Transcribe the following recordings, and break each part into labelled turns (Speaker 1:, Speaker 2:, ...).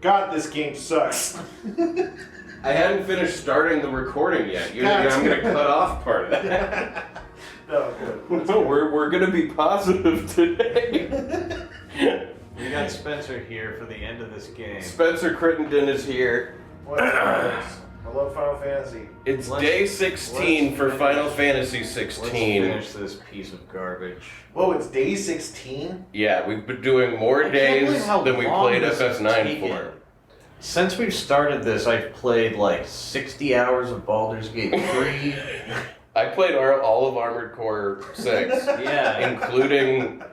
Speaker 1: God, this game sucks.
Speaker 2: I hadn't finished starting the recording yet. I'm going to cut off part of that.
Speaker 1: No, good.
Speaker 2: No, we're going to be positive today.
Speaker 3: We got Spencer here for the end of this game.
Speaker 2: Spencer Crittenden is here.
Speaker 1: What's up? I love Final Fantasy.
Speaker 2: It's day 16 for Final Fantasy XVI.
Speaker 3: Let's finish this piece of garbage.
Speaker 1: Whoa, it's day 16?
Speaker 2: Yeah, we've been doing more days than we played FF9 for.
Speaker 3: Since we've started this, I've played like 60 hours of Baldur's Gate 3.
Speaker 2: I played all of Armored Core 6.
Speaker 3: Yeah.
Speaker 2: Including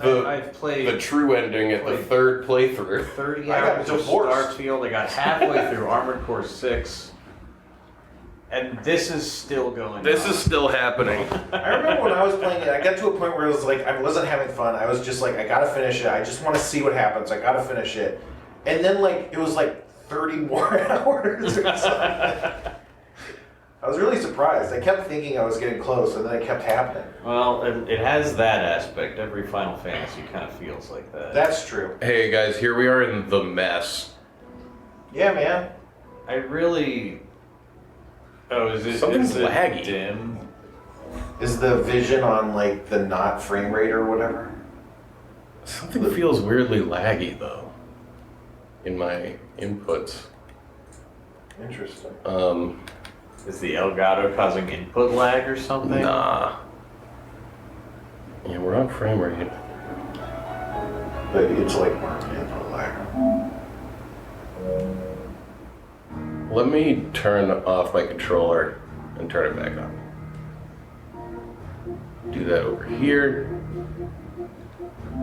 Speaker 3: I've played
Speaker 2: the true ending at the third playthrough.
Speaker 3: 30
Speaker 1: I got
Speaker 3: hours of
Speaker 1: divorced.
Speaker 3: Starfield. I got halfway through Armored Core 6. And this is still going
Speaker 2: This
Speaker 3: on.
Speaker 2: is still happening.
Speaker 1: I remember when I was playing it, I got to a point where it was like, I wasn't having fun. I was just like, I gotta finish it. I just want to see what happens. I gotta finish it. And then like, it was like 30 more hours or something. I was really surprised. I kept thinking I was getting close, and then it kept happening.
Speaker 3: Well, it has that aspect. Every Final Fantasy kind of feels like that.
Speaker 1: That's true.
Speaker 2: Hey guys, here we are in the mess.
Speaker 1: Yeah, man.
Speaker 3: I really... Oh, is it
Speaker 2: Something's
Speaker 3: is it
Speaker 2: laggy.
Speaker 3: dim?
Speaker 1: Is the vision on like the not frame rate or whatever?
Speaker 2: Something feels weirdly laggy though in my inputs.
Speaker 1: Interesting.
Speaker 3: Is the Elgato causing input lag or something?
Speaker 2: Nah. Yeah, we're on frame rate.
Speaker 1: But it's like market input lag.
Speaker 2: Let me turn off my controller and turn it back on. Do that over here.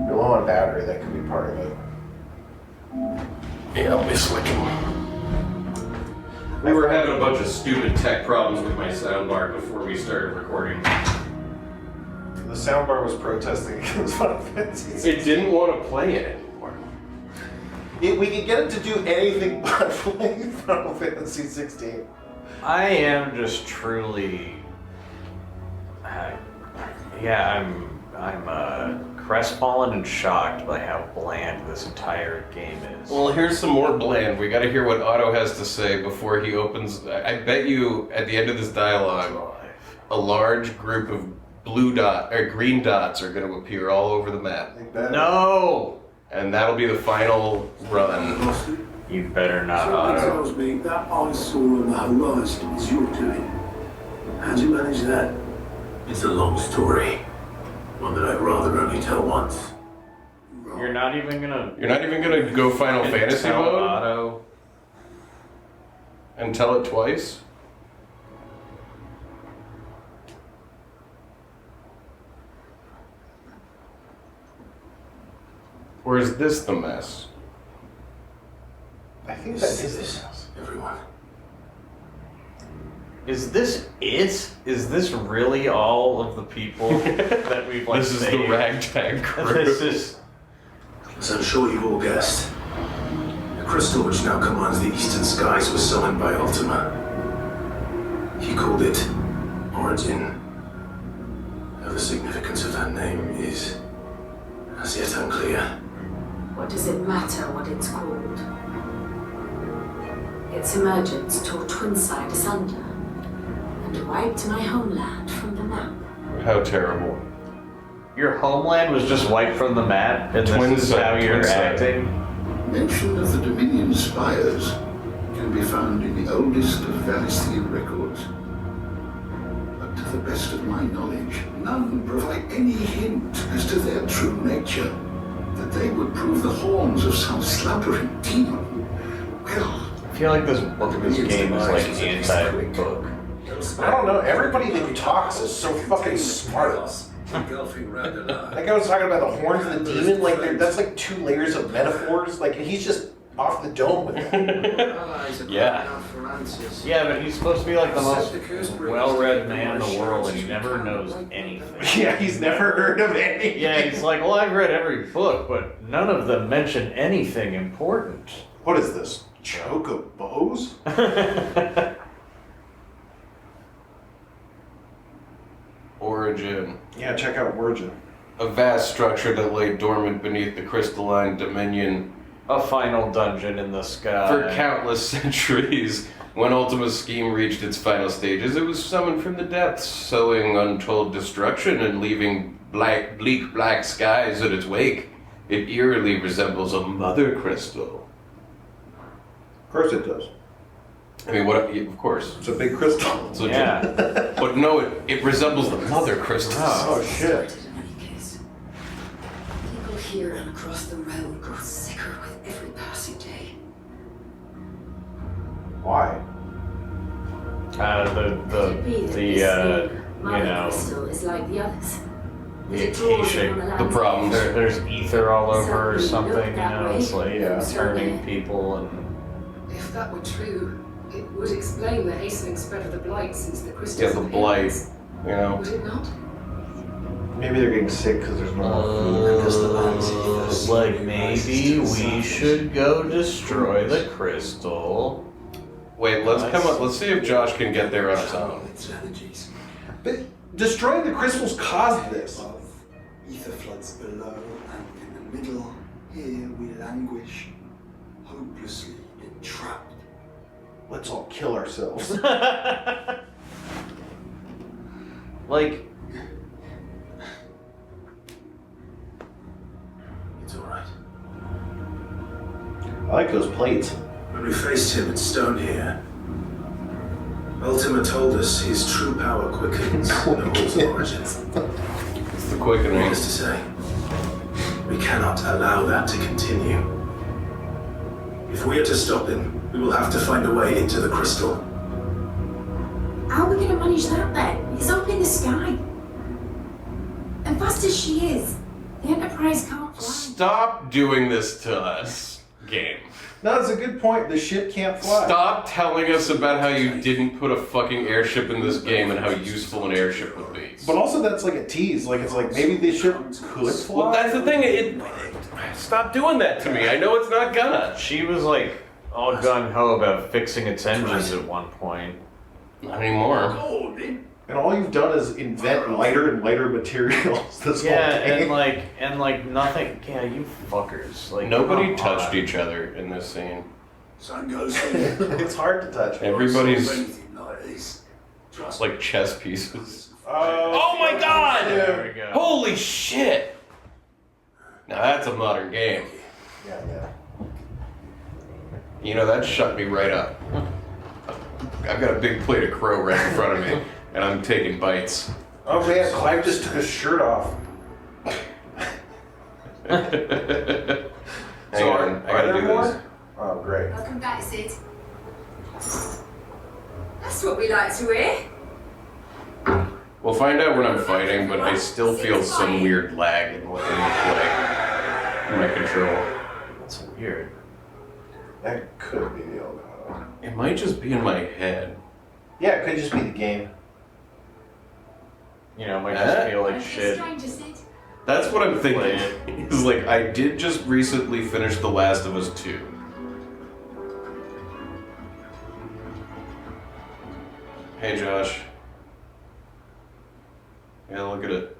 Speaker 1: You're low on battery, that could be part of it.
Speaker 2: Yeah, I'll be switching. We were having a bunch of stupid tech problems with my soundbar before we started recording.
Speaker 1: The soundbar was protesting against Final Fantasy.
Speaker 2: It didn't want to play it anymore.
Speaker 1: We could get it to do anything but play Final Fantasy XVI.
Speaker 3: I am just truly... I'm crestfallen and shocked by how bland this entire game is.
Speaker 2: Well, here's some more bland. We gotta hear what Otto has to say before he opens... I bet you, at the end of this dialogue, a large group of green dots are gonna appear all over the map.
Speaker 3: No!
Speaker 2: And that'll be the final run.
Speaker 3: You better not,
Speaker 4: Something
Speaker 3: Otto.
Speaker 4: tells me that eyesore on the horizon is your doing. How'd you manage that?
Speaker 5: It's a long story. One that I'd rather only tell once.
Speaker 3: You're not even gonna...
Speaker 2: You're not even gonna go Final Fantasy
Speaker 3: tell
Speaker 2: mode
Speaker 3: Otto.
Speaker 2: and tell it twice? Or is this the mess?
Speaker 1: I think that is this.
Speaker 5: Everyone.
Speaker 3: Is this it? Is this really all of the people that we've like
Speaker 2: This is the
Speaker 3: saved?
Speaker 2: ragtag crew.
Speaker 3: This is...
Speaker 5: As I'm sure you've all guessed, the crystal which now commands the eastern skies was summoned by Ultima. He called it Origin. Though the significance of that name is as yet unclear.
Speaker 6: What does it matter what it's called? Its emergence tore Twinside asunder and wiped my homeland from the map.
Speaker 2: How terrible.
Speaker 3: Your homeland was just wiped from the map, and this is how you're acting?
Speaker 4: Mention of the Dominion spires can be found in the oldest of Valisthian records. But to the best of my knowledge, none provide any hint as to their true nature. That they would prove the horns of some slumbering demon. Well,
Speaker 3: I feel like this game is like anti-book.
Speaker 1: I don't know, everybody that talks is so fucking smart.
Speaker 5: Engulfing Radala.
Speaker 1: Like I was talking about the horns of the demon, like that's like 2 layers of metaphors. Like he's just off the dome with it.
Speaker 3: Yeah. Yeah, but he's supposed to be like the most well-read man in the world, and he never knows anything.
Speaker 1: Yeah, he's never heard of any.
Speaker 3: Yeah, he's like, well, I've read every book, but none of them mention anything important.
Speaker 1: What is this? Chocobos?
Speaker 2: Origin.
Speaker 1: Yeah, check out Origin.
Speaker 2: A vast structure that lay dormant beneath the crystalline dominion
Speaker 3: a final dungeon in the sky.
Speaker 2: For countless centuries, when Ultima's scheme reached its final stages, it was summoned from the depths, sowing untold destruction and leaving bleak black skies in its wake. It eerily resembles a mother crystal.
Speaker 1: Of course it does.
Speaker 2: I mean, what? Of course.
Speaker 1: It's a big crystal.
Speaker 2: So
Speaker 3: Yeah.
Speaker 2: But no, it resembles the mother crystal.
Speaker 1: Oh shit.
Speaker 6: In any case, people here and across the realm grow sicker with every passing day.
Speaker 1: Why?
Speaker 6: Could it be that
Speaker 3: the
Speaker 6: this
Speaker 3: you
Speaker 6: mother
Speaker 3: know,
Speaker 6: crystal is like the others?
Speaker 3: the
Speaker 6: It draws
Speaker 3: acacia,
Speaker 6: upon
Speaker 2: the
Speaker 6: landscape.
Speaker 2: problems.
Speaker 3: there's ether all over or
Speaker 6: Certainly
Speaker 3: something,
Speaker 6: look that way.
Speaker 3: it's like
Speaker 1: Yeah.
Speaker 3: turning people and...
Speaker 7: If that were true, it would explain the hastening spread of the blight since the crystals.
Speaker 2: Yeah, the blight. You know.
Speaker 7: Would it not?
Speaker 1: Maybe they're getting sick because there's no more food.
Speaker 8: Because the land's ethos
Speaker 3: like maybe we
Speaker 8: rises
Speaker 3: should go destroy the crystal.
Speaker 2: Wait, let's see if Josh can get there on his own.
Speaker 8: its energies.
Speaker 1: But destroying the crystals caused this.
Speaker 8: Above, ether floods below, and in the middle, here we languish, hopelessly entrapped.
Speaker 1: Let's all kill ourselves.
Speaker 3: Like,
Speaker 5: It's alright.
Speaker 1: I like those plates.
Speaker 5: When we faced him at Stone here, Ultima told us his true power quickens in its origin.
Speaker 2: It's the quickening.
Speaker 5: Needless to say, we cannot allow that to continue. If we are to stop him, we will have to find a way into the crystal.
Speaker 6: How are we going to manage that then? It's up in the sky. And fast as she is, the Enterprise can't fly.
Speaker 2: Stop doing this to us, game.
Speaker 1: No, that's a good point. The ship can't fly.
Speaker 2: Stop telling us about how you didn't put a fucking airship in this game and how useful an airship would be.
Speaker 1: But also, that's like a tease. Like, it's like maybe the ship could fly.
Speaker 2: Well, that's the thing. Stop doing that to me. I know it's not gonna.
Speaker 3: she was like all gung-ho about fixing its engines at one point.
Speaker 2: Not anymore.
Speaker 1: And all you've done is invent lighter and lighter materials this
Speaker 3: Yeah,
Speaker 1: whole game.
Speaker 3: and like nothing. Yeah, you fuckers. Like
Speaker 2: Nobody
Speaker 3: come
Speaker 2: touched
Speaker 3: on.
Speaker 2: each other in this scene.
Speaker 8: Sun goes
Speaker 1: It's hard to touch.
Speaker 2: Everybody's
Speaker 8: anything like this. Trust
Speaker 2: like chess pieces.
Speaker 1: Oh
Speaker 2: my god!
Speaker 3: There we go.
Speaker 2: Holy shit! Now that's a modern game.
Speaker 1: Yeah, yeah.
Speaker 2: You know, that shut me right up. I've got a big plate of crow right in front of me, and I'm taking bites.
Speaker 1: Oh man, Clive just took his shirt off.
Speaker 2: Hang on, I gotta do this.
Speaker 1: Oh, great.
Speaker 7: Welcome back, Sid. That's what we like to hear.
Speaker 2: We'll find out when I'm fighting, but I still feel some weird lag in the play. In my control.
Speaker 3: That's weird.
Speaker 1: That could be the Elgato.
Speaker 2: It might just be in my head.
Speaker 1: Yeah, it could just be the game.
Speaker 3: You know, it might just feel like
Speaker 7: I'm
Speaker 3: shit.
Speaker 7: a stranger, Sid.
Speaker 2: That's what I'm thinking.
Speaker 3: Play
Speaker 2: Is like, I did just recently finish The Last of Us 2. Hey Josh. Yeah, look at it.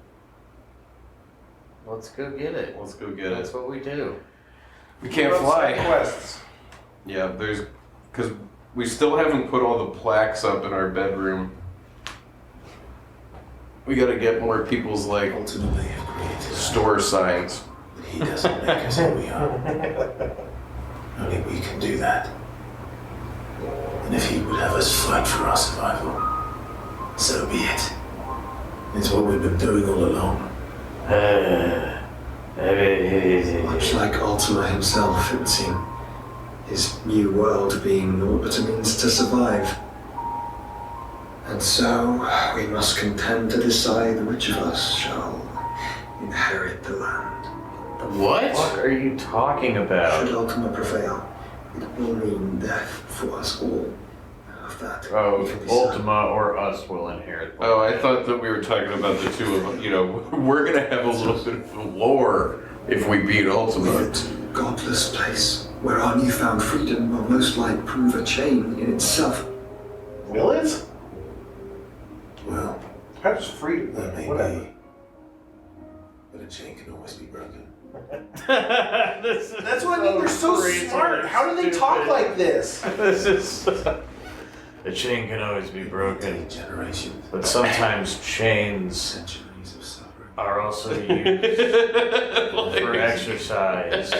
Speaker 3: Let's go get it.
Speaker 2: Let's go get
Speaker 3: That's
Speaker 2: it.
Speaker 3: what we do.
Speaker 2: We can't
Speaker 1: What about
Speaker 2: fly.
Speaker 1: side quests?
Speaker 2: Yeah, there's, because we still haven't put all the plaques up in our bedroom. We gotta get more people's, like,
Speaker 5: Ultimately, have created
Speaker 2: store signs.
Speaker 5: but he doesn't make us who we are. Only we can do that. And if he would have us fight for our survival, so be it. It's what we've been doing all along.
Speaker 8: Much like Ultima himself, it would seem. His new world being naught but a means to survive. And so, we must contend to decide which of us shall inherit the land.
Speaker 2: What?
Speaker 3: What are you talking about?
Speaker 8: Should Ultima prevail, it will mean death for us all. Of that,
Speaker 3: Oh,
Speaker 8: we can decide.
Speaker 3: Ultima or us will inherit. the
Speaker 2: Oh, I
Speaker 3: land.
Speaker 2: thought that we were talking about the two of them. You know, we're gonna have a little bit of a war if we beat Ultima.
Speaker 8: That godless place, where our newfound freedom will most likely prove a chain in itself.
Speaker 1: Will it?
Speaker 5: Well,
Speaker 1: How does free?
Speaker 5: that may
Speaker 1: Whatever.
Speaker 5: be. But a chain can always be broken.
Speaker 1: That's what I mean. They're so smart. How do they talk like this?
Speaker 3: This is. A chain can always be broken,
Speaker 5: Generations.
Speaker 3: but sometimes chains
Speaker 5: Centuries of suffering.
Speaker 3: are also used for exercise.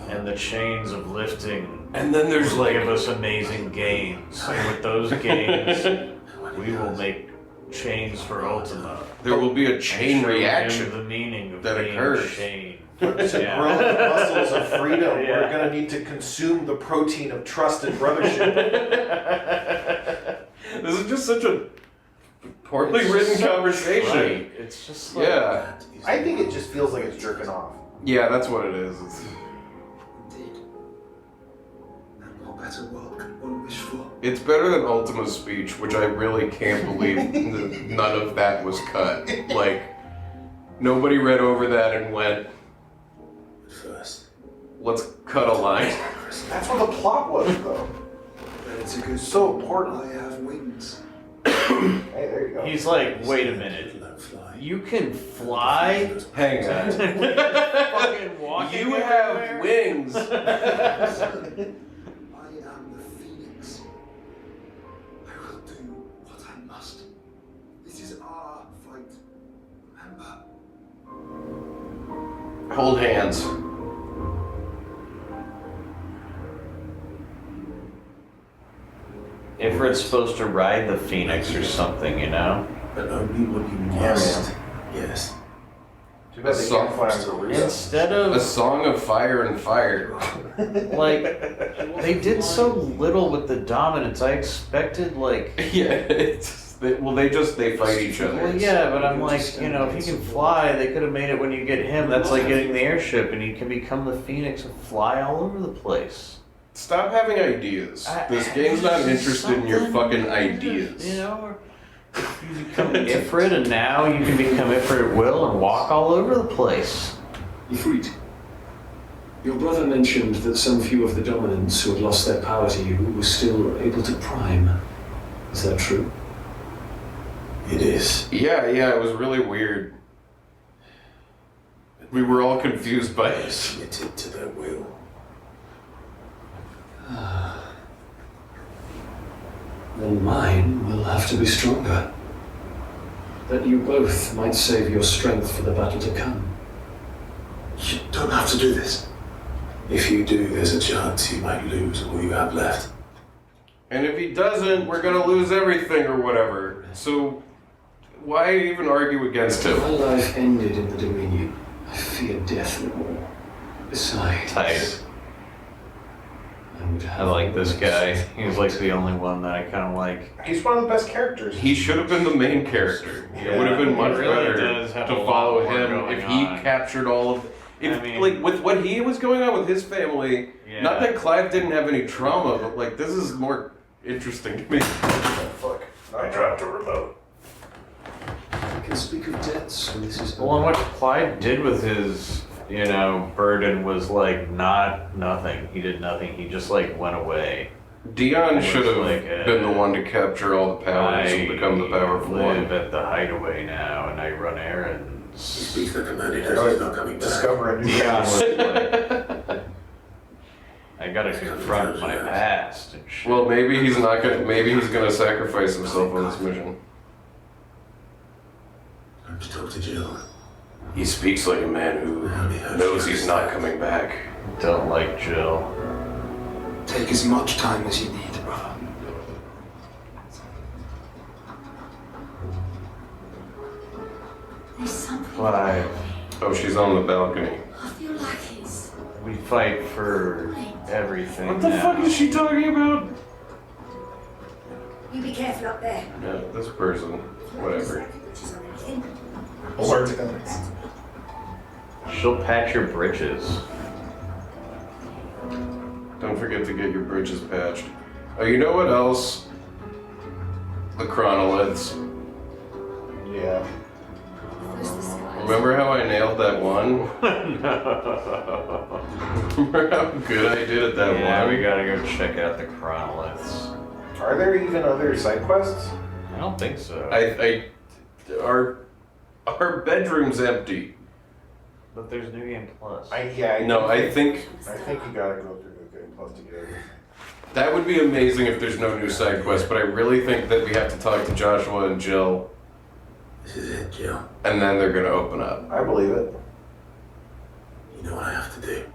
Speaker 3: And the chains of lifting
Speaker 2: And then there's like
Speaker 3: give us amazing gains. And with those gains, we will make chains for Ultima.
Speaker 2: there will be a chain
Speaker 3: And show him
Speaker 2: reaction.
Speaker 3: the meaning of
Speaker 2: that
Speaker 3: being
Speaker 2: occurs.
Speaker 3: chained.
Speaker 1: To grow the muscles of freedom,
Speaker 3: Yeah.
Speaker 1: we're gonna need to consume the protein of trust and brothership.
Speaker 2: This is just such a poorly written conversation.
Speaker 3: Right. It's just like,
Speaker 2: Yeah.
Speaker 1: I think it just feels like it's jerking off.
Speaker 2: Yeah, that's what it is.
Speaker 4: Indeed. And what better world could one wish for?
Speaker 2: It's better than Ultima's speech, which I really can't believe that none of that was cut. Like, nobody read over that and went,
Speaker 5: First.
Speaker 2: let's cut a line.
Speaker 1: That's what the plot was, though.
Speaker 4: But it's a good
Speaker 1: So
Speaker 4: thing
Speaker 1: important.
Speaker 4: I have wings.
Speaker 1: Hey, there you go.
Speaker 3: He's like, wait a minute.
Speaker 5: Don't fly.
Speaker 3: You can fly?
Speaker 2: Hang on.
Speaker 3: Fucking walking
Speaker 2: You
Speaker 3: everywhere?
Speaker 2: have wings.
Speaker 4: I am the Phoenix. I will do what I must. This is our fight. Remember?
Speaker 2: Hold hands.
Speaker 3: Ifrit's supposed to ride the Phoenix or something, you know?
Speaker 5: But only what you must. Yes.
Speaker 1: Too bad they can't fly on Garuda.
Speaker 3: Instead
Speaker 2: A
Speaker 3: of,
Speaker 2: song of fire and fire.
Speaker 3: like, they did so little with the dominance. I expected, like,
Speaker 2: Yeah, they fight each other.
Speaker 3: well, yeah, but I'm like, you know, if he can fly, they could have made it when you get him. That's like getting the airship, and he can become the Phoenix and fly all over the place.
Speaker 2: Stop having ideas. This game's not interested in your fucking ideas.
Speaker 3: You know, or you become Ifrit, and now you can become Ifrit at will and walk all over the place.
Speaker 9: Ifrit, your brother mentioned that some few of the dominants who had lost their power to you were still able to prime. Is that true?
Speaker 5: It is.
Speaker 2: Yeah, it was really weird. We were all confused by it.
Speaker 5: Submitted to their will.
Speaker 9: Then mine will have to be stronger. That you both might save your strength for the battle to come.
Speaker 4: You don't have to do this.
Speaker 5: If you do, there's a chance you might lose all you have left.
Speaker 2: And if he doesn't, we're gonna lose everything or whatever. So why even argue against
Speaker 9: My
Speaker 2: him?
Speaker 9: life ended in the Dominion. I fear death no more. Besides,
Speaker 3: Tight.
Speaker 9: I would
Speaker 3: I
Speaker 9: have
Speaker 3: like this
Speaker 9: always
Speaker 3: guy.
Speaker 9: said
Speaker 3: He was like the only one that I kind of like.
Speaker 1: He's one of the best characters.
Speaker 2: He should have been the main character. It
Speaker 3: Yeah,
Speaker 2: would have been
Speaker 3: he
Speaker 2: much
Speaker 3: really
Speaker 2: better
Speaker 3: does have
Speaker 2: to
Speaker 3: a lot
Speaker 2: follow
Speaker 3: more
Speaker 2: him
Speaker 3: going
Speaker 2: if he
Speaker 3: on.
Speaker 2: captured all of. If
Speaker 3: I mean-
Speaker 2: like with what he was going on with his family,
Speaker 3: Yeah.
Speaker 2: not that Clive didn't have any trauma, but like this is more interesting to me.
Speaker 1: Fuck. I dropped a remote.
Speaker 9: I can speak of debts when this is
Speaker 3: Well, and what Clyde did with his, you know, burden was like nothing. He did nothing. He just like went away.
Speaker 2: Dion
Speaker 3: It
Speaker 2: should
Speaker 3: was
Speaker 2: have
Speaker 3: like,
Speaker 2: been the one to capture all the powers and become the powerful
Speaker 3: live
Speaker 2: one.
Speaker 3: at the hideaway now, and I run errands.
Speaker 5: Speak the commanded
Speaker 1: I
Speaker 5: as
Speaker 1: always
Speaker 5: he's not coming back.
Speaker 1: discover a new
Speaker 3: Dion
Speaker 1: race.
Speaker 3: was like, I gotta confront my past and shit.
Speaker 2: Well, maybe he's not gonna. Maybe he's gonna sacrifice himself on this mission.
Speaker 5: I'm to talk to Jill.
Speaker 2: He speaks like a man who knows he's not coming back.
Speaker 3: Don't like Jill.
Speaker 4: Take as much time as you need, brother.
Speaker 6: There's something.
Speaker 3: Clive,
Speaker 2: Oh, she's on the balcony.
Speaker 6: I feel like it's.
Speaker 3: we fight for everything.
Speaker 2: What the
Speaker 3: now.
Speaker 2: fuck is she talking about?
Speaker 6: You be careful up there.
Speaker 2: Yeah, this person. Whatever.
Speaker 6: She's on anything.
Speaker 1: Or
Speaker 3: She'll patch your britches.
Speaker 2: Don't forget to get your bridges patched. Oh, you know what else? The chronoliths.
Speaker 1: Yeah.
Speaker 6: First the skies.
Speaker 2: Remember how I nailed that one? Remember how good I did at that
Speaker 3: Yeah,
Speaker 2: one?
Speaker 3: we gotta go check out the chronoliths.
Speaker 1: Are there even other side quests?
Speaker 3: I don't think so.
Speaker 2: Our bedroom's empty.
Speaker 3: But there's New Game Plus.
Speaker 2: I think
Speaker 1: you gotta go through New Game Plus to get everything.
Speaker 2: that would be amazing if there's no new side quests, but I really think that we have to talk to Joshua and Jill.
Speaker 5: This is it, Jill.
Speaker 2: And then they're gonna open up.
Speaker 1: I believe it.
Speaker 5: You know what I have to do.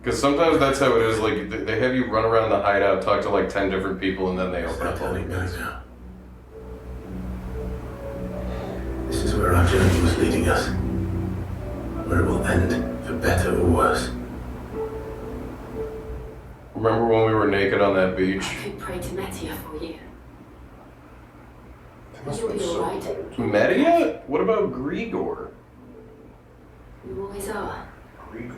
Speaker 2: Because sometimes that's how it is, like, they have you run around the hideout, talk to like 10 different people, and then they open up all the gates.
Speaker 5: This is where our journey was leading us. Where it will end, for better or worse.
Speaker 2: Remember when we were naked on that beach?
Speaker 6: I could pray to Metia for you.
Speaker 1: You'll
Speaker 6: be alright.
Speaker 2: Media? What about Grigor?
Speaker 6: You always are.
Speaker 1: Grigor.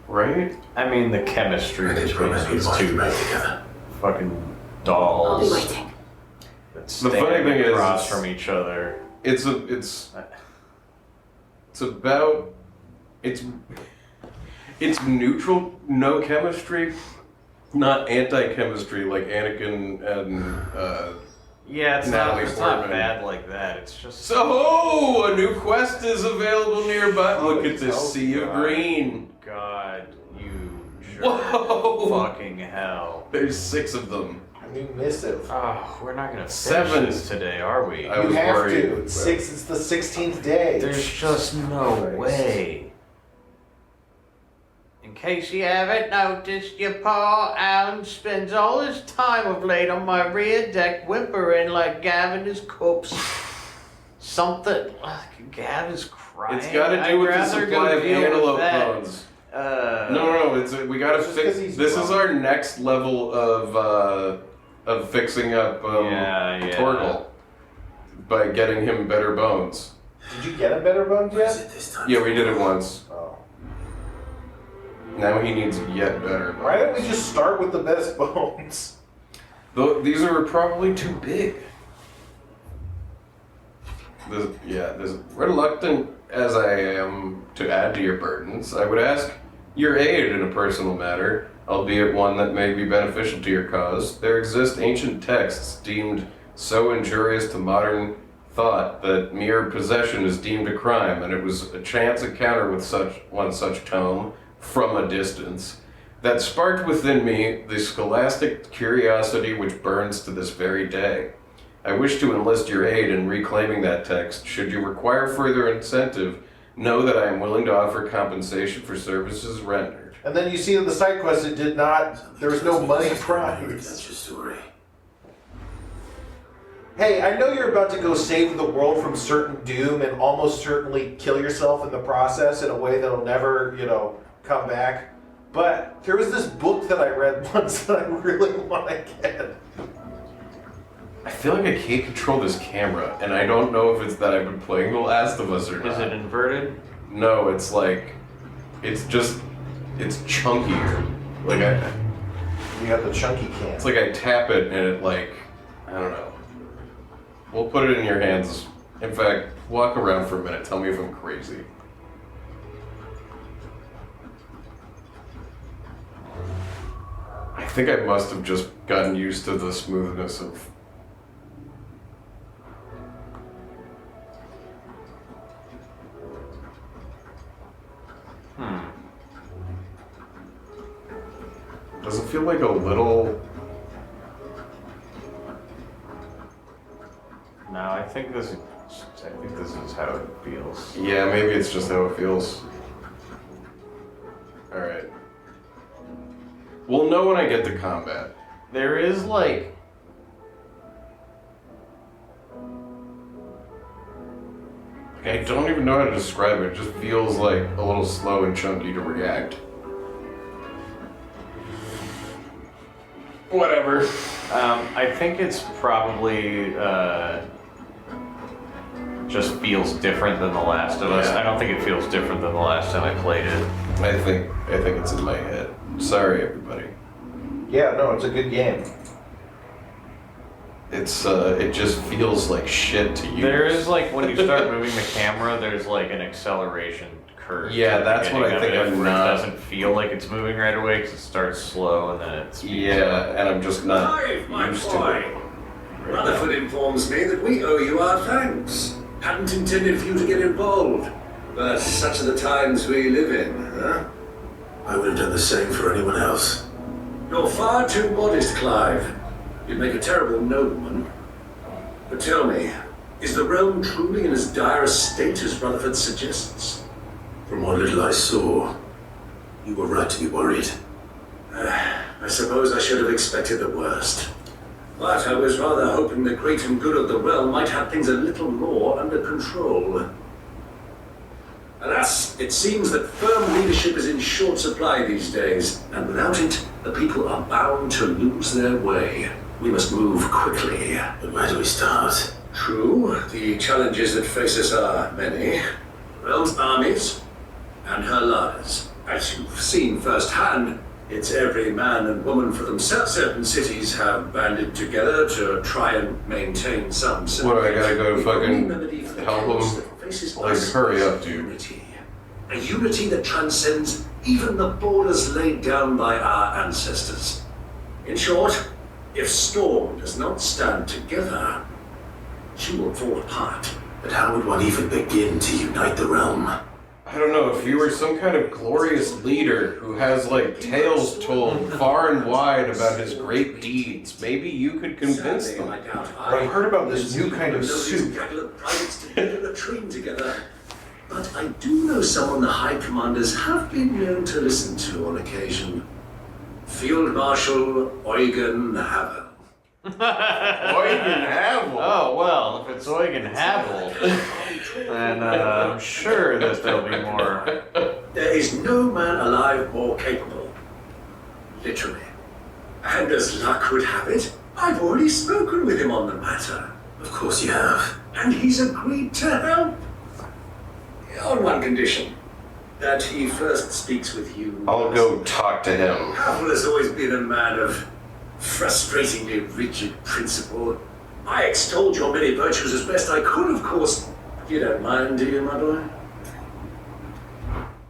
Speaker 3: Right? I mean, the chemistry
Speaker 5: And they
Speaker 3: between
Speaker 5: promised we'd
Speaker 3: these
Speaker 5: find
Speaker 3: two
Speaker 5: you back together.
Speaker 3: fucking
Speaker 6: I'll be
Speaker 3: dolls
Speaker 6: waiting.
Speaker 3: that
Speaker 2: The funny
Speaker 3: stand
Speaker 2: thing is,
Speaker 3: across from each other.
Speaker 2: It's neutral, no chemistry, not anti-chemistry like Anakin and
Speaker 3: Yeah, it's
Speaker 2: Natalie
Speaker 3: not
Speaker 2: Portman.
Speaker 3: bad like that. It's just
Speaker 2: So, a new quest is available nearby. Look at this
Speaker 1: Oh,
Speaker 2: sea of
Speaker 1: God.
Speaker 2: green.
Speaker 3: God, you jerk.
Speaker 2: Whoa!
Speaker 3: Fucking hell.
Speaker 2: There's 6 of them.
Speaker 1: A new missive.
Speaker 3: Oh, we're not gonna finish
Speaker 2: 7.
Speaker 3: this today, are we?
Speaker 2: I
Speaker 1: You
Speaker 2: was
Speaker 1: have
Speaker 2: worried.
Speaker 1: to. It's the 16th day.
Speaker 3: There's just no
Speaker 1: Christ.
Speaker 3: way. In case you haven't noticed, your pa Alan spends all his time of late on my rear deck whimpering like Gavin's corpse. Something. Gavin's crying.
Speaker 2: It's got to do
Speaker 3: I'd
Speaker 2: with the
Speaker 3: rather go
Speaker 2: supply of
Speaker 3: deal with
Speaker 2: antelope
Speaker 3: that.
Speaker 2: bones. No, it's we gotta
Speaker 1: Just 'cause
Speaker 2: fix.
Speaker 1: he's
Speaker 2: This is
Speaker 1: drunk.
Speaker 2: our next level of fixing up
Speaker 3: Yeah.
Speaker 2: Torgal by getting him better bones.
Speaker 1: Did you get a better bones
Speaker 5: What is
Speaker 1: yet?
Speaker 5: it this time?
Speaker 2: Yeah, we did it once.
Speaker 1: Oh.
Speaker 2: Now he needs yet better.
Speaker 1: Why don't we just start with the best bones?
Speaker 2: Though these are probably too big. This reluctant as I am to add to your burdens, I would ask your aid in a personal matter, albeit one that may be beneficial to your cause. There exist ancient texts deemed so injurious to modern thought that mere possession is deemed a crime, and it was a chance encounter with such tome from a distance that sparked within me the scholastic curiosity which burns to this very day. I wish to enlist your aid in reclaiming that text. Should you require further incentive, know that I am willing to offer compensation for services rendered.
Speaker 1: And then you see in the side quest it did not, there was no money prize.
Speaker 5: That's your story.
Speaker 1: Hey, I know you're about to go save the world from certain doom and almost certainly kill yourself in the process in a way that'll never, come back. But there was this book that I read once that I really want to get.
Speaker 2: I feel like I can't control this camera, and I don't know if it's that I've been playing The Last of Us or not.
Speaker 3: Is it inverted?
Speaker 2: No, it's like, it's chunkier. Like
Speaker 1: You got the chunky can.
Speaker 2: it's like I tap it and it like, I don't know. We'll put it in your hands. In fact, walk around for a minute. Tell me if I'm crazy. I think I must have just gotten used to the smoothness of. Does it feel like a little?
Speaker 3: No, I think this is how it feels.
Speaker 2: Yeah, maybe it's just how it feels. Alright. We'll know when I get to combat.
Speaker 3: There is like
Speaker 2: I don't even know how to describe it. It just feels like a little slow and chunky to react. Whatever.
Speaker 3: I think it's probably just feels different than The Last of Us.
Speaker 2: Yeah.
Speaker 3: I don't think it feels different than the last time I played it.
Speaker 2: I think it's in my head. Sorry, everybody.
Speaker 1: Yeah, no, it's a good game.
Speaker 2: It's it just feels like shit to use.
Speaker 3: There is like when you start moving the camera, there's like an acceleration curve.
Speaker 2: Yeah,
Speaker 3: at the
Speaker 2: that's what I
Speaker 3: beginning
Speaker 2: think
Speaker 3: of it,
Speaker 2: I'm
Speaker 3: where
Speaker 2: not-
Speaker 3: It doesn't feel like it's moving right away because it starts slow and then it speeds up.
Speaker 2: Yeah, and I'm just not
Speaker 10: Clive, my
Speaker 2: used to
Speaker 10: boy.
Speaker 2: it.
Speaker 10: Rutherford informs me that we owe you our thanks. Hadn't intended for you to get involved.
Speaker 4: But such are the times we live in, huh?
Speaker 5: I would have done the same for anyone else.
Speaker 4: You're far too modest, Clive. You'd make a terrible nobleman. But tell me, is the realm truly in as dire a state as Rutherford suggests?
Speaker 5: From what little I saw, you were right to be worried.
Speaker 4: I suppose I should have expected the worst. But I was rather hoping the great and good of the realm might have things a little more under control. Alas, it seems that firm leadership is in short supply these days, and without it, the people are bound to lose their way. We must move quickly.
Speaker 5: But where do we start?
Speaker 4: True, the challenges that face us are many. Realm's armies, and her larders. As you've seen firsthand, it's every man and woman for themselves. Certain cities have banded together to try and maintain some sense.
Speaker 2: What, I gotta go fucking help them? Like, hurry up, dude.
Speaker 4: Unity. A unity that transcends even the borders laid down by our ancestors. In short, if Storm does not stand together, she will fall apart.
Speaker 5: But how would one even begin to unite the realm?
Speaker 2: I don't know, if you were some kind of glorious leader who has, like, tales told far and wide about his great deeds, maybe you could convince them.
Speaker 1: I've heard about this new kind of soup.
Speaker 4: But I do know someone the High Commanders have been known to listen to on occasion. Field Marshal Eugen Havel.
Speaker 2: Eugen Havel?
Speaker 3: Oh, well, if it's Eugen Havel, then I'm sure that there'll be more.
Speaker 4: There is no man alive more capable. Literally. And as luck would have it, I've already spoken with him on the matter.
Speaker 5: Of course you have.
Speaker 4: And he's agreed to help. On one condition. That he first speaks with you.
Speaker 2: I'll go talk to him.
Speaker 4: Havel has always been a man of frustratingly rigid principle. I extolled your many virtues as best I could, of course. You don't mind, do you, my boy?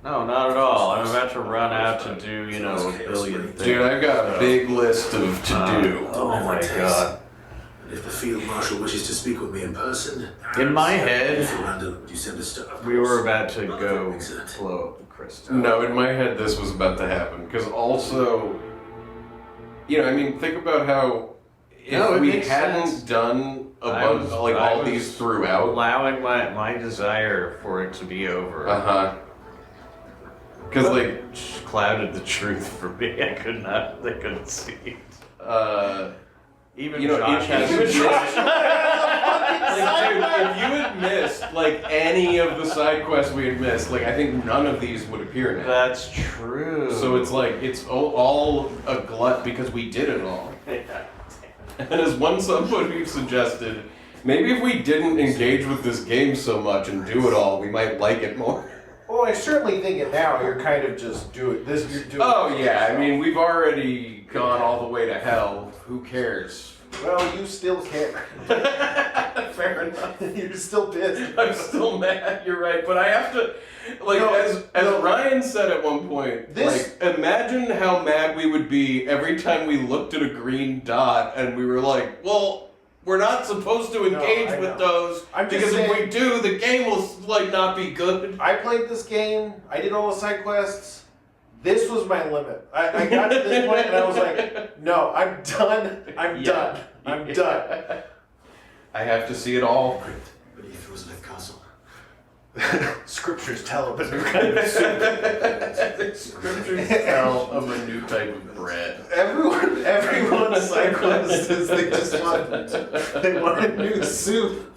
Speaker 3: No, not at all. I'm about to run out to do, a billion things.
Speaker 2: Dude, I've got a big list of to-do.
Speaker 3: Oh my god.
Speaker 5: If the Field Marshal wishes to speak with me in person,
Speaker 3: In my head,
Speaker 5: would you send a staff?
Speaker 3: we were about to go blow up the crystal.
Speaker 2: No, in my head this was about to happen. Because also, think about how if we hadn't done a bunch, like all these throughout.
Speaker 3: Allowing my desire for it to be over.
Speaker 2: Because
Speaker 3: just clouded the truth for me. They couldn't see it. Even Josh has
Speaker 2: dude, if you had missed any of the side quests we had missed, I think none of these would appear now.
Speaker 3: That's true.
Speaker 2: So it's all a glut because we did it all. And as somebody suggested, maybe if we didn't engage with this game so much and do it all, we might like it more.
Speaker 1: Well, I certainly think it now. You're kind of just doing this. You're doing.
Speaker 2: Oh yeah, we've already gone all the way to hell. Who cares?
Speaker 1: Well, you still care.
Speaker 2: Fair enough.
Speaker 1: You're still pissed.
Speaker 2: I'm still mad. You're right, but I have to. As Ryan said at one point, imagine how mad we would be every time we looked at a green dot and we were like, well. We're not supposed to engage with those because if we do, the game will not be good.
Speaker 1: I played this game. I did all the side quests. This was my limit. I got to this point and I was like, no, I'm done. I'm done.
Speaker 2: I have to see it all.
Speaker 5: Beneath Rosalith Castle.
Speaker 1: Scriptures tell of a new kind of soup.
Speaker 2: Scriptures tell of a new type of bread.
Speaker 1: Everyone's side quest is they want a new soup.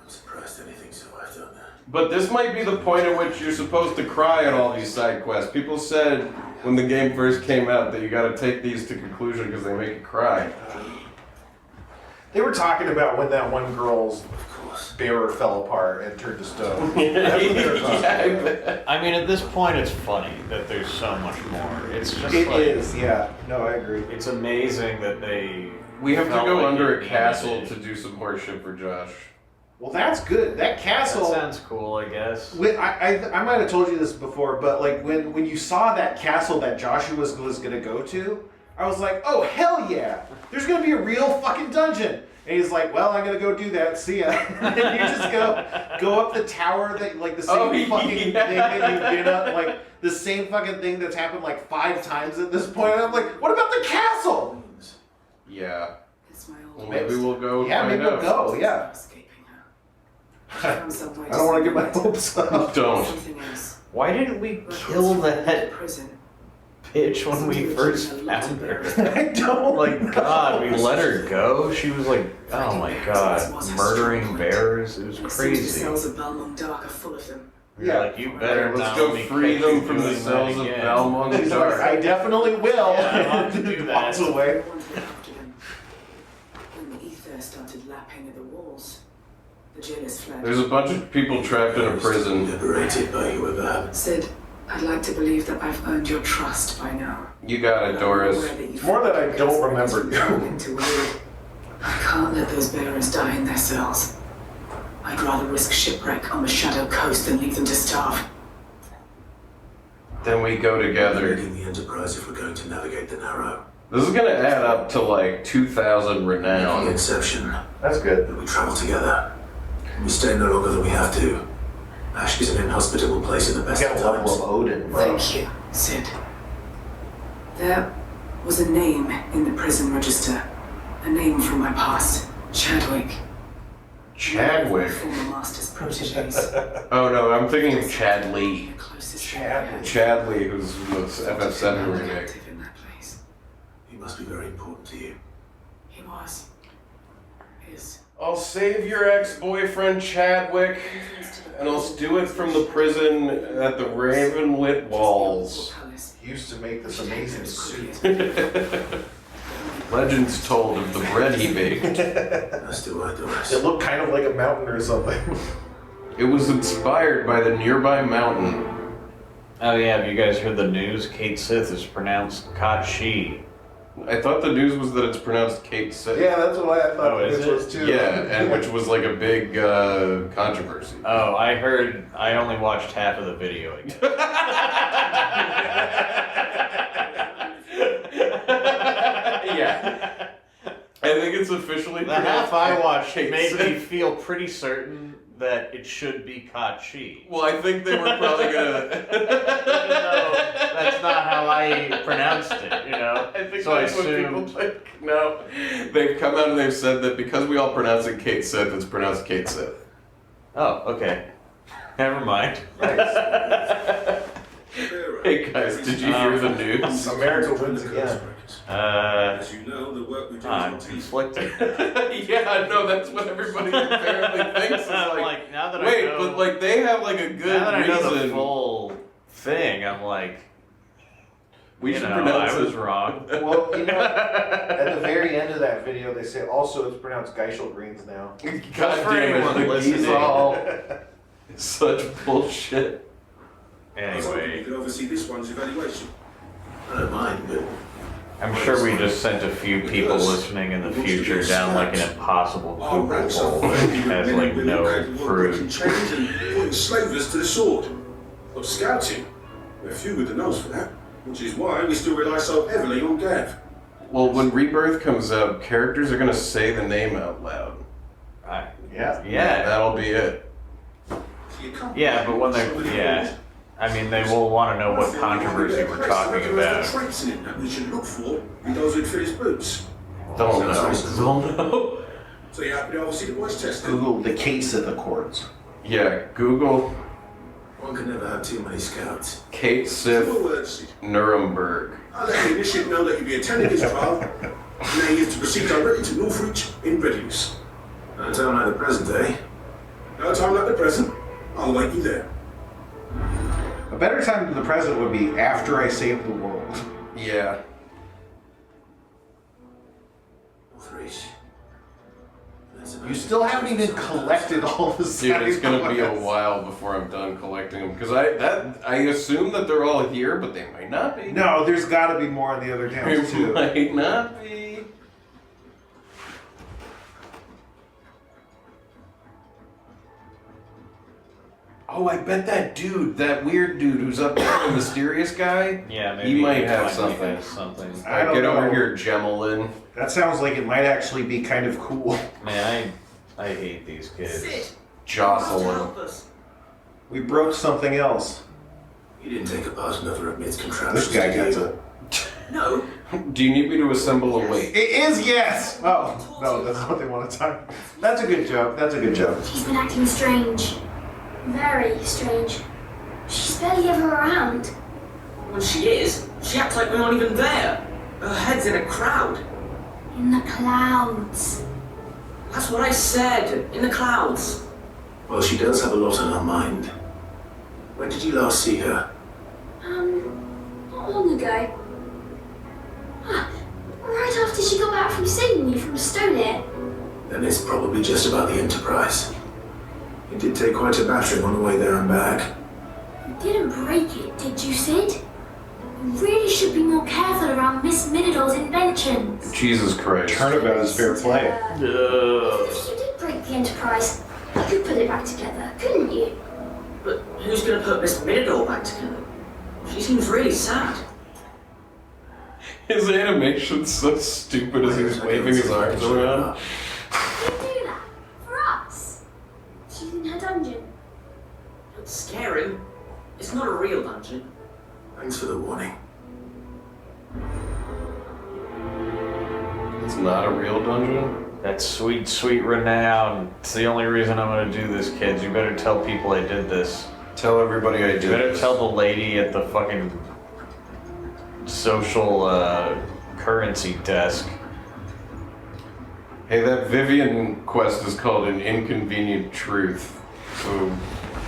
Speaker 5: I'm surprised anything so I've done that.
Speaker 2: But this might be the point at which you're supposed to cry at all these side quests. People said when the game first came out that you got to take these to conclusion because they make you cry.
Speaker 1: They were talking about when that one girl's bearer fell apart and turned to stone. That's what they were talking about.
Speaker 3: At this point, it's funny that there's so much more. It's just
Speaker 1: It is, yeah. No, I agree.
Speaker 3: It's amazing that
Speaker 2: we have to
Speaker 3: felt
Speaker 2: go
Speaker 3: like
Speaker 2: under
Speaker 3: it
Speaker 2: a castle
Speaker 3: needed
Speaker 2: to do some horse shit for Josh.
Speaker 1: Well, that's good. That castle.
Speaker 3: That sounds cool, I guess.
Speaker 1: I might have told you this before, but when you saw that castle that Joshua was going to go to, I was like, oh hell yeah! There's going to be a real fucking dungeon. And he's like, well, I'm gonna go do that. See ya. And you just go up the tower that like the same fucking thing that you've been up, like the same fucking thing that's happened like 5 times at this point. And I'm like, what about the castle?
Speaker 2: Yeah.
Speaker 7: It's my old
Speaker 2: Well, maybe we'll go.
Speaker 1: Yeah,
Speaker 2: find
Speaker 1: maybe we'll
Speaker 2: out.
Speaker 1: go. Yeah.
Speaker 7: escaping her.
Speaker 1: I don't want to get my hopes up.
Speaker 2: Don't.
Speaker 7: Something else.
Speaker 3: Why didn't we kill that
Speaker 7: Prison.
Speaker 3: bitch when we first found her?
Speaker 1: I don't.
Speaker 3: Like, God, we let her go. She was like, oh my God, murdering bears. It was
Speaker 7: The
Speaker 3: crazy.
Speaker 7: cells of Balmung Dark are full of them.
Speaker 3: Yeah, like you better
Speaker 2: Let's
Speaker 3: not
Speaker 2: go
Speaker 3: let me
Speaker 2: free
Speaker 3: catch you
Speaker 2: them from the
Speaker 3: doing
Speaker 2: cells
Speaker 3: that
Speaker 2: of
Speaker 3: again.
Speaker 2: Balmung
Speaker 1: He's like, I
Speaker 2: Dark.
Speaker 1: definitely will.
Speaker 3: Yeah, I'll have to do that.
Speaker 1: Walks away.
Speaker 7: I wanted after them. When the ether started lapping at the walls, the jailers fled.
Speaker 2: There's a bunch of people trapped in a prison.
Speaker 5: Liberated by whoever happened.
Speaker 7: Sid, I'd like to believe that I've earned your trust by now.
Speaker 2: You got it, Doris.
Speaker 1: It's more that I don't remember you.
Speaker 7: I can't let those bearers die in their cells. I'd rather risk shipwreck on the Shadow Coast than leave them to starve.
Speaker 2: Then we go together.
Speaker 5: Leading the Enterprise if we're going to navigate the Narrow.
Speaker 2: This is gonna add up to like 2,000
Speaker 5: The
Speaker 2: renown.
Speaker 5: exception
Speaker 1: That's good.
Speaker 5: that we travel together. We stay no longer than we have to. Ash is an inhospitable place in the
Speaker 1: I
Speaker 5: best
Speaker 1: got
Speaker 5: of
Speaker 1: a level
Speaker 5: times.
Speaker 1: of Odin.
Speaker 7: Thank you, Sid. There was a name in the prison register. A name from my past. Chadwick.
Speaker 2: Chadwick.
Speaker 7: Former master's proteges.
Speaker 2: Oh no, I'm thinking of Chad Lee.
Speaker 7: The closest
Speaker 1: Chadwick.
Speaker 2: Chad Lee, who's the FF7 remake.
Speaker 7: active in that place.
Speaker 5: He must be very important to you.
Speaker 7: He was. Is.
Speaker 2: I'll save your ex-boyfriend Chadwick, and I'll do it from the prison at the Ravenlit Walls.
Speaker 1: He used to make this amazing suit.
Speaker 2: Legends told of the bread he baked.
Speaker 5: That's still right, Doris.
Speaker 1: It looked kind of like a mountain or something.
Speaker 2: It was inspired by the nearby mountain.
Speaker 3: Oh yeah, have you guys heard the news? Kate Sith is pronounced Kachi.
Speaker 2: I thought the news was that it's pronounced Kate Sith.
Speaker 1: Yeah, that's what I thought
Speaker 3: Oh,
Speaker 1: the
Speaker 3: is
Speaker 1: news
Speaker 3: it?
Speaker 1: was too.
Speaker 2: Yeah, and which was like a big controversy.
Speaker 3: Oh, I heard. I only watched half of the video.
Speaker 2: Yeah. I think it's officially
Speaker 3: The half I watched
Speaker 2: Kate
Speaker 3: made
Speaker 2: Sith.
Speaker 3: me feel pretty certain that it should be Kachi.
Speaker 2: Well, I think they were probably gonna.
Speaker 3: Even though that's not how I pronounced it, you know?
Speaker 2: I think
Speaker 3: So I
Speaker 2: that's what people
Speaker 3: assumed.
Speaker 2: think. No, they've come out and they've said that because we all pronounce it Kate Sith, it's pronounced Kate Sith.
Speaker 3: Oh, okay. Never mind.
Speaker 2: Hey guys, did you hear the news?
Speaker 1: America wins again.
Speaker 5: As you know, the work we do
Speaker 3: I'm
Speaker 5: is on
Speaker 3: conflicted.
Speaker 2: Yeah, no, that's what everybody apparently thinks. Is
Speaker 3: I'm
Speaker 2: like,
Speaker 3: like, now that
Speaker 2: wait,
Speaker 3: I know,
Speaker 2: but like they have like a good
Speaker 3: now that I know the
Speaker 2: reason.
Speaker 3: full thing, I'm like,
Speaker 2: We
Speaker 3: you
Speaker 2: should
Speaker 3: know,
Speaker 2: pronounce
Speaker 3: I
Speaker 2: it.
Speaker 3: was wrong.
Speaker 1: Well, you know, at the very end of that video, they say also it's pronounced Geishel Greens now.
Speaker 2: God
Speaker 3: for
Speaker 2: damn
Speaker 3: anyone
Speaker 2: it, like, these
Speaker 3: listening.
Speaker 2: all such bullshit.
Speaker 5: I was hoping you
Speaker 3: Anyway,
Speaker 5: could oversee this one's evaluation. I don't mind, but
Speaker 3: I'm sure we just sent a few people listening in the future down like an impossible
Speaker 5: our
Speaker 3: Google
Speaker 5: ranks
Speaker 3: hole
Speaker 5: are
Speaker 3: that
Speaker 5: with
Speaker 3: has
Speaker 5: men
Speaker 3: like
Speaker 5: and women
Speaker 3: no
Speaker 5: capable of breaking
Speaker 3: proof.
Speaker 5: chains and putting slavers to the sword. Of scouting. We're few with the nose for that, which is why we still rely so heavily on Gav.
Speaker 2: Well, when Rebirth comes out, characters are gonna say the name out loud.
Speaker 1: Yeah.
Speaker 3: Yeah,
Speaker 2: That'll be it.
Speaker 5: So you can't
Speaker 3: yeah, but when
Speaker 5: so
Speaker 3: they're,
Speaker 5: many
Speaker 3: yeah,
Speaker 5: rules.
Speaker 3: I mean, they will want to know what controversy we're talking about.
Speaker 5: Traits in him that we should look for in those who fill his boots.
Speaker 2: Don't
Speaker 5: Sounds
Speaker 2: know.
Speaker 5: reasonable.
Speaker 3: Don't know.
Speaker 5: So you happy to oversee the voice testing?
Speaker 1: Google the case of the Accords.
Speaker 2: Yeah, Google
Speaker 5: One can never have too many scouts.
Speaker 2: Kate
Speaker 5: Simple
Speaker 2: Sith
Speaker 5: words.
Speaker 2: Nuremberg.
Speaker 5: I'll let the initiate know that you'll be attending this trial. Now you have to proceed directly to Northreach in readiness. No time like the present, eh? No time like the present. I'll wait you there.
Speaker 1: A better time than the present would be after I save the world.
Speaker 2: Yeah.
Speaker 5: Northreach.
Speaker 1: You still haven't even collected all the
Speaker 2: Dude, it's gonna be a while before I'm done collecting them because I assume that they're all here, but they might not be.
Speaker 1: No, there's got to be more in the other towns
Speaker 2: They
Speaker 1: too.
Speaker 2: might not be. Oh, I bet that weird dude who's up there, the mysterious guy.
Speaker 3: Yeah, maybe
Speaker 2: he might have
Speaker 3: something.
Speaker 1: I don't
Speaker 2: Get
Speaker 1: know.
Speaker 2: over here, Gemelin.
Speaker 1: That sounds like it might actually be kind of cool.
Speaker 3: Man, I hate these kids.
Speaker 10: Sid,
Speaker 2: Jocelyn.
Speaker 10: help us.
Speaker 1: We broke something else.
Speaker 5: You didn't take apart another of Mid's contraptions.
Speaker 1: This guy
Speaker 5: did
Speaker 1: gets
Speaker 5: you?
Speaker 1: it.
Speaker 10: No,
Speaker 2: Do you need me to assemble a weight?
Speaker 1: It is yes! Oh, no, that's what they want to talk. That's a good joke. That's a good joke.
Speaker 6: She's been acting strange. Very strange. She's barely ever around.
Speaker 10: when she is, she acts like we aren't even there. Her head's in a crowd.
Speaker 6: In the clouds.
Speaker 10: That's what I said. In the clouds.
Speaker 5: Well, she does have a lot on her mind. When did you last see her?
Speaker 6: Not long ago. Right after she got back from saving me from Stonehenge.
Speaker 5: Then it's probably just about the Enterprise. It did take quite a battering on the way there and back.
Speaker 6: You didn't break it, did you, Sid? You really should be more careful around Miss Minidore's inventions.
Speaker 2: Jesus Christ.
Speaker 1: Turnabout is fair play.
Speaker 6: If you did break the Enterprise, you could put it back together, couldn't you?
Speaker 10: But who's going to put Miss Minidor back together? She seems really sad.
Speaker 2: His animation's so stupid as he's waving his arms around.
Speaker 6: You'd do that for us. She's in her dungeon.
Speaker 10: It's scary. It's not a real dungeon.
Speaker 5: Thanks for the warning.
Speaker 2: It's not a real dungeon?
Speaker 3: That sweet, sweet renown. It's the only reason I'm gonna do this, kids. You better tell people I did this.
Speaker 2: Tell everybody I did
Speaker 3: You better
Speaker 2: this.
Speaker 3: tell the lady at the fucking social currency desk.
Speaker 2: Hey, that Vivian quest is called An Inconvenient Truth. So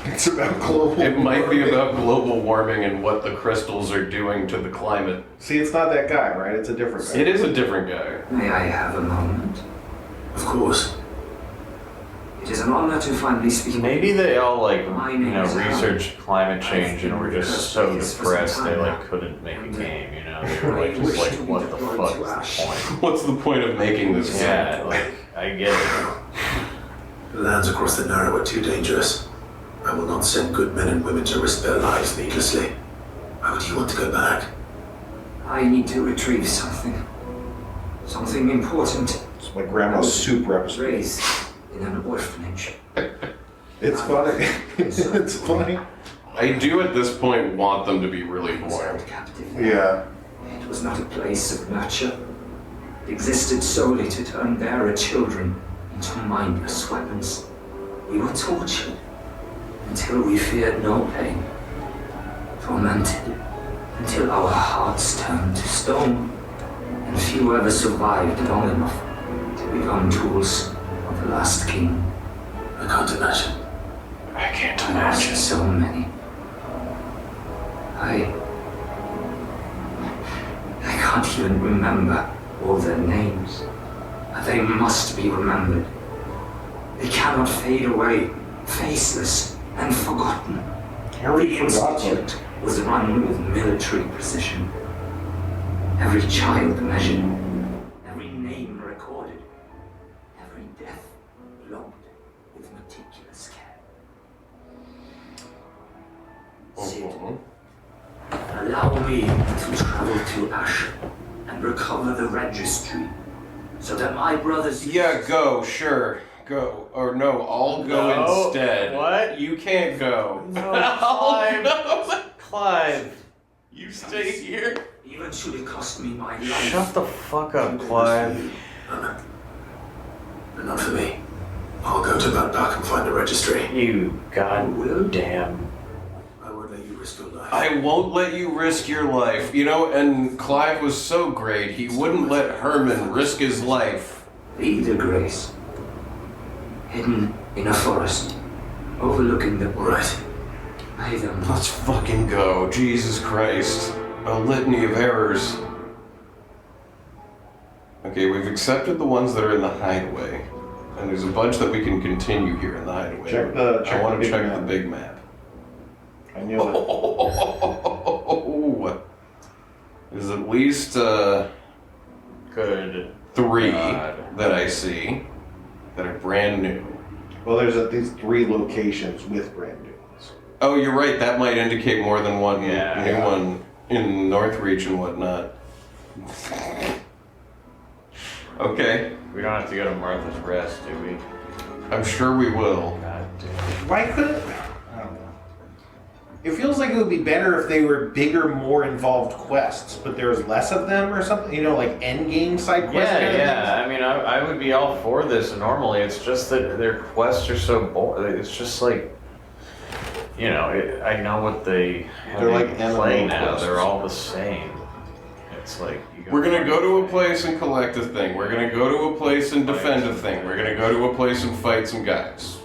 Speaker 1: It's about global
Speaker 2: it might be
Speaker 1: warming.
Speaker 2: about global warming and what the crystals are doing to the climate.
Speaker 1: See, it's not that guy, right? It's a different guy.
Speaker 2: It is a different guy.
Speaker 8: May I have a moment?
Speaker 5: Of course.
Speaker 8: It is an honor to finally speak.
Speaker 3: Maybe they all like,
Speaker 8: My
Speaker 3: you
Speaker 8: name
Speaker 3: know,
Speaker 8: is Alan.
Speaker 3: researched climate change and were just so
Speaker 8: Yes, for some
Speaker 3: depressed they
Speaker 8: time
Speaker 3: like
Speaker 8: now.
Speaker 3: couldn't make a game, you know? They were like
Speaker 8: I
Speaker 3: just
Speaker 8: wish
Speaker 3: like,
Speaker 8: to be
Speaker 3: what the
Speaker 8: deployed
Speaker 3: fuck
Speaker 8: to
Speaker 3: is
Speaker 8: Ash.
Speaker 3: the point?
Speaker 2: What's the point of making this game?
Speaker 3: Yeah, like, I get it.
Speaker 5: The lands across the Narrow are too dangerous. I will not send good men and women to risk their lives needlessly. Why would you want to go back?
Speaker 8: I need to retrieve something. Something important.
Speaker 1: It's my grandma's soup recipe.
Speaker 8: Raised in an orphanage.
Speaker 1: It's funny. It's funny.
Speaker 2: I do at this point want them to be really boring.
Speaker 8: Held captive.
Speaker 1: Yeah.
Speaker 8: It was not a place of nurture. It existed solely to turn their children into mindless weapons. We were tortured until we feared no pain. Tormented until our hearts turned to stone. And few ever survived long enough to become tools of the last king.
Speaker 5: I can't imagine.
Speaker 2: I can't
Speaker 8: Lost
Speaker 2: imagine.
Speaker 8: so many. I can't even remember all their names. But they must be remembered. They cannot fade away, faceless and forgotten.
Speaker 1: I already
Speaker 8: The
Speaker 1: forgot them.
Speaker 8: Institute was run with military precision. Every child measured, every name recorded, every death logged with meticulous care. Sid, allow me to travel to Ash and recover the registry so that my brothers...
Speaker 2: Yeah, go, sure. Go. Or no, I'll go
Speaker 3: No.
Speaker 2: instead.
Speaker 3: What?
Speaker 2: You can't go.
Speaker 3: No,
Speaker 2: Oh,
Speaker 3: Clive.
Speaker 2: no.
Speaker 3: Clive.
Speaker 2: You stay here.
Speaker 8: Even should it cost me my life.
Speaker 3: Shut the fuck up, Clive.
Speaker 5: But not for me. I'll go to Back and find the registry.
Speaker 3: You goddamn.
Speaker 5: I won't let you risk your life.
Speaker 2: I won't let you risk your life. You know, and Clive was so great, he wouldn't let Herman risk his life.
Speaker 8: Be the grace. Hidden in a forest, overlooking the
Speaker 5: Right.
Speaker 8: May them
Speaker 2: Let's fucking go. Jesus Christ. A litany of errors. Okay, we've accepted the ones that are in the hideaway. And there's a bunch that we can continue here in the hideaway.
Speaker 1: Check
Speaker 2: I want
Speaker 1: the
Speaker 2: to
Speaker 1: big
Speaker 2: check
Speaker 1: map.
Speaker 2: the big map.
Speaker 1: I knew it.
Speaker 2: Oh, there's at least
Speaker 3: Good.
Speaker 2: 3
Speaker 3: God.
Speaker 2: that I see that are brand new.
Speaker 1: Well, there's at least 3 locations with brand new ones.
Speaker 2: Oh, you're right. That might indicate more than one new
Speaker 3: Yeah.
Speaker 2: one in Northreach and whatnot. Okay.
Speaker 3: We don't have to go to Martha's Rest, do we?
Speaker 2: I'm sure we will.
Speaker 3: God damn.
Speaker 1: Why couldn't? I don't know. It feels like it would be better if they were bigger, more involved quests, but there's less of them or something. You know, like end game side quests.
Speaker 3: Yeah,
Speaker 1: kind of
Speaker 3: yeah. I mean, I would be all for this normally. It's just that their quests are so boring. It's just like, you know, I know what they
Speaker 1: They're like
Speaker 3: play
Speaker 1: MMO
Speaker 3: now.
Speaker 1: quests.
Speaker 3: They're all the same. It's like
Speaker 2: We're gonna go to a place and collect a thing. We're gonna go to a place and defend a thing. We're gonna go to a place and fight some guys.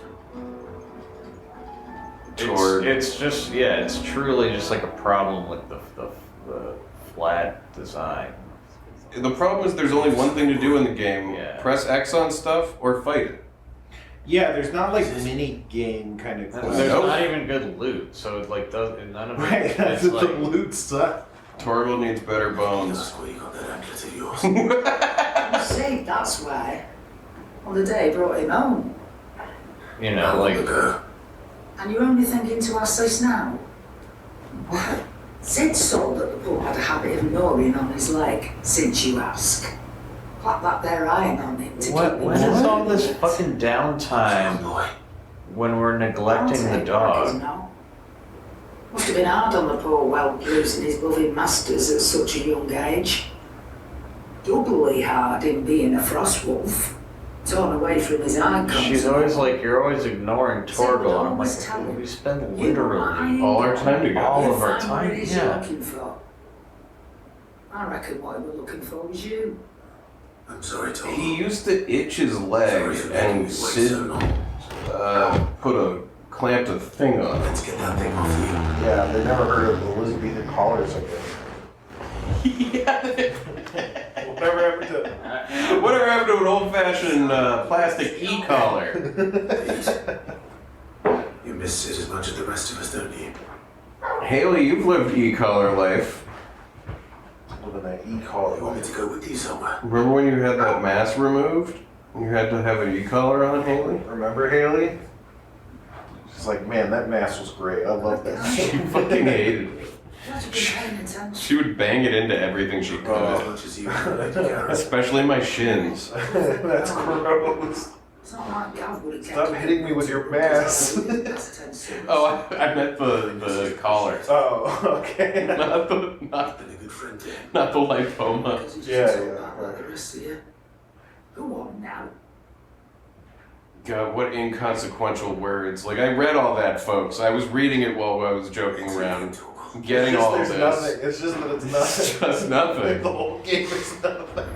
Speaker 3: It's just it's truly just like a problem with the flat design.
Speaker 2: The problem is there's only one thing to do in the game.
Speaker 3: Yeah.
Speaker 2: Press X on stuff or fight it.
Speaker 1: Yeah, there's not like mini game kind of quests.
Speaker 3: There's
Speaker 2: Nope.
Speaker 3: not even good loot, so it's like none of it.
Speaker 1: Right, that's
Speaker 3: it's
Speaker 1: the
Speaker 3: like,
Speaker 1: loot stuff.
Speaker 2: Torgal needs better bones.
Speaker 5: That's where you got that anklet of yours.
Speaker 7: You see, that's why. On the day he brought him home.
Speaker 3: you know,
Speaker 5: How long
Speaker 3: like
Speaker 5: ago?
Speaker 7: And you're only thinking to ask this now? Well, Sid saw that the poor had a habit of gnawing on his leg, since you ask. Clap that there iron on him to
Speaker 3: when
Speaker 7: keep him
Speaker 3: is all this
Speaker 7: quiet.
Speaker 3: fucking downtime
Speaker 5: Boy.
Speaker 3: when we're neglecting the dog?
Speaker 7: Must have been hard on the poor whelp losing his loving masters at such a young age. Doubly hard in being a frost wolf, torn away from his icons.
Speaker 3: She's always like, you're always ignoring Torgal, and I'm
Speaker 7: always tell
Speaker 3: like,
Speaker 7: him.
Speaker 3: we spend
Speaker 7: You
Speaker 3: literally
Speaker 2: all our time together.
Speaker 3: all of
Speaker 7: You
Speaker 3: our
Speaker 7: find
Speaker 3: time.
Speaker 7: what it is
Speaker 3: Yeah.
Speaker 7: you're looking for. I reckon what he was looking for was you.
Speaker 5: I'm sorry, Tom.
Speaker 2: He used to itch his leg
Speaker 5: Sorry for making you
Speaker 2: and
Speaker 5: wait so
Speaker 2: Sid
Speaker 5: long.
Speaker 2: put clamped a thing on it.
Speaker 5: Let's get that thing off you.
Speaker 1: Yeah, they never heard of Elizabethan collars again. Whatever happened to?
Speaker 2: Whatever happened to an old-fashioned plastic e-collar?
Speaker 5: Please. You miss Sid as much as the rest of us, don't you?
Speaker 2: Haley, you've lived e-collar life.
Speaker 1: With an
Speaker 5: You
Speaker 1: e-collar.
Speaker 5: want me to go with you somewhere?
Speaker 2: Remember when you had that mask removed? You had to have an e-collar on, Haley?
Speaker 1: Remember Haley? She's like, man, that mask was great. I love that.
Speaker 2: She fucking hated it.
Speaker 7: Glad you've been paying attention.
Speaker 2: She would bang it into everything she
Speaker 5: As
Speaker 2: could.
Speaker 5: much as you can.
Speaker 2: Especially my shins.
Speaker 1: That's gross.
Speaker 7: It's not like Gav would have kept
Speaker 1: Stop
Speaker 7: you.
Speaker 1: hitting me with your mask.
Speaker 2: Oh, I meant the collar.
Speaker 1: Oh, okay.
Speaker 2: Not the
Speaker 5: Been a good friend to him.
Speaker 2: not the lipoma.
Speaker 1: Yeah.
Speaker 7: The rest of you. Go on now.
Speaker 2: God, what inconsequential words. Like, I read all that, folks. I was reading it while I was joking around. Getting all of
Speaker 1: There's
Speaker 2: this.
Speaker 1: nothing. It's just that it's nothing.
Speaker 2: It's just nothing.
Speaker 1: The whole game is nothing.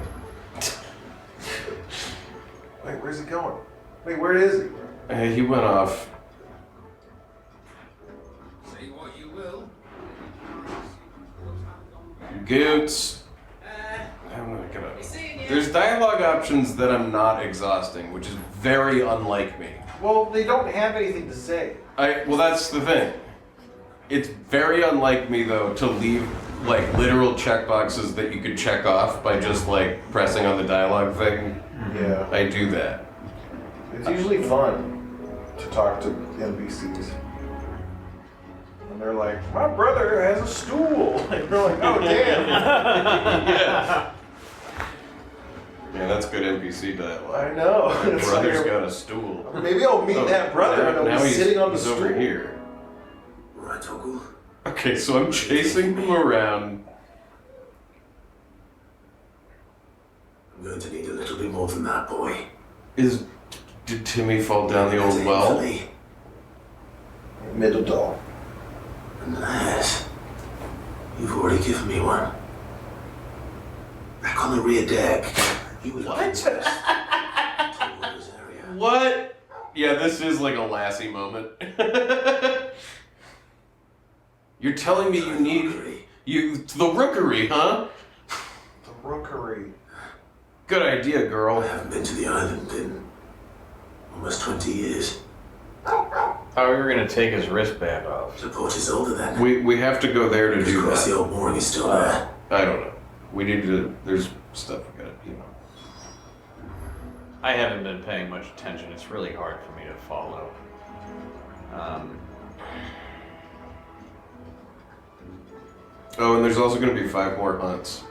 Speaker 1: Wait, where's he going? Wait, where is he?
Speaker 2: He went off.
Speaker 5: Say what you will.
Speaker 2: Goots. I'm not gonna. There's dialogue options that I'm not exhausting, which is very unlike me.
Speaker 1: Well, they don't have anything to say.
Speaker 2: Well, that's the thing. It's very unlike me, though, to leave, like, literal checkboxes that you could check off by just, like, pressing on the dialogue thing.
Speaker 1: Yeah.
Speaker 2: I do that.
Speaker 1: It's usually fun to talk to NPCs. And they're like, my brother has a stool. And you're like, oh, damn.
Speaker 2: Yeah. Yeah, that's good NPC dialogue.
Speaker 1: I know.
Speaker 2: My
Speaker 1: It's
Speaker 2: brother's
Speaker 1: like-
Speaker 2: got a stool.
Speaker 1: Maybe I'll meet that brother and
Speaker 2: now
Speaker 1: I'll be
Speaker 2: he's,
Speaker 1: sitting on the
Speaker 2: he's
Speaker 1: stool.
Speaker 2: over here.
Speaker 5: Right, Toggle.
Speaker 2: Okay, so I'm chasing him around.
Speaker 5: I'm going to need a little bit more than that, boy.
Speaker 2: Did Timmy fall down the old well?
Speaker 1: Middle doll.
Speaker 5: Unless you've already given me one. Back on the rear deck. You were looking west. Toward this area.
Speaker 2: What? Yeah, this is like a Lassie moment. You're telling me you need the rookery, huh?
Speaker 1: The rookery.
Speaker 2: Good idea, girl.
Speaker 5: I haven't been to the island in almost 20 years.
Speaker 3: Oh, we were gonna take his wristband off.
Speaker 5: The port is older than.
Speaker 2: We have to go there to
Speaker 5: Of
Speaker 2: do
Speaker 5: course,
Speaker 2: that.
Speaker 5: the old mooring is still there.
Speaker 2: I don't know. We need to. There's stuff we gotta,
Speaker 3: I haven't been paying much attention. It's really hard for me to follow.
Speaker 2: Oh, and there's also going to be 5 more hunts.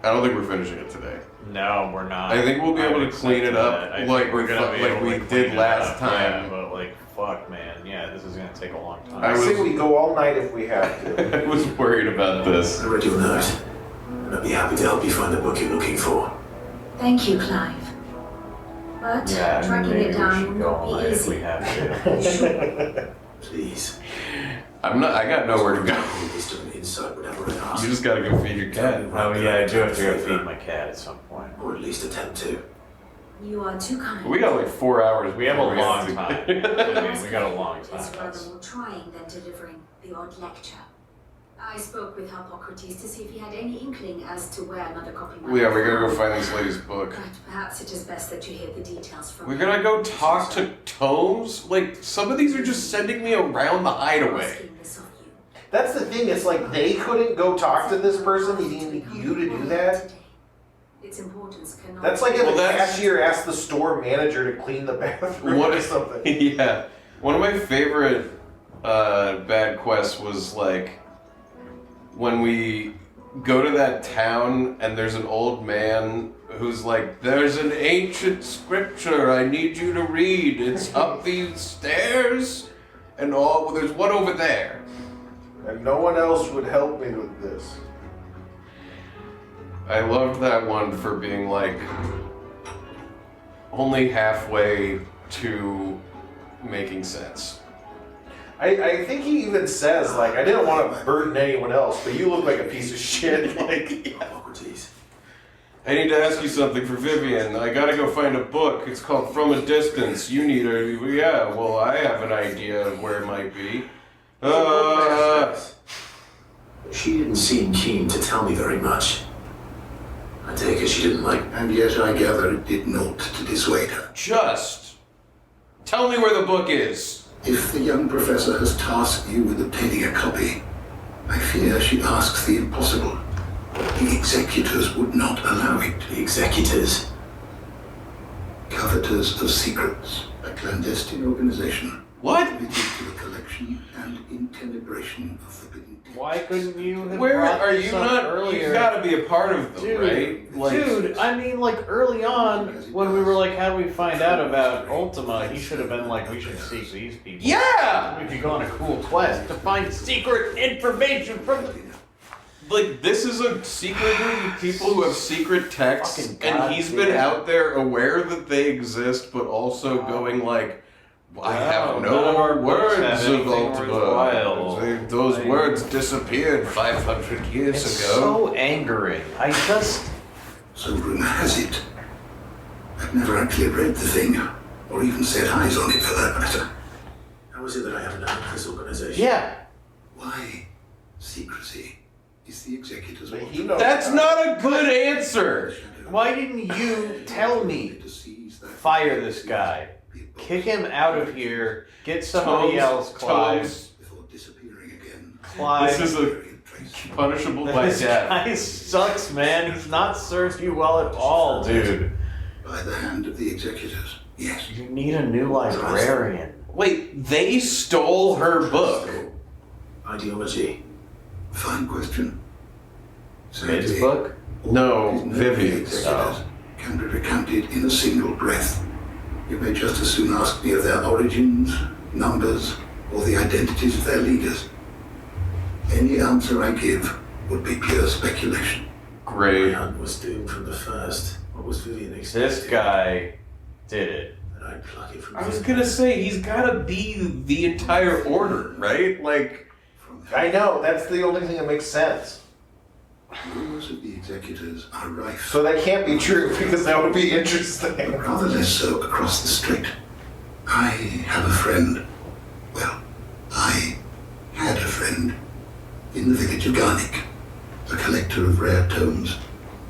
Speaker 2: I don't think we're finishing it today.
Speaker 3: No, we're not.
Speaker 2: I think we'll be able to clean it up like we did last time.
Speaker 3: Yeah, but like, fuck, man. Yeah, this is gonna take a long time.
Speaker 1: I say we go all night if we have to.
Speaker 2: I was worried about this.
Speaker 5: I read your note, and I'd be happy to help you find the book you're looking for.
Speaker 6: Thank you, Clive. But
Speaker 3: Yeah,
Speaker 6: tracking
Speaker 3: maybe
Speaker 6: it
Speaker 3: we
Speaker 6: down
Speaker 3: should
Speaker 6: will
Speaker 3: go all
Speaker 6: not be
Speaker 3: night if we
Speaker 6: easy.
Speaker 3: have to.
Speaker 5: Please.
Speaker 2: I got nowhere to go.
Speaker 5: Just an insight whenever I ask.
Speaker 2: You just gotta go feed your cat.
Speaker 3: Oh yeah, I do have to go feed my cat at some point.
Speaker 5: Or at least attempt to.
Speaker 6: You are too kind.
Speaker 2: We got like 4 hours.
Speaker 3: We have a
Speaker 2: before
Speaker 3: long
Speaker 2: to-
Speaker 3: time. I mean, we got a long time.
Speaker 6: Is rather more trying than delivering the odd lecture. I spoke with Harpocrates to see if he had any inkling as to where another copy might
Speaker 2: Yeah,
Speaker 6: be
Speaker 2: we gotta go
Speaker 6: found.
Speaker 2: find this lady's book.
Speaker 6: But perhaps it is best that you hear the details from
Speaker 2: We're
Speaker 6: him.
Speaker 2: gonna go talk to Tomes? Like, some of these are just sending me around the hideaway.
Speaker 6: Asking this of you.
Speaker 1: That's the thing, it's like they couldn't go talk to this person, he needed you to do that.
Speaker 6: Its importance cannot
Speaker 1: That's like if
Speaker 2: Well,
Speaker 1: the
Speaker 2: that's-
Speaker 1: cashier asked the store manager to clean the bathroom
Speaker 2: What
Speaker 1: or
Speaker 2: if
Speaker 1: something.
Speaker 2: Yeah. One of my favorite bad quests was like when we go to that town and there's an old man who's like, there's an ancient scripture I need you to read. It's up these stairs and all. Well, there's one over there.
Speaker 1: And no one else would help me with this.
Speaker 2: I loved that one for being like only halfway to making sense.
Speaker 1: I think he even says, like, I didn't want to burden anyone else, but you look like a piece of shit. Like,
Speaker 5: Hippocrates.
Speaker 2: I need to ask you something for Vivian. I gotta go find a book. It's called From a Distance. You need a... Yeah, well, I have an idea of where it might be.
Speaker 5: She didn't seem keen to tell me very much. I take it she didn't like.
Speaker 4: And yet I gather it did naught to dissuade her.
Speaker 2: Just tell me where the book is.
Speaker 4: If the young professor has tasked you with obtaining a copy, I fear she asks the impossible. The executors would not allow it.
Speaker 5: The executors.
Speaker 4: Coveters of secrets, a clandestine organization
Speaker 2: What?
Speaker 4: committed to the collection and intenebration of forbidden texts.
Speaker 3: Why couldn't you have
Speaker 2: Where
Speaker 3: brought
Speaker 2: are
Speaker 3: this
Speaker 2: you
Speaker 3: up
Speaker 2: not?
Speaker 3: earlier?
Speaker 2: You gotta be a part of them,
Speaker 3: Dude,
Speaker 2: right? Like,
Speaker 3: dude, I mean, like, early on, when we were like, how do we find out about Ultima, he should have been like, we should seek these people.
Speaker 2: yeah!
Speaker 3: We could go on a cool quest to find secret information from the...
Speaker 2: Like, this is a secret group of people who have secret texts,
Speaker 3: Fucking
Speaker 2: and he's been
Speaker 3: goddamn.
Speaker 2: out there aware that they exist, but also going like, I have
Speaker 3: Wow, none of our
Speaker 2: no
Speaker 3: books have
Speaker 2: words of
Speaker 3: anything
Speaker 2: Ultima.
Speaker 3: worthwhile.
Speaker 2: Those
Speaker 3: Like-
Speaker 2: words disappeared 500 years
Speaker 3: It's
Speaker 2: ago.
Speaker 3: so angering. I just...
Speaker 4: So rumor has it. I've never actually read the thing, or even set eyes on it for that matter.
Speaker 5: How is it that I haven't heard of this organization?
Speaker 3: Yeah.
Speaker 4: Why? Secrecy is the executor's
Speaker 1: But
Speaker 4: watch.
Speaker 1: he knows
Speaker 2: That's
Speaker 1: that.
Speaker 2: not a good answer.
Speaker 3: Why didn't you tell me? Fire this guy. Kick him out of here. Get somebody else, Clive.
Speaker 4: Before disappearing again.
Speaker 3: Clive.
Speaker 2: This is a punishable by
Speaker 3: This
Speaker 2: death.
Speaker 3: guy sucks, man. He's not served you well at all, dude.
Speaker 4: By the hand of the executors, yes.
Speaker 3: You need a new librarian.
Speaker 2: Wait, they stole her book.
Speaker 5: Ideology.
Speaker 4: Fine question.
Speaker 3: Mid's
Speaker 4: Sadly,
Speaker 3: book?
Speaker 2: No,
Speaker 4: his
Speaker 2: Vivian's.
Speaker 4: executors can be recounted in a single breath. You may just as soon ask me of their origins, numbers, or the identities of their leaders. Any answer I give would be pure speculation.
Speaker 5: My
Speaker 2: Great.
Speaker 5: hunt was doomed from the first. What was Vivian expecting?
Speaker 3: This guy did it.
Speaker 5: That I'd pluck it from
Speaker 2: I was
Speaker 5: him.
Speaker 2: gonna say, he's gotta be the entire order, right? Like,
Speaker 4: From
Speaker 1: I know, that's the only thing that makes sense.
Speaker 4: rumors of the executors are rife.
Speaker 1: So that can't be true because that would be
Speaker 4: But
Speaker 1: interesting.
Speaker 4: rather less so across the strait. I have a friend. Well, I had a friend in the village of Garnick, a collector of rare tomes,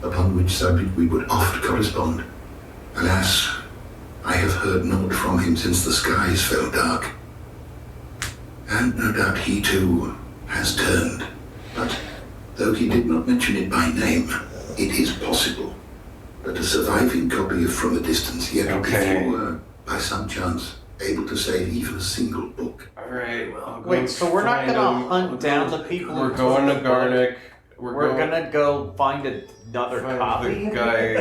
Speaker 4: upon which subject we would oft correspond. Alas, I have heard naught from him since the skies fell dark. And no doubt he too has turned. But though he did not mention it by name, it is possible that a surviving copy of From a Distance yet
Speaker 2: Okay.
Speaker 4: if you were, by some chance, able to save even a single book.
Speaker 2: Alright.
Speaker 3: Wait, so we're not gonna hunt down the people
Speaker 2: We're
Speaker 3: who
Speaker 2: going to
Speaker 3: took the book?
Speaker 2: Garnick.
Speaker 3: We're gonna go find another
Speaker 2: find
Speaker 3: copy?
Speaker 2: the guy.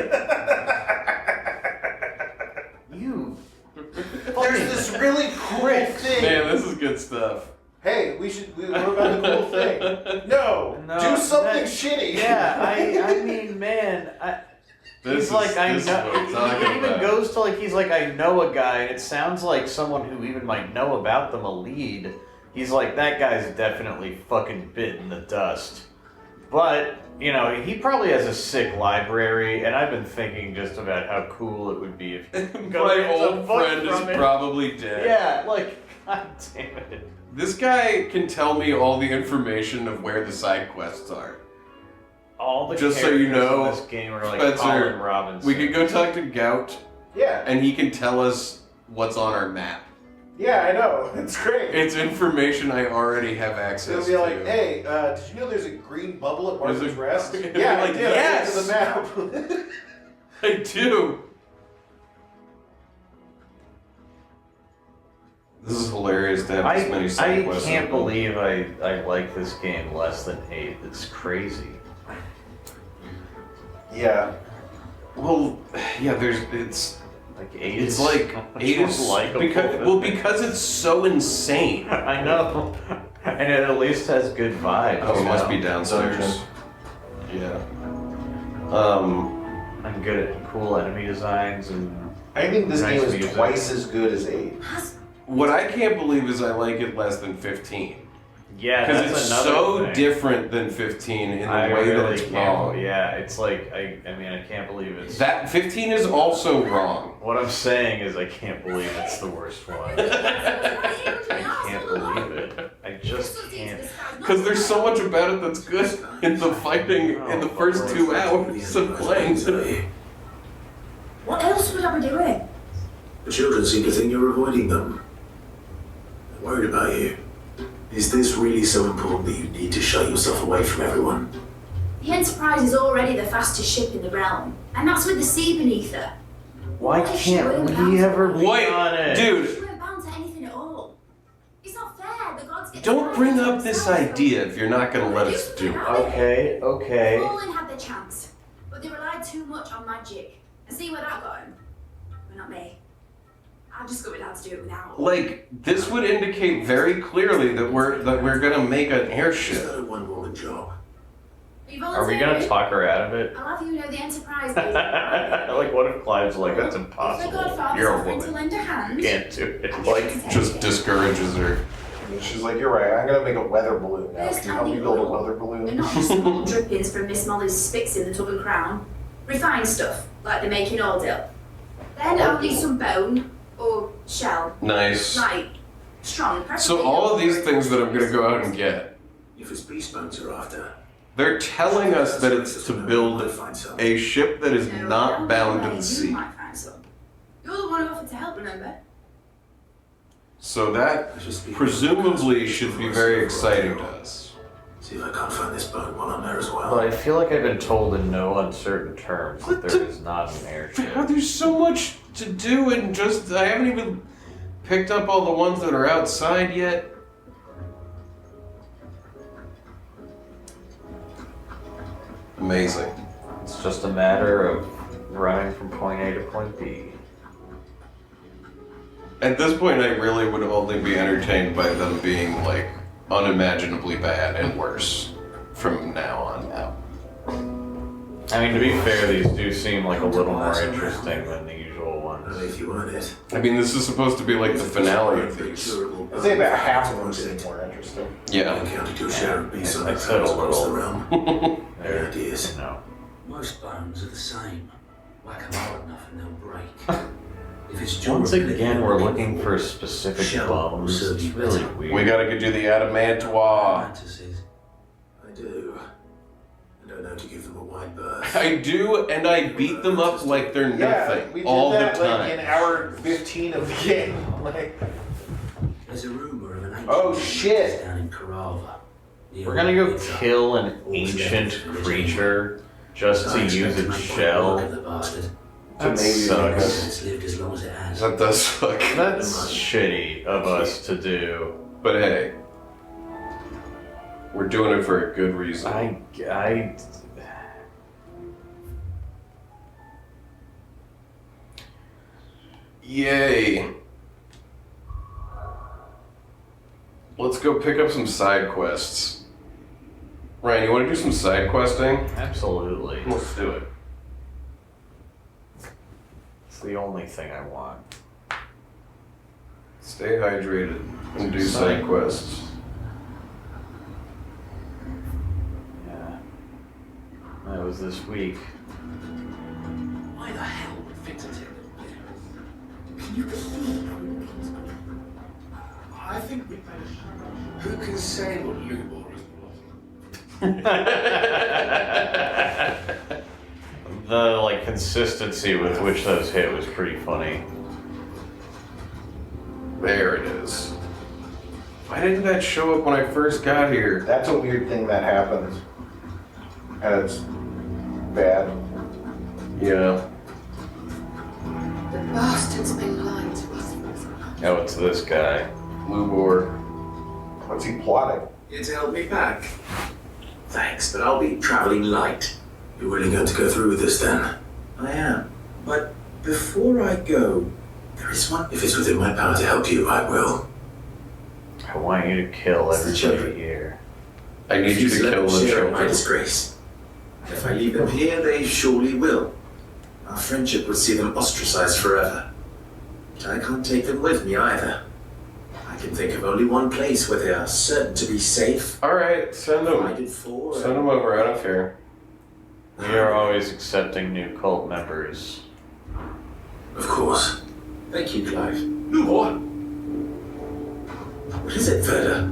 Speaker 3: You.
Speaker 1: There's this really cool thing.
Speaker 2: Man, this is good stuff.
Speaker 1: Hey, what about the cool thing? No, do something shitty.
Speaker 3: Yeah, I mean, man,
Speaker 2: This
Speaker 3: he's like, I
Speaker 2: is
Speaker 3: know.
Speaker 2: what I'm talking
Speaker 3: He even
Speaker 2: about.
Speaker 3: goes to like, he's like, I know a guy, and it sounds like someone who even might know about them a lead. He's like, that guy's definitely fucking bitten the dust. But, you know, he probably has a sick library, and I've been thinking just about how cool it would be if you could go
Speaker 2: My
Speaker 3: get some
Speaker 2: old
Speaker 3: book
Speaker 2: friend
Speaker 3: from
Speaker 2: is
Speaker 3: it.
Speaker 2: probably dead.
Speaker 3: Yeah, like, god damn it.
Speaker 2: This guy can tell me all the information of where the side quests are.
Speaker 3: All the
Speaker 2: Just so you
Speaker 3: characters
Speaker 2: know,
Speaker 3: in this game are like
Speaker 2: Spencer,
Speaker 3: Colin Robinson.
Speaker 2: We could go talk to Gout,
Speaker 1: Yeah,
Speaker 2: and he can tell us what's on our map.
Speaker 1: yeah, I know. It's great.
Speaker 2: It's information I already have access
Speaker 1: It'll
Speaker 2: to.
Speaker 1: be like, hey, did you know there's a green bubble at
Speaker 2: There's
Speaker 1: Martha's
Speaker 2: a-
Speaker 1: Rest?
Speaker 2: It'll be
Speaker 1: Yeah,
Speaker 2: like,
Speaker 1: I did.
Speaker 2: yes!
Speaker 1: I went to the map.
Speaker 2: I do. This is hilarious to have this many side
Speaker 3: I
Speaker 2: quests.
Speaker 3: can't
Speaker 2: open.
Speaker 3: believe I like this game less than 8. It's crazy.
Speaker 1: Yeah.
Speaker 2: Well, yeah. It's
Speaker 3: Like 8
Speaker 2: it's
Speaker 3: is
Speaker 2: like
Speaker 3: much
Speaker 2: 8
Speaker 3: more
Speaker 2: is
Speaker 3: likable
Speaker 2: because
Speaker 3: than-
Speaker 2: because it's so insane.
Speaker 3: I know, and it at least has good vibes.
Speaker 2: Oh, it
Speaker 3: you
Speaker 2: must
Speaker 3: know?
Speaker 2: be downstairs. Yeah.
Speaker 3: I'm good at cool enemy designs and
Speaker 1: I think this
Speaker 3: Nice
Speaker 1: game is
Speaker 3: music.
Speaker 1: twice as good as 8.
Speaker 2: What I can't believe is I like it less than 15.
Speaker 3: yeah,
Speaker 2: Because
Speaker 3: that's
Speaker 2: it's
Speaker 3: another
Speaker 2: so
Speaker 3: thing.
Speaker 2: different than 15 in the
Speaker 3: I
Speaker 2: way
Speaker 3: really
Speaker 2: that it's
Speaker 3: can't.
Speaker 2: wrong.
Speaker 3: Yeah, it's like I mean I can't believe it's.
Speaker 2: That 15 is also wrong.
Speaker 3: What I'm saying is I can't believe it's the worst one. I can't believe it. I just can't.
Speaker 2: Because there's so much about it that's good in the fighting in the first 2 hours of playing.
Speaker 6: What else would I be doing?
Speaker 5: The children seem to think you're avoiding them. They're worried about you. Is this really so important that you need to shut yourself away from everyone?
Speaker 6: The Enterprise is already the fastest ship in the realm, and that's with the sea beneath her.
Speaker 3: Why can't we ever be
Speaker 2: Wait,
Speaker 3: on it?
Speaker 2: dude,
Speaker 6: She weren't bound to anything at all. It's not fair. The gods get
Speaker 2: don't bring up this idea if you're not going to let us do it.
Speaker 3: Okay, okay.
Speaker 6: Fallen had their chance, but they relied too much on magic. And see where that got them? Well, not me. I've discovered how to do it without.
Speaker 2: Like, this would indicate very clearly that we're going to make an
Speaker 5: Is
Speaker 2: airship.
Speaker 5: that a one-woman job?
Speaker 3: Are we gonna talk her out of it?
Speaker 6: I'll have you know the Enterprise.
Speaker 3: Like, what if Clive's like, that's
Speaker 6: If the
Speaker 3: impossible.
Speaker 6: Godfather's
Speaker 3: You're a
Speaker 6: offering to
Speaker 3: woman.
Speaker 6: lend a hand,
Speaker 3: Can't do it.
Speaker 2: Like, just discourages her.
Speaker 1: And she's like, you're right, I'm gonna make a weather balloon now. Can you help me build a weather
Speaker 6: and
Speaker 1: balloon?
Speaker 6: not just small drippings from Miss Molly's Spix in the Tub and Crown. Refined stuff, like they make in Ordill. Then I'll need some bone or shell.
Speaker 2: Nice.
Speaker 6: Like, strong.
Speaker 2: So all of these things that I'm going to go out and get,
Speaker 5: If it's beast bones you're after,
Speaker 2: they're telling us that it's to build
Speaker 5: find some.
Speaker 2: a ship that is
Speaker 6: No,
Speaker 2: not bound to
Speaker 6: you
Speaker 2: the sea.
Speaker 6: might find some. You're the one who offered to help, remember?
Speaker 2: So that presumably should be very exciting to us.
Speaker 5: See if I can't find this bone while I'm there as well.
Speaker 3: But I feel like I've been told in no uncertain terms that there is not an airship.
Speaker 2: There's so much to do and just, I haven't even picked up all the ones that are outside yet. Amazing.
Speaker 3: It's just a matter of running from point A to point B.
Speaker 2: At this point, I really would only be entertained by them being like unimaginably bad and worse from now on out.
Speaker 3: I mean, to be fair, these do seem like a little more interesting than the usual ones.
Speaker 5: If you want it.
Speaker 2: I mean, this is supposed to be like the finale of these.
Speaker 1: I'd say about half of them seem more interesting.
Speaker 2: Yeah.
Speaker 5: Encountered your share of beasts on
Speaker 3: I
Speaker 5: the
Speaker 3: said a
Speaker 5: travels across the
Speaker 3: little.
Speaker 5: realm. Any
Speaker 3: There,
Speaker 5: ideas?
Speaker 3: no.
Speaker 10: Most bones are the same. Whack them hard enough and they'll break. If it's
Speaker 3: Once
Speaker 10: durability,
Speaker 3: again, we're looking for specific
Speaker 10: Shell
Speaker 3: bones.
Speaker 10: will serve
Speaker 3: It's
Speaker 10: you
Speaker 3: really
Speaker 10: better.
Speaker 3: weird.
Speaker 2: We gotta do the adamantois.
Speaker 10: Fantasies.
Speaker 5: I do. I don't know to give them a wide berth.
Speaker 2: I do, and I beat them up like they're
Speaker 1: Yeah,
Speaker 2: nothing
Speaker 1: we did
Speaker 2: all
Speaker 1: that
Speaker 2: the time.
Speaker 1: like in hour 15 of the game. Like,
Speaker 10: There's a rumor of an ancient
Speaker 1: Oh,
Speaker 10: place
Speaker 1: shit.
Speaker 10: down in Karava.
Speaker 3: We're gonna go kill an ancient creature just to use its shell.
Speaker 2: to
Speaker 3: That
Speaker 2: Navy
Speaker 3: sucks.
Speaker 2: because
Speaker 10: It's lived as long as it has.
Speaker 2: that does suck.
Speaker 3: That's shitty of us to do.
Speaker 2: But hey, we're doing it for a good reason.
Speaker 3: I
Speaker 2: Yay. Let's go pick up some side quests. Ryan, you want to do some side questing?
Speaker 3: absolutely.
Speaker 2: Let's do it.
Speaker 3: It's the only thing I want.
Speaker 2: Stay hydrated and do side quests.
Speaker 3: Yeah. That was this week.
Speaker 10: Why the hell would Victor take them?
Speaker 7: Can you believe?
Speaker 5: I think we Who can say what Lubor is
Speaker 3: The consistency with which those hit was pretty funny.
Speaker 2: There it is. Why didn't that show up when I first got here?
Speaker 1: That's a weird thing that happens. And it's bad.
Speaker 2: Yeah.
Speaker 6: The bastard's been lying to us.
Speaker 3: Oh, it's this guy.
Speaker 2: Lubor.
Speaker 1: What's he plotting?
Speaker 5: It's held me back. Thanks, but I'll be traveling light. You're really going to go through with this then? I am. But before I go, there is one. If it's within my power to help you, I will.
Speaker 3: I want you to kill
Speaker 5: It's the
Speaker 3: everybody
Speaker 5: children.
Speaker 3: here.
Speaker 2: I need you to
Speaker 5: Refuse let
Speaker 2: kill
Speaker 5: them
Speaker 2: the
Speaker 5: share in my
Speaker 2: children.
Speaker 5: disgrace. If I leave them here, they surely will. Our friendship would see them ostracized forever. But I can't take them with me either. I can think of only one place where they are certain to be safe.
Speaker 2: Alright, send them.
Speaker 5: Provided for.
Speaker 2: Send them over, I don't care.
Speaker 3: You're always accepting new cult members.
Speaker 5: Of course. Thank you, Clive. No more. What is it, Verda?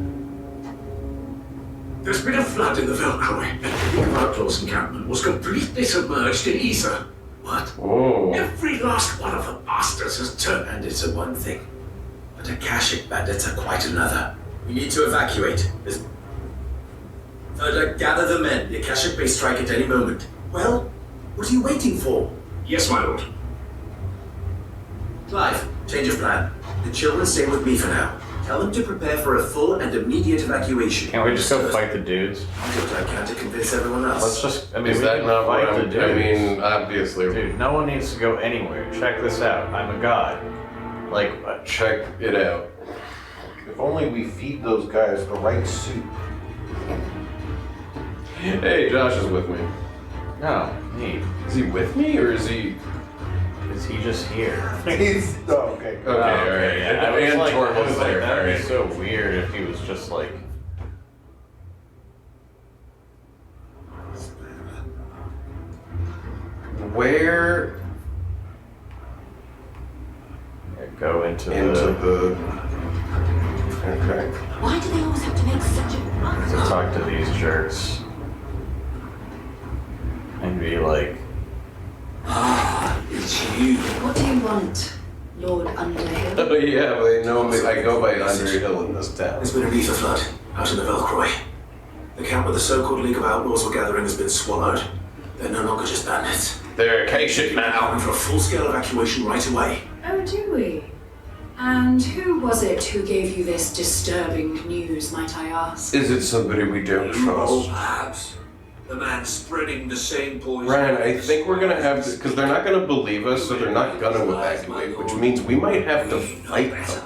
Speaker 5: There's been a flood in the Velcroy, and the League of Outlaws encampment was completely submerged in ether. What?
Speaker 2: Whoa.
Speaker 5: Every last one of the bastards has turned, and it's a one thing. But Akashic bandits are quite another. We need to evacuate. Verda, gather the men. The Akashic may strike at any moment. Well, what are you waiting for? Yes, my lord. Clive, change of plan. The children stay with me for now. Tell them to prepare for a full and immediate evacuation.
Speaker 3: Can't we just go fight the dudes?
Speaker 5: I'll do what I can to convince everyone else.
Speaker 3: Let's just,
Speaker 2: Is
Speaker 3: we
Speaker 2: that
Speaker 3: can
Speaker 2: not what
Speaker 3: fight the
Speaker 2: I'm...
Speaker 3: dudes.
Speaker 2: I mean, obviously.
Speaker 3: Dude, no one needs to go anywhere. Check this out. I'm a god.
Speaker 2: Check it out.
Speaker 1: If only we feed those guys the right soup.
Speaker 2: Hey, Josh is with me.
Speaker 3: No, neat.
Speaker 2: Is he with me or is he...
Speaker 3: Is he just here?
Speaker 1: He's, oh, okay.
Speaker 2: Okay, alright.
Speaker 3: Yeah, I was
Speaker 2: And
Speaker 3: like,
Speaker 2: Torm was there.
Speaker 3: that'd be
Speaker 2: Alright.
Speaker 3: so weird if he was just like...
Speaker 2: Where
Speaker 3: Go into
Speaker 2: into
Speaker 3: the...
Speaker 2: Okay.
Speaker 6: Why do they always have to make such a
Speaker 3: To talk to these jerks. And be like...
Speaker 5: Ah, it's you.
Speaker 6: What do you want, Lord Underhill?
Speaker 2: Oh yeah, they know me. I go by Underhill in this town.
Speaker 5: There's been an ether flood out in the Velcroy. The camp where the so-called League of Outlaws were gathering has been swallowed. They're no longer just bandits.
Speaker 2: They're Akashic
Speaker 5: We're
Speaker 2: now.
Speaker 5: for a full-scale evacuation right away.
Speaker 6: Oh, do we? And who was it who gave you this disturbing news, might I ask?
Speaker 2: Is it somebody we don't
Speaker 5: Oh,
Speaker 2: trust?
Speaker 5: perhaps. The man spreading the same poison.
Speaker 2: Ryan, I think we're gonna have to, because they're not gonna believe us, so they're not gonna evacuate, which means we might have to fight them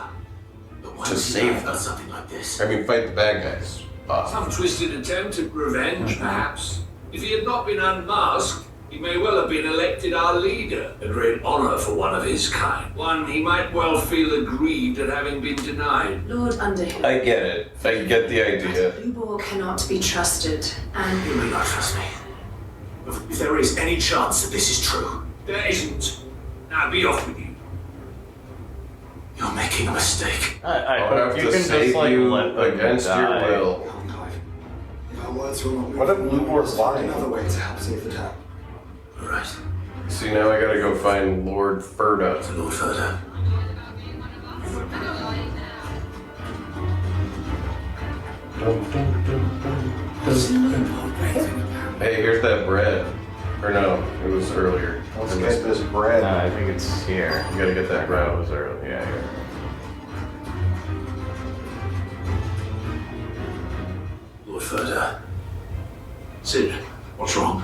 Speaker 2: to save them.
Speaker 5: Something like this.
Speaker 2: I mean, fight the bad guys.
Speaker 11: Some twisted attempt at revenge, perhaps. If he had not been unmasked, he may well have been elected our leader.
Speaker 5: A great honor for one of his kind.
Speaker 11: One he might well feel aggrieved at having been denied.
Speaker 6: Lord Underhill.
Speaker 2: I get it. I get the idea.
Speaker 6: Lubor cannot be trusted, and
Speaker 5: You may not trust me. If there is any chance that this is true,
Speaker 11: There isn't. Now be off with you.
Speaker 5: you're making a mistake.
Speaker 3: I
Speaker 2: I'll
Speaker 3: hope
Speaker 2: have
Speaker 3: you
Speaker 2: to
Speaker 3: can
Speaker 2: save
Speaker 3: just like
Speaker 2: you
Speaker 3: let them
Speaker 2: against your
Speaker 3: die.
Speaker 2: will.
Speaker 8: If our words will not
Speaker 1: What if
Speaker 8: move,
Speaker 1: Lubor's
Speaker 8: let's find
Speaker 1: lying?
Speaker 8: another way to help save the town.
Speaker 5: All right,
Speaker 2: See, now I gotta go find Lord Ferda.
Speaker 5: to Lord Further.
Speaker 2: Hey, here's that bread. Or no, it was earlier.
Speaker 1: Let's get this bread.
Speaker 3: No, I think it's here.
Speaker 2: You gotta get that bread.
Speaker 3: That was early. Yeah, here.
Speaker 5: Lord Further. Sid, what's wrong?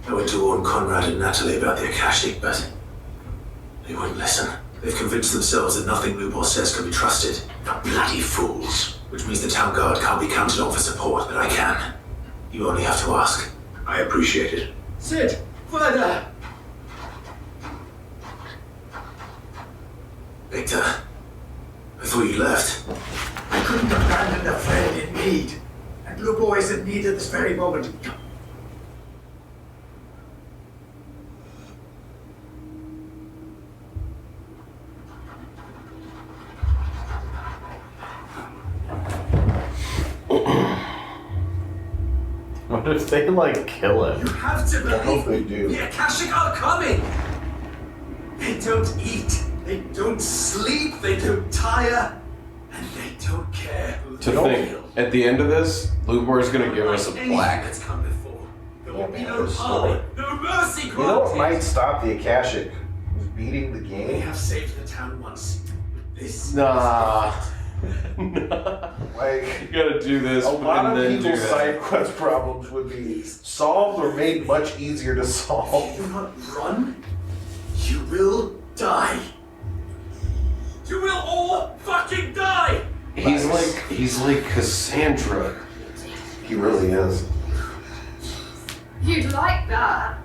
Speaker 5: I went to warn Conrad and Natalie about the Akashic, but they wouldn't listen. They've convinced themselves that nothing Lubor says can be trusted. The bloody fools. Which means the town guard can't be counted on for support, but I can. You only have to ask. I appreciate it.
Speaker 8: Sid, further!
Speaker 5: Victor, I thought you left.
Speaker 8: I couldn't abandon a friend in need. And Lubor is in need at this very moment.
Speaker 3: What if they like kill him?
Speaker 8: You have to
Speaker 1: I hope
Speaker 8: believe
Speaker 1: they
Speaker 8: me.
Speaker 1: do.
Speaker 8: The Akashic are coming. They don't eat. They don't sleep. They don't tire. And they don't care who
Speaker 2: To
Speaker 8: they
Speaker 2: think,
Speaker 8: kill.
Speaker 2: at the end of this, Lubor's gonna give us a
Speaker 8: Anything
Speaker 2: plaque.
Speaker 8: that's come before. There will be
Speaker 1: man,
Speaker 8: no
Speaker 1: this
Speaker 8: power, no mercy
Speaker 1: You know what
Speaker 8: granted.
Speaker 1: might stop the Akashic? Was beating the
Speaker 8: They
Speaker 1: game.
Speaker 8: have saved the town once. This
Speaker 2: Nah.
Speaker 1: Like,
Speaker 2: You gotta do this
Speaker 1: a lot
Speaker 2: and
Speaker 1: of
Speaker 2: then do
Speaker 1: people's
Speaker 2: that.
Speaker 1: side quest problems would be solved or made much easier to
Speaker 8: If
Speaker 1: solve.
Speaker 8: you do not run, you will die. You will all fucking die!
Speaker 2: He's like Cassandra.
Speaker 1: He really is.
Speaker 6: You'd like that,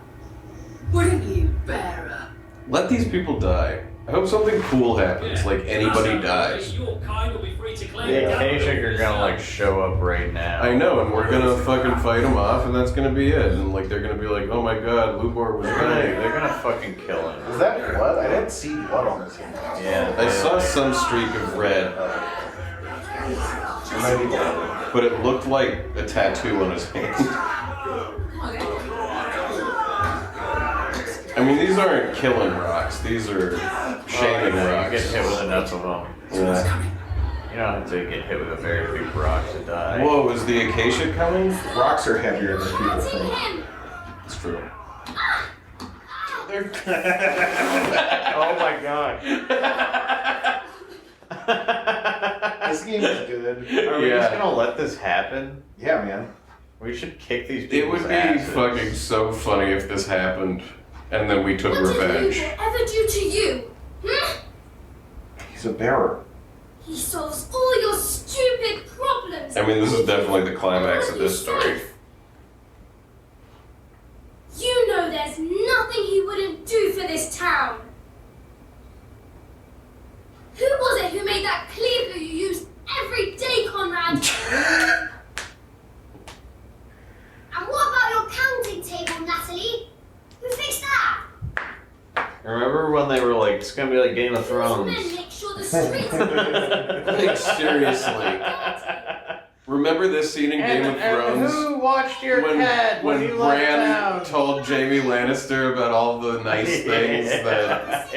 Speaker 6: wouldn't you, Bearer?
Speaker 2: Let these people die. I hope something cool happens, like anybody dies.
Speaker 11: Your kind will be free to claim
Speaker 3: The
Speaker 11: the
Speaker 3: Akashic are gonna like show up right now.
Speaker 2: I know, and we're gonna fucking fight them off, and that's gonna be it. And like they're gonna be like, oh my god, Lubor was right.
Speaker 3: They're gonna fucking kill him.
Speaker 1: Is that blood? I didn't see blood on his hand.
Speaker 3: Yeah.
Speaker 2: I saw some streak of red, but it looked like a tattoo on his hand. I mean, these aren't killing rocks. These are shaming
Speaker 3: You
Speaker 2: rocks.
Speaker 3: get hit with enough of them.
Speaker 2: Yeah.
Speaker 3: You don't have to get hit with a very big rock to die.
Speaker 2: Whoa, is the Acacia coming?
Speaker 1: Rocks are heavier than people
Speaker 6: Fighting
Speaker 1: think.
Speaker 6: him!
Speaker 2: It's true.
Speaker 3: Oh my god.
Speaker 1: This game is good.
Speaker 3: Are we just
Speaker 2: Yeah.
Speaker 3: gonna let this happen?
Speaker 1: Yeah, man.
Speaker 3: We should kick these
Speaker 2: It
Speaker 3: people's
Speaker 2: would be
Speaker 3: asses.
Speaker 2: fucking so funny if this happened, and then we took
Speaker 6: What did
Speaker 2: revenge.
Speaker 6: Lubor ever do to you?
Speaker 1: He's a bearer.
Speaker 6: He solves all your stupid problems.
Speaker 2: I mean, this is definitely the climax of this story.
Speaker 6: You know there's nothing he wouldn't do for this town. Who was it who made that cleaver you use every day, Conrad? And what about your counting table, Natalie? Who fixed that?
Speaker 3: Remember when they were like, it's gonna be like Game of
Speaker 6: Whose
Speaker 3: Thrones?
Speaker 6: men make sure the streets are
Speaker 2: Like, seriously. Remember this scene in Game of
Speaker 3: And
Speaker 2: Thrones?
Speaker 3: who watched your cat when you left
Speaker 2: Bran
Speaker 3: town?
Speaker 2: told Jamie Lannister about all the nice things that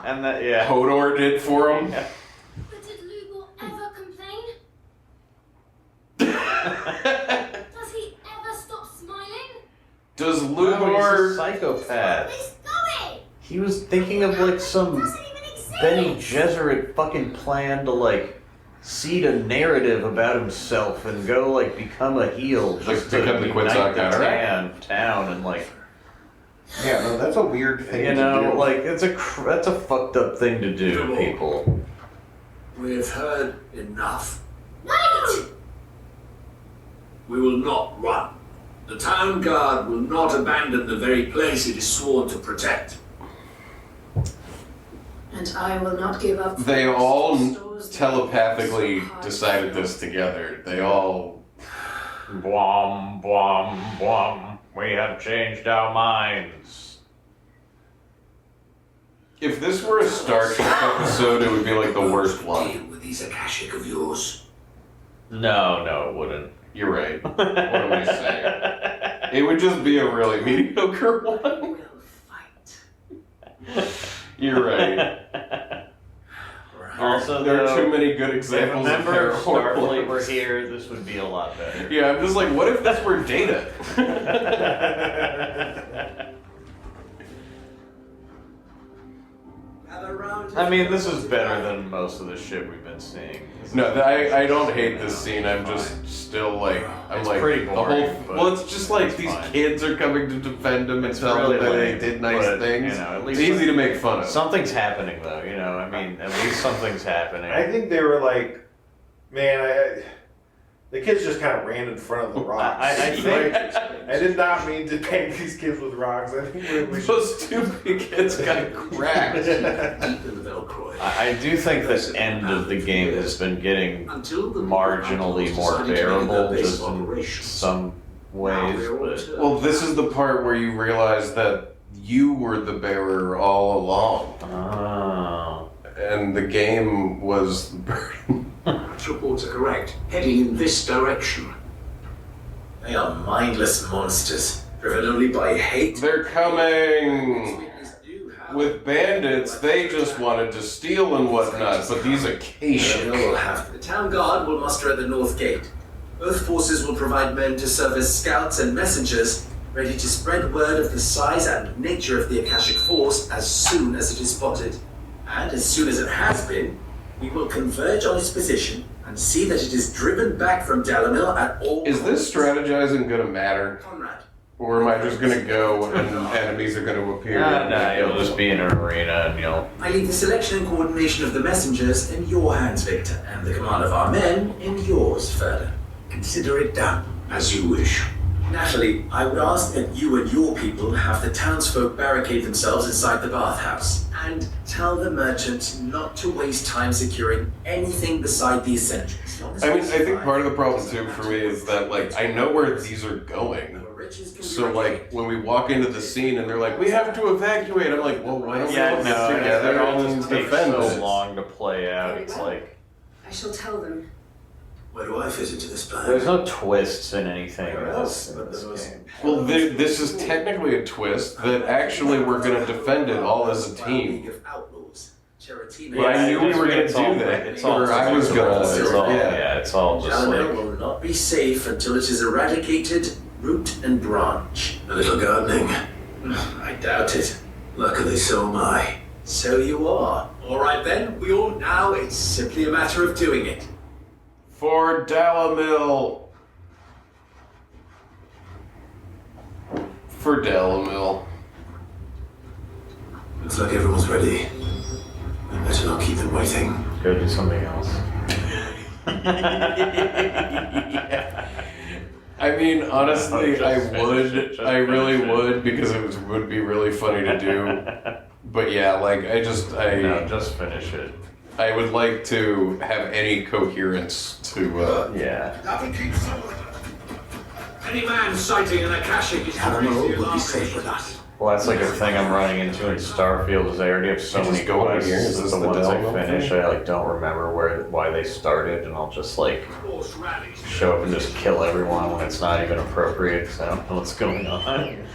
Speaker 3: And that, yeah.
Speaker 2: Hodor did for him?
Speaker 6: But did Lubor ever complain? Does he ever stop smiling?
Speaker 2: Does
Speaker 3: No, he's a
Speaker 2: Lubor...
Speaker 3: psychopath.
Speaker 6: Where's going?
Speaker 3: He was thinking of like some
Speaker 6: Doesn't even exist.
Speaker 3: Benny Gesserit fucking plan to like seed a narrative about himself and go like become a heel just to
Speaker 2: become the
Speaker 3: unite
Speaker 2: Quetzalcoatl.
Speaker 3: the town and like,
Speaker 1: Yeah, no, that's a weird thing
Speaker 3: you
Speaker 1: to
Speaker 3: know,
Speaker 1: do.
Speaker 3: like that's a fucked up thing to do, people.
Speaker 11: We have heard enough.
Speaker 6: Wait!
Speaker 11: We will not run. The town guard will not abandon the very place it is sworn to protect.
Speaker 7: And I will not give up.
Speaker 2: They all
Speaker 7: Stores that
Speaker 2: telepathically
Speaker 7: so hard.
Speaker 2: decided this together. They all...
Speaker 3: Bwom, bwom, bwom. We have changed our minds.
Speaker 2: If this were a Star Trek episode, it would be like the worst one.
Speaker 5: Deal with these Akashic of yours.
Speaker 3: No, it wouldn't.
Speaker 2: You're right. What am I saying? It would just be a really mediocre one.
Speaker 7: Will fight.
Speaker 2: You're right.
Speaker 3: Also, Also,
Speaker 2: there are
Speaker 3: though,
Speaker 2: too many good
Speaker 3: if a
Speaker 2: examples of
Speaker 3: member of
Speaker 2: Terror
Speaker 3: Starfleet were here, this would be a lot better.
Speaker 2: Yeah, I'm just like, what if this were Data?
Speaker 3: I mean, this is better than most of the shit we've been seeing.
Speaker 2: No, I don't hate this scene. I'm just still like,
Speaker 3: It's pretty boring, but
Speaker 2: well, it's just like these
Speaker 3: fine.
Speaker 2: kids are coming to defend him and
Speaker 3: It's
Speaker 2: tell
Speaker 3: really
Speaker 2: them that they
Speaker 3: lame,
Speaker 2: did nice
Speaker 3: but,
Speaker 2: things.
Speaker 3: you know, at
Speaker 2: It's
Speaker 3: least
Speaker 2: easy to make fun of.
Speaker 3: Something's happening, though. You know, I mean, at least something's happening.
Speaker 1: I think they were like, man, the kids just kind of ran in front of the rocks.
Speaker 3: I think-
Speaker 1: I did not mean to tank these kids with rocks. I think we should.
Speaker 2: Those stupid kids got cracked.
Speaker 5: Deep in the Velcroy.
Speaker 3: I do think the end of the game has been getting
Speaker 5: Until the
Speaker 3: marginally more
Speaker 5: decided to make their
Speaker 3: bearable,
Speaker 5: base
Speaker 3: just
Speaker 5: of
Speaker 3: in
Speaker 5: operations.
Speaker 3: some ways. But
Speaker 2: Well, this is the part where you realize that you were the bearer all along,
Speaker 3: oh,
Speaker 2: and the game was the burden.
Speaker 5: Reports are correct. Heading in this direction.
Speaker 10: They are mindless monsters, driven only by hate.
Speaker 2: They're coming with bandits. They just wanted to steal and whatnot, but these Acacia
Speaker 10: will have the town guard will muster at the north gate. Both forces will provide men to serve as scouts and messengers, ready to spread word of the size and nature of the Akashic force as soon as it is spotted. And as soon as it has been, we will converge on its position and see that it is driven back from Dalamil at all
Speaker 2: Is this
Speaker 10: costs.
Speaker 2: strategizing gonna matter?
Speaker 10: Conrad,
Speaker 2: Or am I just gonna go and enemies are gonna appear?
Speaker 3: no, you'll just be in an arena and you'll.
Speaker 10: I leave the selection and coordination of the messengers in your hands, Victor, and the command of our men in yours, Further. Consider it done.
Speaker 5: As you wish.
Speaker 10: Natalie, I would ask that you and your people have the townsfolk barricade themselves inside the bathhouse, and tell the merchant not to waste time securing anything beside the essentials.
Speaker 2: I mean, I think part of the problem too for me is that like I know where these are going. So like when we walk into the scene and they're like, we have to evacuate. I'm like, well, why don't we all get together
Speaker 3: it all
Speaker 2: and
Speaker 3: just takes
Speaker 2: defend
Speaker 3: so
Speaker 2: this?
Speaker 3: long to play out. It's like
Speaker 6: I shall tell them.
Speaker 5: Where do I fit into this plan?
Speaker 3: there's no twists in anything
Speaker 5: Where
Speaker 3: else
Speaker 5: else?
Speaker 3: in this game.
Speaker 2: Well, this is technically a twist that actually we're going to defend it all as a team. But I knew we were going to do that.
Speaker 3: It's all.
Speaker 2: Or I was going
Speaker 3: It's all.
Speaker 2: to. Yeah.
Speaker 3: Yeah, it's all just
Speaker 10: Dalamil
Speaker 3: like.
Speaker 10: will not be safe until it is eradicated, root and branch.
Speaker 5: A little gardening.
Speaker 10: I doubt it.
Speaker 5: Luckily, so am I.
Speaker 10: So you are.
Speaker 11: All right then, we all now. It's simply a matter of doing it.
Speaker 2: For Dalamil. For Dalamil.
Speaker 5: Looks like everyone's ready. I better not keep them waiting.
Speaker 3: Go do something else.
Speaker 2: I mean, honestly, I would. I really would because it would be really funny to do. But yeah, like I
Speaker 3: No, just finish it.
Speaker 2: I would like to have any coherence to.
Speaker 3: Yeah.
Speaker 11: Any man sighting an Akashic is
Speaker 5: Dalamil
Speaker 11: crazy
Speaker 5: will be
Speaker 11: alarm.
Speaker 5: safe with us.
Speaker 3: Well, that's like a thing I'm running into in Starfield is I already have so
Speaker 2: You
Speaker 3: many
Speaker 2: just go over
Speaker 3: quests.
Speaker 2: here, is this
Speaker 3: The
Speaker 2: the
Speaker 3: ones I
Speaker 2: Delmo
Speaker 3: finish,
Speaker 2: thing?
Speaker 3: I like don't remember why they started, and I'll just like
Speaker 11: Force rallies.
Speaker 3: show up and just kill everyone when it's not even appropriate. So I don't know what's going on.
Speaker 2: In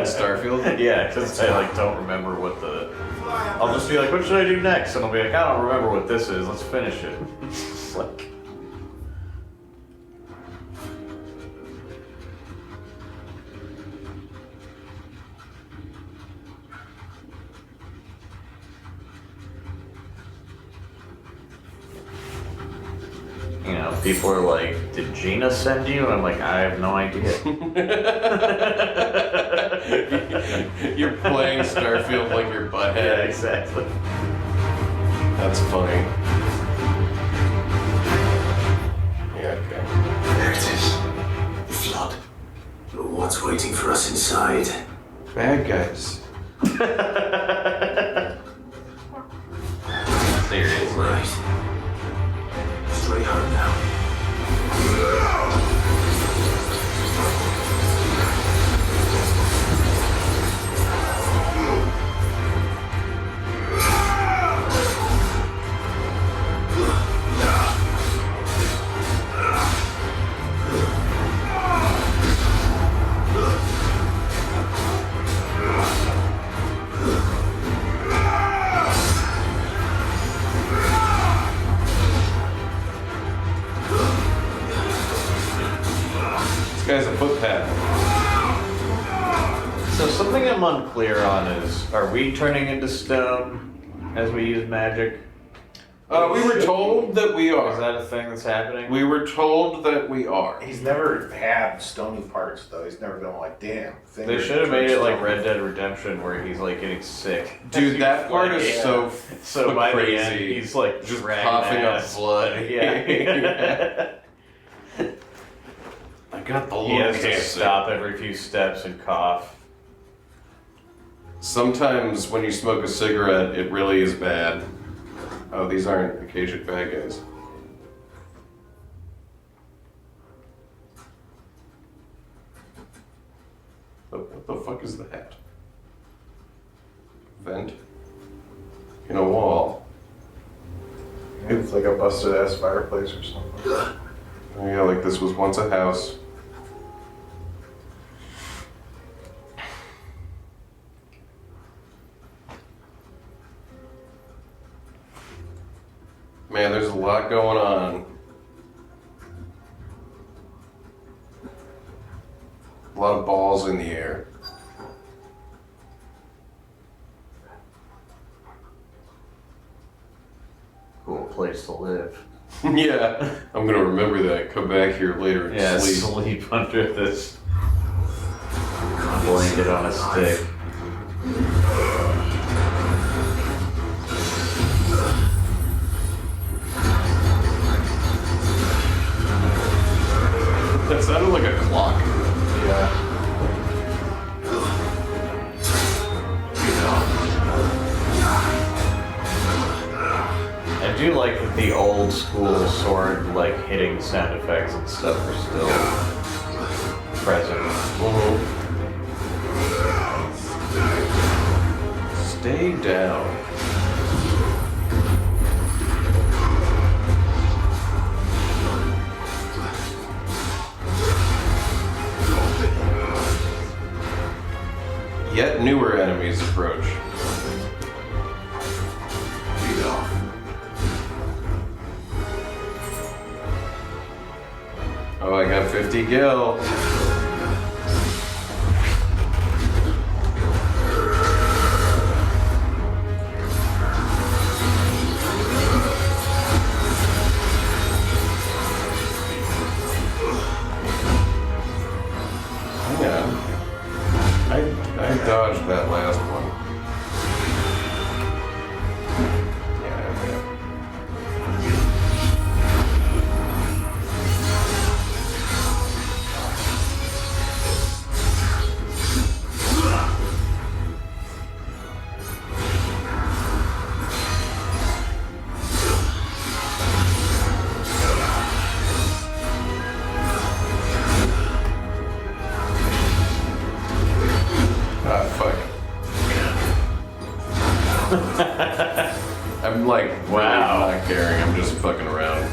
Speaker 2: Starfield?
Speaker 3: Yeah, because I like don't remember what the. I'll just be like, what should I do next? And I'll be like, I don't remember what this is. Let's finish it. It's just like. You know, people are like, did Gina send you? And I'm like, I have no idea.
Speaker 2: You're playing Starfield like your butthead.
Speaker 3: Yeah, exactly.
Speaker 2: That's funny. Yeah, okay.
Speaker 5: There it is. The flood. But what's waiting for us inside?
Speaker 2: Bad guys.
Speaker 3: Seriously.
Speaker 5: Right. Straight home now.
Speaker 2: guy's a footpad.
Speaker 3: So something I'm unclear on is, are we turning into stone as we use magic?
Speaker 2: We were told that we
Speaker 3: Is
Speaker 2: are.
Speaker 3: that a thing that's happening?
Speaker 2: We were told that we are.
Speaker 1: He's never had stony parts though. He's never been like, damn.
Speaker 3: They should have made it like Red Dead Redemption, where he's like getting sick.
Speaker 2: Dude, that part is
Speaker 3: Yeah. So by
Speaker 2: crazy.
Speaker 3: the end, he's like
Speaker 2: Just
Speaker 3: dragging
Speaker 2: coughing up
Speaker 3: ass.
Speaker 2: blood.
Speaker 3: Yeah.
Speaker 2: I got the
Speaker 3: He has to
Speaker 2: cancer.
Speaker 3: stop every few steps and cough.
Speaker 2: Sometimes when you smoke a cigarette, it really is bad. Oh, these aren't Akashic bad guys. Oh, what the fuck is that? Vent? In a wall.
Speaker 1: It's like a busted ass fireplace or something.
Speaker 2: Oh yeah, like this was once a house. Man, there's a lot going on. A lot of balls in the air.
Speaker 3: Cool place to live.
Speaker 2: Yeah, I'm gonna remember that. Come back here later and
Speaker 3: Yeah,
Speaker 2: sleep.
Speaker 3: sleep under this blanket on a stick.
Speaker 2: That sounded like a clock.
Speaker 1: Yeah.
Speaker 3: I do like that the old school sword like hitting sound effects and stuff are still present.
Speaker 2: Stay down. Yet newer enemies approach. Oh, I got 50 gil. Yeah. I dodged that last one. Ah, fuck. I'm like,
Speaker 3: Wow.
Speaker 2: really not caring. I'm just fucking around.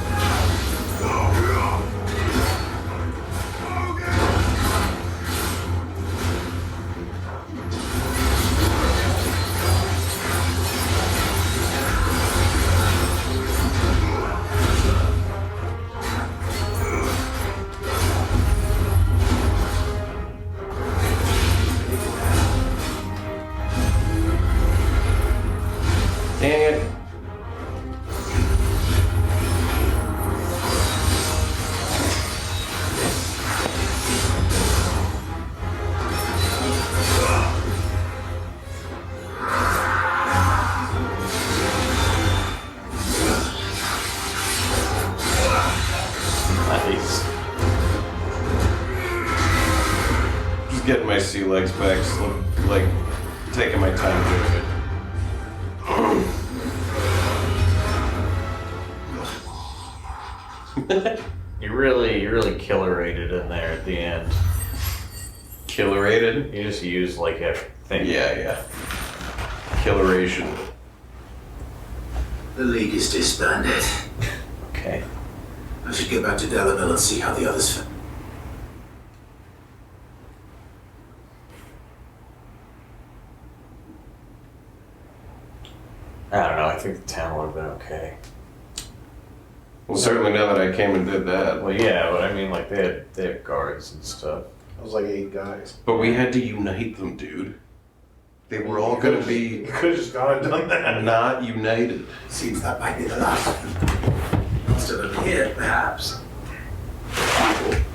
Speaker 2: Dang it.
Speaker 3: Nice.
Speaker 2: Just getting my sea legs back, like taking my time doing it.
Speaker 3: You really killer-rated in there at the end.
Speaker 2: Killer-rated?
Speaker 3: You just used like everything.
Speaker 2: Yeah. Killeration.
Speaker 10: The League is disbanded.
Speaker 3: Okay.
Speaker 10: I should get back to Delamil and see how the others fare.
Speaker 3: I don't know. I think the town would have been okay.
Speaker 2: Well, certainly now that I came and did that.
Speaker 3: Well, yeah, but I mean, like, they had guards and stuff.
Speaker 1: It was like 8 guys.
Speaker 2: But we had to unite them, dude. They were all going to be
Speaker 1: You could have just gone and done that.
Speaker 2: not united.
Speaker 10: Seems that might be the last. Must have appeared, perhaps.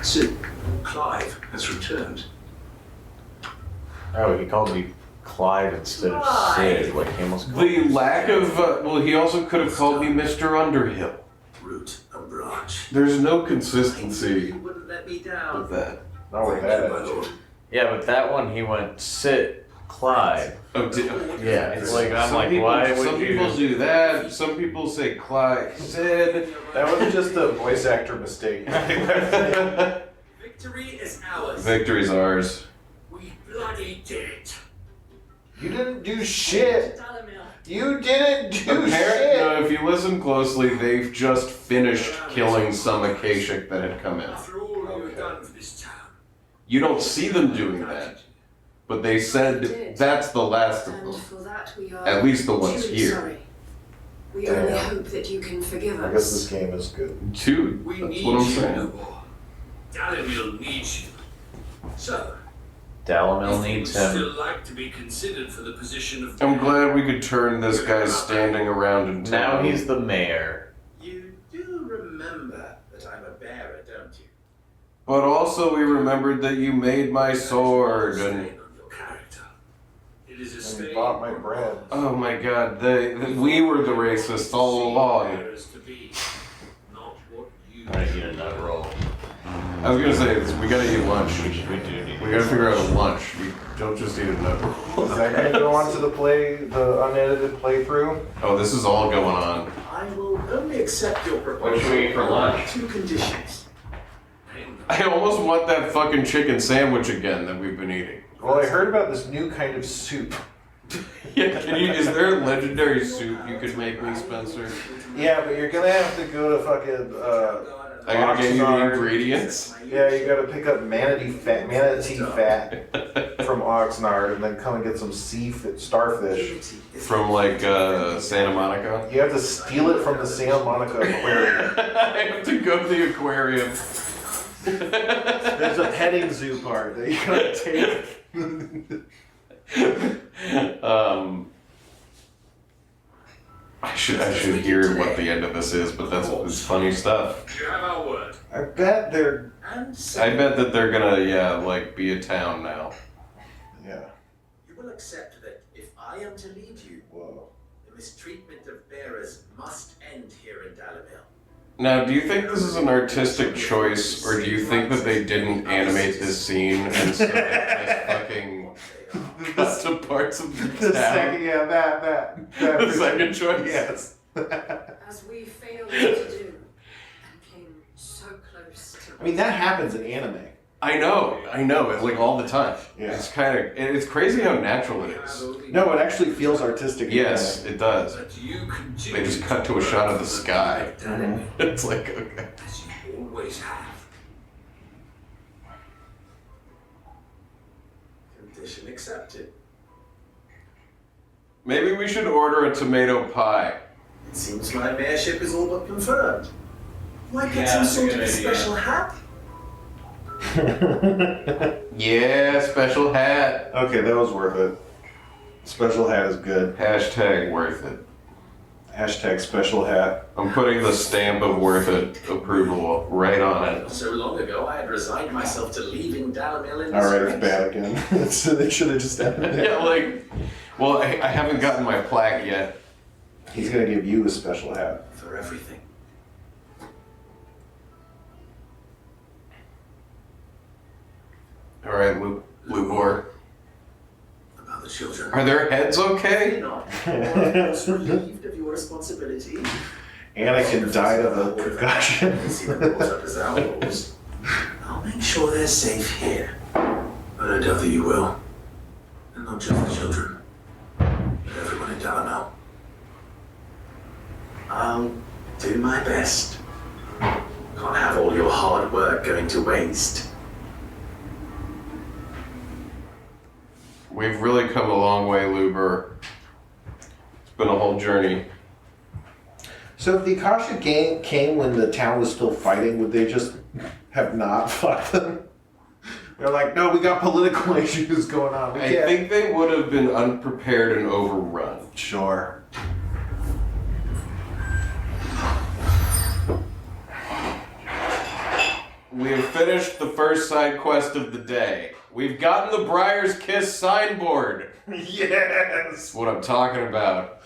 Speaker 5: Sid, Clive has returned.
Speaker 3: Oh, he called me Clyde instead of Sid, like he almost called
Speaker 2: The
Speaker 3: me
Speaker 2: lack of, well, he also could have called me Mr. Underhill.
Speaker 10: Root and branch.
Speaker 2: There's no
Speaker 10: I
Speaker 2: consistency
Speaker 10: knew you wouldn't let me down.
Speaker 2: with that.
Speaker 1: Not with
Speaker 10: Thank you, my
Speaker 1: that.
Speaker 10: lord.
Speaker 3: Yeah, but that one he went Sid, Clyde.
Speaker 2: Oh,
Speaker 3: Yeah, it's like, I'm
Speaker 2: some
Speaker 3: like,
Speaker 2: people,
Speaker 3: why
Speaker 2: some
Speaker 3: would you?
Speaker 2: people do that. Some people say Clyde. Sid.
Speaker 1: That was just a voice actor mistake.
Speaker 10: Victory is ours.
Speaker 2: Victory's ours.
Speaker 11: We bloody did it.
Speaker 1: You didn't do shit. You didn't do
Speaker 2: Apparently,
Speaker 1: shit.
Speaker 2: no, if you listen closely, they've just finished killing some Akashic that had come in.
Speaker 11: After all you've done for this town.
Speaker 2: You don't see them doing that, but they said that's the last of
Speaker 7: And
Speaker 2: them.
Speaker 7: for that we are
Speaker 2: At least the ones
Speaker 7: truly
Speaker 2: here.
Speaker 7: sorry. We
Speaker 1: Damn.
Speaker 7: only hope that you can forgive
Speaker 1: I guess this
Speaker 7: us.
Speaker 1: game is good.
Speaker 2: Dude,
Speaker 11: We
Speaker 2: that's
Speaker 11: need
Speaker 2: what I'm
Speaker 11: you no
Speaker 2: saying.
Speaker 11: more. Dalimil needs you. So,
Speaker 3: Dalamil
Speaker 11: if you
Speaker 3: needs
Speaker 11: would
Speaker 3: him.
Speaker 11: still like to be considered for the position of
Speaker 2: I'm glad we could turn this guy standing around in
Speaker 3: Now
Speaker 2: town.
Speaker 3: he's the mayor.
Speaker 10: You do remember that I'm a bearer, don't you?
Speaker 2: But also we remembered that you made my sword and...
Speaker 11: Stain on your character. It is a
Speaker 1: And
Speaker 11: stain
Speaker 1: you bought my bread.
Speaker 2: Oh my god, we were the racists all along.
Speaker 11: Bearers to be, not what you
Speaker 3: Alright, you did not roll.
Speaker 2: I was gonna say, we gotta eat lunch.
Speaker 3: We do need
Speaker 2: We gotta figure out a lunch. We don't just eat a nut.
Speaker 1: Is that going to go on to the unedited playthrough?
Speaker 2: Oh, this is all going on.
Speaker 10: I will only accept your proposal
Speaker 3: What should we eat for lunch?
Speaker 10: on 2 conditions.
Speaker 2: I almost want that fucking chicken sandwich again that we've been eating.
Speaker 1: Well, I heard about this new kind of soup.
Speaker 2: Yeah, is there a legendary soup you could make me, Spencer?
Speaker 1: Yeah, but you're going to have to go to fucking...
Speaker 2: I gotta get you the
Speaker 1: Oxnard.
Speaker 2: ingredients.
Speaker 1: Yeah, you gotta pick up manatee fat from Oxnard and then come and get some starfish.
Speaker 2: From like Santa Monica.
Speaker 1: You have to steal it from the Santa Monica aquarium.
Speaker 2: I have to go to the aquarium.
Speaker 1: There's a petting zoo part that you gotta take.
Speaker 2: I should hear what the end of this is, but it's funny stuff.
Speaker 11: You have our word.
Speaker 1: I bet they're...
Speaker 10: And
Speaker 2: I bet that they're gonna like be a town now.
Speaker 1: Yeah.
Speaker 10: you will accept that if I am to lead you,
Speaker 1: Whoa.
Speaker 10: the mistreatment of bearers must end here in Dalimil.
Speaker 2: Now, do you think this is an artistic choice, or do you think that they didn't animate this scene and so they just fucking cut to parts of the
Speaker 1: The
Speaker 2: town?
Speaker 1: second, yeah, that.
Speaker 2: The second choice?
Speaker 1: Yes.
Speaker 7: As we failed to do and came so close to
Speaker 1: I mean, that happens in anime.
Speaker 2: I know, it's like all the time.
Speaker 1: Yeah.
Speaker 2: It's kind of, it's crazy how natural it is.
Speaker 1: No, it actually feels artistic. in
Speaker 2: Yes,
Speaker 1: anime.
Speaker 2: it does.
Speaker 11: But you continue
Speaker 2: They just cut to a shot of the sky.
Speaker 11: Dalimil,
Speaker 2: It's like, okay.
Speaker 11: as you always have.
Speaker 10: Condition accepted.
Speaker 2: Maybe we should order a tomato pie.
Speaker 10: It seems my mayorship is all but confirmed. Why get
Speaker 3: Yeah,
Speaker 10: some
Speaker 3: that's a
Speaker 10: sort
Speaker 3: good
Speaker 10: of
Speaker 3: idea.
Speaker 10: special hat?
Speaker 2: Yeah, special hat.
Speaker 1: Okay, that was worth it. Special hat is good.
Speaker 2: Hashtag worth it.
Speaker 1: Hashtag special hat.
Speaker 2: I'm putting the stamp of worth it approval right on it.
Speaker 10: Not so long ago, I had resigned myself to leaving Dalimil in
Speaker 1: Alright, it's
Speaker 10: disgrace.
Speaker 1: bad again. So they should have just ended it.
Speaker 2: Yeah, like, well, I haven't gotten my plaque yet.
Speaker 1: He's gonna give you a special hat.
Speaker 10: For everything.
Speaker 2: All right, Lubor.
Speaker 10: About the children.
Speaker 2: Are their heads
Speaker 10: You're
Speaker 2: okay?
Speaker 10: not relieved of your responsibility.
Speaker 1: Anakin died of a concussion.
Speaker 10: See them brought up as outlaws. I'll make sure they're safe here. But I doubt that you will. And not just the children, but everyone in Dalimil. I'll do my best. Can't have all your hard work going to waste.
Speaker 2: We've really come a long way, Luber. It's been a whole journey.
Speaker 1: So if the Akasha gang came when the town was still fighting, would they just have not fought them? They're like, no, we got political issues going on.
Speaker 2: I think they would have been unprepared and overrun.
Speaker 1: Sure.
Speaker 2: We have finished the first side quest of the day. We've gotten the Briar's Kiss signboard.
Speaker 1: Yes!
Speaker 2: That's what I'm talking about.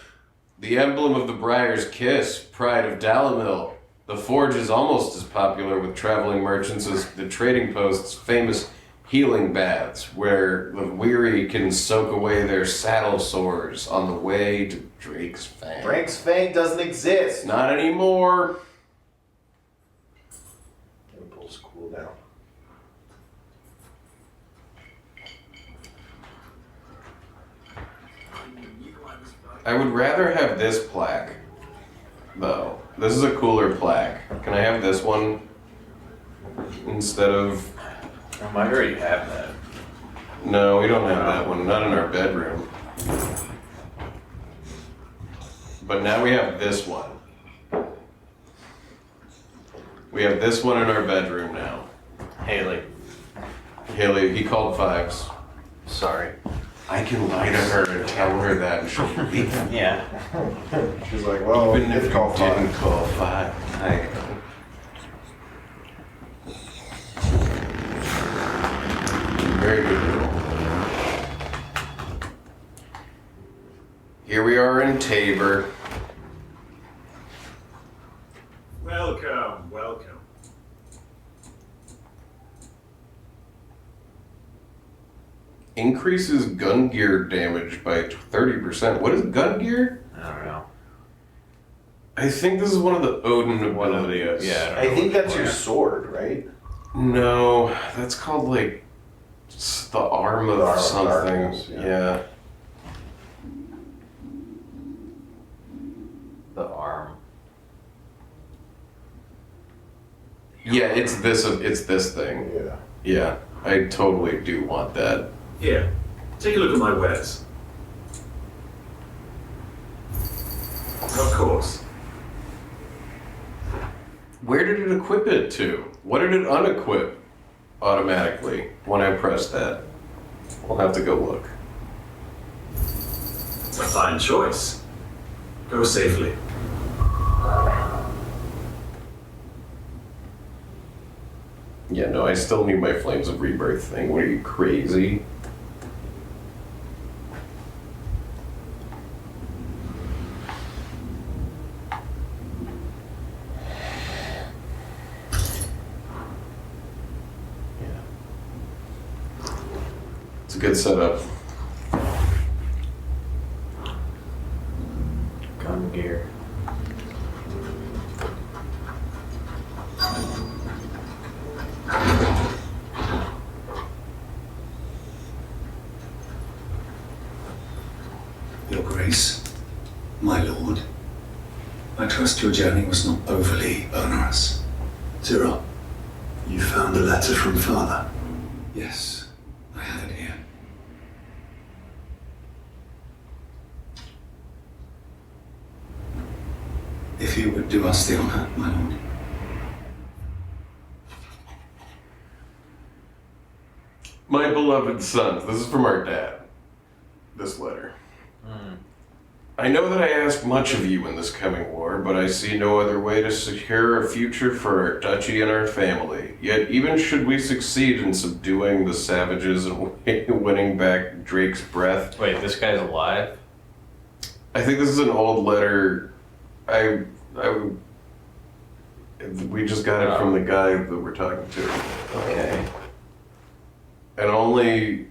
Speaker 2: The emblem of the Briar's Kiss, pride of Dalamil. The forge is almost as popular with traveling merchants as the trading post's famous healing baths, where the weary can soak away their saddle sores on the way to Drake's Fang.
Speaker 1: Drake's Fang doesn't exist.
Speaker 2: Not anymore.
Speaker 1: Impulse cool down.
Speaker 2: I would rather have this plaque, though. This is a cooler plaque. Can I have this one instead of...
Speaker 3: I might already have that.
Speaker 2: No, we don't have that one. Not in our bedroom. But now we have this one. We have this one in our bedroom now.
Speaker 3: Haley.
Speaker 2: Haley, he called fives.
Speaker 3: Sorry.
Speaker 2: I can lie to her and tell her that and she'll believe me.
Speaker 3: Yeah.
Speaker 1: She's like, well,
Speaker 2: Even if you
Speaker 1: call
Speaker 2: didn't
Speaker 1: five.
Speaker 2: call five. Very good girl. Here we are in Tabor.
Speaker 11: Welcome, welcome.
Speaker 2: Increases gun gear damage by 30%. What is gun gear?
Speaker 3: I don't know.
Speaker 2: I think this is one of the Odin abilities.
Speaker 3: Yeah,
Speaker 1: I think that's your sword, right?
Speaker 2: No, that's called like the arm of
Speaker 1: The arm of
Speaker 2: something.
Speaker 1: darkness,
Speaker 2: Yeah.
Speaker 3: The arm.
Speaker 2: Yeah, it's this thing.
Speaker 1: Yeah.
Speaker 2: Yeah, I totally do want that.
Speaker 11: Here, take a look at my wares. Of course.
Speaker 2: Where did it equip it to? What did it unequip automatically when I pressed that? We'll have to go look.
Speaker 11: A fine choice. Go safely.
Speaker 2: Yeah, no, I still need my Flames of Rebirth thing. What are you, crazy? It's a good setup.
Speaker 3: Gun gear.
Speaker 4: Your Grace, my lord, I trust your journey was not overly onerous. Zira, you found a letter from father? Yes, I have it here. If you would do us the honor, my lord.
Speaker 2: My beloved sons, this is from our dad. This letter. I know that I ask much of you in this coming war, but I see no other way to secure a future for our duchy and our family. Yet even should we succeed in subduing the savages and winning back Drake's breath...
Speaker 3: Wait, this guy's alive?
Speaker 2: I think this is an old letter. We just got it from the guy that we're talking to.
Speaker 3: Okay.
Speaker 2: And only...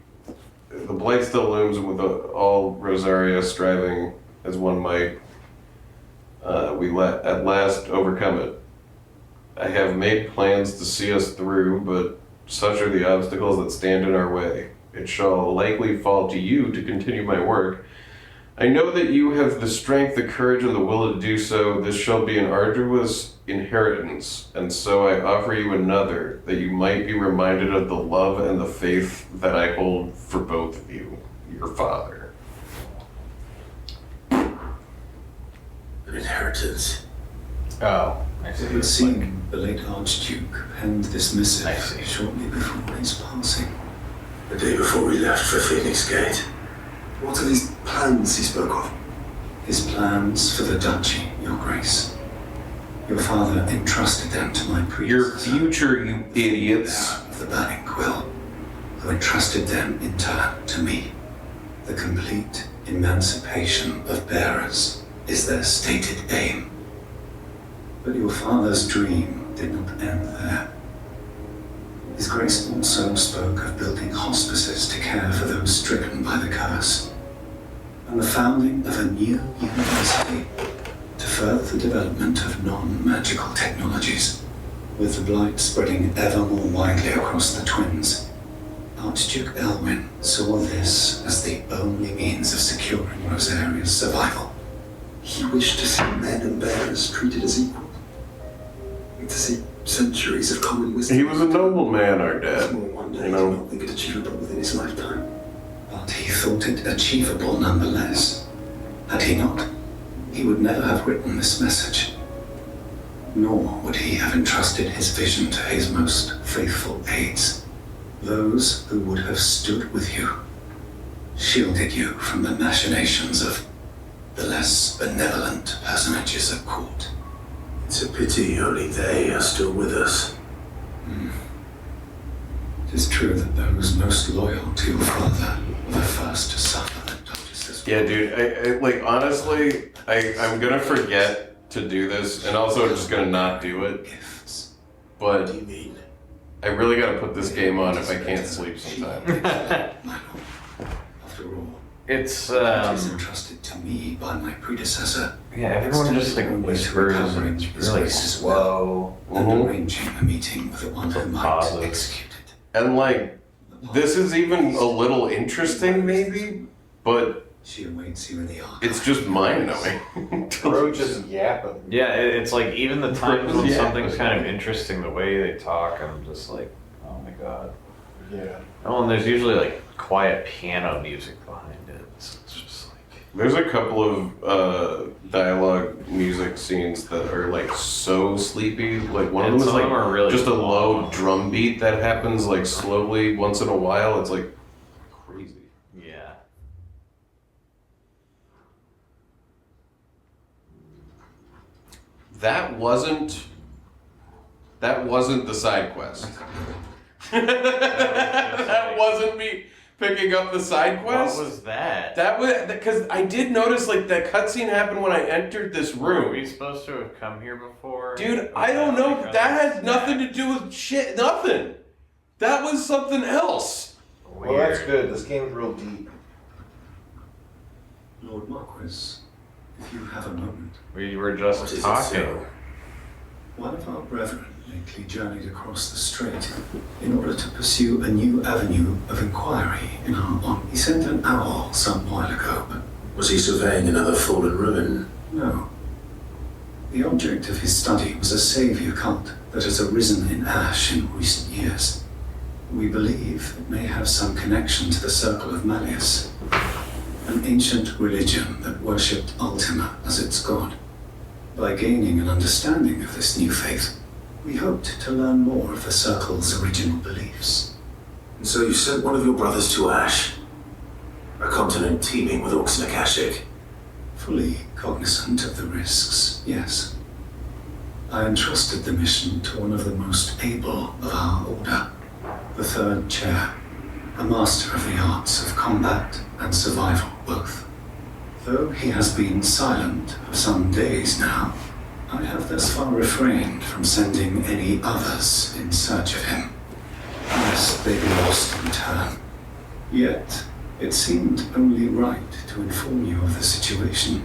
Speaker 2: The blight still looms with all Rosaria striving as one might. We at last overcome it. I have made plans to see us through, but such are the obstacles that stand in our way. It shall likely fall to you to continue my work. I know that you have the strength, the courage, and the will to do so. This shall be an arduous inheritance, and so I offer you another, that you might be reminded of the love and the faith that I hold for both of you, your father.
Speaker 10: An inheritance.
Speaker 3: Oh, I
Speaker 8: It
Speaker 3: see.
Speaker 8: would seem the late Archduke penned this missive
Speaker 3: I see.
Speaker 8: shortly before his passing.
Speaker 5: The day before we left for Phoenix Gate.
Speaker 12: What are these plans he spoke of?
Speaker 8: His plans for the duchy, Your Grace. Your father entrusted them to my
Speaker 2: Your
Speaker 8: predecessor,
Speaker 2: future, you idiots.
Speaker 8: of the Burning Quill, who entrusted them in turn to me. The complete emancipation of bearers is their stated aim. But your father's dream did not end there. His Grace also spoke of building hospices to care for those stricken by the curse, and the founding of a new university to further the development of non-magical technologies, with the blight spreading ever more widely across the Twins. Archduke Elwyn saw this as the only means of securing Rosaria's survival.
Speaker 12: He wished to see men and bearers treated as equals. To see centuries of common wisdom.
Speaker 2: He was a noble man, our dad.
Speaker 12: Small one day,
Speaker 2: You know.
Speaker 12: I do not think it achievable within his lifetime.
Speaker 8: But he thought it achievable nonetheless. Had he not, he would never have written this message. Nor would he have entrusted his vision to his most faithful aides, those who would have stood with you, shielded you from the machinations of the less benevolent personages at court.
Speaker 5: It's a pity only they are still with us.
Speaker 8: It is true that those most loyal to your father were the first to suffer the Duchess's
Speaker 2: Yeah, dude. I like honestly, I'm gonna forget to do this, and also I'm just gonna not do it.
Speaker 8: gifts.
Speaker 2: But
Speaker 5: What do you mean?
Speaker 2: I really gotta put this game on if I can't sleep sometime.
Speaker 8: My lord, after all,
Speaker 3: It's
Speaker 8: it is entrusted to me by my predecessor.
Speaker 3: yeah, everyone just like whispers and it's really slow.
Speaker 8: And arranging a meeting with the one who might
Speaker 3: Positive.
Speaker 8: execute it.
Speaker 2: And like, this is even a little interesting, maybe, but
Speaker 8: She awaits you in the archive.
Speaker 2: it's just mind numbing.
Speaker 1: Bro just yapping.
Speaker 3: Yeah, it's like even the times when
Speaker 2: Yeah.
Speaker 3: something's kind of interesting, the way they talk, I'm just like, oh my god.
Speaker 1: Yeah.
Speaker 3: Oh, and there's usually like quiet piano music behind it, so it's just like.
Speaker 2: There's a couple of dialogue music scenes that are like so sleepy. Like one of
Speaker 3: And
Speaker 2: them is
Speaker 3: some
Speaker 2: like
Speaker 3: of them are really
Speaker 2: just a low
Speaker 3: long.
Speaker 2: drum beat that happens like slowly once in a while. It's like crazy.
Speaker 3: Yeah.
Speaker 2: That wasn't the side quest. That wasn't me picking up the side quest.
Speaker 3: What was that?
Speaker 2: That was because I did notice like that cutscene happened when I entered this
Speaker 3: Were we
Speaker 2: room.
Speaker 3: supposed to have come here before?
Speaker 2: Dude,
Speaker 3: Was
Speaker 2: I don't know.
Speaker 3: like
Speaker 2: That
Speaker 3: a
Speaker 2: had nothing to do with shit. Nothing. That was something else.
Speaker 3: Weird.
Speaker 1: Well, that's good. This game's real deep.
Speaker 8: Lord Marquis, if you have a moment.
Speaker 3: We were
Speaker 5: What
Speaker 3: just
Speaker 5: is it,
Speaker 3: talking.
Speaker 5: so?
Speaker 8: One of our brethren lately journeyed across the strait in order to pursue a new avenue of inquiry in our honor. He sent an owl some while ago, but
Speaker 5: Was he surveying another fallen ruin?
Speaker 8: no. The object of his study was a savior cult that has arisen in Ash in recent years. We believe it may have some connection to the Circle of Malleus, an ancient religion that worshipped Ultima as its god. By gaining an understanding of this new faith, we hoped to learn more of the Circle's original beliefs.
Speaker 5: And so you sent one of your brothers to Ash, a continent teeming with orcs and Akashic.
Speaker 8: Fully cognizant of the risks, yes. I entrusted the mission to one of the most able of our order, the third chair, a master of the arts of combat and survival both. Though he has been silent for some days now, I have thus far refrained from sending any others in search of him, lest they be lost in turn. Yet, it seemed only right to inform you of the situation,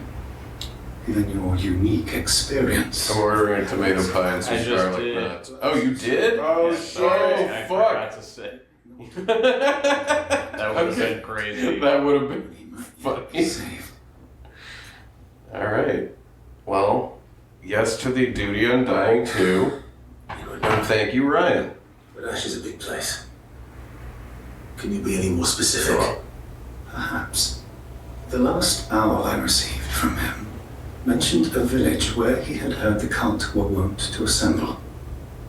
Speaker 8: given your unique experience.
Speaker 2: I'm ordering a tomato pie and some
Speaker 3: I just
Speaker 2: garlic
Speaker 3: did.
Speaker 2: nuts. Oh, you did?
Speaker 1: Oh,
Speaker 3: Yeah,
Speaker 1: shit.
Speaker 3: sorry, I
Speaker 2: fuck.
Speaker 3: forgot to say. That would have been crazy.
Speaker 2: That would have been
Speaker 8: He might
Speaker 2: funny.
Speaker 8: be saved.
Speaker 2: All right. Well, yes to the duty undying too, and thank you, Ryan.
Speaker 5: But Ash is a big place. Can you be any more specific?
Speaker 8: Perhaps. The last owl I received from him
Speaker 12: mentioned a village where he had heard the cult were wont to assemble.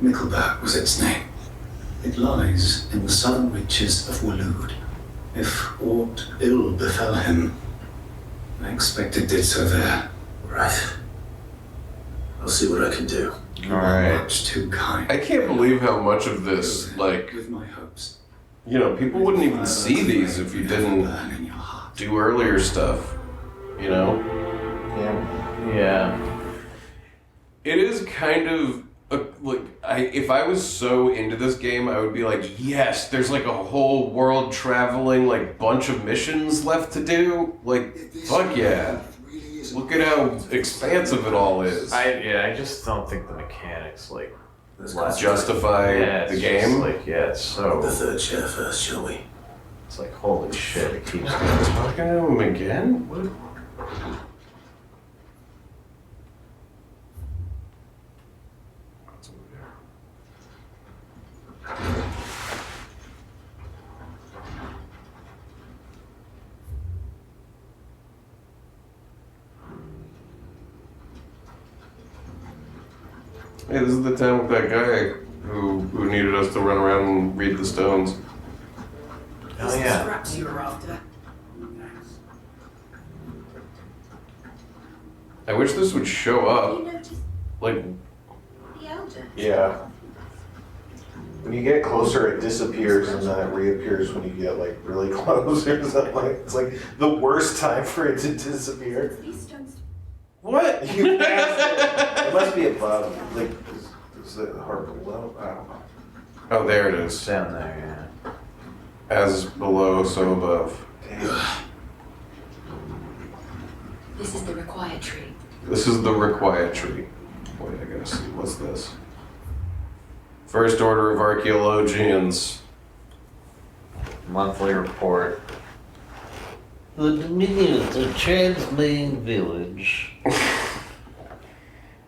Speaker 12: Nickelback was its name. It lies in the southern reaches of Waloed. If aught ill befell him, I expect it did so there.
Speaker 5: Right. I'll see what I can do.
Speaker 12: You are much too kind.
Speaker 2: I can't believe how much of this, like,
Speaker 12: With my hopes.
Speaker 2: you know, people wouldn't even see these if you didn't do earlier stuff, you know?
Speaker 3: Yeah.
Speaker 2: It is kind of if I was so into this game, I would be like, yes, there's like a whole world traveling like bunch of missions left to do. Like, fuck yeah! Look at how expansive it all is.
Speaker 3: I just don't think the mechanics like
Speaker 2: justify the game.
Speaker 3: It's so.
Speaker 5: The third chair first, shall we?
Speaker 3: It's like holy shit! It keeps
Speaker 2: talking to him again. What? Hey, this is the time with that guy who needed us to run around and read the stones.
Speaker 3: Oh yeah.
Speaker 7: Scraps you were after.
Speaker 2: I wish this would show up.
Speaker 6: You noticed
Speaker 2: Like,
Speaker 6: the elder?
Speaker 1: Yeah. When you get closer, it disappears and then it reappears when you get like really close or something. It's like the worst time for it to disappear.
Speaker 6: These stones.
Speaker 2: what?
Speaker 1: You bastard! It must be above. Like, is it hard below? I don't know.
Speaker 2: Oh, there it is.
Speaker 3: Down there, yeah.
Speaker 2: As below, so above.
Speaker 6: This is the required tree.
Speaker 2: This is the required tree. Wait, I gotta see. What's this? First Order of Archaeologians.
Speaker 3: Monthly report. The Dominions of Chad's main village.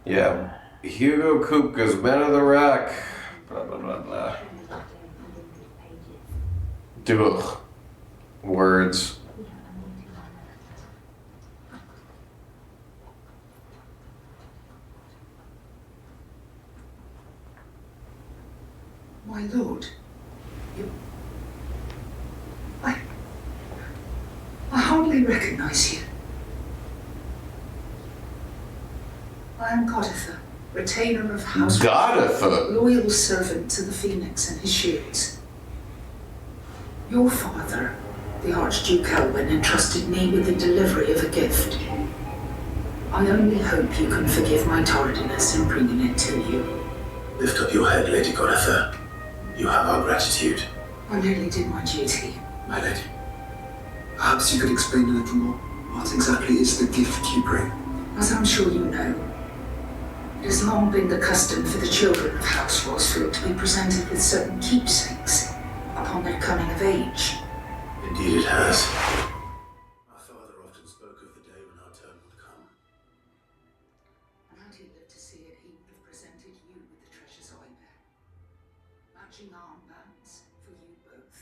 Speaker 2: Yeah. Hugo Kupka's Men of the Rock. Blah, blah, blah, blah. Ugh. Words.
Speaker 7: My lord, I hardly recognize you. I am Goditha, retainer of House
Speaker 2: Goditha?
Speaker 7: loyal servant to the Phoenix and his shields. Your father, the Archduke Elwyn, entrusted me with the delivery of a gift. I only hope you can forgive my tardiness in bringing it to you.
Speaker 5: Lift up your head, Lady Goditha. You have our gratitude.
Speaker 7: I nearly did my duty.
Speaker 5: My lady.
Speaker 12: Perhaps you could explain a little more. What exactly is the gift you bring?
Speaker 7: As I'm sure you know, it has long been the custom for the children of House Rosfield to be presented with certain keepsakes upon their coming of age.
Speaker 5: Indeed it has. Our father often spoke of the day when our turn would come.
Speaker 7: And had he lived to see it, he would have presented you with the treasures I bear. Matching armbands for you both.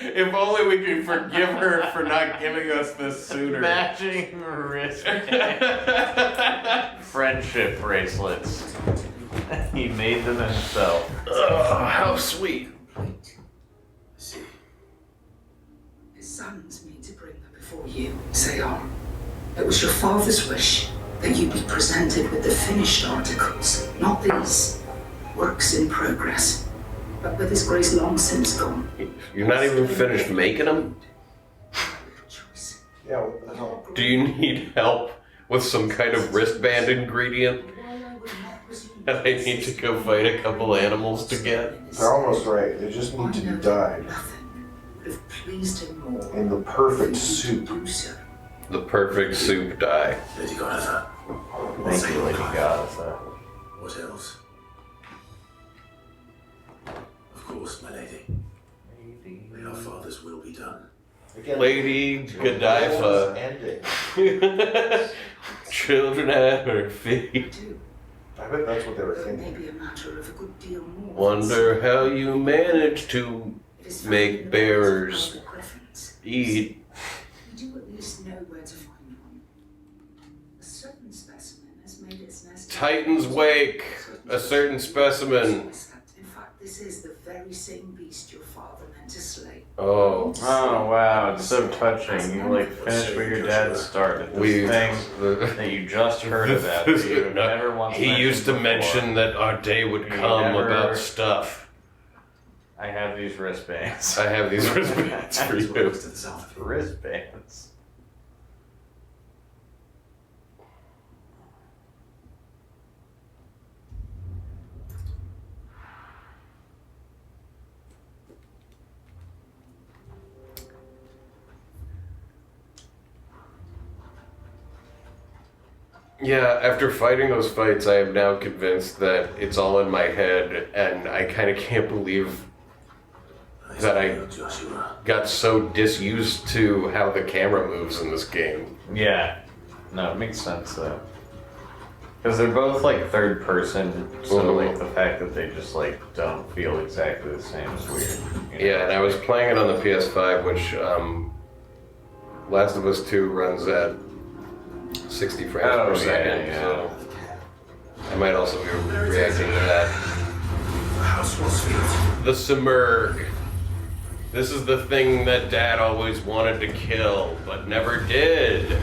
Speaker 2: If only we could forgive her for not giving us this sooner.
Speaker 3: Matching wrist friendship bracelets. He made them himself.
Speaker 2: Oh, how sweet.
Speaker 5: See.
Speaker 7: His sons me to bring them before you, say on. It was your father's wish that you be presented with the finished articles, not these works in progress, but with his grace long since gone.
Speaker 2: You're not even finished making them?
Speaker 7: Choice.
Speaker 1: Yeah, what the hell?
Speaker 2: Do you need help with some kind of wristband ingredient that I need to go fight a couple animals to get?
Speaker 1: They're almost right. They just need to be dyed
Speaker 7: Nothing would have pleased him more
Speaker 1: in the perfect soup.
Speaker 7: to do so.
Speaker 2: The perfect soup dye.
Speaker 5: Lady Goditha.
Speaker 3: Thank you, Lady Goditha.
Speaker 5: What else? Of course, my lady. May our father's will be done.
Speaker 1: Again,
Speaker 2: Lady Godiva.
Speaker 1: ending.
Speaker 2: Children at her feet.
Speaker 1: I bet that's what they were
Speaker 7: It may
Speaker 1: thinking.
Speaker 7: be a matter of a good deal more.
Speaker 2: Wonder how you managed to
Speaker 7: is found
Speaker 2: make
Speaker 7: in the
Speaker 2: bears
Speaker 7: of preference.
Speaker 2: eat.
Speaker 7: We do at least know where to find one. A certain specimen has made its nest.
Speaker 2: Titans wake a certain specimen.
Speaker 7: In fact, this is the very same beast your father meant to slay.
Speaker 2: Oh.
Speaker 3: Oh wow, it's so touching. You like finished what your dad started. This thing that you just heard about. That you have never once
Speaker 2: He used to mention that our day would come about stuff.
Speaker 3: I have these wristbands.
Speaker 2: I have these wristbands for you.
Speaker 3: Wristbands.
Speaker 2: Yeah, after fighting those fights, I am now convinced that it's all in my head, and I kind of can't believe that I got so disused to how the camera moves in this game.
Speaker 3: Yeah. No, it makes sense though. Because they're both like third person, so like the fact that they just like don't feel exactly the same is weird. You know?
Speaker 2: Yeah, and I was playing it on the PS5, which Last of Us 2 runs at 60 frames per second,
Speaker 3: yeah.
Speaker 2: so I might also be reacting to that. The Simurg. This is the thing that Dad always wanted to kill, but never did.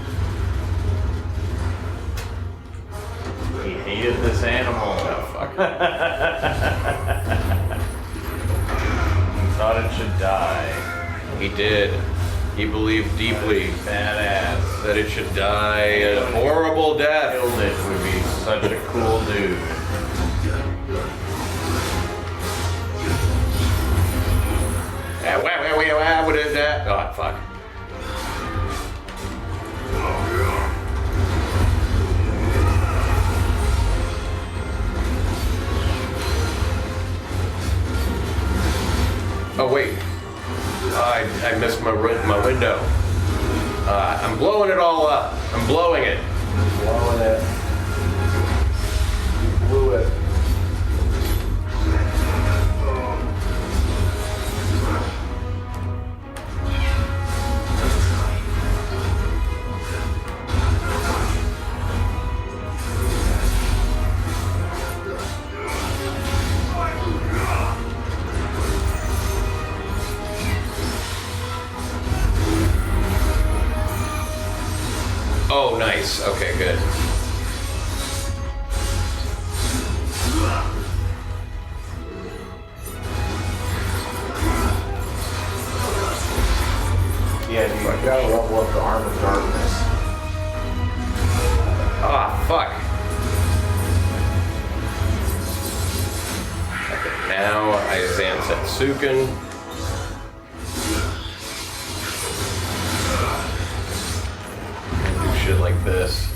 Speaker 3: He hated this animal.
Speaker 2: Oh, fuck.
Speaker 3: He thought it should die.
Speaker 2: He did. He believed deeply
Speaker 3: Badass.
Speaker 2: that it should die a horrible death.
Speaker 3: Killed it would be such a cool dude.
Speaker 2: What is that? Oh, fuck. Oh, wait. I missed my window. I'm blowing it all up. I'm blowing it.
Speaker 1: Blowing it. You blew it.
Speaker 2: Oh, nice. Okay, good.
Speaker 1: Yeah, dude, you gotta level up the Arm of Darkness.
Speaker 2: Ah, fuck. Okay, now I Zansetsuken. Shit like this.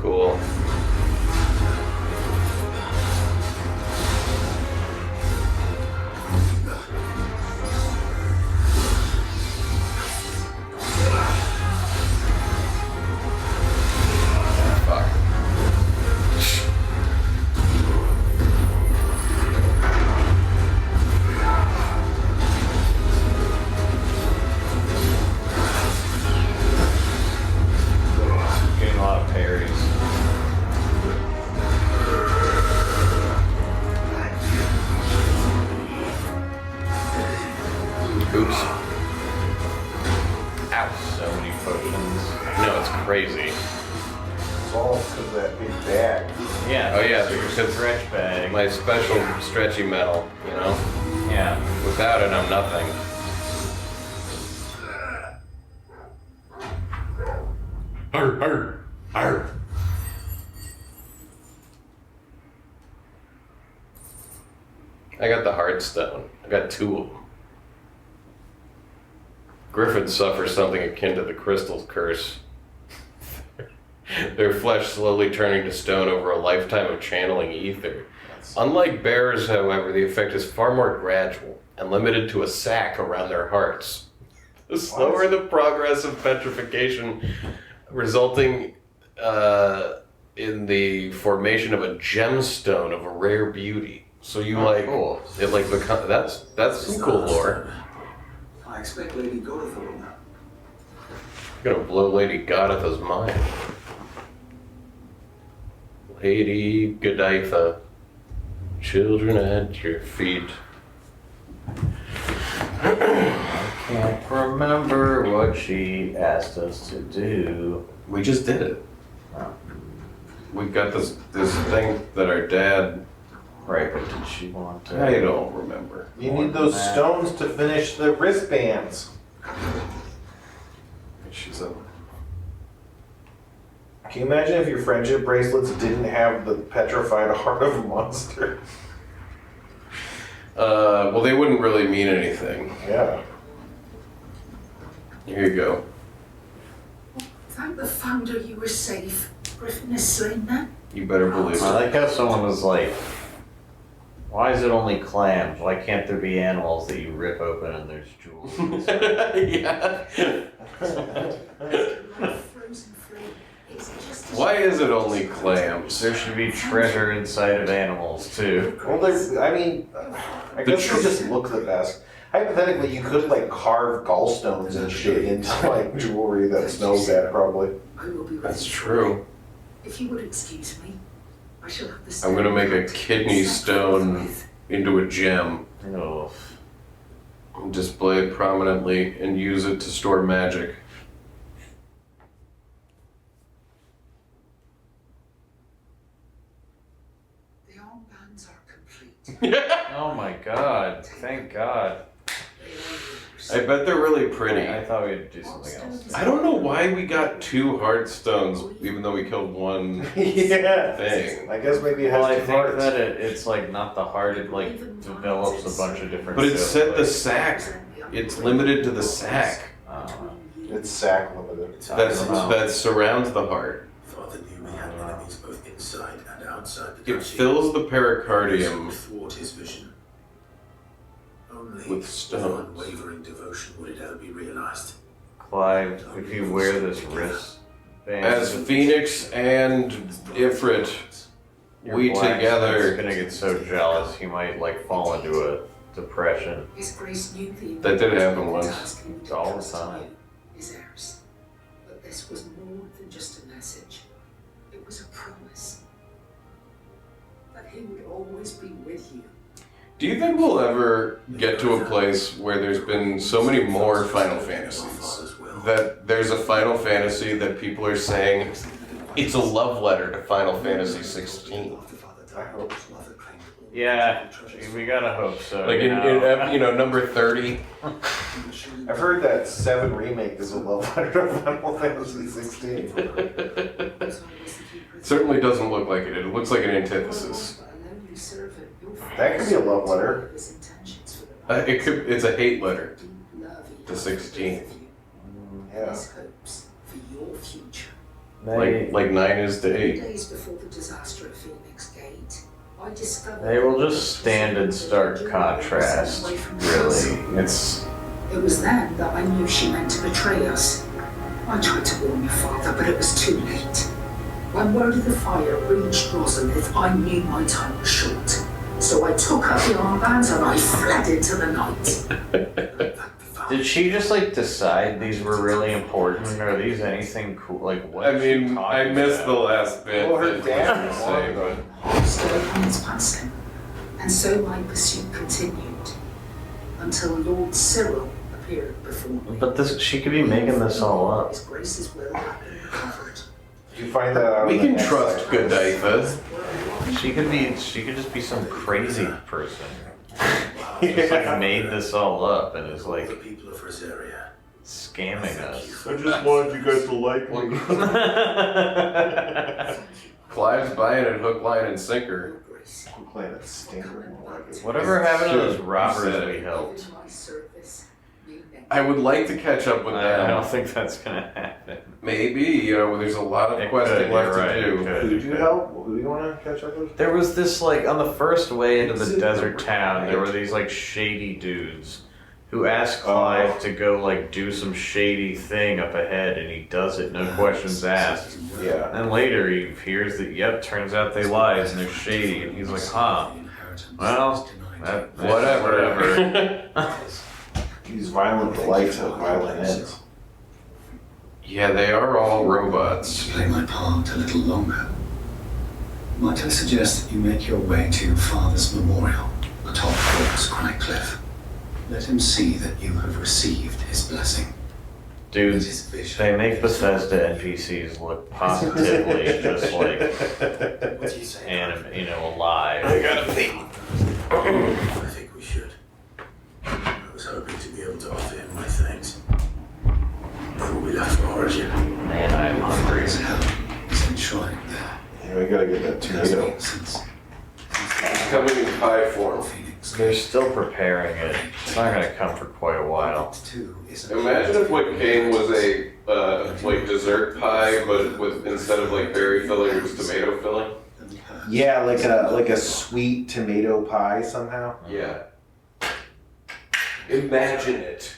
Speaker 2: Cool. Fuck.
Speaker 3: Getting a lot of parries.
Speaker 2: Oops. Ow.
Speaker 3: So many potions.
Speaker 2: No, it's crazy.
Speaker 1: It's all because of that big bag.
Speaker 3: Yeah.
Speaker 2: Oh, yeah,
Speaker 3: so your
Speaker 2: because
Speaker 3: stretch bag.
Speaker 2: my special stretchy metal, you know?
Speaker 3: Yeah.
Speaker 2: Without it, I'm nothing. Arr, arr, arr. I got the Heartstone. I got two of them. Griffins suffer something akin to the crystal's curse. Their flesh slowly turning to stone over a lifetime of channeling ether. Unlike bears, however, the effect is far more gradual and limited to a sac around their hearts. The slower the progress of petrification, resulting in the formation of a gemstone of a rare beauty. So you it like become that's some cool lore.
Speaker 4: I expect Lady Goritha will know.
Speaker 2: You're gonna blow Lady Goritha's mind. Lady Godiva, children at your feet.
Speaker 3: I can't remember what she asked us to do.
Speaker 2: We just did it.
Speaker 3: Oh.
Speaker 2: We got this thing that our dad.
Speaker 3: Right, but did she want to?
Speaker 2: I don't remember.
Speaker 1: You need those stones to finish the wristbands.
Speaker 2: She's a.
Speaker 1: Can you imagine if your friendship bracelets didn't have the petrified heart of a monster?
Speaker 2: Well, they wouldn't really mean anything.
Speaker 1: Yeah.
Speaker 2: Here you go.
Speaker 7: Thank the founder you were safe. Griffin has slain them.
Speaker 2: You better believe it.
Speaker 3: I like how someone was like, why is it only clams? Why can't there be animals that you rip open and there's jewels?
Speaker 2: Yeah.
Speaker 7: Frozen free. It's just
Speaker 2: Why is it only clams?
Speaker 3: There should be treasure inside of animals too.
Speaker 1: Well, there's, I mean, I guess they just look the best. Hypothetically, you could like carve gallstones and shit into like jewelry that smells bad, probably.
Speaker 7: I will be
Speaker 2: That's
Speaker 7: ready.
Speaker 2: true.
Speaker 7: If you would excuse me, I shall have the
Speaker 2: I'm gonna make a kidney stone into a gem,
Speaker 3: Oh.
Speaker 2: display it prominently, and use it to store magic.
Speaker 7: The armbands are complete.
Speaker 3: Oh my god, thank god.
Speaker 2: I bet they're really pretty.
Speaker 3: I thought we'd do something else.
Speaker 2: I don't know why we got 2 heart stones, even though we killed one
Speaker 1: Yeah.
Speaker 2: thing.
Speaker 1: I guess maybe it has
Speaker 3: Well, I
Speaker 1: two
Speaker 3: think
Speaker 1: hearts.
Speaker 3: that it's like not the heart, it like develops a bunch of different
Speaker 2: But it
Speaker 3: stuff,
Speaker 2: said the
Speaker 3: like-
Speaker 2: sack. It's limited to the sack
Speaker 1: It's sack limited.
Speaker 2: that surrounds the heart.
Speaker 5: Father knew we had enemies both inside and outside the
Speaker 2: It
Speaker 5: duchy.
Speaker 2: fills the pericardium
Speaker 5: Thwart his vision. Only
Speaker 2: with stones.
Speaker 5: unwavering devotion would it ever be realized.
Speaker 3: Clive, if you wear this wristband,
Speaker 2: As Phoenix and Ifrit,
Speaker 3: your
Speaker 2: we
Speaker 3: blacksmith's
Speaker 2: together.
Speaker 3: gonna get so jealous he might like fall into a depression.
Speaker 7: His Grace knew the
Speaker 2: That did happen once.
Speaker 7: task he would
Speaker 3: All the
Speaker 7: entrust to
Speaker 3: time.
Speaker 7: you, his heirs. But this was more than just a message. It was a promise that he would always be with you.
Speaker 2: Do you think we'll ever get to a place where there's been so many more Final Fantasies that there's a Final Fantasy that people are saying it's a love letter to Final Fantasy XVI?
Speaker 1: I hope.
Speaker 3: Yeah, we gotta hope so.
Speaker 2: Like in number 30.
Speaker 1: I've heard that 7 remake is a love letter to Final Fantasy 16.
Speaker 2: Certainly doesn't look like it. It looks like an antithesis.
Speaker 1: That could be a love letter.
Speaker 2: It's a hate letter to 16.
Speaker 1: Yeah.
Speaker 2: Like 9 is to 8.
Speaker 7: Days before the disaster at Phoenix Gate, I discovered
Speaker 3: They will just stand in stark contrast, really. It's
Speaker 7: It was then that I knew she meant to betray us. I tried to warn your father, but it was too late. When word of the fire reached Rosalith, I knew my time was short. So I took up the armbands and I fled into the night.
Speaker 3: Did she just like decide these were really important? Or are these anything cool? Like what?
Speaker 2: I
Speaker 3: is she
Speaker 2: mean, I
Speaker 3: talking
Speaker 2: missed the
Speaker 3: about?
Speaker 2: last bit.
Speaker 1: Well, her
Speaker 2: that
Speaker 1: dad
Speaker 2: I was
Speaker 1: was
Speaker 2: gonna say,
Speaker 1: on,
Speaker 2: but
Speaker 7: Still upon its passing. And so my pursuit continued until Lord Cyril appeared before me.
Speaker 3: But this, she could be making this all up.
Speaker 7: His Grace's will had been recovered.
Speaker 1: Did you find that out?
Speaker 2: we
Speaker 1: in the
Speaker 2: can
Speaker 1: next
Speaker 2: trust
Speaker 1: cycle?
Speaker 2: Godiva.
Speaker 3: She could just be some crazy person. Just like made this all up and is like
Speaker 5: The people of Rosaria.
Speaker 3: scamming us.
Speaker 2: I just wanted you guys to like me. Clive's buying it hook, line, and sinker.
Speaker 1: Planet Stinker.
Speaker 3: Whatever happened to those
Speaker 2: Should've
Speaker 3: robbers
Speaker 2: said
Speaker 3: we
Speaker 2: it.
Speaker 3: helped?
Speaker 7: My service,
Speaker 2: I would like to catch up with them.
Speaker 3: I don't think that's gonna happen.
Speaker 2: Maybe, there's a lot of
Speaker 3: It
Speaker 2: questing
Speaker 3: could,
Speaker 2: left
Speaker 3: you're
Speaker 2: to
Speaker 3: right,
Speaker 2: do.
Speaker 3: it could.
Speaker 1: Who do you help? Who do you want to catch up with?
Speaker 3: There was this, like, on the first way into the desert town, there were these, like, shady dudes who asked Clive to go, like, do some shady thing up ahead, and he does it, no questions asked.
Speaker 1: Yeah.
Speaker 3: And later he hears that, yep, turns out they lied, and they're shady, and he's like, huh, well, whatever.
Speaker 1: These violent delights have violent ends.
Speaker 2: Yeah, they are all robots.
Speaker 12: Play my part a little longer. Might I suggest that you make your way to your father's memorial, atop Corpse Crackcliff. Let him see that you have received his blessing.
Speaker 3: Dude, they make Bethesda NPCs look positively just like, alive.
Speaker 5: I gotta pee. I think we should. I was hoping to be able to offer him my thanks before we left for Origin.
Speaker 3: Man, I'm hungry.
Speaker 12: His hell is enshrined there.
Speaker 1: Yeah, we gotta get that tomato.
Speaker 12: Since
Speaker 2: It's coming in pie form.
Speaker 3: They're still preparing it. It's not gonna come for quite a while.
Speaker 2: Imagine if what came was a dessert pie, but with instead of like berry filling, it was tomato filling.
Speaker 1: Yeah, like a sweet tomato pie somehow.
Speaker 2: Yeah. Imagine it.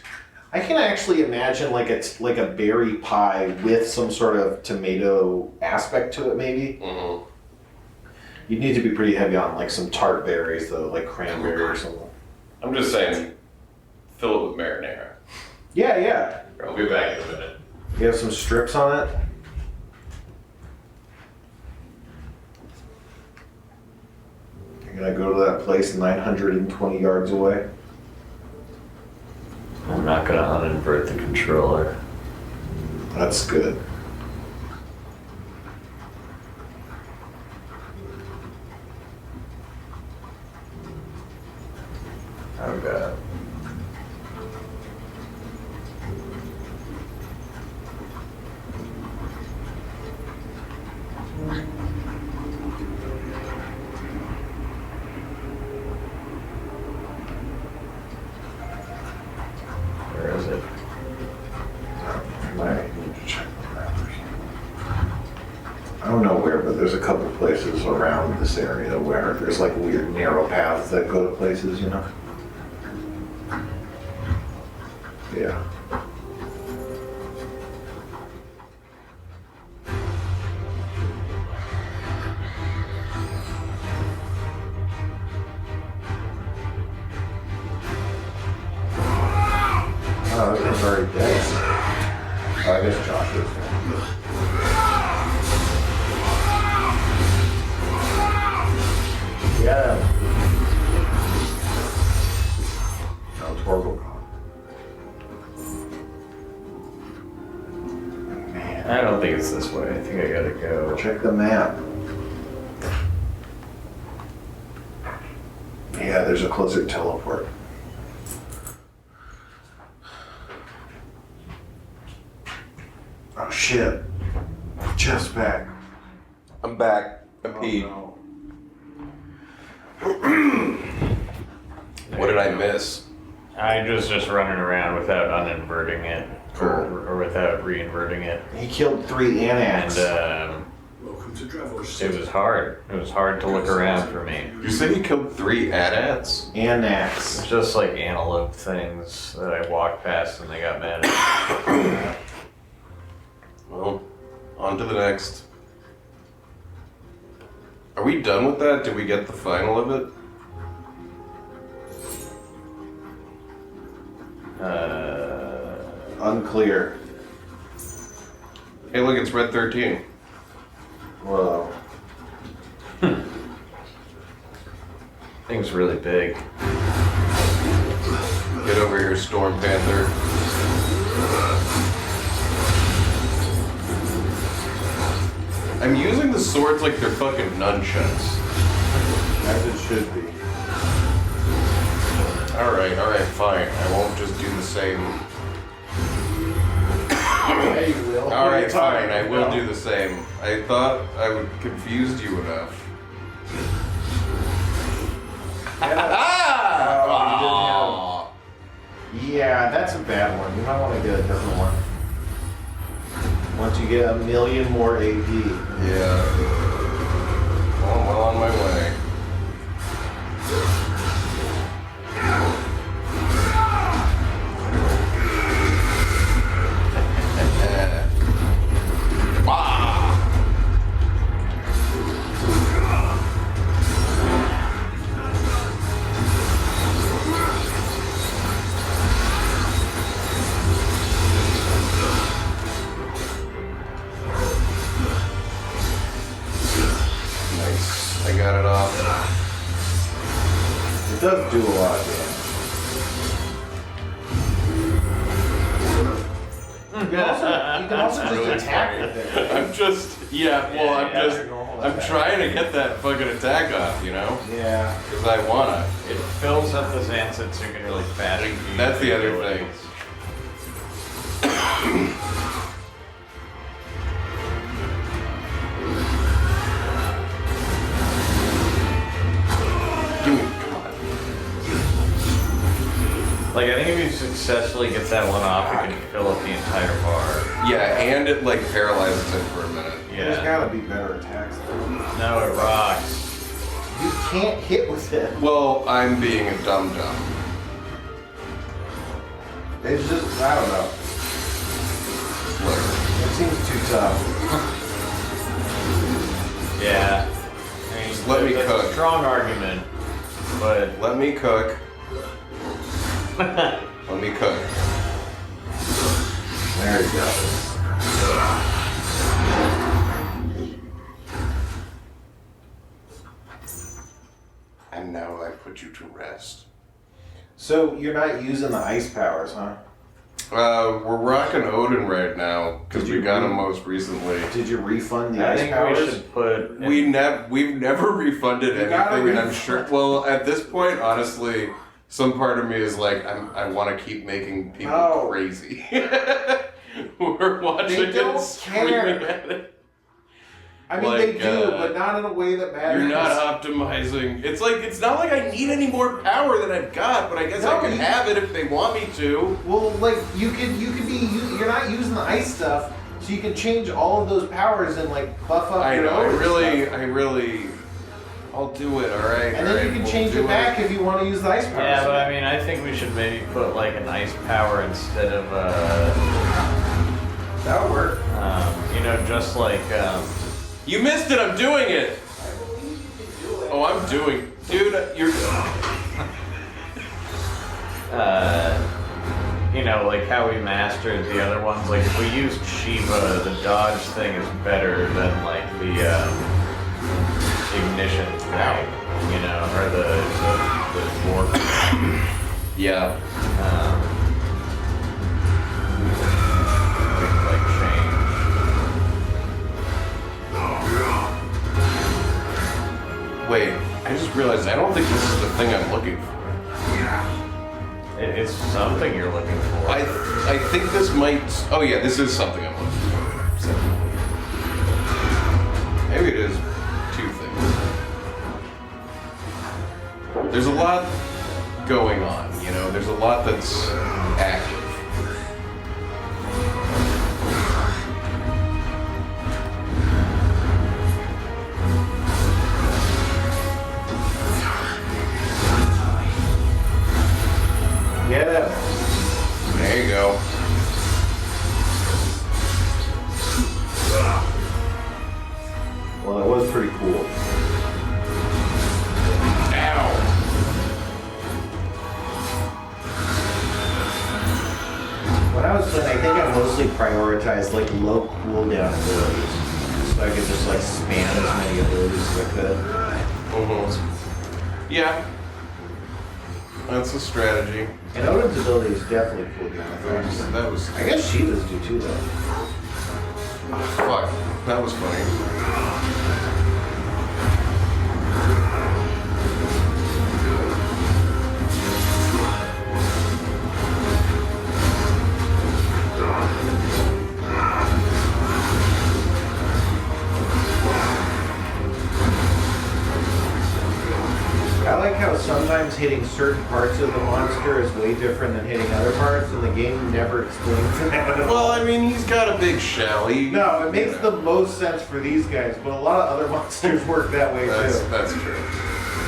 Speaker 1: I can actually imagine like it's like a berry pie with some sort of tomato aspect to it, maybe.
Speaker 2: Mm-hmm.
Speaker 1: You'd need to be pretty heavy on like some tart berries though, like cranberry or something.
Speaker 2: I'm just saying, fill it with marinara.
Speaker 1: Yeah, yeah.
Speaker 2: I'll be back in a minute.
Speaker 1: You have some strips on it. You're gonna go to that place 920 yards away.
Speaker 3: I'm not gonna uninvert the controller.
Speaker 1: That's good.
Speaker 3: Oh god. Where is it?
Speaker 1: I need to check the map. I don't know where, but there's a couple places around this area where there's like weird narrow paths that go to places, Yeah. Oh, this is very dense. Oh, I guess Josh is. Yeah. No, Torgal gone. Man,
Speaker 3: I don't think it's this way. I think I gotta go.
Speaker 1: check the map. Yeah, there's a closer teleport. Oh shit. Jeff's back.
Speaker 2: I'm back. I peed.
Speaker 1: no.
Speaker 2: What did I miss?
Speaker 3: I was just running around without uninverting it, or without reinverting it.
Speaker 1: He killed 3 anax.
Speaker 3: And
Speaker 11: Welcome to Dravor's.
Speaker 3: it was hard. It was hard to look around for me.
Speaker 2: You said you killed 3 AT-ATs?
Speaker 1: Anax.
Speaker 3: It's just like antelope things that I walked past and they got mad at me.
Speaker 2: Well, on to the next. Are we done with that? Did we get the final of it?
Speaker 1: Unclear.
Speaker 2: Hey, look, it's Red 13.
Speaker 1: Whoa.
Speaker 3: Thing's really big.
Speaker 2: Get over here, Storm Panther. I'm using the swords like they're fucking nunchucks.
Speaker 1: As it should be.
Speaker 2: Alright, fine. I won't just do the same.
Speaker 1: Yeah, you will.
Speaker 2: Alright, fine. I will do the same. I thought I would confuse you enough.
Speaker 1: Yeah, that's a bad one. You might want to get a different one. Once you get a million more AP.
Speaker 2: Yeah. Well, I'm well on my way. Nice. I got it off.
Speaker 1: It does do a lot of damage. You can also just attack with it. Right?
Speaker 2: I'm trying to get that fucking attack off, you know?
Speaker 1: Yeah.
Speaker 2: Because I wanna.
Speaker 3: It fills up the Xansen circuit really fast.
Speaker 2: That's the other thing.
Speaker 3: Like, I think if you successfully get that one off, you can fill up the entire bar.
Speaker 2: Yeah, and it like paralyzes it for a minute.
Speaker 1: There's
Speaker 3: Yeah.
Speaker 1: gotta be better attacks though.
Speaker 3: No, it rocks.
Speaker 1: You can't hit with it.
Speaker 2: Well, I'm being a dum-dum.
Speaker 1: It's just, I don't know. It seems too tough.
Speaker 3: Yeah. I mean,
Speaker 2: Let me
Speaker 3: that's
Speaker 2: cook.
Speaker 3: a strong argument, but
Speaker 2: Let me cook. Let me cook.
Speaker 1: There you go.
Speaker 2: And now I put you to rest.
Speaker 1: So you're not using the ice powers, huh?
Speaker 2: We're rocking Odin right now because
Speaker 1: Did
Speaker 2: we
Speaker 1: you
Speaker 2: got
Speaker 1: re-
Speaker 2: him most recently.
Speaker 1: Did you refund the
Speaker 3: I
Speaker 1: ice
Speaker 3: think
Speaker 1: powers?
Speaker 3: we should put.
Speaker 2: We've never refunded
Speaker 1: You gotta
Speaker 2: anything, and I'm
Speaker 1: refund.
Speaker 2: sure. Well, at this point, honestly, some part of me is like, I want to keep making people
Speaker 1: No.
Speaker 2: crazy. We're watching
Speaker 1: They don't
Speaker 2: it, screaming
Speaker 1: care.
Speaker 2: at it.
Speaker 1: I mean,
Speaker 2: Like,
Speaker 1: they do, but not in a way that matters.
Speaker 2: You're not optimizing. It's like it's not like I need any more power than I've got, but I guess I
Speaker 1: No,
Speaker 2: can
Speaker 1: you-
Speaker 2: have it if they want me to.
Speaker 1: Well, like you could be. You're not using the ice stuff, so you can change all of those powers and like buff up
Speaker 2: I
Speaker 1: your
Speaker 2: know.
Speaker 1: Odin
Speaker 2: I really. I'll do it. All right.
Speaker 1: And
Speaker 2: all
Speaker 1: then
Speaker 2: right,
Speaker 1: you can
Speaker 2: we'll
Speaker 1: change
Speaker 2: do
Speaker 1: it back if you want to use the ice powers.
Speaker 3: Yeah, but I mean, I think we should maybe put like an ice power instead of,
Speaker 1: That would work.
Speaker 3: you know, just like.
Speaker 2: You missed it. I'm doing it. Oh, I'm doing, dude. You're.
Speaker 3: You know, like how we mastered the other ones. Like if we used Shiva, the dodge thing is better than like the ignition thing. You know, or the warp.
Speaker 2: Yeah.
Speaker 3: Like change.
Speaker 2: Wait. I just realized I don't think this is the thing I'm looking for.
Speaker 3: It's something you're looking for.
Speaker 2: I think this might. Oh yeah, this is something I'm looking for. So, maybe it is two things. There's a lot going on, you know. There's a lot that's active.
Speaker 1: Get it.
Speaker 2: There you go.
Speaker 1: Well, that was pretty cool.
Speaker 2: Ow.
Speaker 1: When I was playing, I think I mostly prioritized like low cooldown abilities, so I could just like spam as many abilities as I could.
Speaker 2: Yeah. That's a strategy.
Speaker 1: And Odin's ability is definitely cooldown.
Speaker 2: That was.
Speaker 1: I guess Shiva's do too, though.
Speaker 2: Fuck. That was funny.
Speaker 1: I like how sometimes hitting certain parts of the monster is way different than hitting other parts, and the game never explains that.
Speaker 2: Well, I mean, he's got a big shell.
Speaker 1: No, it makes the most sense for these guys, but a lot of other monsters work that way too.
Speaker 2: That's true.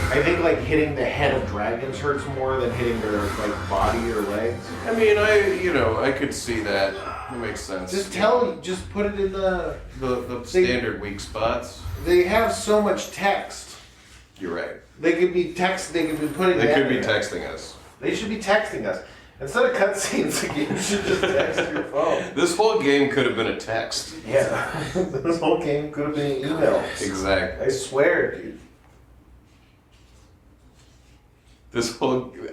Speaker 1: I think like hitting the head of dragons hurts more than hitting their like body or legs.
Speaker 2: I mean, I could see that. It makes sense.
Speaker 1: Just put it in the
Speaker 2: standard weak spots.
Speaker 1: They have so much text.
Speaker 2: You're right.
Speaker 1: They could be putting.
Speaker 2: They could be texting us.
Speaker 1: They should be texting us. Instead of cutscenes, the game should just text your phone.
Speaker 2: This whole game could have been a text.
Speaker 1: Yeah. This whole game could have been an email.
Speaker 2: Exactly.
Speaker 1: I swear, dude.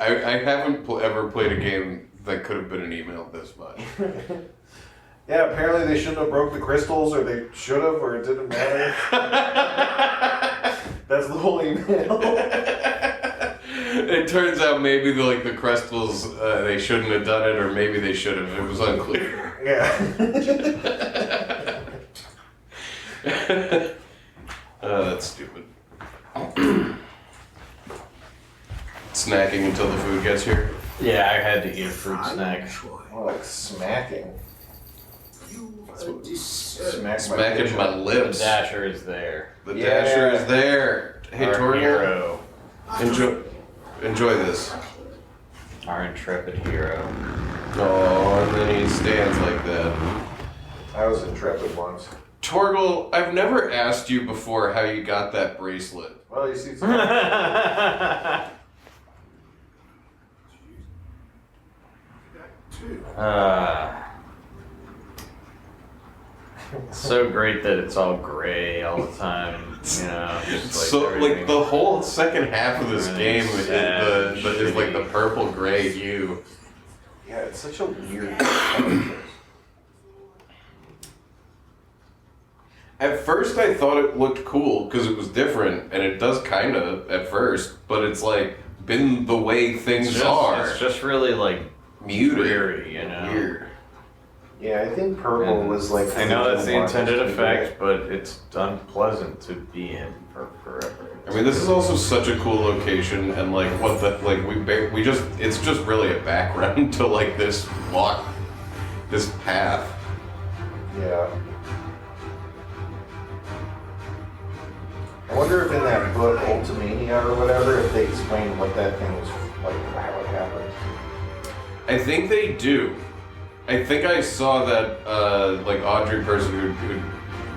Speaker 2: I haven't ever played a game that could have been an email this much.
Speaker 1: Yeah, apparently they shouldn't have broke the crystals, or they should have, or it didn't matter. That's the whole email.
Speaker 2: It turns out maybe the crystals, they shouldn't have done it, or maybe they should have. It was unclear.
Speaker 1: Yeah.
Speaker 2: That's stupid. Snacking until the food gets here?
Speaker 3: Yeah, I had to eat a fruit snack.
Speaker 1: More like smacking.
Speaker 2: Smacking my lips.
Speaker 3: The Dasher is there.
Speaker 2: The Dasher is there. Hey,
Speaker 3: Our
Speaker 2: Torgo.
Speaker 3: hero.
Speaker 2: Enjoy this.
Speaker 3: Our intrepid hero.
Speaker 2: Oh, and then he stands like that.
Speaker 1: I was intrepid once.
Speaker 2: Torgal, I've never asked you before how you got that bracelet.
Speaker 1: Well, you see.
Speaker 3: So great that it's all gray all the time, you know. Just
Speaker 2: So the whole second half of this game is the purple gray hue.
Speaker 1: Yeah, it's such a weird.
Speaker 2: At first, I thought it looked cool because it was different, and it does kind of at first, but it's been the way things are.
Speaker 3: It's just really
Speaker 2: muted,
Speaker 3: dreary, you know.
Speaker 2: Weird.
Speaker 1: Yeah, I think purple was
Speaker 3: I know that's the intended effect, but it's unpleasant to be in for forever.
Speaker 2: I mean, this is also such a cool location, and it's just really a background to this path.
Speaker 1: Yeah. I wonder if in that book, Ultimania or whatever, if they explain what that thing was how it happened.
Speaker 2: I think they do. I think I saw that Audrey person who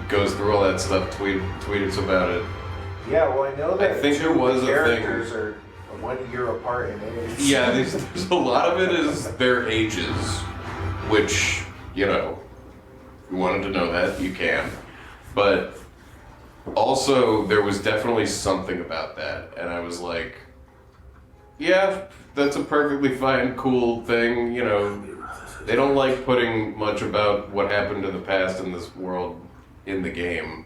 Speaker 2: goes through all that stuff tweeted about it.
Speaker 1: Yeah, well, I know that
Speaker 2: I think there was a
Speaker 1: characters are 1 year apart in age.
Speaker 2: Yeah, there's a lot of it is their ages, which, if you wanted to know that, you can. But also, there was definitely something about that, and I was like, yeah, that's a perfectly fine, cool thing, They don't like putting much about what happened in the past in this world in the game.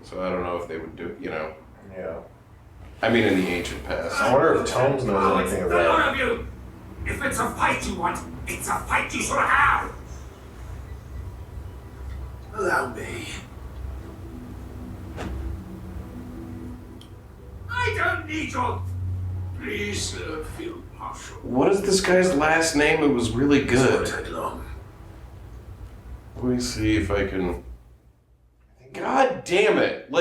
Speaker 2: So I don't know if they would do,
Speaker 1: Yeah.
Speaker 2: I mean, in the ancient past.
Speaker 1: I wonder if Tomes knows anything about it.
Speaker 11: All of you! If it's a fight you want, it's a fight you shall have!
Speaker 10: Allow me.
Speaker 11: I don't need your... Please, Field Marshal.
Speaker 2: What is this guy's last name? It was really good.
Speaker 10: It won't take long.
Speaker 2: Let me see if I can... God damn it!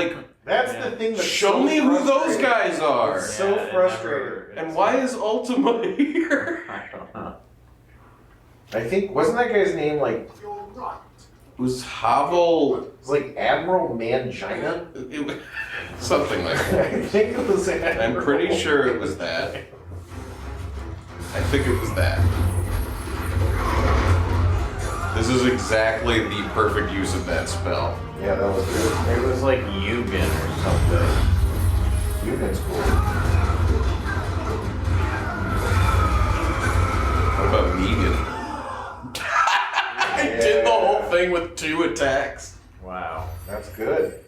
Speaker 1: That's the thing that's
Speaker 2: show me who those guys are!
Speaker 1: It's so frustrating.
Speaker 2: And why is Ultima here?
Speaker 3: I don't know.
Speaker 1: I think, wasn't that guy's name
Speaker 11: You're right.
Speaker 2: It was Havel...
Speaker 1: It's Admiral Mangina?
Speaker 2: Something like that.
Speaker 1: I think it was Admiral.
Speaker 2: I'm pretty sure it was that. I think it was that. This is exactly the perfect use of that spell.
Speaker 1: Yeah, that was good.
Speaker 3: It was Yugen or something.
Speaker 1: Yugen's cool.
Speaker 2: What about Negan? I did the whole thing with 2 attacks.
Speaker 3: Wow.
Speaker 1: That's good.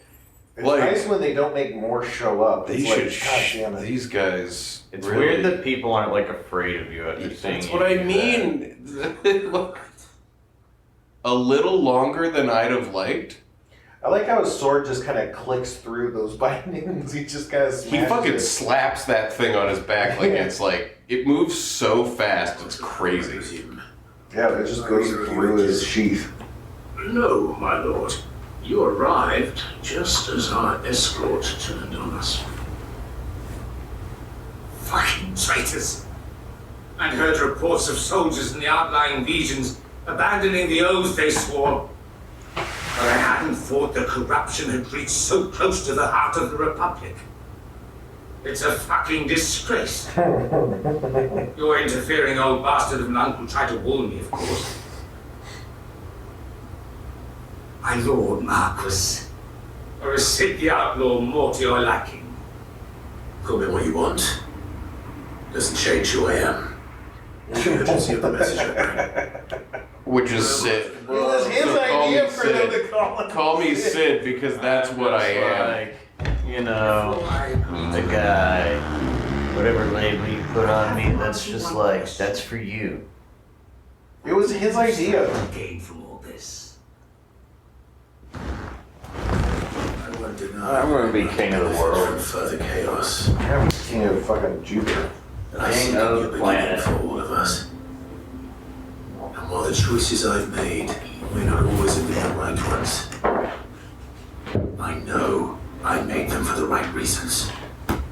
Speaker 1: It's nice when they don't make more show up.
Speaker 2: They
Speaker 1: It's
Speaker 2: should.
Speaker 1: God damn it.
Speaker 2: These guys.
Speaker 3: It's
Speaker 2: really,
Speaker 3: weird that people aren't afraid of you after seeing
Speaker 2: That's
Speaker 3: you
Speaker 2: what I
Speaker 3: do
Speaker 2: mean. A little longer than I'd have liked.
Speaker 1: I like how his sword just kind of clicks through those bindings. He just kind of
Speaker 2: He fucking slaps that thing on his back like it's like, it moves so fast, it's crazy.
Speaker 1: Yeah, it just goes through his sheath.
Speaker 11: No, my lord. You arrived just as our escort turned on us. Fucking traitors. I'd heard reports of soldiers in the outlying legions abandoning the oaths they swore. But I hadn't thought the corruption had reached so close to the heart of the Republic. It's a fucking disgrace. Your interfering old bastard of an uncle tried to warn me, of course. My lord Marquis, or is Sid the outlaw more to your liking?
Speaker 10: Call me what you want. Doesn't change who I am. The urgency of the message I bring.
Speaker 2: Which is Sid.
Speaker 1: It was his idea for them to call him.
Speaker 2: Call me Sid because that's what I am.
Speaker 3: Like, you know, the guy, whatever label you put on me, that's just like, that's for you.
Speaker 1: It was his idea.
Speaker 11: Gain from all this.
Speaker 10: I won't deny.
Speaker 3: I'm gonna be king of the world.
Speaker 10: From further chaos.
Speaker 1: I'm king of fucking Jupiter.
Speaker 10: And I see
Speaker 3: King of
Speaker 10: a
Speaker 3: the
Speaker 10: beginning
Speaker 3: planet.
Speaker 10: for all of us. And while the choices I've made may not always have been the right ones, I know I made them for the right reasons.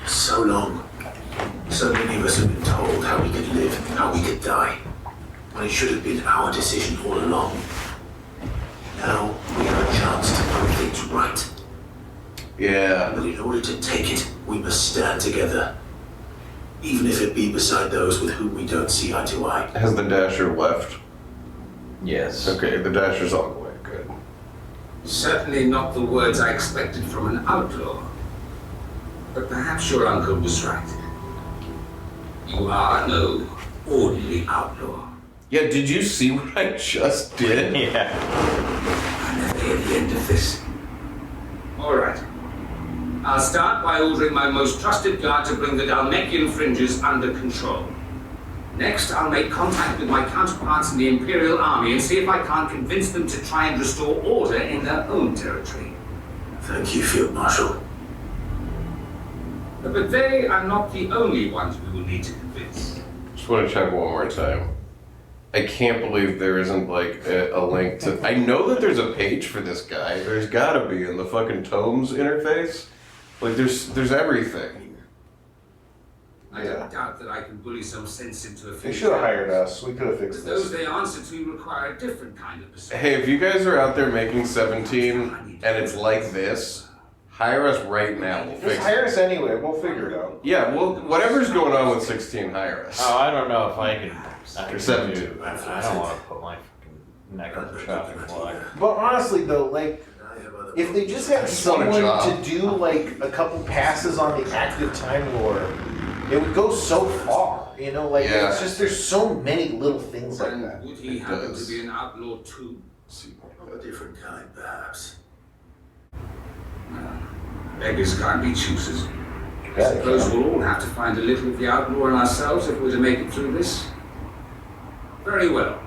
Speaker 10: So long, so many of us have been told how we could live, how we could die, when it should have been our decision all along. Now we have a chance to put things right.
Speaker 2: Yeah.
Speaker 10: But in order to take it, we must stand together. Even if it be beside those with whom we don't see eye to eye.
Speaker 2: Has the Dasher left?
Speaker 3: Yes.
Speaker 2: Okay, the Dasher's on the way. Good.
Speaker 11: Certainly not the words I expected from an outlaw. But perhaps your uncle was right. You are no ordinary outlaw.
Speaker 2: Yeah, did you see what I just did?
Speaker 3: Yeah.
Speaker 11: I'm never hear the end of this. All right. I'll start by ordering my most trusted guard to bring the Dalmekian fringes under control. Next, I'll make contact with my counterparts in the Imperial Army and see if I can't convince them to try and restore order in their own territory.
Speaker 10: Thank you, Field Marshal.
Speaker 11: But they are not the only ones we will need to convince.
Speaker 2: Just want to check one more time. I can't believe there isn't like a link to. I know that there's a page for this guy. There's gotta be in the fucking Tomes interface. Like there's everything.
Speaker 11: I don't doubt that I can bully some sense into a few.
Speaker 1: They should have hired us. We could have fixed
Speaker 11: But those
Speaker 1: this.
Speaker 11: they answer to require a different kind of persuasion.
Speaker 2: Hey, if you guys are out there making 17 and it's like this, hire us right now. We'll
Speaker 1: Just
Speaker 2: fix
Speaker 1: hire
Speaker 2: it.
Speaker 1: us anyway. We'll figure it out.
Speaker 2: Yeah, well, whatever's going on with 16, hire us.
Speaker 3: Oh, I don't know if I can.
Speaker 2: Or 17.
Speaker 3: do. I don't want to put my fucking neck on the chopping block.
Speaker 1: But honestly, though, like, if they just had
Speaker 2: just want a
Speaker 1: someone
Speaker 2: job.
Speaker 1: to do like a couple passes on the active time lore, it would go so far. You know, like
Speaker 2: Yeah.
Speaker 1: it's just there's so many little things like
Speaker 11: And
Speaker 1: that.
Speaker 11: would he
Speaker 2: It
Speaker 11: happen
Speaker 2: does.
Speaker 11: to be an outlaw too?
Speaker 10: Of a different kind, perhaps.
Speaker 11: Beggars can't be choosers. I
Speaker 1: Yeah,
Speaker 11: suppose we'll all have to find a little of the outlaw in ourselves if we're to make it through this. Very well.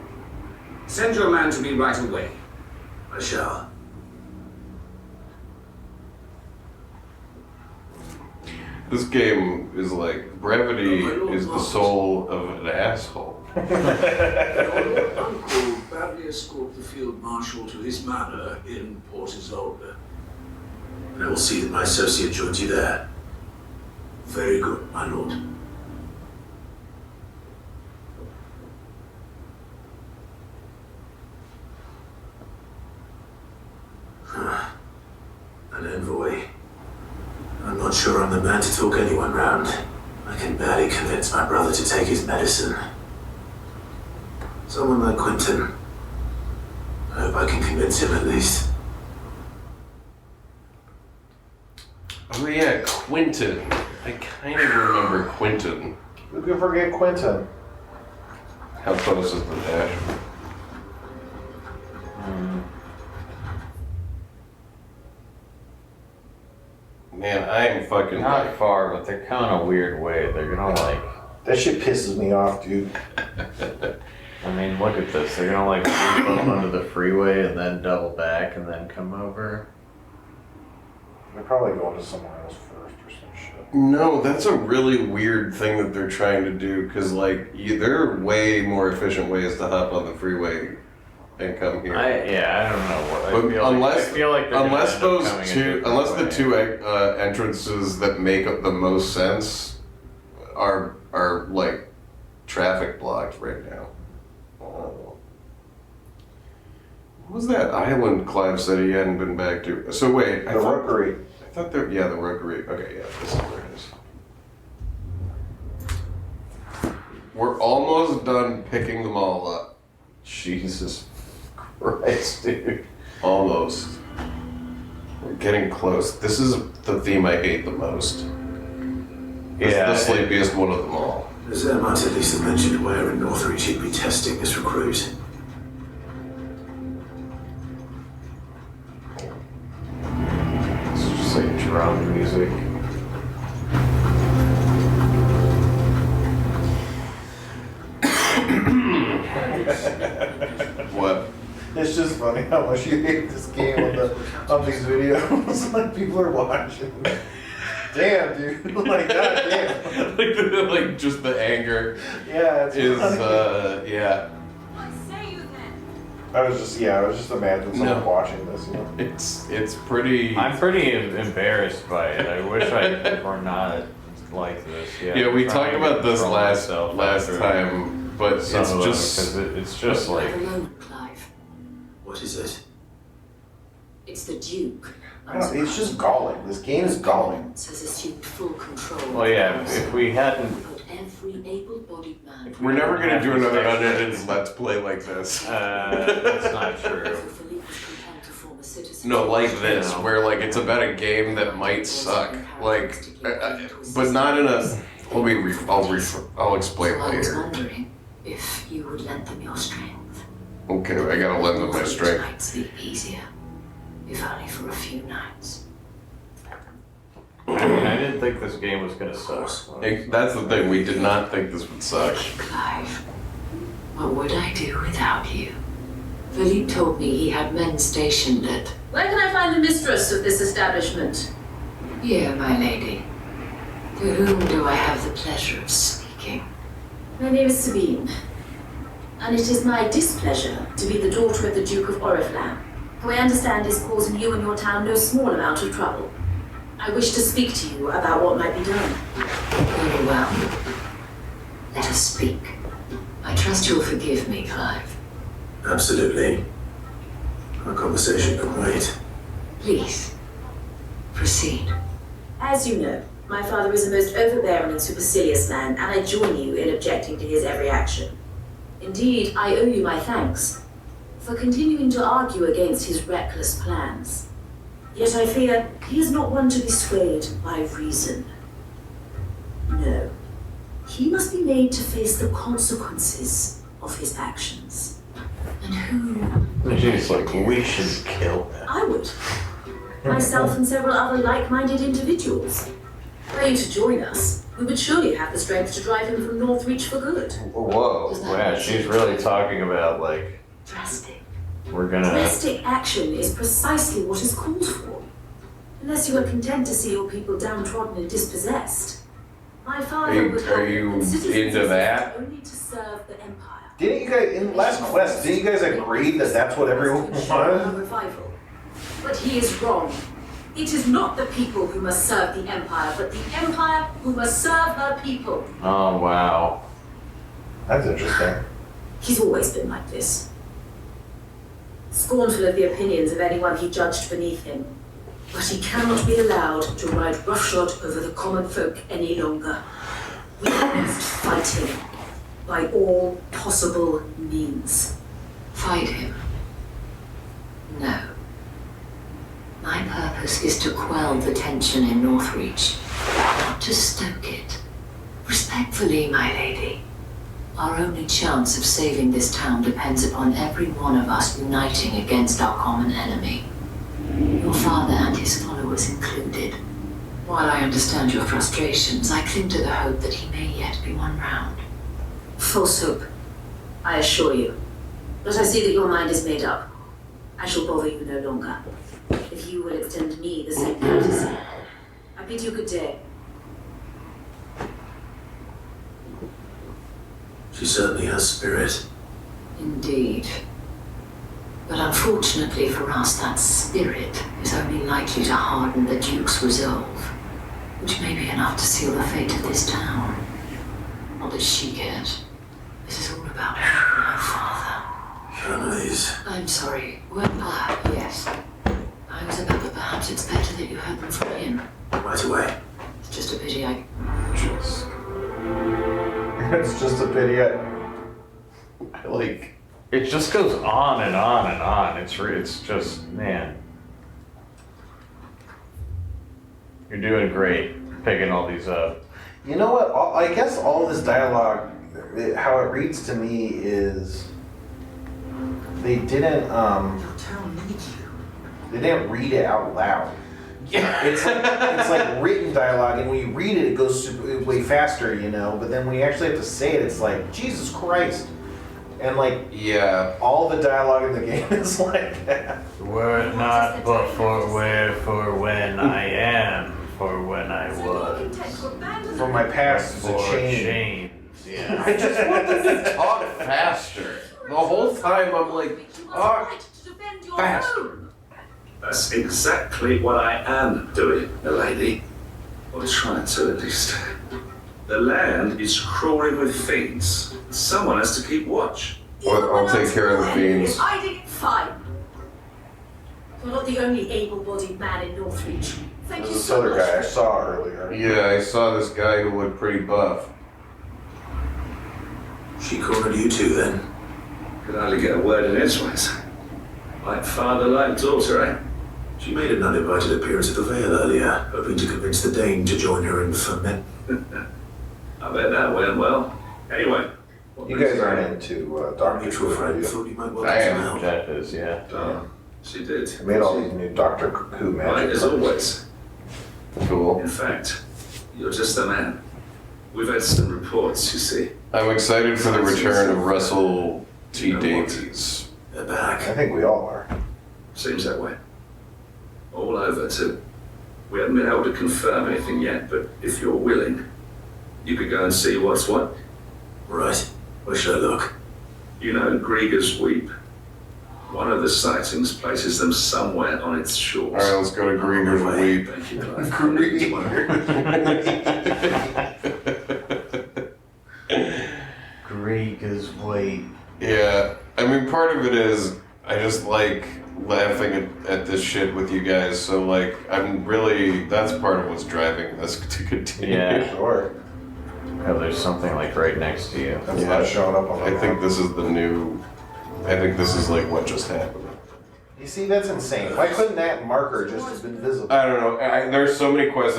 Speaker 11: Send your man to me right away.
Speaker 10: I shall.
Speaker 2: This game is like brevity is the soul of an asshole.
Speaker 11: Your uncle badly escort the field marshal to his manor in Port Isolde.
Speaker 10: And I will see that my associate joins you there. Very good, my lord. An envoy. I'm not sure I'm the man to talk anyone round. I can barely convince my brother to take his medicine. Someone like Quentin. I hope I can convince him at least.
Speaker 2: Oh yeah, Quentin. I kind of remember Quentin.
Speaker 1: Who could forget Quentin?
Speaker 2: How close is the Dasher? Man, I am fucking
Speaker 3: Not far, but they're kind of weird way. They're gonna like.
Speaker 1: That shit pisses me off, dude.
Speaker 3: I mean, look at this. They're gonna like leave them under the freeway and then double back and then come over.
Speaker 1: They're probably going to somewhere else first or some shit.
Speaker 2: No, that's a really weird thing that they're trying to do, because, like, there are way more efficient ways to hop on the freeway and come here.
Speaker 3: I don't know what.
Speaker 2: But
Speaker 3: I feel like they're gonna
Speaker 2: unless
Speaker 3: end up
Speaker 2: those
Speaker 3: coming a
Speaker 2: two,
Speaker 3: different
Speaker 2: unless the
Speaker 3: way.
Speaker 2: two entrances that make the most sense are like traffic blocked right now. What was that island Clive said he hadn't been back to? So wait,
Speaker 1: The Rookery.
Speaker 2: I thought there, yeah, the Rookery. Okay, yeah, this is where it is. We're almost done picking them all up. Jesus Christ, dude. Almost. We're getting close. This is the theme I hate the most. It's the sleepiest one of them all.
Speaker 5: Zermatt at least mentioned where in Northreach he'd be testing this recruit.
Speaker 3: It's just like drum music.
Speaker 2: What?
Speaker 1: It's just funny how much you hate this game on these videos. Like, people are watching. Damn, dude. Like, goddamn.
Speaker 2: like just the anger
Speaker 1: Yeah, it's
Speaker 2: is
Speaker 1: funny.
Speaker 2: yeah.
Speaker 6: What say you then?
Speaker 1: I was just imagining someone watching this, you know?
Speaker 2: It's pretty.
Speaker 3: I'm pretty embarrassed by it. I wish I were not like this.
Speaker 2: Yeah, we talked about this last time, but it's just
Speaker 3: it's just
Speaker 7: You're
Speaker 3: like
Speaker 7: alone, Clive.
Speaker 5: What is it?
Speaker 7: It's the Duke.
Speaker 1: I don't know, it's just galling. This game is galling.
Speaker 7: Has assumed full control.
Speaker 3: well, yeah. If we hadn't,
Speaker 7: Put every able-bodied man.
Speaker 2: we're never gonna do another unedited Let's Play like this.
Speaker 3: that's not true.
Speaker 7: Philippe was compelled to form a citizen.
Speaker 2: No, like this, where like it's about a game that might suck, like, but not in a. I'll explain
Speaker 7: I was
Speaker 2: later.
Speaker 7: wondering if you would lend them your strength.
Speaker 2: Okay, I gotta lend them my strength.
Speaker 7: Might sleep easier, if only for a few nights.
Speaker 3: I mean, I didn't think this game was gonna suck.
Speaker 2: That's the thing. We did not think this would suck.
Speaker 7: Clive, what would I do without you? Philippe told me he had men stationed at.
Speaker 6: Where can I find the mistress of this establishment?
Speaker 7: Here, my lady. To whom do I have the pleasure of speaking?
Speaker 6: My name is Sabine, and it is my displeasure to be the daughter of the Duke of Oriflamme, who I understand is causing you and your town no small amount of trouble. I wish to speak to you about what might be done.
Speaker 7: Very well. Let us speak. I trust you'll forgive me, Clive.
Speaker 5: Absolutely. Our conversation could wait.
Speaker 7: Please, proceed.
Speaker 6: As you know, my father is a most overbearing and supercilious man, and I join you in objecting to his every action. Indeed, I owe you my thanks for continuing to argue against his reckless plans. Yet I fear he is not one to be swayed by reason. No, he must be made to face the consequences of his actions.
Speaker 7: And who?
Speaker 3: She's like, we should kill him.
Speaker 6: I would. Myself and several other like-minded individuals. Were you to join us, we would surely have the strength to drive him from Northreach for good.
Speaker 3: Whoa, yeah, she's really talking about like
Speaker 6: Drastic.
Speaker 3: we're gonna.
Speaker 6: Drastic action is precisely what is called for. Unless you are content to see your people downtrodden and dispossessed. My father
Speaker 2: Hey,
Speaker 6: would
Speaker 2: are
Speaker 6: have
Speaker 2: you
Speaker 6: them citizens
Speaker 2: into that?
Speaker 6: only to serve the Empire.
Speaker 1: Didn't you guys, in last quest, didn't you guys agree that that's what everyone wanted?
Speaker 6: Revival. But he is wrong. It is not the people who must serve the Empire, but the Empire who must serve her people.
Speaker 3: Oh wow.
Speaker 1: That's interesting.
Speaker 6: He's always been like this. Scornful of the opinions of anyone he judged beneath him. But he cannot be allowed to ride roughshod over the common folk any longer. We must fight him by all possible means.
Speaker 7: Fight him? No. My purpose is to quell the tension in Northreach, not to stoke it. Respectfully, my lady. Our only chance of saving this town depends upon every one of us uniting against our common enemy. Your father and his followers included. While I understand your frustrations, I cling to the hope that he may yet be won round.
Speaker 6: False hope, I assure you. But I see that your mind is made up. I shall bother you no longer. If you will extend me the same courtesy, I bid you good day.
Speaker 10: She certainly has spirit.
Speaker 7: Indeed. But unfortunately for us, that spirit is only likely to harden the Duke's resolve, which may be enough to seal the fate of this town. Not that she cared. This is all about her and her father.
Speaker 10: Families.
Speaker 7: I'm sorry. Well, yes. I was about that perhaps it's better that you heard them from him.
Speaker 10: Right away.
Speaker 7: It's just a pity I...
Speaker 1: It's just a pity.
Speaker 2: I like.
Speaker 3: It just goes on and on and on. It's just, man. You're doing great picking all these up.
Speaker 1: You know what? I guess all this dialogue, how it reads to me is they didn't read it out loud.
Speaker 3: Yeah.
Speaker 1: It's like written dialogue, and when you read it, it goes way faster, you know. But then when you actually have to say it, it's like Jesus Christ, and like
Speaker 2: Yeah.
Speaker 1: all the dialogue in the game is like that.
Speaker 3: Were it not but for when I am, for when I was.
Speaker 1: From my past is a
Speaker 3: For
Speaker 1: change.
Speaker 3: chains, yeah.
Speaker 2: I just want them to talk faster. The whole time I'm like, talk faster.
Speaker 11: That's exactly what I am doing, lady. Or trying to, at least. The land is crawling with fiends. Someone has to keep watch.
Speaker 2: I'll take care of the fiends.
Speaker 6: I did it fine. You're not the only able-bodied man in Northreach. Thank you
Speaker 1: This
Speaker 6: so
Speaker 1: other
Speaker 6: much.
Speaker 1: guy I saw earlier.
Speaker 2: Yeah, I saw this guy who looked pretty buff.
Speaker 10: She cornered you two then.
Speaker 11: Could hardly get a word in edgeways. Like father, like daughter, eh?
Speaker 10: She made an uninvited appearance at the Vale earlier, hoping to convince the Dane to join her in ferment.
Speaker 11: I bet that went well. Anyway.
Speaker 1: You guys aren't into Doctor
Speaker 10: Mutual
Speaker 1: Who,
Speaker 10: friend
Speaker 1: are you?
Speaker 10: thought you might well
Speaker 2: I
Speaker 10: get
Speaker 2: am.
Speaker 10: some help.
Speaker 3: Jeff is, yeah.
Speaker 11: She did.
Speaker 1: They made all these new Doctor Who
Speaker 11: Right,
Speaker 1: magic.
Speaker 11: as always.
Speaker 2: Cool.
Speaker 11: In fact, you're just the man. We've had some reports, you see.
Speaker 2: I'm excited for the return of Russell T. Davies.
Speaker 10: They're back.
Speaker 1: I think we all are.
Speaker 11: Seems that way. All over, too. We haven't been able to confirm anything yet, but if you're willing, you could go and see what's what.
Speaker 10: Right. Where should I look?
Speaker 11: You know Grieger's Weep? One of the sightings places them somewhere on its shores.
Speaker 2: Alright, let's go to Grieger's Weep.
Speaker 11: Thank you, Clive.
Speaker 3: Grieger's Weep.
Speaker 2: Yeah, I mean, part of it is I just like laughing at this shit with you guys. So like, I'm really that's part of what's driving this to continue.
Speaker 3: Yeah.
Speaker 1: Sure.
Speaker 3: Oh, there's something like right next to you.
Speaker 1: That's not showing up on the
Speaker 2: I think
Speaker 1: map.
Speaker 2: this is the new. I think this is like what just happened.
Speaker 1: You see, that's insane. Why couldn't that marker just have been visible?
Speaker 2: I don't know. There's so many quests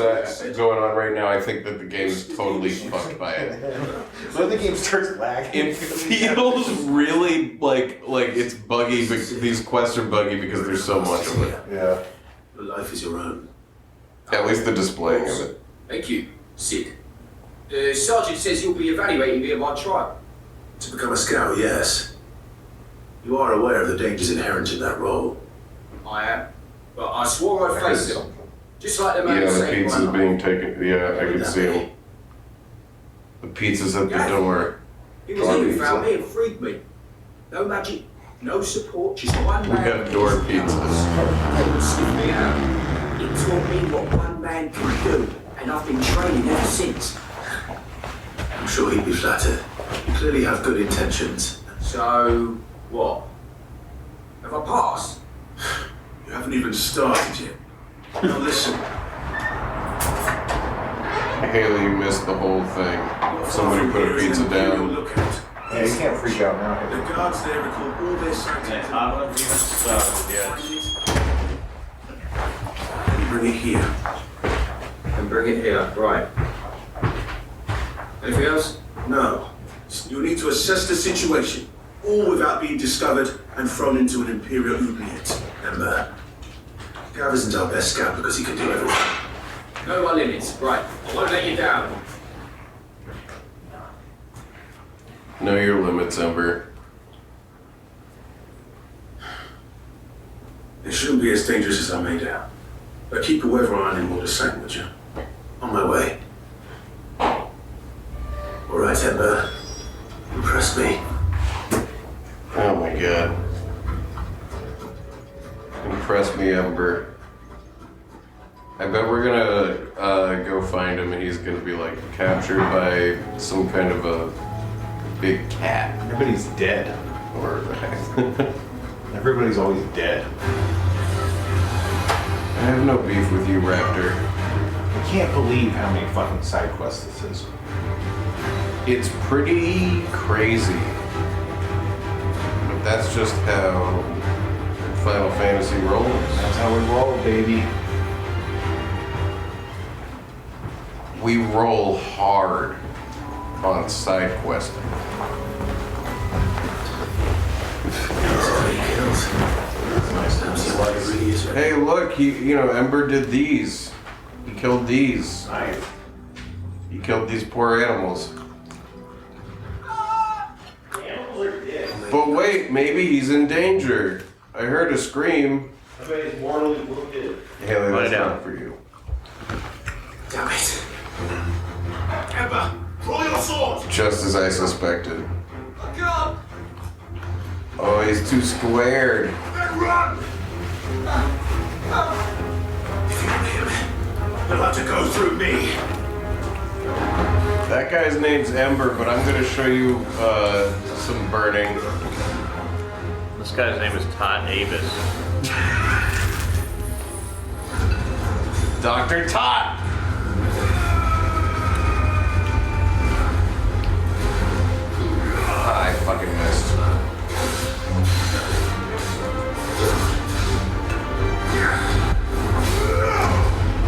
Speaker 2: going on right now. I think that the game is totally fucked by it.
Speaker 1: So the game starts lagging.
Speaker 2: It feels really like it's buggy. But these quests are buggy because there's so much of it.
Speaker 1: Yeah.
Speaker 10: Your life is your own.
Speaker 2: At least the displaying of it.
Speaker 13: Thank you, Sid. The sergeant says you'll be evaluating me at my trial.
Speaker 10: To become a scout, yes. You are aware of the dangers inherent in that role.
Speaker 13: I am. But I swore I'd face it. Just like the man
Speaker 2: Yeah, the
Speaker 13: said.
Speaker 2: pizza's being taken. Yeah, I can see him. The pizza's at the door.
Speaker 13: He was here who found me and freed me. No magic, no support, just one
Speaker 2: We
Speaker 13: man.
Speaker 2: got door pizzas.
Speaker 13: Sniffed me out. He taught me what one man can do, and I've been training ever since.
Speaker 10: I'm sure he'd be flattered. You clearly have good intentions.
Speaker 13: So, what? Have I passed?
Speaker 10: You haven't even started yet. Now listen.
Speaker 2: Haley, you missed the whole thing. Somebody put a pizza down.
Speaker 1: Yeah, you can't freak out now.
Speaker 10: The guards there record all their sightings. Bring it here.
Speaker 13: And bring it here, right. Anything else?
Speaker 10: No. You'll need to assess the situation, all without being discovered and thrown into an Imperial oubliette. Remember, Gav isn't our best scout because he can do everything.
Speaker 13: Know my limits, right. I won't let you down.
Speaker 2: Know your limits, Ember.
Speaker 5: as I made out. But keep your weather on in order sight, would you? On my way. All right, Ember. Impress me.
Speaker 2: Oh my god. Impress me, Ember. I bet we're gonna go find him and he's gonna be like captured by some kind of a big cat.
Speaker 1: Everybody's dead.
Speaker 2: Or
Speaker 1: Everybody's always dead.
Speaker 2: I have no beef with you, Raptor.
Speaker 1: I can't believe how many fucking side quests this is.
Speaker 2: It's pretty crazy. But that's just how Final Fantasy rolls.
Speaker 1: That's how we roll, baby.
Speaker 2: We roll hard on side questing. Hey, look, Ember did these. He killed these.
Speaker 1: Nice.
Speaker 2: He killed these poor animals. But wait, maybe he's in danger. I heard a scream.
Speaker 1: I bet he's mortally wounded.
Speaker 2: Haley, that's not for you.
Speaker 5: Damn it. Ember, draw your sword!
Speaker 2: Just as I suspected.
Speaker 5: Look up!
Speaker 2: Oh, he's too squared.
Speaker 5: Then run! If you want him, you'll have to go through me.
Speaker 2: That guy's name's Ember, but I'm gonna show you some burning.
Speaker 3: This guy's name is Todd Avis.
Speaker 2: Dr. Tot! I fucking missed.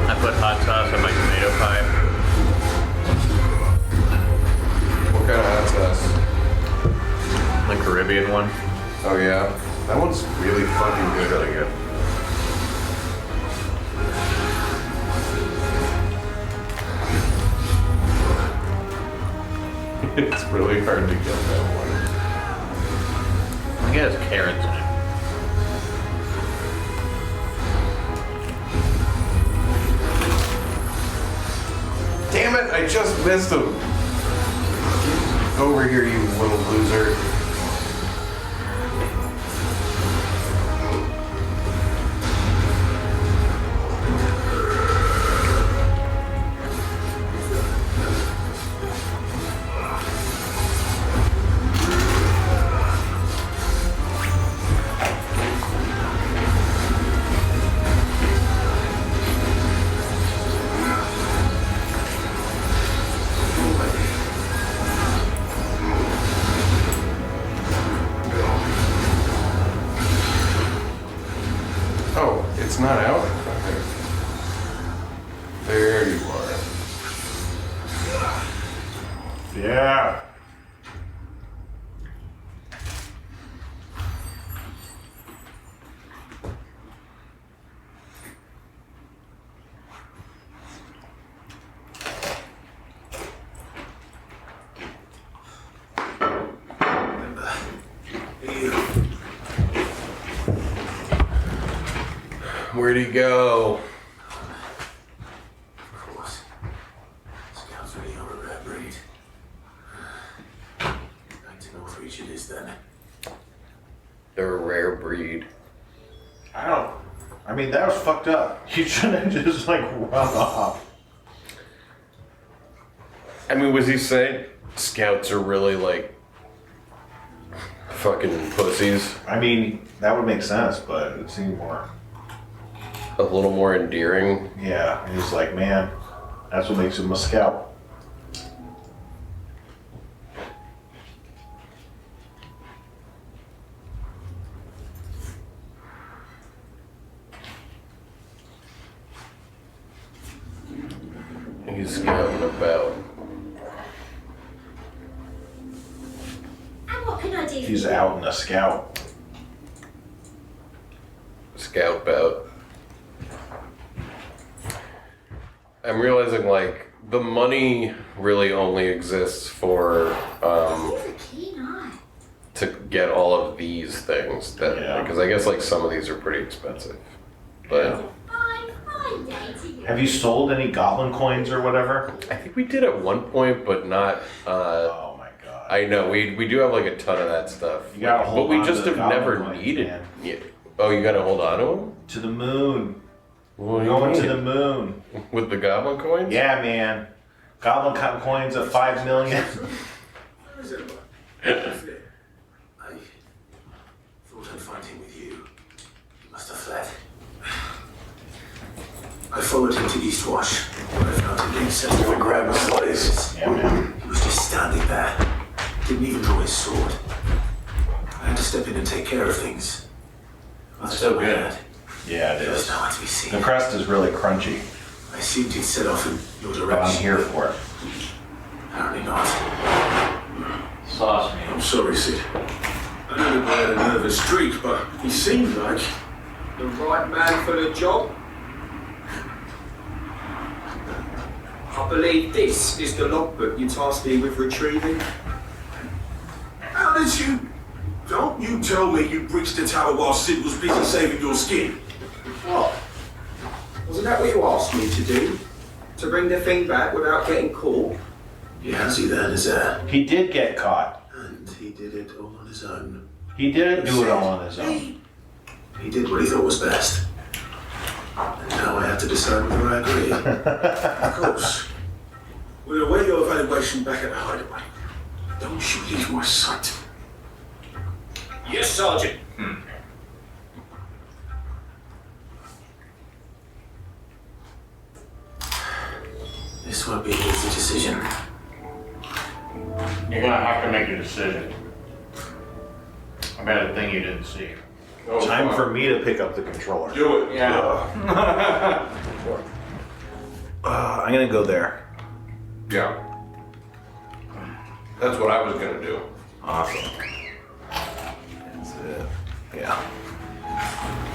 Speaker 3: I put hot sauce on my tomato pie.
Speaker 2: What kind of hot sauce?
Speaker 3: The Caribbean one.
Speaker 2: Oh yeah? That one's really fucking good.
Speaker 3: Really good.
Speaker 2: It's really hard to get that one.
Speaker 3: I think it has carrots in it.
Speaker 2: Damn it, I just missed him. Over here, you little loser. It's not out? Okay. There you are.
Speaker 1: Yeah.
Speaker 2: Where'd he go?
Speaker 5: Of course. Scouts really are a rare breed. Back to North Reach it is then.
Speaker 2: They're a rare breed.
Speaker 1: I mean, that was fucked up. You shouldn't have just, like, run off.
Speaker 2: I mean, was he saying scouts are really, like, fucking pussies?
Speaker 1: I mean, that would make sense, but it seemed more...
Speaker 2: A little more endearing?
Speaker 1: Yeah, he's like, man, that's what makes him a scout.
Speaker 2: He's scouting about.
Speaker 6: And what can I do for
Speaker 1: He's
Speaker 6: you?
Speaker 1: out in a scout.
Speaker 2: Scout bout. I'm realizing, like, the money really only exists for,
Speaker 6: He has a keen eye.
Speaker 2: to get all of these things. That
Speaker 1: Yeah.
Speaker 2: Because I guess, like, some of these are pretty expensive. But
Speaker 1: Have you sold any goblin coins or whatever?
Speaker 2: I think we did at one point, but not.
Speaker 1: Oh my god!
Speaker 2: I know we do have like a ton of that stuff.
Speaker 1: You gotta hold
Speaker 2: but we
Speaker 1: on
Speaker 2: just
Speaker 1: to the
Speaker 2: have never
Speaker 1: goblin coins,
Speaker 2: needed.
Speaker 1: man.
Speaker 2: Yeah. Oh, you gotta hold on to them?
Speaker 1: To the moon.
Speaker 2: What
Speaker 1: We're
Speaker 2: do you
Speaker 1: going to
Speaker 2: mean?
Speaker 1: the moon.
Speaker 2: With the goblin coins?
Speaker 1: Yeah, man. Goblin coins of 5 million.
Speaker 5: Where is everyone? I thought I'd find him with you. He must have fled. I followed him to Eastwash, where I found him being sent to grab his slaves.
Speaker 1: Yeah, man.
Speaker 5: He was just standing there. Didn't even draw his sword. I had to step in and take care of things.
Speaker 1: That's so good.
Speaker 5: Had.
Speaker 1: Yeah, it
Speaker 5: There was
Speaker 1: is.
Speaker 5: nowhere to be seen.
Speaker 1: The crust is really crunchy,
Speaker 5: I assumed he'd set off in your
Speaker 1: but
Speaker 5: direction.
Speaker 1: I'm here for it.
Speaker 5: Apparently not.
Speaker 3: Sauce me.
Speaker 11: I'm sorry, Sid. I know the boy had a nervous streak, but he seemed like the right man for the job. I believe this is the logbook you tasked me with retrieving.
Speaker 5: How did you... Don't you tell me you breached the tower while Sid was busy saving your skin.
Speaker 11: What? Wasn't that what you asked me to do? To bring the thing back without getting caught?
Speaker 5: Yeah, see that is
Speaker 1: He did get caught.
Speaker 5: And he did it all on his own.
Speaker 1: He didn't do it all on his own.
Speaker 5: He did what he thought was best. And now I have to decide whether I agree. Of course. We'll await your evaluation back at the hideaway. Don't you leave my sight.
Speaker 11: Yes, Sergeant.
Speaker 5: This won't be an easy decision.
Speaker 3: You're gonna have to make a decision about a thing you didn't see.
Speaker 2: Oh,
Speaker 1: Time
Speaker 2: fuck.
Speaker 1: for me to pick up the controller.
Speaker 2: Do it.
Speaker 3: Yeah.
Speaker 1: I'm gonna go there.
Speaker 2: Yeah. That's what I was gonna do.
Speaker 1: Awesome. That's it. Yeah.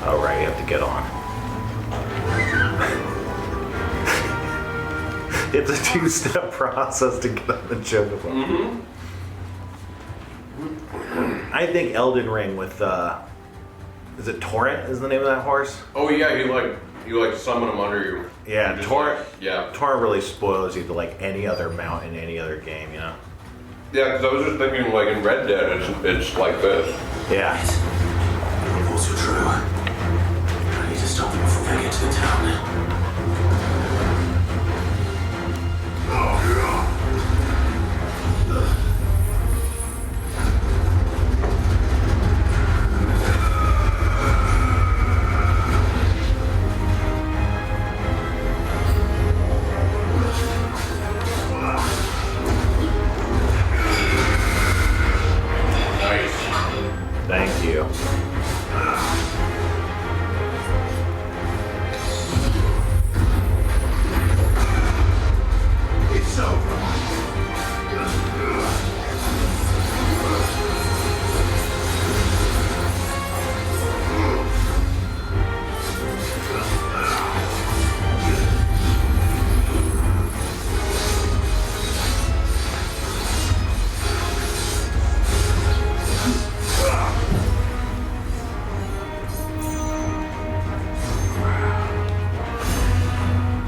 Speaker 1: All right, you have to get on. It's a 2-step process to get on the chocobo. I think Elden Ring with is it Torrent is the name of that horse?
Speaker 2: Oh yeah, you like summon them under you.
Speaker 1: Yeah,
Speaker 2: You just,
Speaker 1: Torrent.
Speaker 2: like, yeah.
Speaker 1: Torrent really spoils you to like any other mount in any other game, you know?
Speaker 2: Yeah, because I was just thinking like in Red Dead, it's like this.
Speaker 1: Yeah.
Speaker 5: The reports are true. I need to stop them before they get to the town.
Speaker 2: Nice.
Speaker 1: Thank you.
Speaker 5: It's over.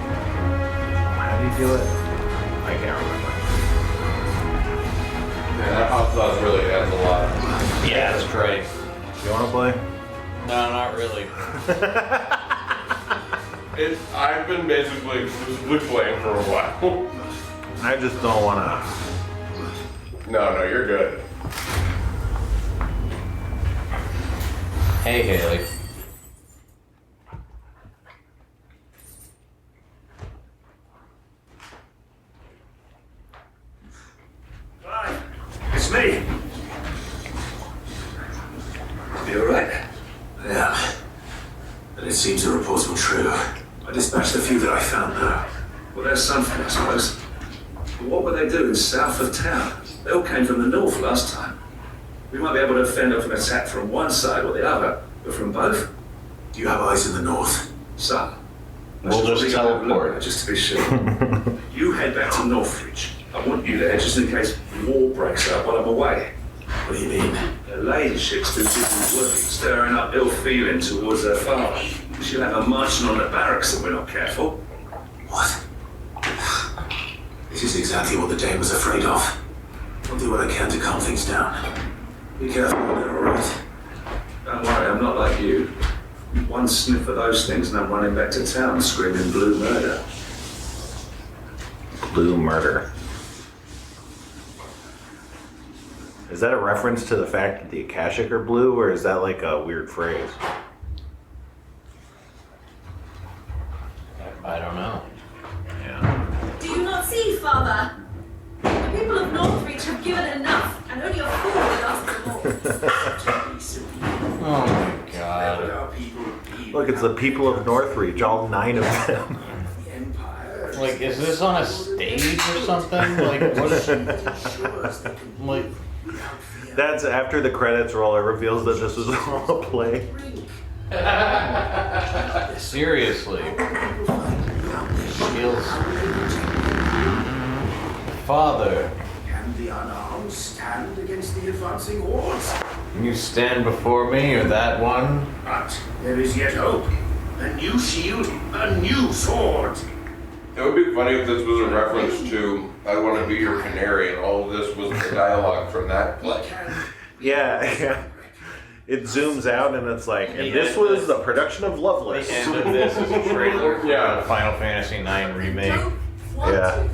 Speaker 1: How do you do it? I can't remember.
Speaker 2: Yeah, that hot sauce really adds a lot.
Speaker 3: Yeah, that's great.
Speaker 1: You wanna play?
Speaker 3: No, not really.
Speaker 2: I've been basically exclusively playing for a while.
Speaker 1: I just don't wanna.
Speaker 2: No, you're good.
Speaker 3: Hey, Haley.
Speaker 11: Hi, it's me. You alright?
Speaker 5: Yeah. And it seems the reports were true. I dispatched the few that I found though.
Speaker 11: Well, there's something, I suppose. But what were they doing south of town? They all came from the north last time. We might be able to fend off an attack from one side or the other, but from both?
Speaker 5: Do you have eyes in the north?
Speaker 11: Some.
Speaker 2: We'll just teleport.
Speaker 11: Just to be sure. You head back to Northridge. I want you there just in case war breaks out while I'm away.
Speaker 5: What do you mean?
Speaker 11: The ladyship's been busy working, stirring up ill feeling towards their father. She'll have a marching on the barracks if we're not careful.
Speaker 5: What? This is exactly what the Dane was afraid of. I'll do what I can to calm things down. Be careful, they're alright.
Speaker 11: Don't worry, I'm not like you. One sniff of those things and I'm running back to town screaming blue murder.
Speaker 1: Blue murder. Is that a reference to the fact that the Akashic are blue, or is that like a weird phrase?
Speaker 3: I don't know.
Speaker 1: Yeah.
Speaker 6: Do you not see, Father? The people of Northreach have given enough, and only a fool would ask for more.
Speaker 3: Oh my god.
Speaker 1: Look, it's the people of Northreach, all 9 of them.
Speaker 3: Like, is this on a stage or something? Like, what? Like,
Speaker 1: That's after the credits roll, it reveals that this was all a play.
Speaker 3: seriously. Feels. Father,
Speaker 11: Can the unarmed stand against the advancing hordes?
Speaker 3: you stand before me, or that one?
Speaker 11: But there is yet hope. A new shield, a new sword.
Speaker 2: It would be funny if this was a reference to I Want to Be Your Canary, and all of this was the dialogue from that play.
Speaker 1: Yeah. It zooms out and it's like, and this was the production of Loveless.
Speaker 3: The end of this is a trailer for
Speaker 2: Yeah.
Speaker 3: the Final Fantasy IX remake.
Speaker 6: Don't want
Speaker 1: Yeah.
Speaker 6: to.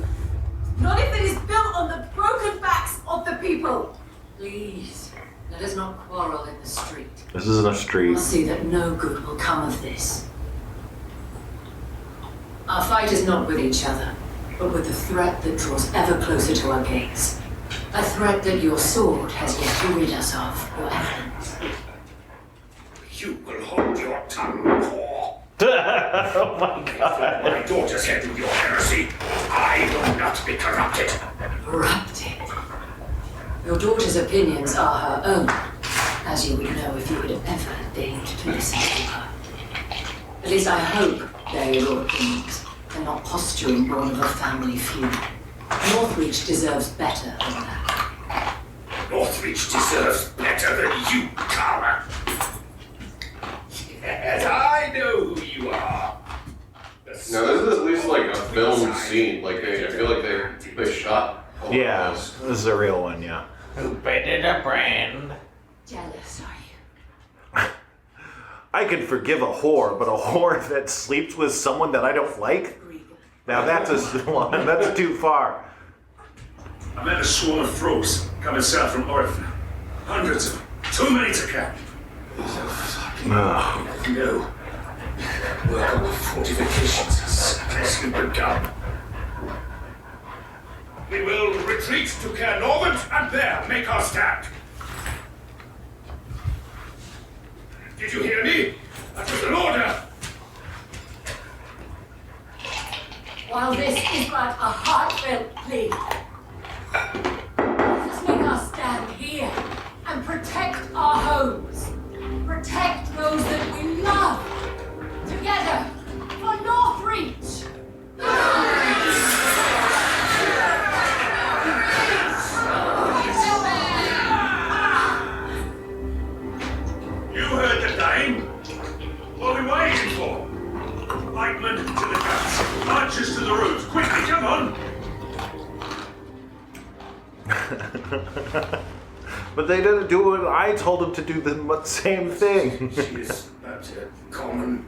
Speaker 6: Not if it is built on the broken backs of the people.
Speaker 7: Please, let us not quarrel in the street.
Speaker 1: This isn't a street.
Speaker 7: I'll see that no good will come of this. Our fight is not with each other, but with the threat that draws ever closer to our gates. A threat that your sword has yet to rid us of, your evidence.
Speaker 11: You will hold your tongue, whore.
Speaker 3: Oh my god.
Speaker 11: My daughter's head in your heresy. I will not be corrupted.
Speaker 7: Corrupted. Your daughter's opinions are her own, as you would know if you had ever deigned to listen to her. At least I hope they're your opinions, and not posturing born of a family feud. Northreach deserves better than that.
Speaker 11: Northreach deserves better than you, Carla. Yes, I know who you are.
Speaker 2: No, this is at least like a filmed scene. Like I feel like they shot. all of
Speaker 1: Yeah,
Speaker 2: this.
Speaker 1: this is a real one, yeah.
Speaker 3: Who betted a brand?
Speaker 7: Jealous, are you?
Speaker 1: I can forgive a whore, but a whore that sleeps with someone that I don't like? Now that's that's too far.
Speaker 11: I met a swarm of thralls coming south from Orphan. Hundreds of them. Too many to count.
Speaker 1: Ugh.
Speaker 11: No. Work on the fortifications has scarcely begun. We will retreat to Caer Northern and there make our stand. Did you hear me? That was an order.
Speaker 6: While this is but a heartfelt plea, let us make our stand here and protect our homes. Protect those that we love. Together for Northreach.
Speaker 11: You heard the Dane. What are we waiting for? Pikemen to the guns. Archers to the roofs. Quickly, come on.
Speaker 1: But they didn't do it. I told them to do the same thing.
Speaker 11: She is but a common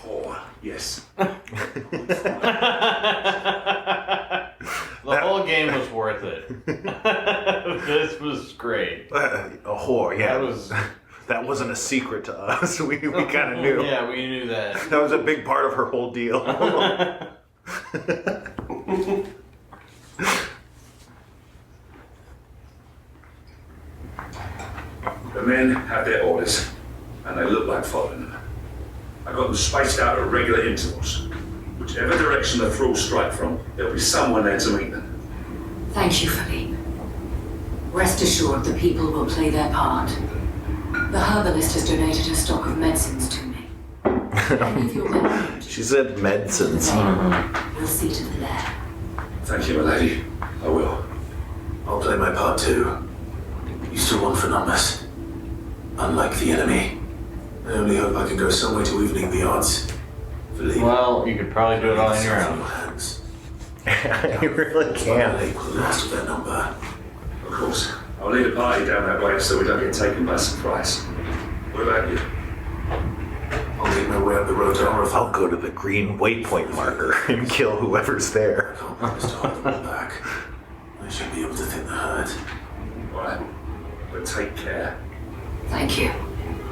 Speaker 11: whore, yes.
Speaker 3: The whole game was worth it. This was great.
Speaker 1: A whore, yeah.
Speaker 3: That
Speaker 1: That wasn't a secret to us. We kind of knew.
Speaker 3: Yeah, we knew that.
Speaker 1: That was a big part of her whole deal.
Speaker 11: The men have their orders, and they look like following them. I got them spaced out at regular intervals. Whichever direction the thralls strike from, there'll be someone there to meet them.
Speaker 7: Thank you, Philippe. Rest assured the people will play their part. The herbalist has donated a stock of medicines to me. Any of your men
Speaker 1: She said medicines.
Speaker 7: We'll see to the lair.
Speaker 11: Thank you, my lady. I will.
Speaker 5: I'll play my part too. You still want for numbers. Unlike the enemy, I only hope I can go some way to evening the odds.
Speaker 3: Well, you could probably do it all on your own.
Speaker 1: You really can.
Speaker 5: Equal the last of their number.
Speaker 9: Of course. I'll lead a party down that way so we don't get taken by surprise. What about you?
Speaker 5: I'll make my way up the road to Oracle.
Speaker 1: I'll go to the green waypoint marker and kill whoever's there.
Speaker 5: I can't promise to hold them back. I should be able to thin the herd.
Speaker 9: Right. But take care.
Speaker 7: Thank you,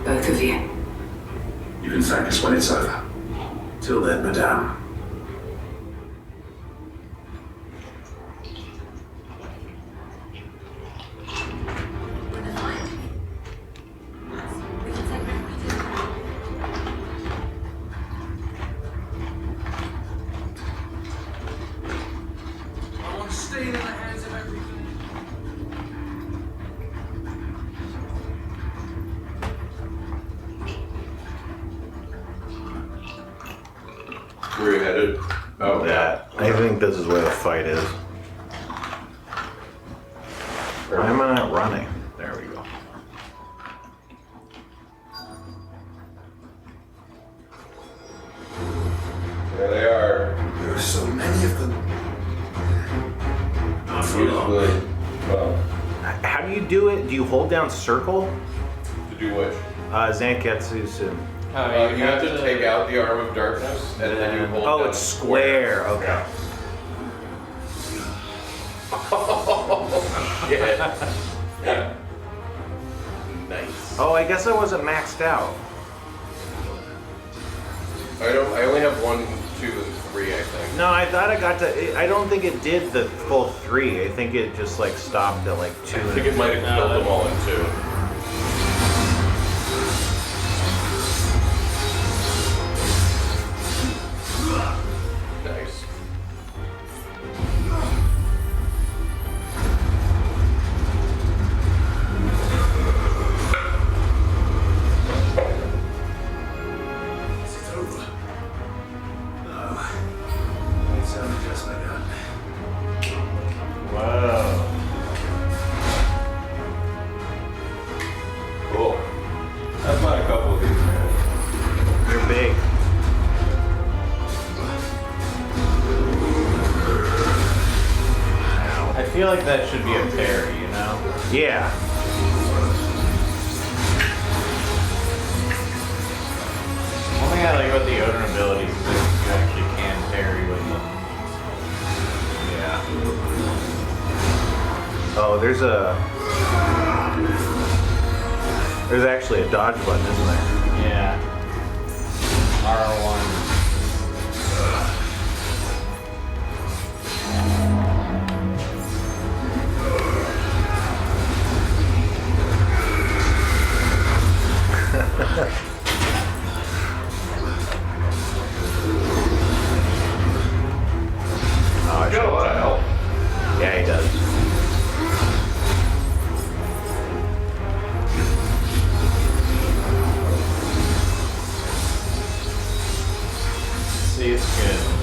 Speaker 7: both of you.
Speaker 9: You can thank us when it's over.
Speaker 5: Till then, madame.
Speaker 11: I want to stay in the hands of everything.
Speaker 2: Where you headed? Oh,
Speaker 1: That. I think this is where the fight is. Why am I not running? There we go.
Speaker 2: There they are.
Speaker 4: There are so many of them.
Speaker 5: Not for long.
Speaker 2: Usually, well,
Speaker 1: How do you do it? Do you hold down circle?
Speaker 2: to do which?
Speaker 1: Zanketsu's.
Speaker 2: You have to take out the arm of darkness, and then you hold
Speaker 1: Oh,
Speaker 2: down
Speaker 1: it's
Speaker 2: the
Speaker 1: square. Okay.
Speaker 2: Yeah. Yeah. Nice.
Speaker 1: Oh, I guess I wasn't maxed out.
Speaker 2: I only have 1, 2, and 3, I think.
Speaker 1: No, I thought I got to. I don't think it did the full 3. I think it just like stopped at like 2.
Speaker 2: I think it might have killed them all in 2. Nice.
Speaker 5: Is it over? No. It's only just begun.
Speaker 3: Whoa.
Speaker 2: Cool. I've got a couple of these, man.
Speaker 1: They're big.
Speaker 3: I feel like that should be a parry, you know?
Speaker 1: Yeah.
Speaker 3: One thing I like about the Odin abilities is that you actually can parry with them.
Speaker 1: Yeah. Oh, there's actually a dodge button, isn't there?
Speaker 3: Yeah. R1.
Speaker 1: Oh, I
Speaker 2: Got a lot of help.
Speaker 1: Yeah, he does.
Speaker 3: See, it's good.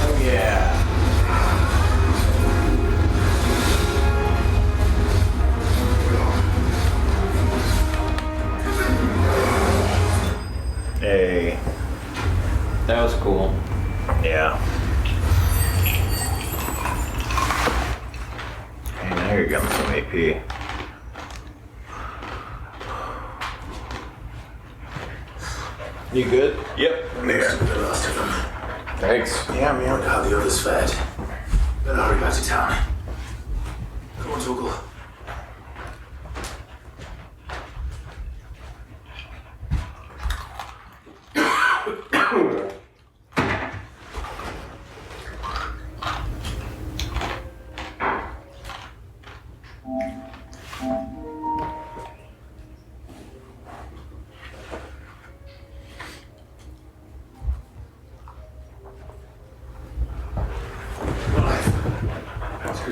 Speaker 3: Oh yeah.
Speaker 1: Hey.
Speaker 3: That was cool.
Speaker 1: Yeah. Hey, now you're getting some AP.
Speaker 2: You good? Yep.
Speaker 5: Most of the last of them.
Speaker 2: Thanks.
Speaker 1: Yeah, man.
Speaker 5: Wonder how the others fared. Better hurry back to town. Come on, Torgal.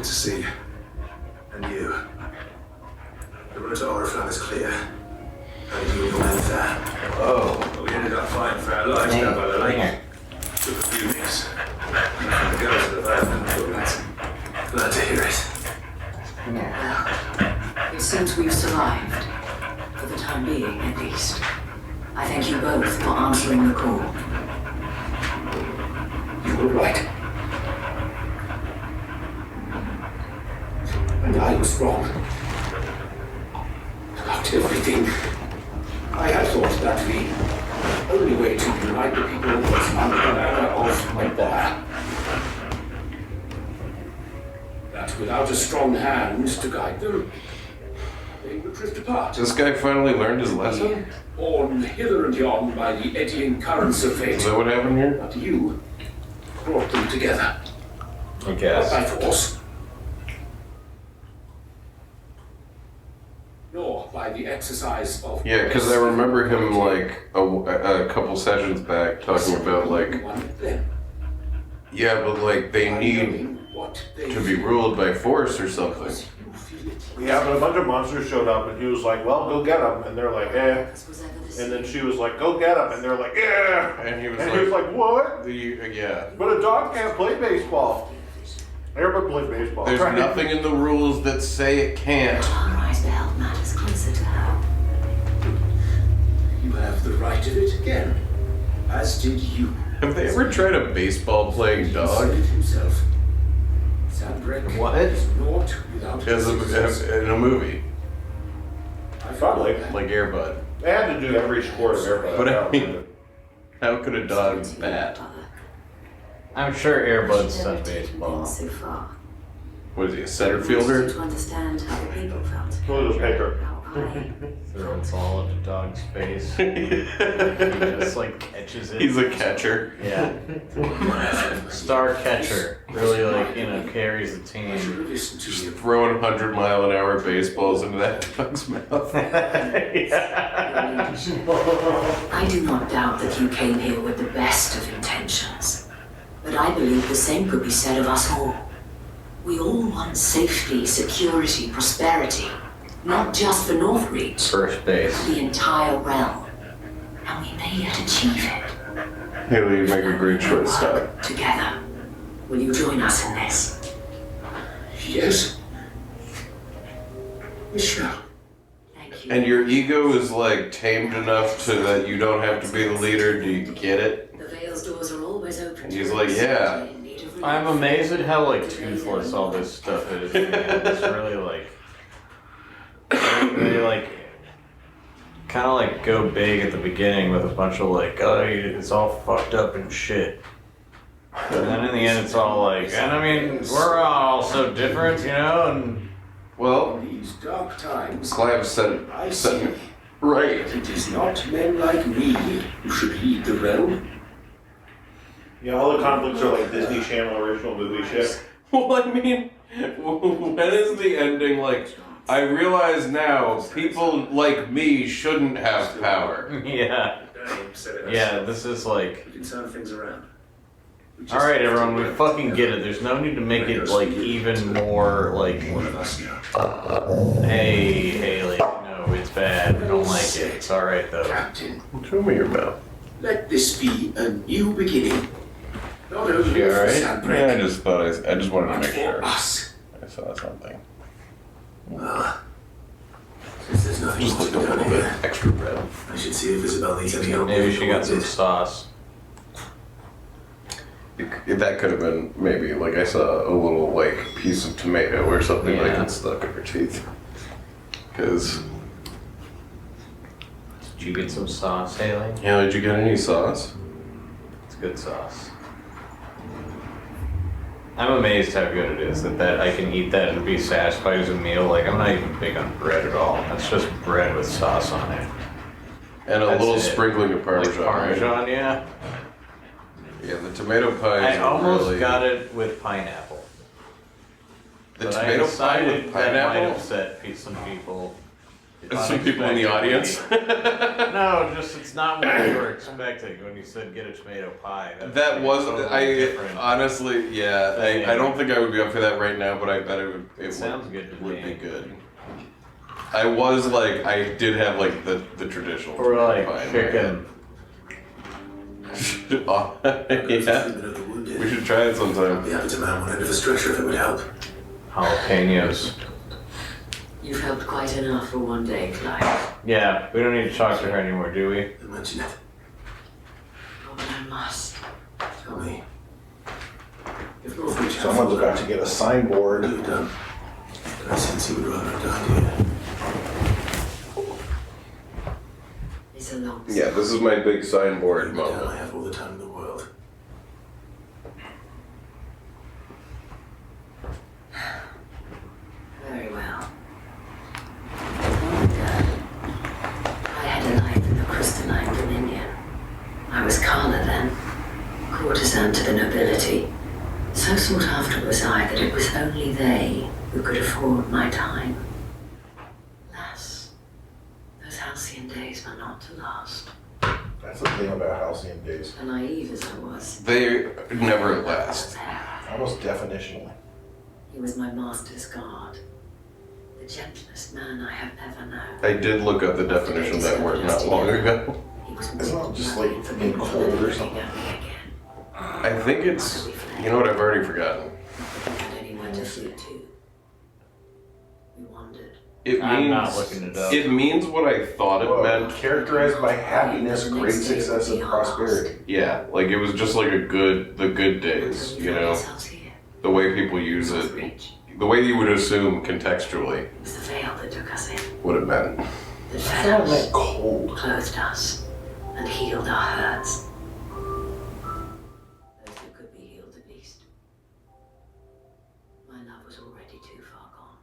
Speaker 12: to see you.
Speaker 5: And you. The road to Oriflamme is clear. How did you implement that?
Speaker 2: Oh.
Speaker 11: Well, we ended up fighting for our lives down by the lake. Took a few weeks. Nothing to go to the bathroom until that.
Speaker 5: Glad to hear it.
Speaker 7: Well, it seems we've survived. For the time being, at least. I thank you both for answering the call.
Speaker 11: You were right. And I was wrong. About everything. I had thought that the only way to unite the people was under the banner of my power. That without a strong hand to guide them, they would drift apart.
Speaker 2: This guy finally learned his lesson?
Speaker 11: Borne hither and yon by the eddying currents of fate.
Speaker 2: Is that what happened here?
Speaker 11: But you brought them together.
Speaker 3: I guess.
Speaker 11: Not by force. Nor by the exercise of...
Speaker 2: Yeah, because I remember him like a couple sessions back talking about like, yeah, but like they need to be ruled by force or something.
Speaker 1: Yeah, but a bunch of monsters showed up, and he was like, "Well, go get them," and they're like, "Eh." And then she was like, "Go get them," and they're like, "Yeah."
Speaker 2: And he was
Speaker 1: like, "What?"
Speaker 2: Yeah.
Speaker 1: But a dog can't play baseball. Everybody plays baseball.
Speaker 2: There's nothing in the rules that say it can't.
Speaker 7: Rise to help matters closer to her.
Speaker 11: You have the right of it again, as did you.
Speaker 2: Have they ever tried a baseball playing dog?
Speaker 11: Himself. What?
Speaker 2: In a movie.
Speaker 1: Probably.
Speaker 2: Like Air Bud.
Speaker 1: They had to do every sport of Air Bud.
Speaker 2: But I mean, how could a dog bat?
Speaker 3: I'm sure Air Bud's done baseball.
Speaker 6: So far.
Speaker 2: What is he, a center fielder?
Speaker 6: To understand how the people felt.
Speaker 1: Who's a paper?
Speaker 3: Throw a ball at the dog's face. He just like catches it.
Speaker 2: He's a catcher.
Speaker 3: Yeah. Star catcher. Really like, carries the team.
Speaker 2: Just throwing 100-mile-an-hour baseballs into that dog's mouth.
Speaker 6: I do not doubt that you came here with the best of intentions. But I believe the same could be said of us all. We all want safety, security, prosperity. Not just for Northreach.
Speaker 3: First base.
Speaker 6: The entire realm. And we may yet achieve it.
Speaker 2: Haley, you make a great shortstop.
Speaker 6: Together. Will you join us in this?
Speaker 11: Yes. We shall.
Speaker 2: And your ego is like tamed enough to that you don't have to be the leader. Do you get it?
Speaker 6: The Vale's doors are always open.
Speaker 2: And he's like, yeah.
Speaker 3: I'm amazed at how like toothless all this stuff is. It's really like they like kind of like go big at the beginning with a bunch of like, oh, it's all fucked up and shit. And then in the end, it's all like, and I mean, we're all so different, and
Speaker 2: well,
Speaker 11: these dark times,
Speaker 2: Clive said it right.
Speaker 11: It is not men like me who should lead the realm.
Speaker 1: Yeah, all the conflicts are like Disney Channel original movie shit.
Speaker 2: Well, I mean, when is the ending like? I realize now people like me shouldn't have power.
Speaker 3: Yeah. Yeah, this is like.
Speaker 11: We can turn things around.
Speaker 3: All right, everyone, we fucking get it. There's no need to make it like even more like. Hey, Haley, no, it's bad. I don't like it. It's all right though.
Speaker 11: Captain,
Speaker 2: Tell me about.
Speaker 11: let this be a new beginning. Not only
Speaker 2: You
Speaker 11: for
Speaker 2: alright?
Speaker 11: Sandbreak,
Speaker 2: Yeah, I just wanted to
Speaker 11: but
Speaker 2: make
Speaker 11: for
Speaker 2: sure.
Speaker 11: us.
Speaker 2: I saw something.
Speaker 5: Since there's nothing
Speaker 2: Just
Speaker 5: to
Speaker 2: looked
Speaker 5: do
Speaker 2: a
Speaker 5: down
Speaker 2: little bit
Speaker 5: here,
Speaker 2: extra red.
Speaker 5: I should see if Isabel needs any help.
Speaker 3: Maybe she got some sauce.
Speaker 2: That could have been maybe like I saw a little like piece of tomato or something like
Speaker 3: Yeah.
Speaker 2: it stuck in her teeth. Because
Speaker 3: Did you get some sauce, Haley?
Speaker 2: yeah, did you get any sauce?
Speaker 3: It's good sauce. I'm amazed how good it is that I can eat that and be satisfied as a meal. Like, I'm not even big on bread at all. That's just bread with sauce on it.
Speaker 2: And a
Speaker 3: That's
Speaker 2: little
Speaker 3: it.
Speaker 2: sprinkling of Parmesan.
Speaker 3: Like Parmesan,
Speaker 2: right?
Speaker 3: yeah.
Speaker 2: Yeah, the tomato pie.
Speaker 3: I almost got it with pineapple.
Speaker 2: The
Speaker 3: But
Speaker 2: tomato
Speaker 3: I
Speaker 2: pie
Speaker 3: decided
Speaker 2: with
Speaker 3: that might
Speaker 2: pineapple.
Speaker 3: upset some people.
Speaker 2: Some people in the audience.
Speaker 3: No, just it's not what you were expecting when you said get a tomato pie.
Speaker 2: That was
Speaker 3: different.
Speaker 2: honestly, yeah. I don't think I would be up for that right now, but I bet it would. It
Speaker 3: sounds good to
Speaker 2: would
Speaker 3: me.
Speaker 2: be good. I did have like the traditional.
Speaker 3: Or like
Speaker 2: pie,
Speaker 3: chicken.
Speaker 2: Yeah. We should try it sometime.
Speaker 5: I'd be happy to mount one end of a stretcher if it would help.
Speaker 3: Jalapenos.
Speaker 6: You've helped quite enough for one day, Clive.
Speaker 3: Yeah, we don't need to talk to her anymore, do we?
Speaker 5: Don't mention it.
Speaker 6: Oh, but I must.
Speaker 5: Tell me. If Northridge had
Speaker 1: Someone's about to get a signboard.
Speaker 5: what you've done, then I sense he would rather have died here.
Speaker 6: It's a long
Speaker 2: Yeah, this is my big signboard
Speaker 5: Down, I
Speaker 2: moment.
Speaker 5: have all the time in the world.
Speaker 6: Very well. I had a life in the crystalline dominion. I was Carla then, courtesan to the nobility. So sought after was I that it was only they who could afford my time. Alas, those halcyon days were not to last.
Speaker 1: That's the thing about halcyon days.
Speaker 6: And naive as I was,
Speaker 2: They never last.
Speaker 1: Almost definitionally.
Speaker 6: he was my master's guard. The gentlest man I have ever known.
Speaker 2: I did look up the definition of that word not long ago.
Speaker 6: He was
Speaker 1: Isn't it just like being cold or something?
Speaker 2: I think it's. You know what? I've already forgotten.
Speaker 6: Had anyone to sleep to? We wondered.
Speaker 2: It
Speaker 3: I'm
Speaker 2: means.
Speaker 3: not looking it up.
Speaker 2: It means what I thought it
Speaker 1: Whoa,
Speaker 2: meant.
Speaker 1: characterized by happiness, great success, and prosperity.
Speaker 2: Yeah, like it was just like the good days, you know, the way people use it, the way you would assume contextually
Speaker 6: It was the veil that took us in.
Speaker 2: what it meant.
Speaker 6: That
Speaker 1: I
Speaker 6: fed
Speaker 1: thought it
Speaker 6: us,
Speaker 1: meant cold.
Speaker 6: clothed us, and healed our hurts. Those who could be healed at least. My love was already too far gone.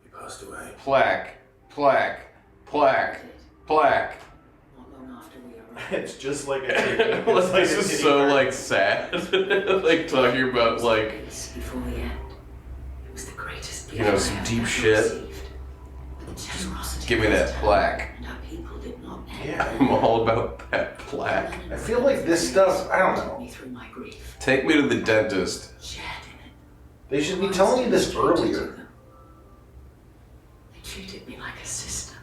Speaker 5: He passed away.
Speaker 2: Plaque, plaque, plaque, plaque.
Speaker 6: Not long after we arrived.
Speaker 1: It's just like a it's like
Speaker 2: This
Speaker 1: a
Speaker 2: is
Speaker 1: titty
Speaker 2: so
Speaker 1: bar.
Speaker 2: like sad, like talking about like
Speaker 6: Before the end, it was the greatest
Speaker 2: you know some deep shit. Give me that plaque.
Speaker 6: And our people did not end.
Speaker 1: Yeah.
Speaker 2: I'm all about that plaque.
Speaker 1: I feel like this stuff, I don't know.
Speaker 6: Me through my grief.
Speaker 2: Take me to the dentist.
Speaker 6: Shared in it.
Speaker 1: They should be telling you this earlier.
Speaker 6: They treated me like a sister.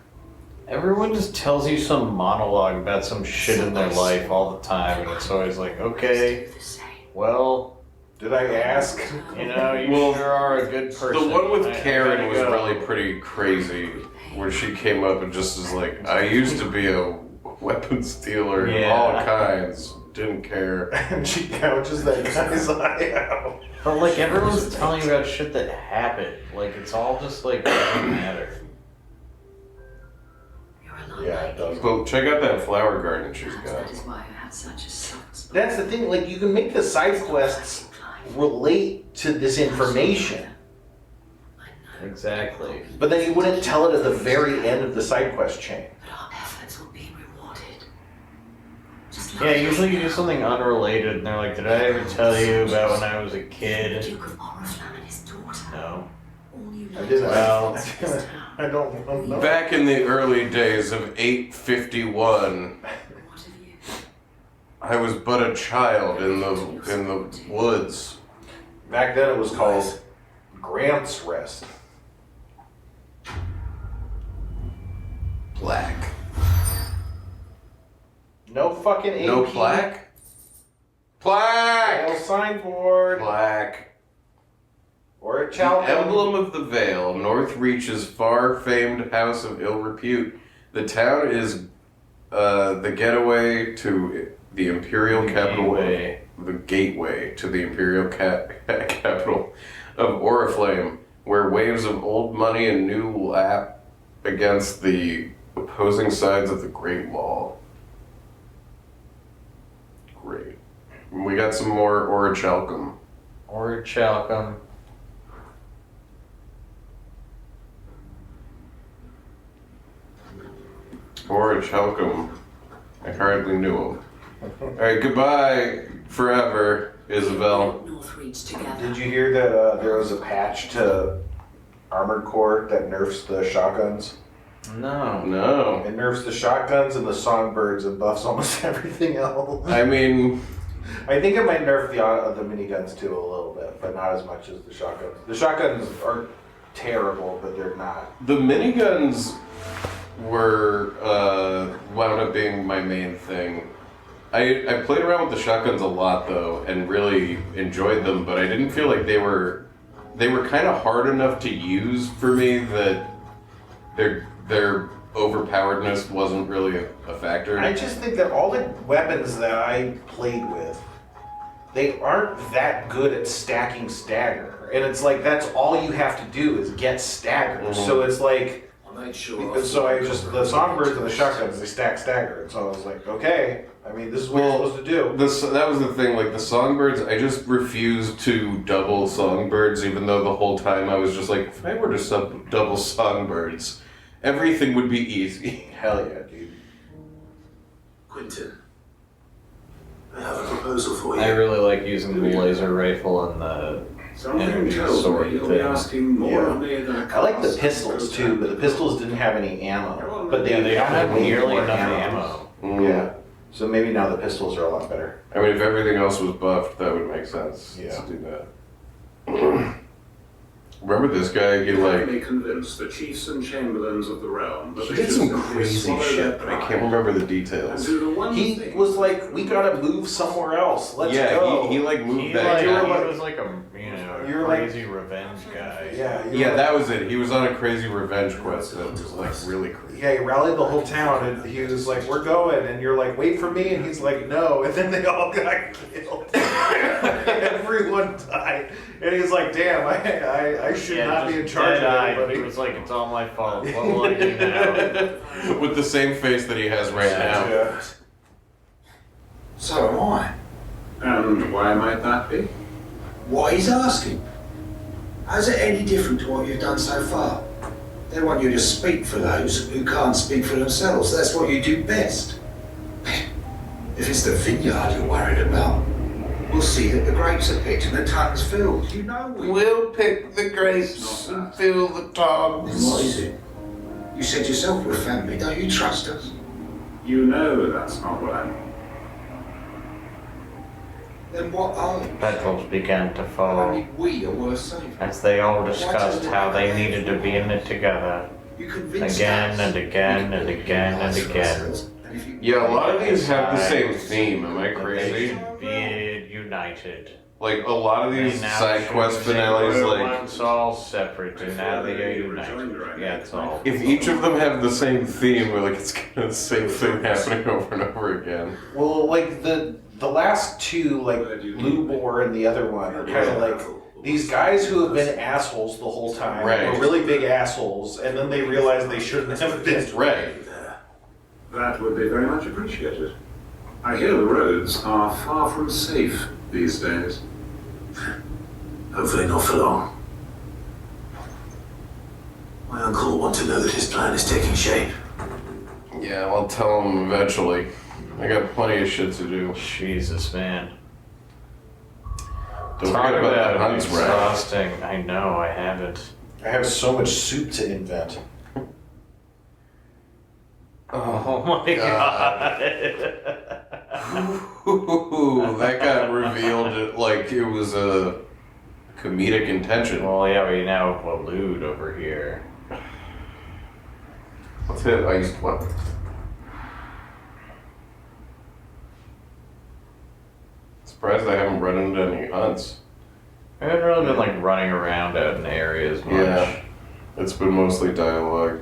Speaker 3: Everyone just tells you some monologue about some shit in their life all the time, and it's always like, okay,
Speaker 6: The same.
Speaker 3: well,
Speaker 1: Did I ask?
Speaker 3: you know, you
Speaker 2: Well,
Speaker 3: sure are a good person.
Speaker 2: The one with
Speaker 3: I
Speaker 2: Karen
Speaker 3: gotta
Speaker 2: was
Speaker 3: go.
Speaker 2: really pretty crazy, where she came up and just was like, I used to be a weapons dealer of
Speaker 3: Yeah.
Speaker 2: all kinds, didn't care.
Speaker 1: And she gouges that guy's eye out.
Speaker 3: But like everyone's telling you about shit that happened. Like it's all just like doesn't matter.
Speaker 6: You're a lot
Speaker 1: Yeah,
Speaker 6: like
Speaker 1: it does.
Speaker 2: But check out that flower garden she's
Speaker 6: Perhaps
Speaker 2: got.
Speaker 6: that is why I had such a soft spot.
Speaker 1: That's the thing, like, you can make the side quests relate to this information,
Speaker 6: I know.
Speaker 3: Exactly.
Speaker 1: but then you wouldn't tell it at the very end of the side quest chain.
Speaker 6: But our efforts will be rewarded. Just
Speaker 3: Yeah, usually you do something unrelated, and they're like, "Did I ever tell you about when I was a
Speaker 6: The
Speaker 3: kid?"
Speaker 6: Duke of Oriflamme and his daughter.
Speaker 3: No.
Speaker 6: All you
Speaker 1: I didn't.
Speaker 3: Well,
Speaker 1: I don't know.
Speaker 2: Back in the early days of 851,
Speaker 6: What have you?
Speaker 2: I was but a child in the woods.
Speaker 1: Back then it was called Grant's Rest.
Speaker 2: Plaque.
Speaker 1: No fucking AP.
Speaker 2: No plaque?
Speaker 1: No
Speaker 2: Plaque!
Speaker 1: signboard.
Speaker 2: Plaque.
Speaker 1: Or a
Speaker 2: The
Speaker 1: chalcum.
Speaker 2: emblem of the Vale, Northreach's far-famed house of ill repute. The town is the getaway to the imperial capital.
Speaker 3: Gateway.
Speaker 2: The gateway to the imperial capital of Oriflamme, where waves of old money and new lap against the opposing sides of the Great Wall. Great. We got some more orichalcum.
Speaker 3: Or Chalcum.
Speaker 2: Orichalcum. I hardly knew him. Alright, goodbye forever, Isabel.
Speaker 6: Northreach together.
Speaker 1: Did you hear that there was a patch to Armored Core that nerfs the shotguns?
Speaker 3: No.
Speaker 2: No.
Speaker 1: It nerfs the shotguns and the songbirds and buffs almost everything else.
Speaker 2: I mean,
Speaker 1: I think it might nerf the miniguns too a little bit, but not as much as the shotguns. The shotguns are terrible, but they're not.
Speaker 2: the miniguns were wound up being my main thing. I played around with the shotguns a lot though, and really enjoyed them, but I didn't feel like they were kind of hard enough to use for me that their overpoweredness wasn't really a factor.
Speaker 1: I just think that all the weapons that I played with, they aren't that good at stacking stagger. And it's like, that's all you have to do is get stagger.
Speaker 2: Mm-hmm.
Speaker 1: So it's like,
Speaker 10: I made sure.
Speaker 1: the songbirds and the shotguns, they stack stagger. And so I was like, okay, I mean, this is what you're supposed to do.
Speaker 2: That was the thing, like the songbirds, I just refused to double songbirds, even though the whole time I was just like, if I were to double songbirds, everything would be easy.
Speaker 1: Hell yeah, dude.
Speaker 5: Quentin, I have a proposal for you.
Speaker 3: I really like using the laser rifle and the
Speaker 4: Something
Speaker 3: energy
Speaker 4: tells
Speaker 3: sword
Speaker 4: me you'll be
Speaker 3: thing.
Speaker 4: asking more of me than
Speaker 1: I like the pistols too, but the pistols didn't have any ammo. But
Speaker 3: Yeah, they don't have
Speaker 1: way
Speaker 3: nearly
Speaker 1: more
Speaker 3: enough ammo.
Speaker 1: Yeah. So maybe now the pistols are a lot better.
Speaker 2: I mean, if everything else was buffed, that would make sense
Speaker 1: Yeah.
Speaker 2: to do that. Remember this guy? He like
Speaker 4: me convince the chiefs and chamberlains of the realm that
Speaker 2: he
Speaker 4: they
Speaker 2: did
Speaker 4: should
Speaker 2: some
Speaker 4: simply
Speaker 2: crazy
Speaker 4: swallow their
Speaker 2: shit, but I can't
Speaker 4: pride
Speaker 2: remember the
Speaker 4: and
Speaker 2: details.
Speaker 4: do the one
Speaker 1: He
Speaker 4: thing.
Speaker 1: was like, we gotta move somewhere else. Let's
Speaker 2: Yeah,
Speaker 1: go.
Speaker 2: he like moved
Speaker 3: He,
Speaker 2: back.
Speaker 3: like,
Speaker 1: you were
Speaker 3: he
Speaker 1: like-
Speaker 3: was like a
Speaker 1: you're like-
Speaker 3: crazy revenge guy.
Speaker 2: Yeah, that was it. He was on a crazy revenge quest that was like really crazy.
Speaker 1: Yeah, he rallied the whole town and he was like, we're going. And you're like, wait for me. And he's like, no. And then they all got killed. Everyone died. And he's like, damn, I should not be in charge of everybody.
Speaker 3: He was like, it's all my fault. What will I do now?
Speaker 2: With the same face that he has right now.
Speaker 1: Yeah.
Speaker 12: So am I.
Speaker 4: And why might that be?
Speaker 12: What he's asking. How's it any different to what you've done so far? They want you to speak for those who can't speak for themselves. That's what you do best. If it's the vineyard you're worried about, we'll see that the grapes are picked and the tons filled. You know we...
Speaker 2: We'll pick the grapes and fill the
Speaker 12: Then
Speaker 2: tubs.
Speaker 12: what is it? You said yourself we're family. Don't you trust us?
Speaker 4: You know that's not what I mean.
Speaker 12: Then what are you?
Speaker 3: Petals began to fall
Speaker 12: Only we are worth saving.
Speaker 3: as they all discussed how they needed to be in it together.
Speaker 12: You convinced
Speaker 3: Again
Speaker 12: us.
Speaker 3: and again and again and again.
Speaker 12: And if you...
Speaker 2: Yeah, a lot of these have the same theme. Am I
Speaker 3: That they
Speaker 2: crazy?
Speaker 3: should be united.
Speaker 2: Like a lot of these
Speaker 3: They now
Speaker 2: side
Speaker 3: should
Speaker 2: quest
Speaker 3: say
Speaker 2: finales,
Speaker 3: we're
Speaker 2: like
Speaker 3: once all separate and now they are united. Yeah, it's all.
Speaker 2: if each of them have the same theme, we're like it's kind of the same thing happening over and over again.
Speaker 1: Well, like the last two, like Lubor and the other one, are kind of like these guys who have been assholes the whole time.
Speaker 2: Right.
Speaker 1: Were really big assholes, and then they realize they shouldn't have been.
Speaker 2: Right.
Speaker 4: That would be very much appreciated. I hear the roads are far from safe these days.
Speaker 5: Hopefully not for long. My uncle will want to know that his plan is taking shape.
Speaker 2: Yeah, I'll tell him eventually. I got plenty of shit to do.
Speaker 3: Jesus, man.
Speaker 2: Don't
Speaker 3: Talk
Speaker 2: forget about that
Speaker 3: about
Speaker 2: Hunt's rack.
Speaker 3: exhausting. I know, I haven't.
Speaker 1: I have so much soup to invent.
Speaker 3: Oh my god.
Speaker 2: Ooh, that got revealed like it was a comedic intention.
Speaker 3: Well, yeah, we now have Waloed over here.
Speaker 2: Let's hit ice one. Surprised I haven't run into any hunts.
Speaker 3: I haven't really been like running around out in areas much.
Speaker 2: Yeah, it's been mostly dialogue.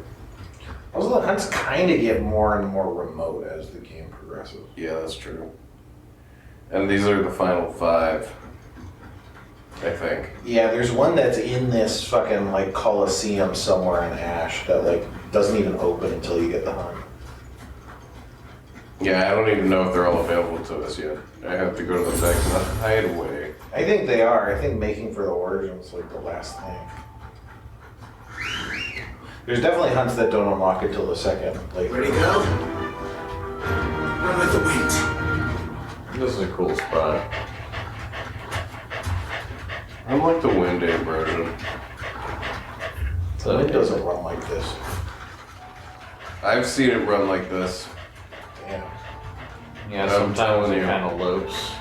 Speaker 1: Also, the hunts kind of get more and more remote as the game progresses.
Speaker 2: Yeah, that's true. And these are the final 5, I think.
Speaker 1: Yeah, there's one that's in this fucking like Coliseum somewhere in Ash that like doesn't even open until you get the hunt.
Speaker 2: Yeah, I don't even know if they're all available to us yet. I have to go to the back and hideaway.
Speaker 1: I think they are. I think making for the Origins like the last thing. There's definitely hunts that don't unlock until the second. Like,
Speaker 5: Ready, go? Run with the wind.
Speaker 3: This is a cool spot.
Speaker 2: I like the Wind version.
Speaker 1: The wind doesn't run like this.
Speaker 2: I've seen it run like this.
Speaker 1: Damn.
Speaker 3: Yeah, sometimes it kind of lopes.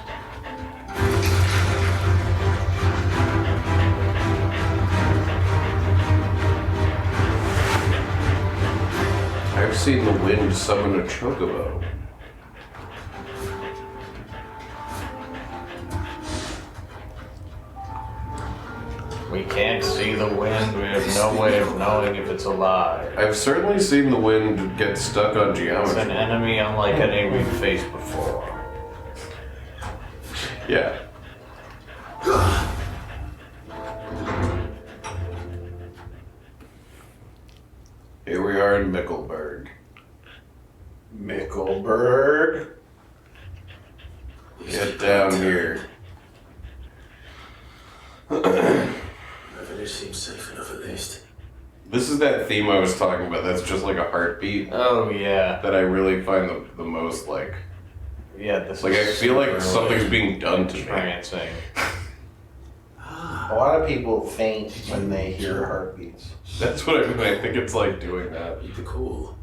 Speaker 2: I've seen the wind summon a chocobo.
Speaker 3: We can't see the wind. We have no way of knowing if it's alive.
Speaker 2: I've certainly seen the wind get stuck on
Speaker 3: It's
Speaker 2: geometry.
Speaker 3: an enemy unlike any we've faced before.
Speaker 2: Yeah. Here we are in Mickelberg.
Speaker 1: Mickelberg.
Speaker 2: Get down here.
Speaker 5: The village seems safe enough at least.
Speaker 2: This is that theme I was talking about. That's just like a heartbeat.
Speaker 3: Oh yeah.
Speaker 2: That I really find the most like.
Speaker 3: Yeah. This
Speaker 2: like
Speaker 3: is
Speaker 2: I feel like
Speaker 3: super
Speaker 2: something's being done to me.
Speaker 3: trancing.
Speaker 1: A lot of people faint when they hear heartbeats.
Speaker 2: That's what I mean. I think it's like doing that.
Speaker 5: Need the call.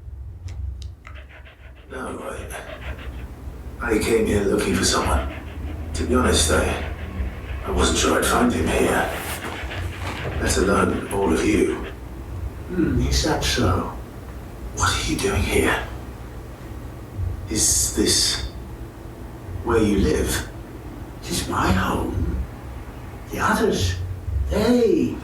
Speaker 5: No, I came here looking for someone. To be honest, I wasn't sure I'd find him here. Let alone all of you. Is that so? What are you doing here? Is this where you live?
Speaker 13: It is my home. The others, they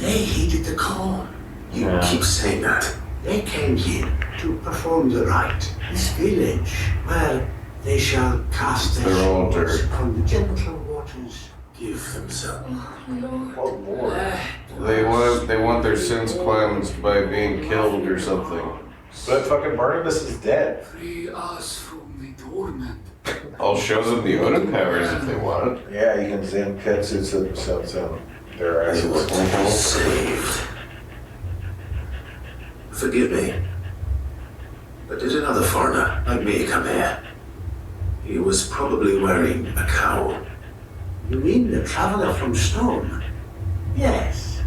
Speaker 13: heeded the call.
Speaker 5: You keep saying that.
Speaker 13: They came here to perform the rite. This village, where they shall cast their
Speaker 2: They're all
Speaker 13: souls
Speaker 2: dirt.
Speaker 13: on the gentle waters.
Speaker 5: Give them some.
Speaker 1: Oh Lord.
Speaker 2: They want their sins cleansed by being killed or something.
Speaker 1: But fucking Barnabas is dead.
Speaker 13: Free us from the torment.
Speaker 2: I'll show them the Odin powers if they want.
Speaker 1: Yeah, you can Zen Ketsu their
Speaker 5: They want to be
Speaker 1: asses.
Speaker 5: saved. Forgive me, but did another foreigner like me come here? He was probably wearing a cowl.
Speaker 13: You mean the traveler from Stone? Yes.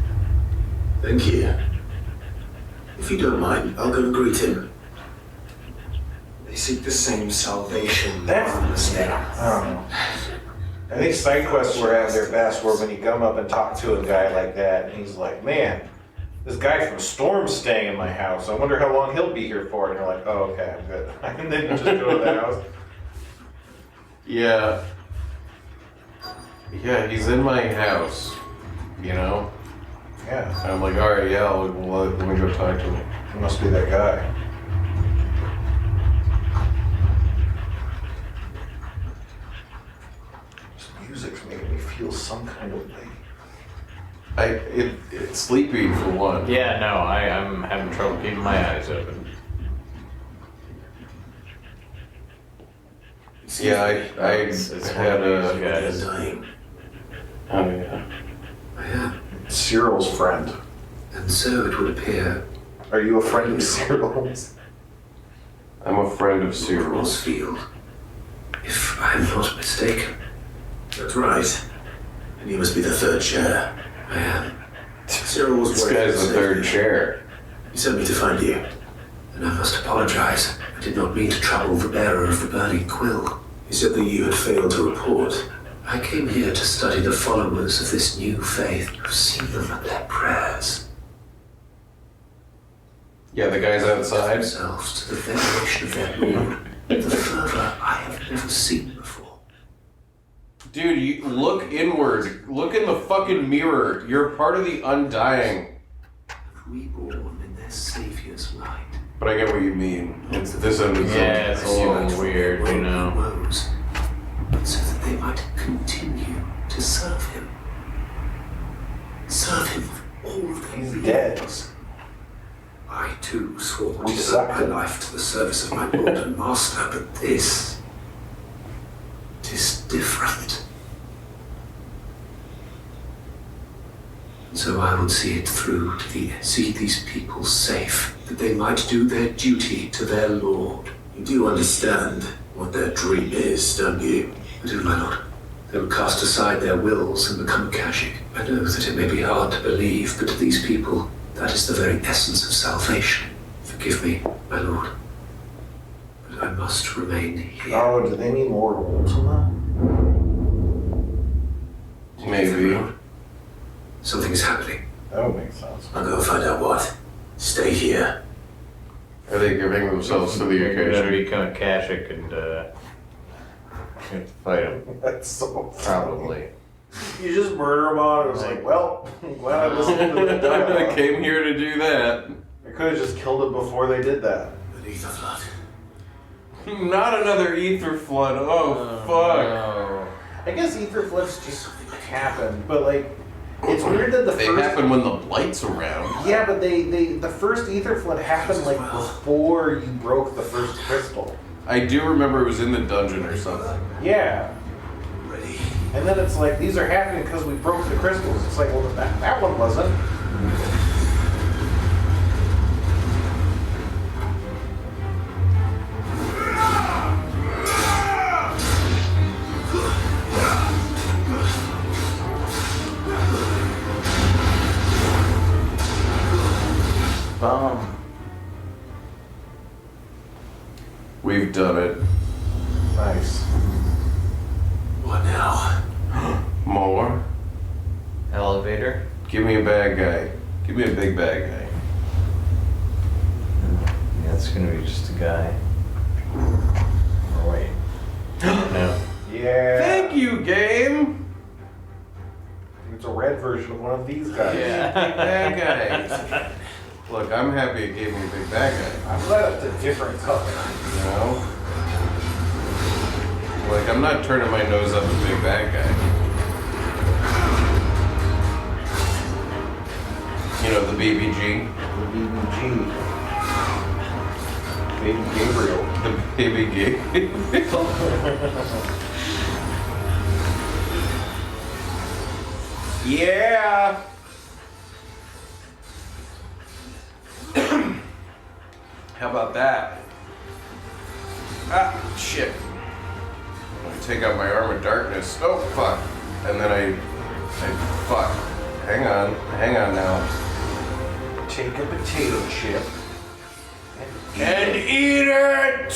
Speaker 5: Thank you. If you don't mind, I'll go and greet him.
Speaker 8: They seek the same salvation.
Speaker 1: That's I don't know. I think side quests were at their best where when you come up and talk to a guy like that and he's like, man, this guy from Storm's staying in my house. I wonder how long he'll be here for. And you're like, oh, okay, I'm good. And then you just go to the house.
Speaker 2: Yeah. Yeah, he's in my house. You know?
Speaker 1: Yeah.
Speaker 2: And I'm like, alright, yeah, let me go talk to him.
Speaker 1: He must be that guy. This music's making me feel some kind of way.
Speaker 2: It's sleepy for one.
Speaker 3: Yeah, no, I'm having trouble keeping my eyes open.
Speaker 2: Yeah, I
Speaker 3: It's
Speaker 2: had
Speaker 3: one of these
Speaker 2: a...
Speaker 3: guys.
Speaker 5: Dying.
Speaker 2: Oh, yeah.
Speaker 5: I am.
Speaker 1: Cyril's friend.
Speaker 5: And so it would appear
Speaker 1: Are you a friend of Cyril's?
Speaker 2: I'm a friend of Cyril's.
Speaker 5: Rossfield, if I'm not mistaken. That's right. And you must be the third chair. I am. Cyril was
Speaker 2: This
Speaker 5: working
Speaker 2: guy's
Speaker 5: to
Speaker 2: the
Speaker 5: save
Speaker 2: third
Speaker 5: me.
Speaker 2: chair.
Speaker 5: He sent me to find you. And I must apologize. I did not mean to trouble the bearer of the burning quill. He said that you had failed to report. I came here to study the followers of this new faith. I've seen them at their prayers.
Speaker 2: Yeah, the guy's outside.
Speaker 5: Themselves to the veneration of their Lord. The fervor I have never seen before.
Speaker 2: Dude, you look inward. Look in the fucking mirror. You're part of the undying.
Speaker 5: Reborn in their Savior's light.
Speaker 2: But I get what you mean. It's this end of
Speaker 3: Yeah, it's a little weird, you know.
Speaker 5: Woes, so that they might continue to serve him. Serve him with all of their
Speaker 1: He's
Speaker 5: beings.
Speaker 1: dead.
Speaker 5: I too swore to
Speaker 1: We
Speaker 5: devote
Speaker 1: sucked
Speaker 5: my
Speaker 1: him.
Speaker 5: life to the service of my Lord and Master, but this is different. So I would see it through to see these people safe, that they might do their duty to their Lord. You do understand what their dream is, don't you? I do, my Lord. They will cast aside their wills and become Akashic. I know that it may be hard to believe, but these people,
Speaker 12: That is the very essence of salvation. Forgive me, my lord. But I must remain here.
Speaker 1: Oh, do they mean Lord Ultima?
Speaker 2: Maybe.
Speaker 12: Something is happening.
Speaker 1: That would make sense.
Speaker 5: I'll go find out what. Stay here.
Speaker 2: Are they giving themselves to the
Speaker 3: You're gonna
Speaker 2: occasion?
Speaker 3: become Akashic and fight him.
Speaker 1: That's so
Speaker 3: Probably.
Speaker 1: You just murder them all, and it was like, well, I'm glad I listened to the
Speaker 2: I
Speaker 1: dialogue.
Speaker 2: came here to do that.
Speaker 1: I could have just killed them before they did that.
Speaker 5: The ether flood.
Speaker 2: Not another ether flood. Oh, fuck.
Speaker 3: No.
Speaker 1: I guess ether flips just happen, but like, it's weird that the
Speaker 2: They
Speaker 1: first.
Speaker 2: happen when the light's around.
Speaker 1: Yeah, but the first ether flood happened like before you broke the first crystal.
Speaker 2: I do remember it was in the dungeon or something.
Speaker 1: Yeah.
Speaker 5: Ready.
Speaker 1: And then it's like, these are happening because we broke the crystals. It's like, well, that one wasn't. Bomb.
Speaker 2: We've done it.
Speaker 1: Nice.
Speaker 5: What now?
Speaker 2: More.
Speaker 3: Elevator.
Speaker 2: Give me a bad guy. Give me a big bad guy.
Speaker 3: Yeah, it's gonna be just a guy. Or wait. No.
Speaker 1: Yeah.
Speaker 2: Thank you, game.
Speaker 1: It's a red version of one of these guys.
Speaker 3: Yeah.
Speaker 2: Big bad guys. Look, I'm happy it gave me a big bad guy.
Speaker 1: I'm glad it's a different color.
Speaker 2: You know? Like, I'm not turning my nose up at big bad guy. You know, the BBG.
Speaker 1: The BBG. Baby Gabriel.
Speaker 2: The baby gig. Yeah. How about that? Ah, shit. I take out my arm of darkness. Oh, fuck. And then I fuck. Hang on now.
Speaker 1: Take a potato chip.
Speaker 2: And eat it!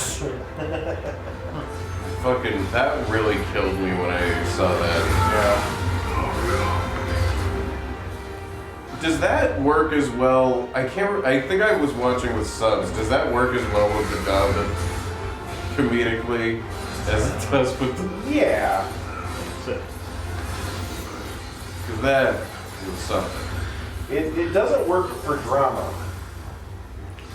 Speaker 2: Fucking, that really killed me when I saw that.
Speaker 1: Yeah.
Speaker 2: Does that work as well? I think I was watching with subs. Does that work as well with the dub comedically as it does with the...
Speaker 1: Yeah.
Speaker 2: Because that was something.
Speaker 1: It doesn't work for drama.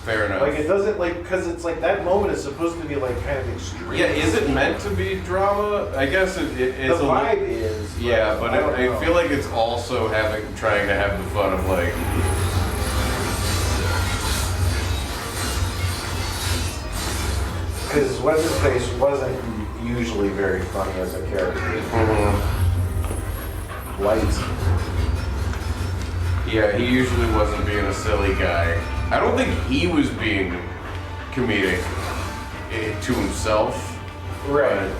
Speaker 2: Fair enough.
Speaker 1: Like, it doesn't, like, because it's like that moment is supposed to be, like, kind of extreme.
Speaker 2: Yeah, is it meant to be drama? I guess it is.
Speaker 1: The vibe is.
Speaker 2: Yeah, but I feel like it's also trying to have the fun of, like...
Speaker 1: Because What's-His-Face wasn't usually very funny as a character.
Speaker 2: Mm-hmm.
Speaker 1: Light.
Speaker 2: Yeah, he usually wasn't being a silly guy. I don't think he was being comedic to himself.
Speaker 1: Right.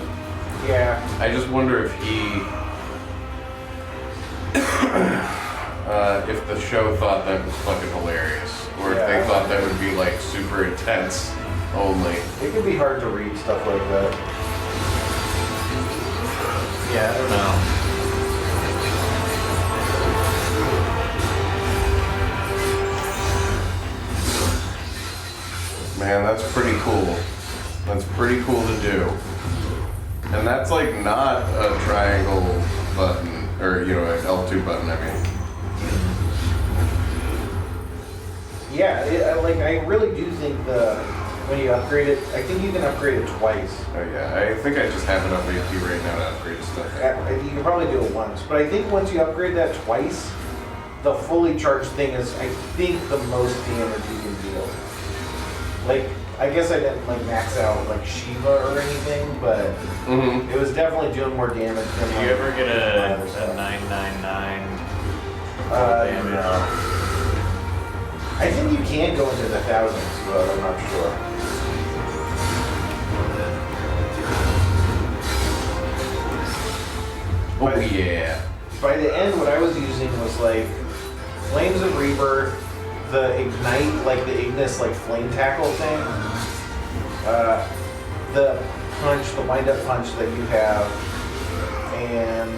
Speaker 1: Yeah.
Speaker 2: I just wonder if if the show thought that was fucking hilarious, or if they thought that would be like super intense only.
Speaker 1: It can be hard to read stuff like that.
Speaker 3: Yeah, I don't know.
Speaker 2: Man, that's pretty cool. That's pretty cool to do. And that's like not a triangle button, or you know, an L2 button, I mean.
Speaker 1: Yeah, I really do think when you upgrade it, I think you can upgrade it twice.
Speaker 2: Oh yeah, I think I just have enough AP right now to upgrade stuff.
Speaker 1: You can probably do it once, but I think once you upgrade that twice, the fully charged thing is, I think, the most damage you can deal. Like, I guess I didn't like max out like Shiva or anything, but it was definitely doing more damage than.
Speaker 3: Did you ever get a 999?
Speaker 1: No. I think you can go into the thousands, but I'm not sure.
Speaker 2: Oh yeah.
Speaker 1: By the end, what I was using was like Flames of Rebirth, the ignite, like the Ignis, like flame tackle thing, the punch, the wind-up punch that you have, and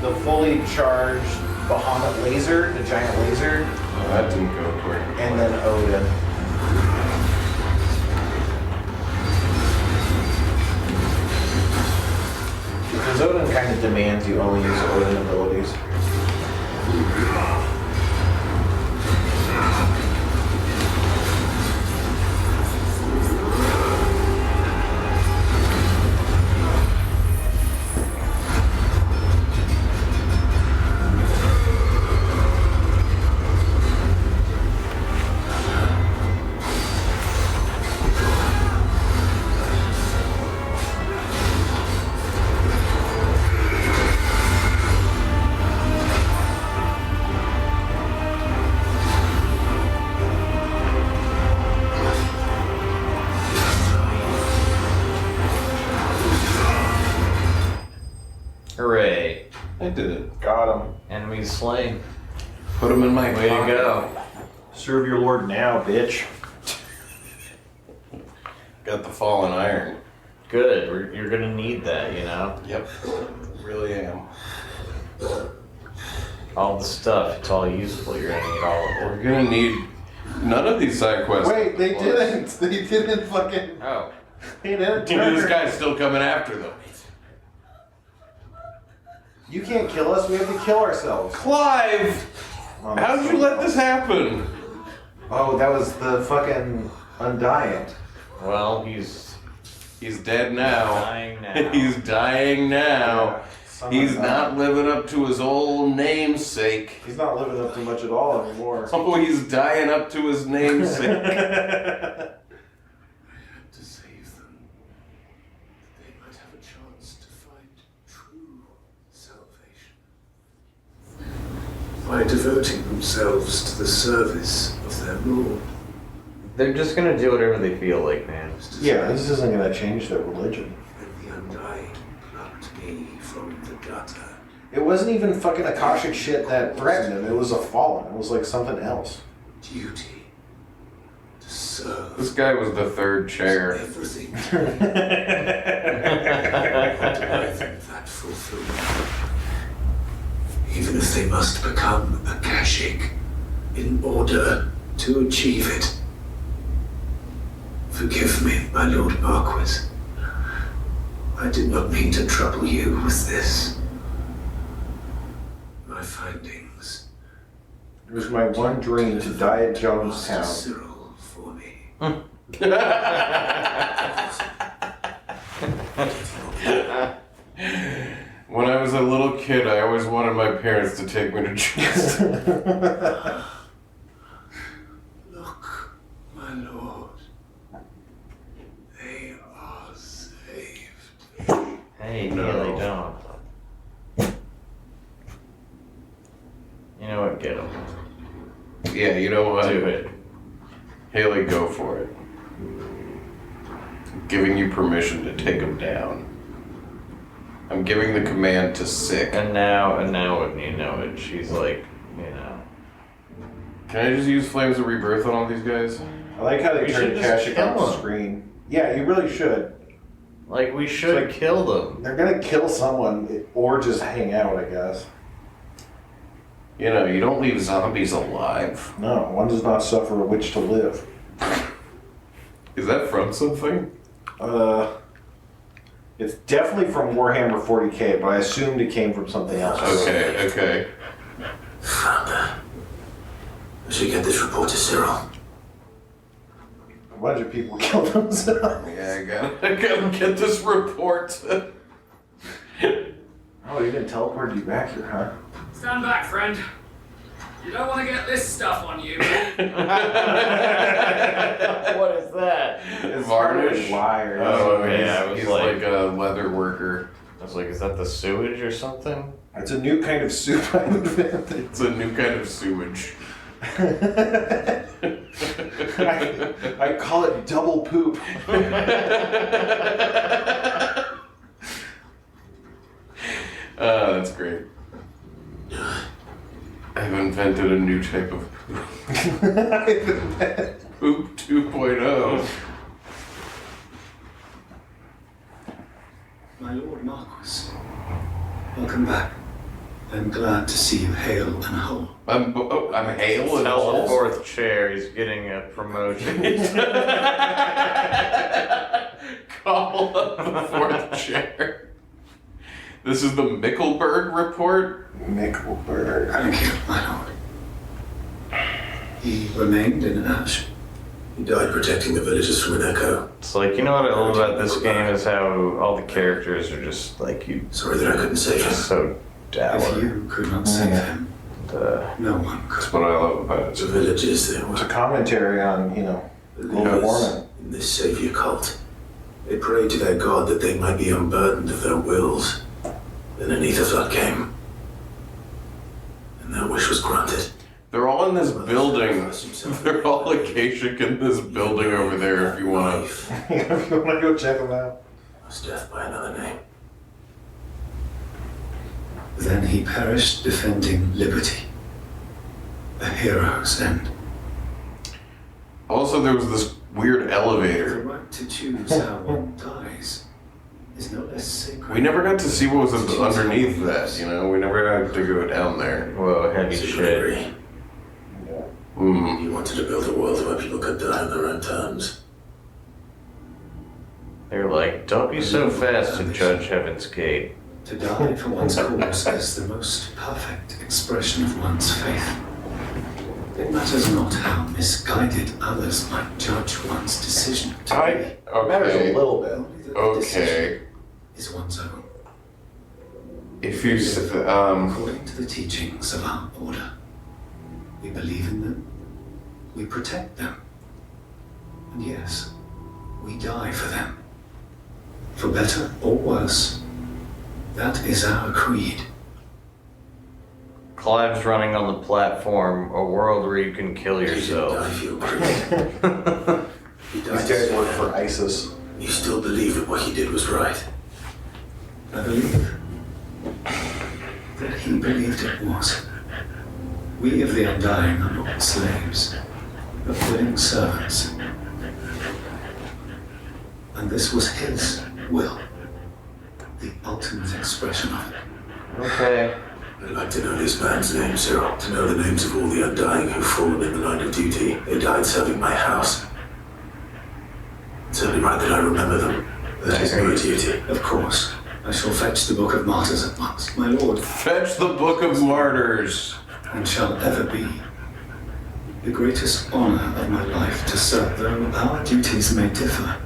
Speaker 1: the fully charged Bahamut laser, the giant laser.
Speaker 2: Oh, that didn't go according to
Speaker 1: And then Odin. Because Odin kind of demands you only use Odin abilities.
Speaker 3: Hooray.
Speaker 2: I did it.
Speaker 1: Got him.
Speaker 3: Enemies slain.
Speaker 2: Put him in my
Speaker 3: Way to
Speaker 2: pocket.
Speaker 3: go.
Speaker 1: Serve your lord now, bitch.
Speaker 2: Got the fallen iron.
Speaker 3: Good. You're gonna need that, you know?
Speaker 2: Yep. Really am.
Speaker 3: All the stuff. It's all useful. You're gonna need all of it.
Speaker 2: We're gonna need none of these side quests.
Speaker 1: Wait, they didn't. They didn't fucking.
Speaker 3: Oh.
Speaker 1: They didn't.
Speaker 2: This guy's still coming after them.
Speaker 1: You can't kill us. We have to kill ourselves.
Speaker 2: Clive!
Speaker 1: Oh,
Speaker 2: How did you let this happen?
Speaker 1: Oh, that was the fucking Undying.
Speaker 3: Well, he's
Speaker 2: dead now.
Speaker 3: dying now.
Speaker 2: He's dying now.
Speaker 1: Yeah,
Speaker 2: He's not living up to his old namesake.
Speaker 1: He's not living up to much at all anymore.
Speaker 2: Oh, he's dying up to his namesake.
Speaker 4: I had to save them. They might have a chance to find true salvation. By devoting themselves to the service of their Lord.
Speaker 3: They're just gonna do whatever they feel like, man.
Speaker 1: Yeah, this isn't gonna change their religion.
Speaker 4: And the Undying plucked me from the gutter.
Speaker 1: It wasn't even fucking Akashic shit that threatened him. It was a fallen. It was like something else.
Speaker 4: Duty. To serve.
Speaker 2: This guy was the third chair.
Speaker 4: Everything. That fulfillment. Even if they must become Akashic in order to achieve it. Forgive me, my Lord Marquis. I did not mean to trouble you with this. My findings.
Speaker 1: It was my one dream to die at Jonestown.
Speaker 4: Cyril for me.
Speaker 2: When I was a little kid, I always wanted my parents to take me to church.
Speaker 4: Look, my Lord. They are saved.
Speaker 3: Hey,
Speaker 2: No.
Speaker 3: really don't. You know what? Get him.
Speaker 2: Yeah, you know what?
Speaker 3: Do it.
Speaker 2: Haley, go for it. I'm giving you permission to take him down. I'm giving the command to sick.
Speaker 3: And now, wouldn't you know it? She's like, you know.
Speaker 2: Can I just use Flames of Rebirth on all these guys?
Speaker 1: I like how they
Speaker 3: We
Speaker 1: turned
Speaker 3: should just
Speaker 1: Akashic
Speaker 3: kill
Speaker 1: on the
Speaker 3: him.
Speaker 1: screen. Yeah, you really should.
Speaker 3: Like, we should
Speaker 1: Like-
Speaker 3: kill them.
Speaker 1: They're gonna kill someone or just hang out, I guess.
Speaker 2: You know, you don't leave zombies alive.
Speaker 1: No, one does not suffer a witch to live.
Speaker 2: Is that from something?
Speaker 1: It's definitely from Warhammer 40k, but I assumed it came from something else.
Speaker 2: Okay.
Speaker 10: Founder. I should get this report to Cyril.
Speaker 1: A bunch of people killed themselves.
Speaker 2: Yeah, I gotta get this report.
Speaker 1: Oh, you didn't teleport you back here, huh?
Speaker 14: Stand back, friend. You don't want to get this stuff on you.
Speaker 3: What is that?
Speaker 1: It's
Speaker 2: Varnish?
Speaker 1: Wire.
Speaker 2: Oh,
Speaker 3: yeah, I was
Speaker 2: he's
Speaker 3: like-
Speaker 2: like a leather worker.
Speaker 3: I was like, is that the sewage or something?
Speaker 1: It's a new kind of soup I invented.
Speaker 2: It's a new kind of sewage.
Speaker 1: I call it double poop.
Speaker 2: That's great.
Speaker 10: I
Speaker 2: I've invented a new type of poop. Poop 2.0.
Speaker 12: My Lord Marquis, welcome back. I'm glad to see you hale and whole.
Speaker 2: I'm hale and
Speaker 3: Tell the
Speaker 2: whole?
Speaker 3: fourth chair he's getting a promotion.
Speaker 2: Call up the fourth chair. This is the Mickelberg report?
Speaker 1: Mickelberg.
Speaker 12: Thank you, my lord. He remained in Ash.
Speaker 5: He died protecting the villagers from an echo.
Speaker 3: It's like, you know what I love about this game is how all the characters are just like you.
Speaker 5: Sorry that I couldn't save him.
Speaker 3: Just so dour.
Speaker 12: If you could not save him, no one could.
Speaker 2: That's what I love about it.
Speaker 5: The villagers, they were
Speaker 1: It's a commentary on, global
Speaker 5: believers
Speaker 1: warming.
Speaker 5: in this savior cult. They prayed to their god that they might be unburdened of their wills. Then an ether flood came, and their wish was granted.
Speaker 2: They're all in this building. They're all Akashic in this building over there if you want to.
Speaker 1: If you want to go check them out.
Speaker 5: Was death by another name.
Speaker 12: Then he perished defending liberty. A hero's end.
Speaker 2: Also, there was this weird
Speaker 12: The
Speaker 2: elevator.
Speaker 12: right to choose how one dies is no less sacred.
Speaker 2: We never got to see what was underneath that, We never got to go down there.
Speaker 3: Whoa, heavy shit.
Speaker 5: Secretary,
Speaker 2: Hmm.
Speaker 5: you wanted to build a world where people could die on their own terms.
Speaker 3: They're like, don't be so fast to judge Heaven's Gate.
Speaker 12: To die for one's cause is the most perfect expression of one's faith. It matters not how misguided others might judge one's decision to be.
Speaker 1: Matters a little bit.
Speaker 12: Only that the
Speaker 2: Okay.
Speaker 12: decision is one's own.
Speaker 2: If you
Speaker 12: According to the teachings of our order, we believe in them, we protect them, and yes, we die for them. For better or worse, that is our creed.
Speaker 3: Clive's running on the platform, a world where you can kill
Speaker 5: He didn't
Speaker 3: yourself.
Speaker 5: die for your creed. He
Speaker 1: These
Speaker 5: died
Speaker 1: guys
Speaker 5: to
Speaker 1: work
Speaker 5: swear.
Speaker 1: for ISIS.
Speaker 5: You still believe that what he did was right.
Speaker 12: I believe that he believed it was. We of the Undying are not slaves, but willing servants. And this was his will, the ultimate expression of it.
Speaker 3: Okay.
Speaker 5: I'd like to know this man's name, Cyril. To know the names of all the Undying who've fallen in the line of duty. They died serving my house. It's only right that I remember them. That is my duty.
Speaker 12: Of course, I shall fetch the Book of Martyrs at once, my lord,
Speaker 2: fetch the Book of Martyrs.
Speaker 12: and shall ever be the greatest honor of my life to serve. Though our duties may differ,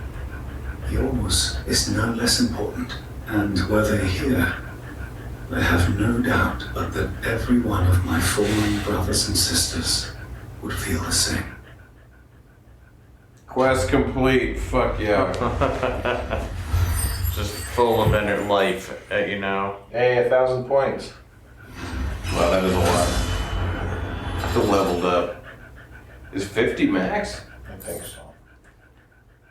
Speaker 12: yours is no less important. And were they here, I have no doubt but that every one of my fallen brothers and sisters would feel the same.
Speaker 2: Quest complete. Fuck yeah.
Speaker 3: Just full of inner life,
Speaker 1: Hey, 1,000 points.
Speaker 2: Wow, that is a lot. Still leveled up. Is 50 max?
Speaker 1: I think so.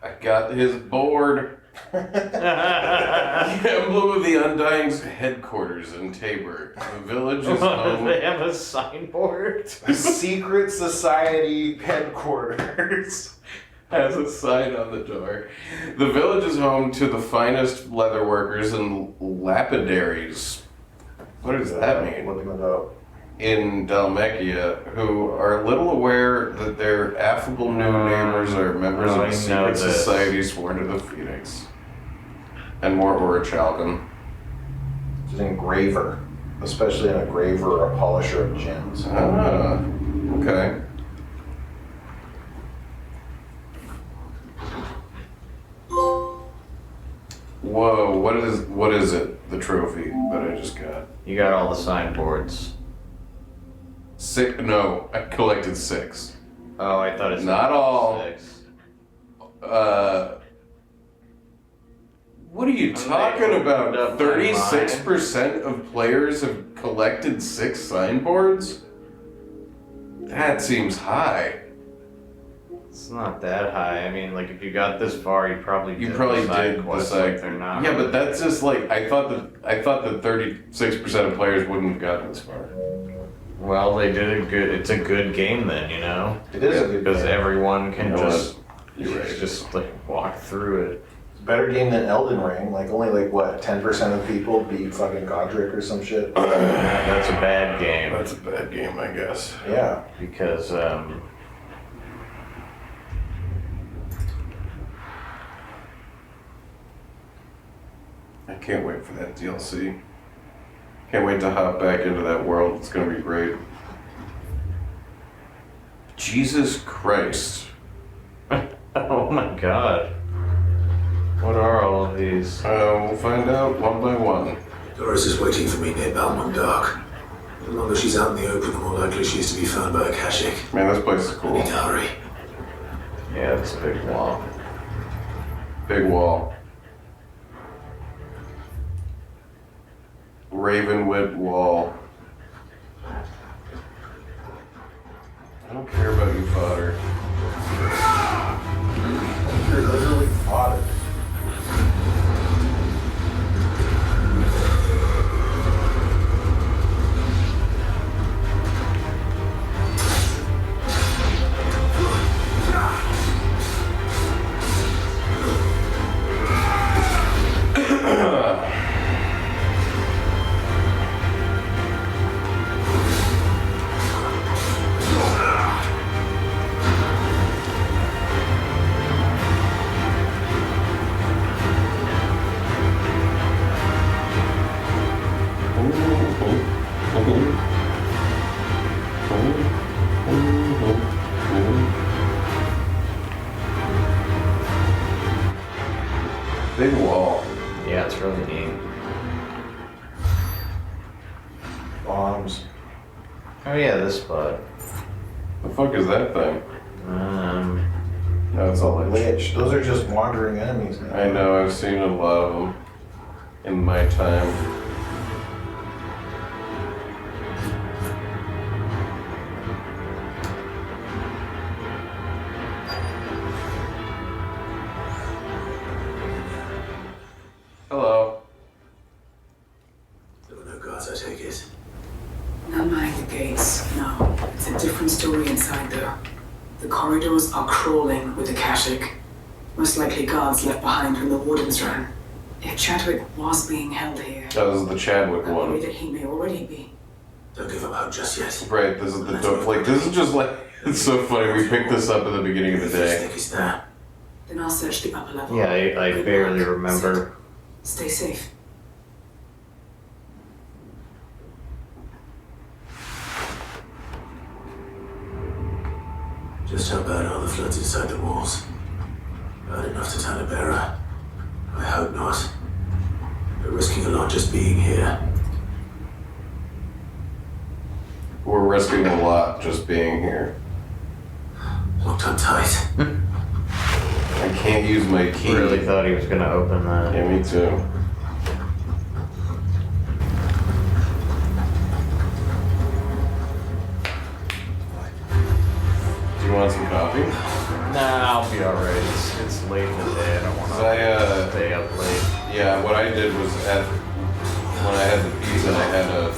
Speaker 2: I got his board. The emblem of the Undying's headquarters in Tabor. The village is home.
Speaker 3: They have a signboard.
Speaker 1: The Secret Society headquarters.
Speaker 2: Has a sign on the door. The village is home to the finest leather workers and lapidaries. What does that mean?
Speaker 1: Looking it up.
Speaker 2: In Dalmacia, who are little aware that their affable new neighbors are members of
Speaker 3: I
Speaker 2: a
Speaker 3: know
Speaker 2: secret
Speaker 3: this.
Speaker 2: society sworn to the Phoenix. And more orichalcum.
Speaker 1: It's an engraver, especially an engraver or a polisher of gems.
Speaker 2: Ah, okay. Whoa, what is it? The trophy that I just got.
Speaker 3: You got all the signboards.
Speaker 2: No, I collected 6.
Speaker 3: Oh, I thought it's
Speaker 2: Not all.
Speaker 3: 6.
Speaker 2: What are you talking
Speaker 3: opened
Speaker 2: about?
Speaker 3: up
Speaker 2: 36% of players have collected 6 signboards? That seems high.
Speaker 3: It's not that high. I mean, like if you got this far, you probably
Speaker 2: You
Speaker 3: did
Speaker 2: probably
Speaker 3: the side
Speaker 2: did
Speaker 3: quests,
Speaker 2: decide.
Speaker 3: like they're not.
Speaker 2: Yeah,
Speaker 3: really-
Speaker 2: but that's just like I thought that 36% of players wouldn't have gotten this far.
Speaker 3: Well, they did a good. It's a good game then, you know.
Speaker 1: It is a good
Speaker 3: because
Speaker 1: game.
Speaker 3: everyone can
Speaker 2: You know
Speaker 3: just
Speaker 2: You're right.
Speaker 3: just like walk through it.
Speaker 1: It's a better game than Elden Ring. Like only like what 10% of people beat fucking Godric or some shit.
Speaker 3: That's a bad game.
Speaker 2: That's a bad game, I guess.
Speaker 1: Yeah.
Speaker 3: Because
Speaker 2: I can't wait for that DLC. Can't wait to hop back into that world. It's gonna be great. Jesus Christ.
Speaker 3: oh my god. What are all of these?
Speaker 2: We'll find out one by one.
Speaker 5: Doris is waiting for me near Balmond Dark. The longer she's out in the open, the more likely she is to be found by Akashic.
Speaker 2: Man, this place is cool.
Speaker 5: I need to hurry.
Speaker 3: Yeah, it's a big wall.
Speaker 2: Big wall. Ravenwood wall. I don't care about you, fodder.
Speaker 1: You're literally fodder.
Speaker 2: Big wall.
Speaker 3: Yeah, it's really neat.
Speaker 1: Bombs.
Speaker 3: Oh yeah, this spot.
Speaker 2: The fuck is that thing? No, it's all like
Speaker 1: Lich. Those are just wandering enemies, man.
Speaker 2: I know, I've seen a lot of them in my time. Hello.
Speaker 5: There were no guards, I take it.
Speaker 7: Not mind the gates, no. It's a different story inside there. The corridors are crawling with Akashic. Most likely guards left behind when the wardens ran. If Chadwick was being held here,
Speaker 2: That was the Chadwick
Speaker 7: I worry
Speaker 2: one.
Speaker 7: that he may already be.
Speaker 5: Don't give up hope just yet.
Speaker 2: Right, this is the dope. Like, this is just like, it's so funny. We picked this up at the beginning of the day.
Speaker 5: Think is there.
Speaker 7: Then I'll search the upper level.
Speaker 3: Yeah, I
Speaker 7: Good
Speaker 3: barely
Speaker 7: luck.
Speaker 3: remember.
Speaker 7: Stay safe.
Speaker 5: Just how bad are the floods inside the walls? Bad enough to turn a bearer? I hope not. We're risking a lot just being here.
Speaker 2: We're risking a lot just being here.
Speaker 5: Locked on tight.
Speaker 2: I can't use my key.
Speaker 3: Really thought he was gonna open that.
Speaker 2: Yeah, me too. Do you want some coffee?
Speaker 3: Nah, I'll be alright. It's late in the day. I don't want to stay up late.
Speaker 2: Yeah, what I did was when I had the pizza, I had a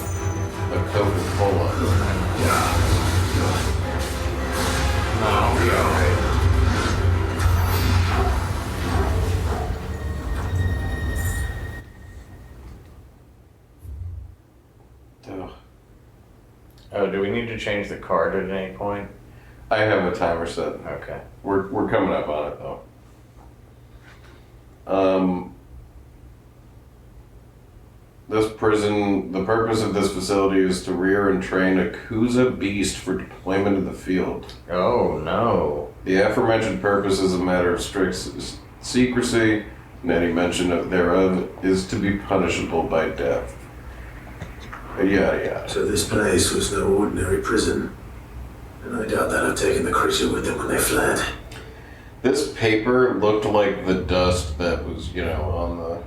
Speaker 2: Coca-Cola.
Speaker 3: No, I'll be alright.
Speaker 2: Ugh.
Speaker 3: Oh, do we need to change the card at any point?
Speaker 2: I have a timer set.
Speaker 3: Okay.
Speaker 2: We're coming up on it though. This prison, the purpose of this facility is to rear and train a Kuza beast for deployment in the field.
Speaker 3: Oh no.
Speaker 2: The aforementioned purpose is a matter of strict secrecy, and any mention thereof is to be punishable by death. Yada yada.
Speaker 5: So this place was no ordinary prison. And I doubt that I've taken the creature with them when they fled.
Speaker 2: This paper looked like the dust that was, on the...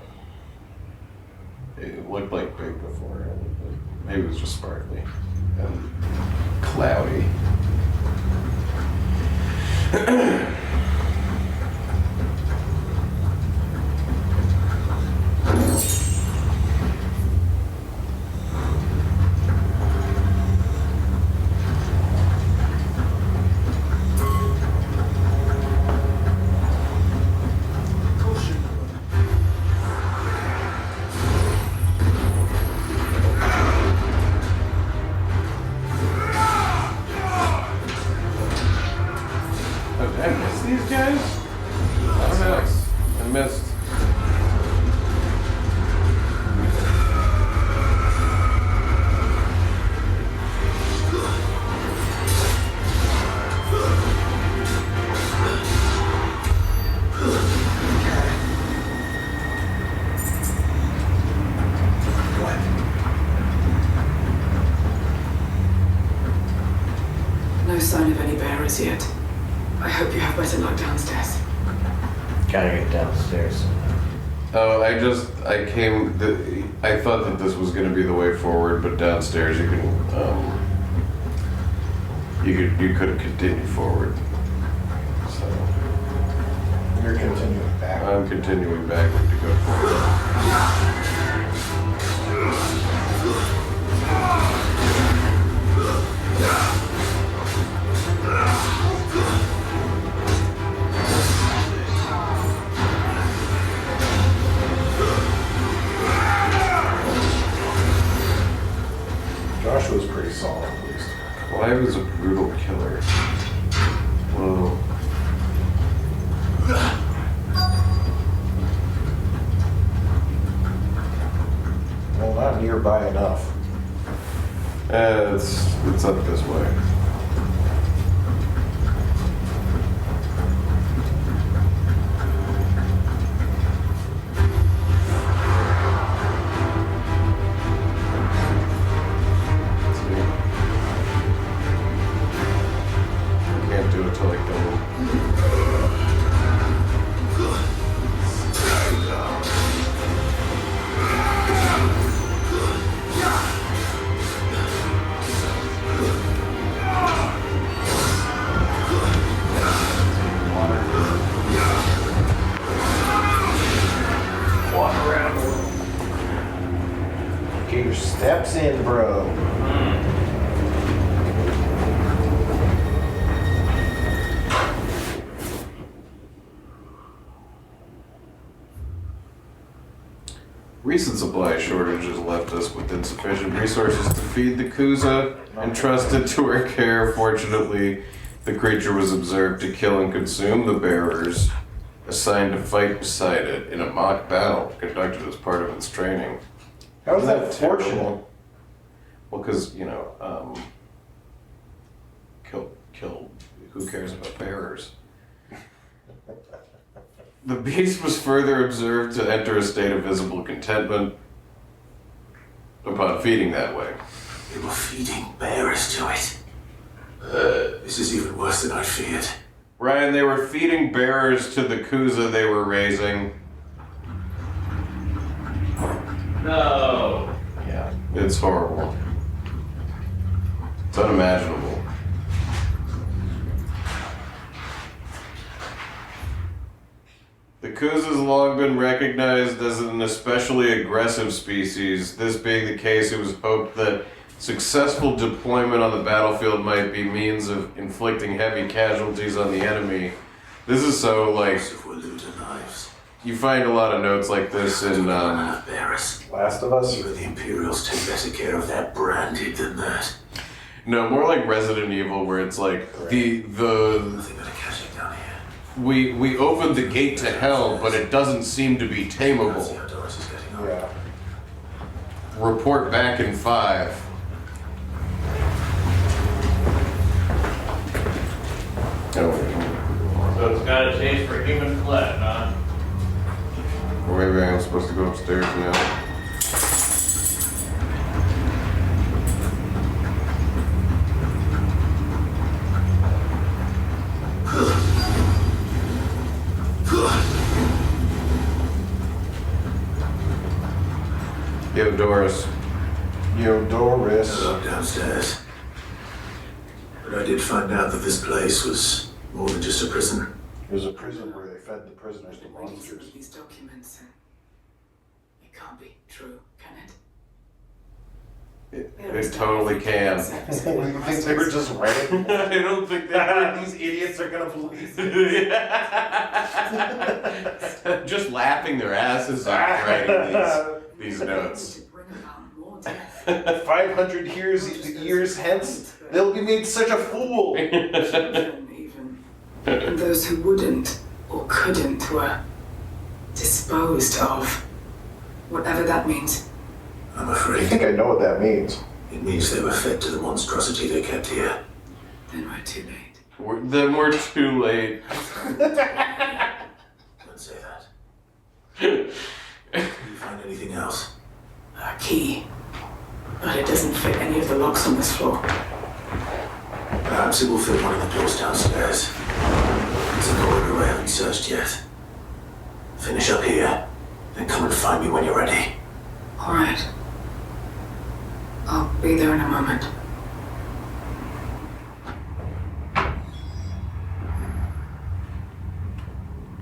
Speaker 2: It looked like big before. Maybe it was just sparkly and cloudy.
Speaker 7: as yet. I hope you have better luck downstairs.
Speaker 3: Gotta get downstairs.
Speaker 2: Oh, I thought that this was going to be the way forward, but downstairs you could have continued forward. So
Speaker 1: You're continuing back.
Speaker 2: I'm continuing backward to go forward.
Speaker 1: Joshua's pretty solid, at least.
Speaker 2: Well, I was a brutal killer. Whoa.
Speaker 1: Well, not nearby enough.
Speaker 2: It's up this way. Can't do it till I kill him.
Speaker 1: Walk around a little. Get your steps in, bro.
Speaker 2: Recent supply shortages left us with insufficient resources to feed the Kuza entrusted to our care. Fortunately, the creature was observed to kill and consume the bearers, assigned to fight beside it in a mock battle conducted as part of its training.
Speaker 1: How is
Speaker 2: Isn't
Speaker 1: that
Speaker 2: terrible?
Speaker 1: fortunate?
Speaker 2: Well, because, kill, who cares about bearers? The beast was further observed to enter a state of visible contentment upon feeding that way.
Speaker 5: They were feeding bearers to it. This is even worse than I feared.
Speaker 2: Ryan, they were feeding bearers to the Kuza they were raising.
Speaker 3: No.
Speaker 2: Yeah, it's horrible. It's unimaginable. The Kuza has long been recognized as an especially aggressive species. This being the case, it was hoped that successful deployment on the battlefield might be means of inflicting heavy casualties on the enemy. This is so, like, you find a lot of notes like this in,
Speaker 5: Bearers.
Speaker 1: Last of Us?
Speaker 5: Even the Imperials take better care of their brandy than that.
Speaker 2: no, more like Resident Evil, where it's like, we opened the gate to hell, but it doesn't seem to be tameable.
Speaker 1: Yeah.
Speaker 2: Report back in 5.
Speaker 3: So it's got a taste for human flesh, huh?
Speaker 2: Or maybe I'm supposed to go upstairs now. Yo, Doris.
Speaker 1: Yo, Doris.
Speaker 5: Hello, downstairs. But I did find out that this place was more than just a prison.
Speaker 1: It was a prison where they fed the prisoners to monsters.
Speaker 7: These documents, it can't be true, can it?
Speaker 2: It totally can.
Speaker 1: You think they were just writing?
Speaker 2: I don't think they were.
Speaker 1: These idiots are gonna believe
Speaker 2: Just laughing their asses off writing these notes.
Speaker 1: 500 years hence, they'll be made such a fool.
Speaker 7: And those who wouldn't or couldn't were disposed of. Whatever that means.
Speaker 5: I'm afraid.
Speaker 1: I think I know what that means.
Speaker 5: It means they were fed to the monstrosity they kept here.
Speaker 7: Then we're too late.
Speaker 2: Then we're too late.
Speaker 5: Don't say that. Did you find anything else?
Speaker 7: A key. But it doesn't fit any of the locks on this floor.
Speaker 5: Perhaps it will fit one of the doors downstairs. It's a corridor I haven't searched yet. Finish up here, then come and find me when you're ready.
Speaker 7: All right. I'll be there in a moment.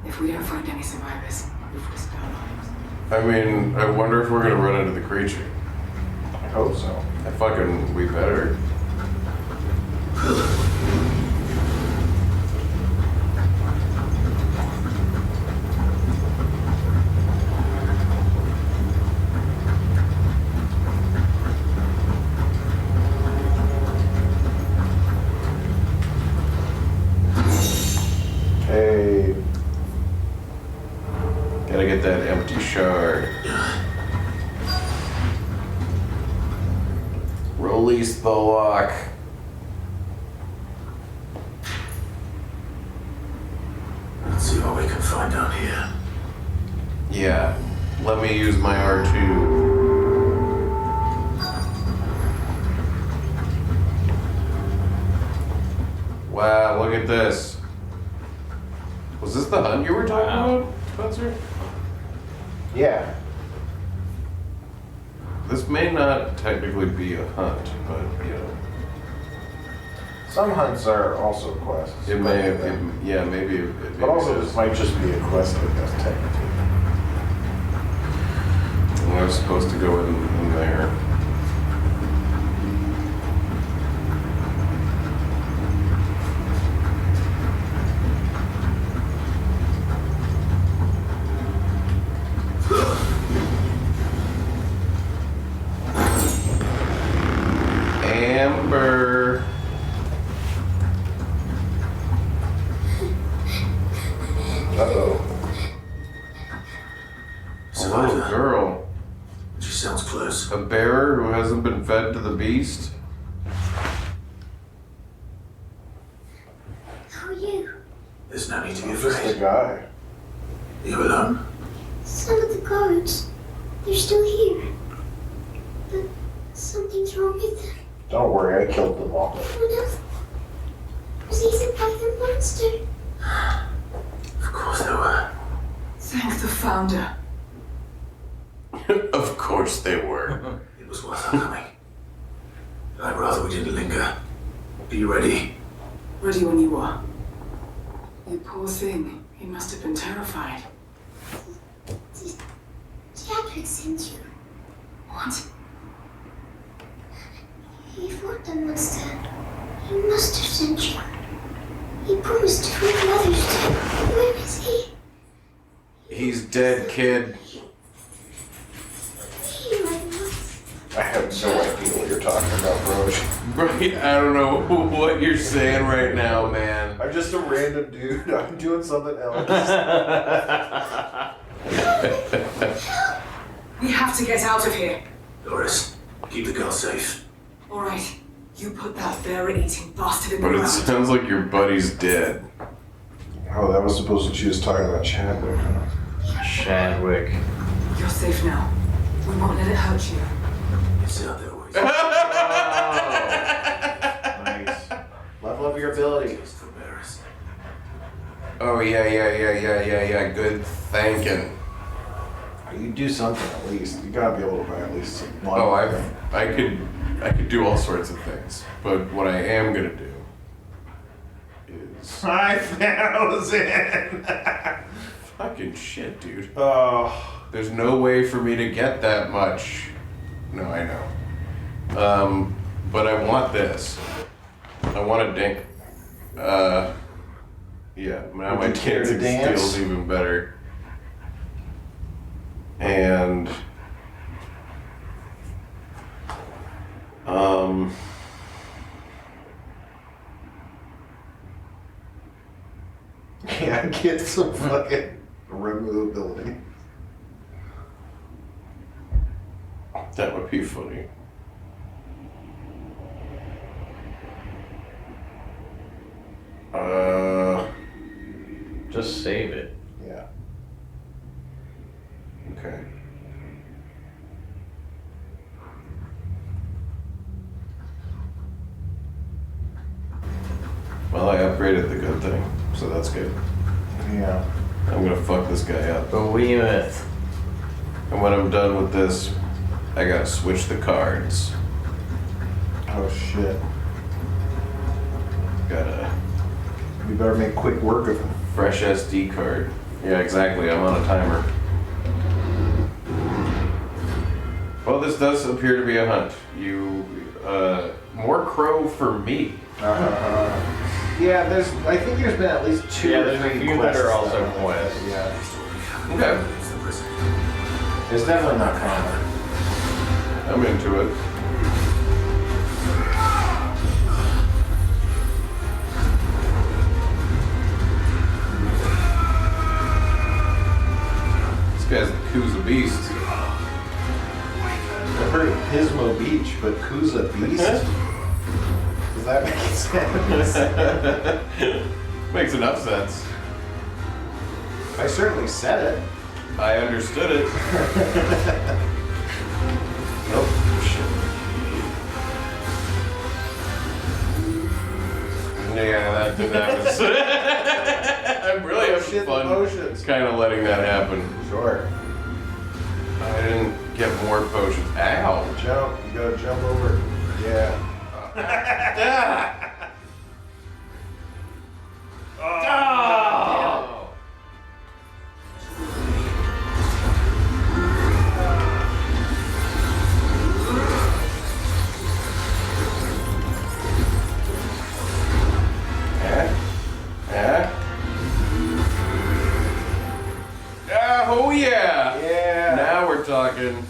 Speaker 7: If we don't find any survivors, we've risked our lives.
Speaker 2: I mean, I wonder if we're gonna run into the creature.
Speaker 1: I hope so.
Speaker 2: We better.
Speaker 1: Hey.
Speaker 2: Gotta get that empty shard. Release the lock.
Speaker 5: Let's see what we can find down here.
Speaker 2: Yeah. Let me use my R2. Wow, look at this. Was this the hunt you were talking about, Spencer?
Speaker 1: Yeah.
Speaker 2: This may not technically be a hunt, but you know.
Speaker 1: Some hunts are also quests.
Speaker 2: It may have been, yeah, maybe it
Speaker 1: But also,
Speaker 2: is.
Speaker 1: this might just be a quest, I guess, technically.
Speaker 2: I was supposed to go in there. Amber.
Speaker 1: Uh-oh.
Speaker 2: A little girl.
Speaker 5: She sounds close.
Speaker 2: A bearer who hasn't been fed to the beast.
Speaker 15: How are you?
Speaker 5: There's no need to be
Speaker 1: Just the
Speaker 5: afraid.
Speaker 1: guy.
Speaker 5: You alone?
Speaker 15: Some of the guards, they're still here. But something's wrong with them.
Speaker 1: Don't worry, I killed them all.
Speaker 15: Everyone else was eaten by the monster.
Speaker 5: Of course they were.
Speaker 7: Thank the founder.
Speaker 2: Of course they were.
Speaker 5: It was worth our coming. I'd rather we didn't linger. Be ready.
Speaker 7: Ready when you are. You poor thing. He must have been terrified.
Speaker 15: Jack sent you.
Speaker 7: What?
Speaker 15: He fought the monster. He must have sent you. He promised to bring others too. Where is he?
Speaker 2: He's dead, kid.
Speaker 15: He might not.
Speaker 1: I have no idea what you're talking about, Roach.
Speaker 2: Right, I don't know what you're saying right now, man.
Speaker 1: I'm just a random dude. I'm doing something else.
Speaker 7: We have to get out of here.
Speaker 5: Doris, keep the girl safe.
Speaker 7: All right. You put that bear-eating bastard in the
Speaker 2: But it
Speaker 7: ground.
Speaker 2: sounds like your buddy's dead.
Speaker 1: Oh, that was supposed to. She was talking about Chadwick.
Speaker 3: Chadwick.
Speaker 7: You're safe now. We won't let it hurt you.
Speaker 5: It's out there always.
Speaker 1: Nice. Level up your ability.
Speaker 5: Just for bearers.
Speaker 2: Oh, yeah. Good thinking.
Speaker 1: You do something at least. You gotta be able to buy at least some money.
Speaker 2: Oh, I could do all sorts of things. But what I am gonna do is
Speaker 1: 5,000.
Speaker 2: fucking shit, dude.
Speaker 1: Oh,
Speaker 2: There's no way for me to get that much. No, I know. But I want this. I want a dink. Yeah, now my
Speaker 1: Would you care to
Speaker 2: dancing
Speaker 1: dance?
Speaker 2: skills even better. And
Speaker 1: yeah, get some fucking removability.
Speaker 2: that would be funny.
Speaker 3: Just save it.
Speaker 1: Yeah.
Speaker 2: Okay. upgraded the good thing, so that's good.
Speaker 1: Yeah.
Speaker 2: I'm gonna fuck this guy up.
Speaker 3: Behemoth.
Speaker 2: And when I'm done with this, I gotta switch the cards.
Speaker 1: Oh shit.
Speaker 2: Gotta
Speaker 1: We better make quick work of him.
Speaker 2: fresh SD card. Yeah, exactly. I'm on a timer. Well, this does appear to be a hunt. More crow for me.
Speaker 1: Yeah, I think there's been at least 2
Speaker 3: Yeah,
Speaker 1: or
Speaker 3: there's a
Speaker 1: 3
Speaker 3: few that
Speaker 1: quests
Speaker 3: are also
Speaker 1: that-
Speaker 3: quests.
Speaker 1: Yeah.
Speaker 2: Okay.
Speaker 1: It's definitely not common.
Speaker 2: I'm into it. This guy's the Kuza Beast.
Speaker 1: I've heard of Pismo Beach, but Kuza Beast? Does that make sense?
Speaker 2: Makes enough sense.
Speaker 1: I certainly said it.
Speaker 2: I understood it. Oh, shit. Yeah, that was... I'm really having fun
Speaker 1: potions.
Speaker 2: kind of letting that happen.
Speaker 1: Sure.
Speaker 2: I didn't get more potions. Ow.
Speaker 1: Jump. You gotta jump over. Yeah.
Speaker 2: Oh. Oh yeah!
Speaker 1: Yeah.
Speaker 2: Now we're talking.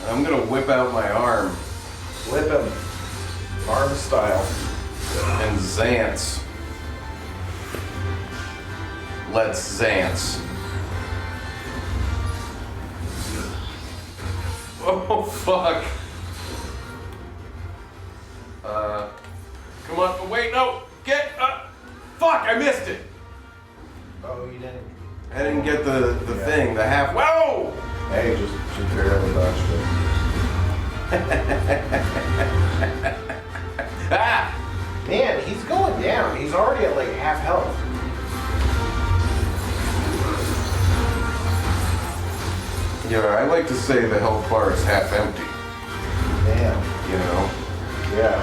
Speaker 2: I'm gonna whip out my arm.
Speaker 1: Whip him. Arm style.
Speaker 2: And Zance. Let's Zance. Oh fuck. Come on. Oh, wait, no. Get fuck, I missed it.
Speaker 1: Oh, you didn't.
Speaker 2: I didn't get the thing, the half. Whoa!
Speaker 1: Hey, just barely dodged it.
Speaker 2: Ah!
Speaker 1: Man, he's going down. He's already at like half health.
Speaker 2: Yeah, I like to say the health bar is half empty.
Speaker 1: Damn.
Speaker 2: You know?
Speaker 1: Yeah.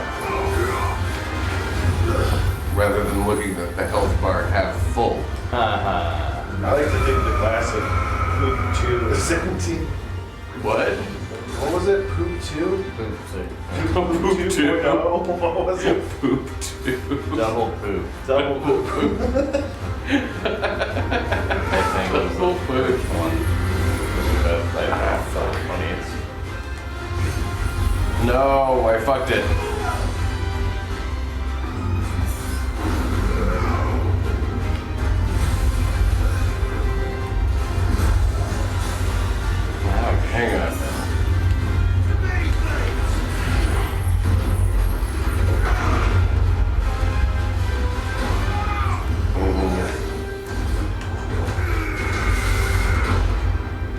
Speaker 2: Rather than looking at the health bar half full.
Speaker 1: I like to think the classic Poop 2 is empty.
Speaker 2: What?
Speaker 1: What was it? Poop 2?
Speaker 3: Poop 2.
Speaker 2: Poop 2.
Speaker 1: 2.0? What was it?
Speaker 2: Poop 2.
Speaker 3: Double poop.
Speaker 1: Double poop.
Speaker 3: I think it was the first one. Like half the funniest.
Speaker 2: No, I fucked it. Hang on.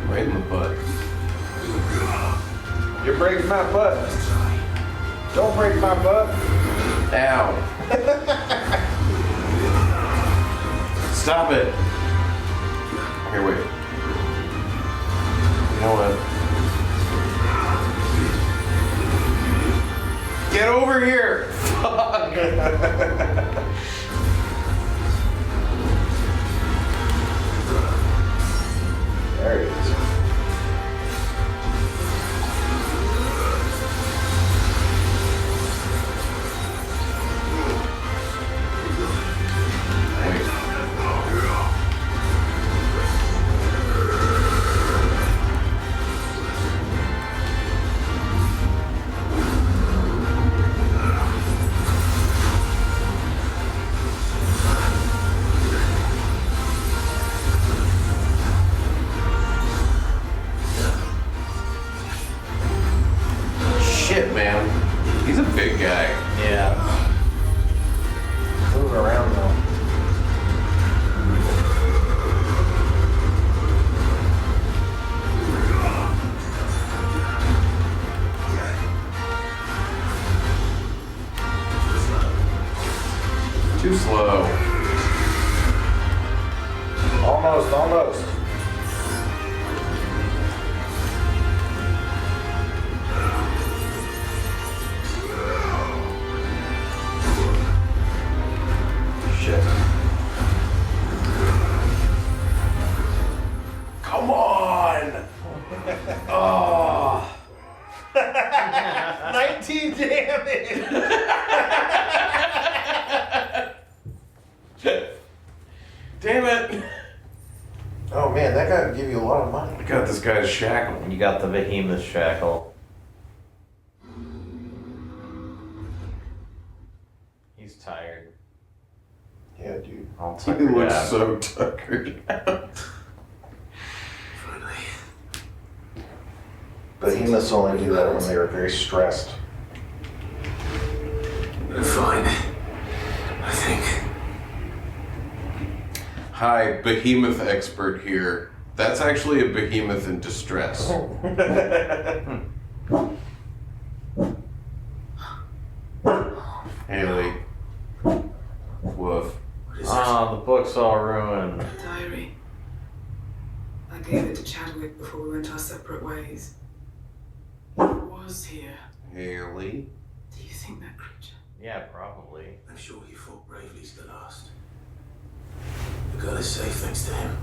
Speaker 2: Right in the butt.
Speaker 1: You're breaking my butt. Don't break my butt.
Speaker 2: Ow. Stop it. Here, wait. You know what? Get over here! Fuck!
Speaker 1: There he is.
Speaker 2: Shit, man. He's a big guy.
Speaker 3: Yeah.
Speaker 1: Moving around though.
Speaker 2: slow.
Speaker 1: Almost. Shit. Come on! Oh! 19 damage!
Speaker 2: Damn it!
Speaker 1: Oh man, that guy would give you a lot of money.
Speaker 2: I got this guy's shackle.
Speaker 3: You got the behemoth shackle. He's tired.
Speaker 1: Yeah, dude.
Speaker 3: I'll
Speaker 2: He
Speaker 3: tuck her
Speaker 2: looks
Speaker 3: down.
Speaker 2: so tuckered out.
Speaker 1: Behemoths only do that when they are very stressed.
Speaker 5: Fine. I think.
Speaker 2: Hi, behemoth expert here. That's actually a behemoth in distress. Haley. Woof.
Speaker 3: Ah, the book's all ruined.
Speaker 16: A diary. I gave it to Chadwick before we went our separate ways. He was here.
Speaker 2: Haley.
Speaker 16: Do you think that creature?
Speaker 3: Yeah, probably.
Speaker 5: I'm sure he fought bravely to the last. The girl is safe thanks to him.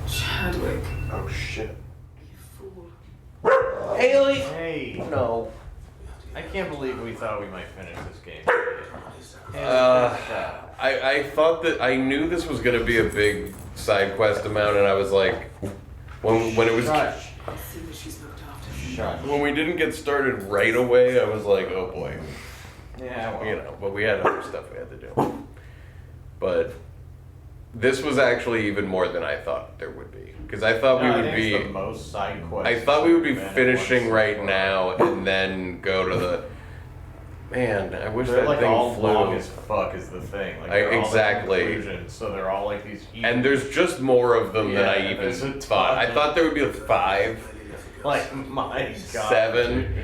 Speaker 16: Chadwick.
Speaker 1: Oh shit.
Speaker 16: You fool.
Speaker 3: Haley! Hey!
Speaker 1: No.
Speaker 3: I can't believe we thought we might finish this game.
Speaker 2: I thought that I knew this was gonna be a big side quest amount, and I was like, when it was
Speaker 3: Shush.
Speaker 16: As soon as she's looked after.
Speaker 3: Shush.
Speaker 2: when we didn't get started right away, I was like, oh boy,
Speaker 3: Yeah, well.
Speaker 2: you know. But we had other stuff we had to do. But this was actually even more than I thought there would be, because I thought
Speaker 3: No,
Speaker 2: we
Speaker 3: I
Speaker 2: would
Speaker 3: think
Speaker 2: be.
Speaker 3: it's the most side quests
Speaker 2: I thought we would be
Speaker 3: we've been in
Speaker 2: finishing
Speaker 3: one
Speaker 2: right
Speaker 3: so far.
Speaker 2: now and then go to the. Man, I wish
Speaker 3: They're
Speaker 2: that
Speaker 3: like
Speaker 2: thing
Speaker 3: all
Speaker 2: flew.
Speaker 3: long as fuck is the thing. Like they're all the
Speaker 2: Exactly.
Speaker 3: conclusions, so they're all like these huge.
Speaker 2: And there's just more of them than I
Speaker 3: Yeah,
Speaker 2: even
Speaker 3: there's a
Speaker 2: thought.
Speaker 3: ton.
Speaker 2: I thought there would be like 5,
Speaker 3: like my god.
Speaker 2: 7.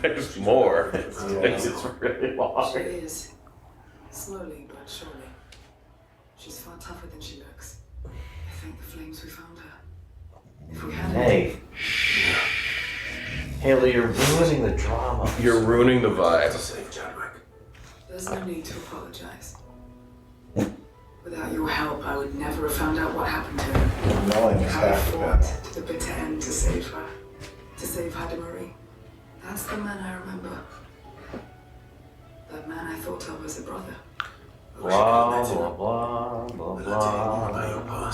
Speaker 2: There's more.
Speaker 3: It's really long.
Speaker 16: She is. Slowly but surely. She's far tougher than she looks. I thank the flames we found her. If we hadn't.
Speaker 3: Hey. Haley, you're ruining the drama.
Speaker 2: You're ruining the vibe.
Speaker 5: Save Chadwick.
Speaker 16: There's no need to apologize. Without your help, I would never have found out what happened to her.
Speaker 1: Knowing is
Speaker 16: How I
Speaker 1: half the
Speaker 16: fought
Speaker 1: battle.
Speaker 16: to the bitter end to save her. To save Hada Marie. That's the man I remember. That man I thought of as a brother.
Speaker 3: Blah blah blah blah blah blah blah blah blah.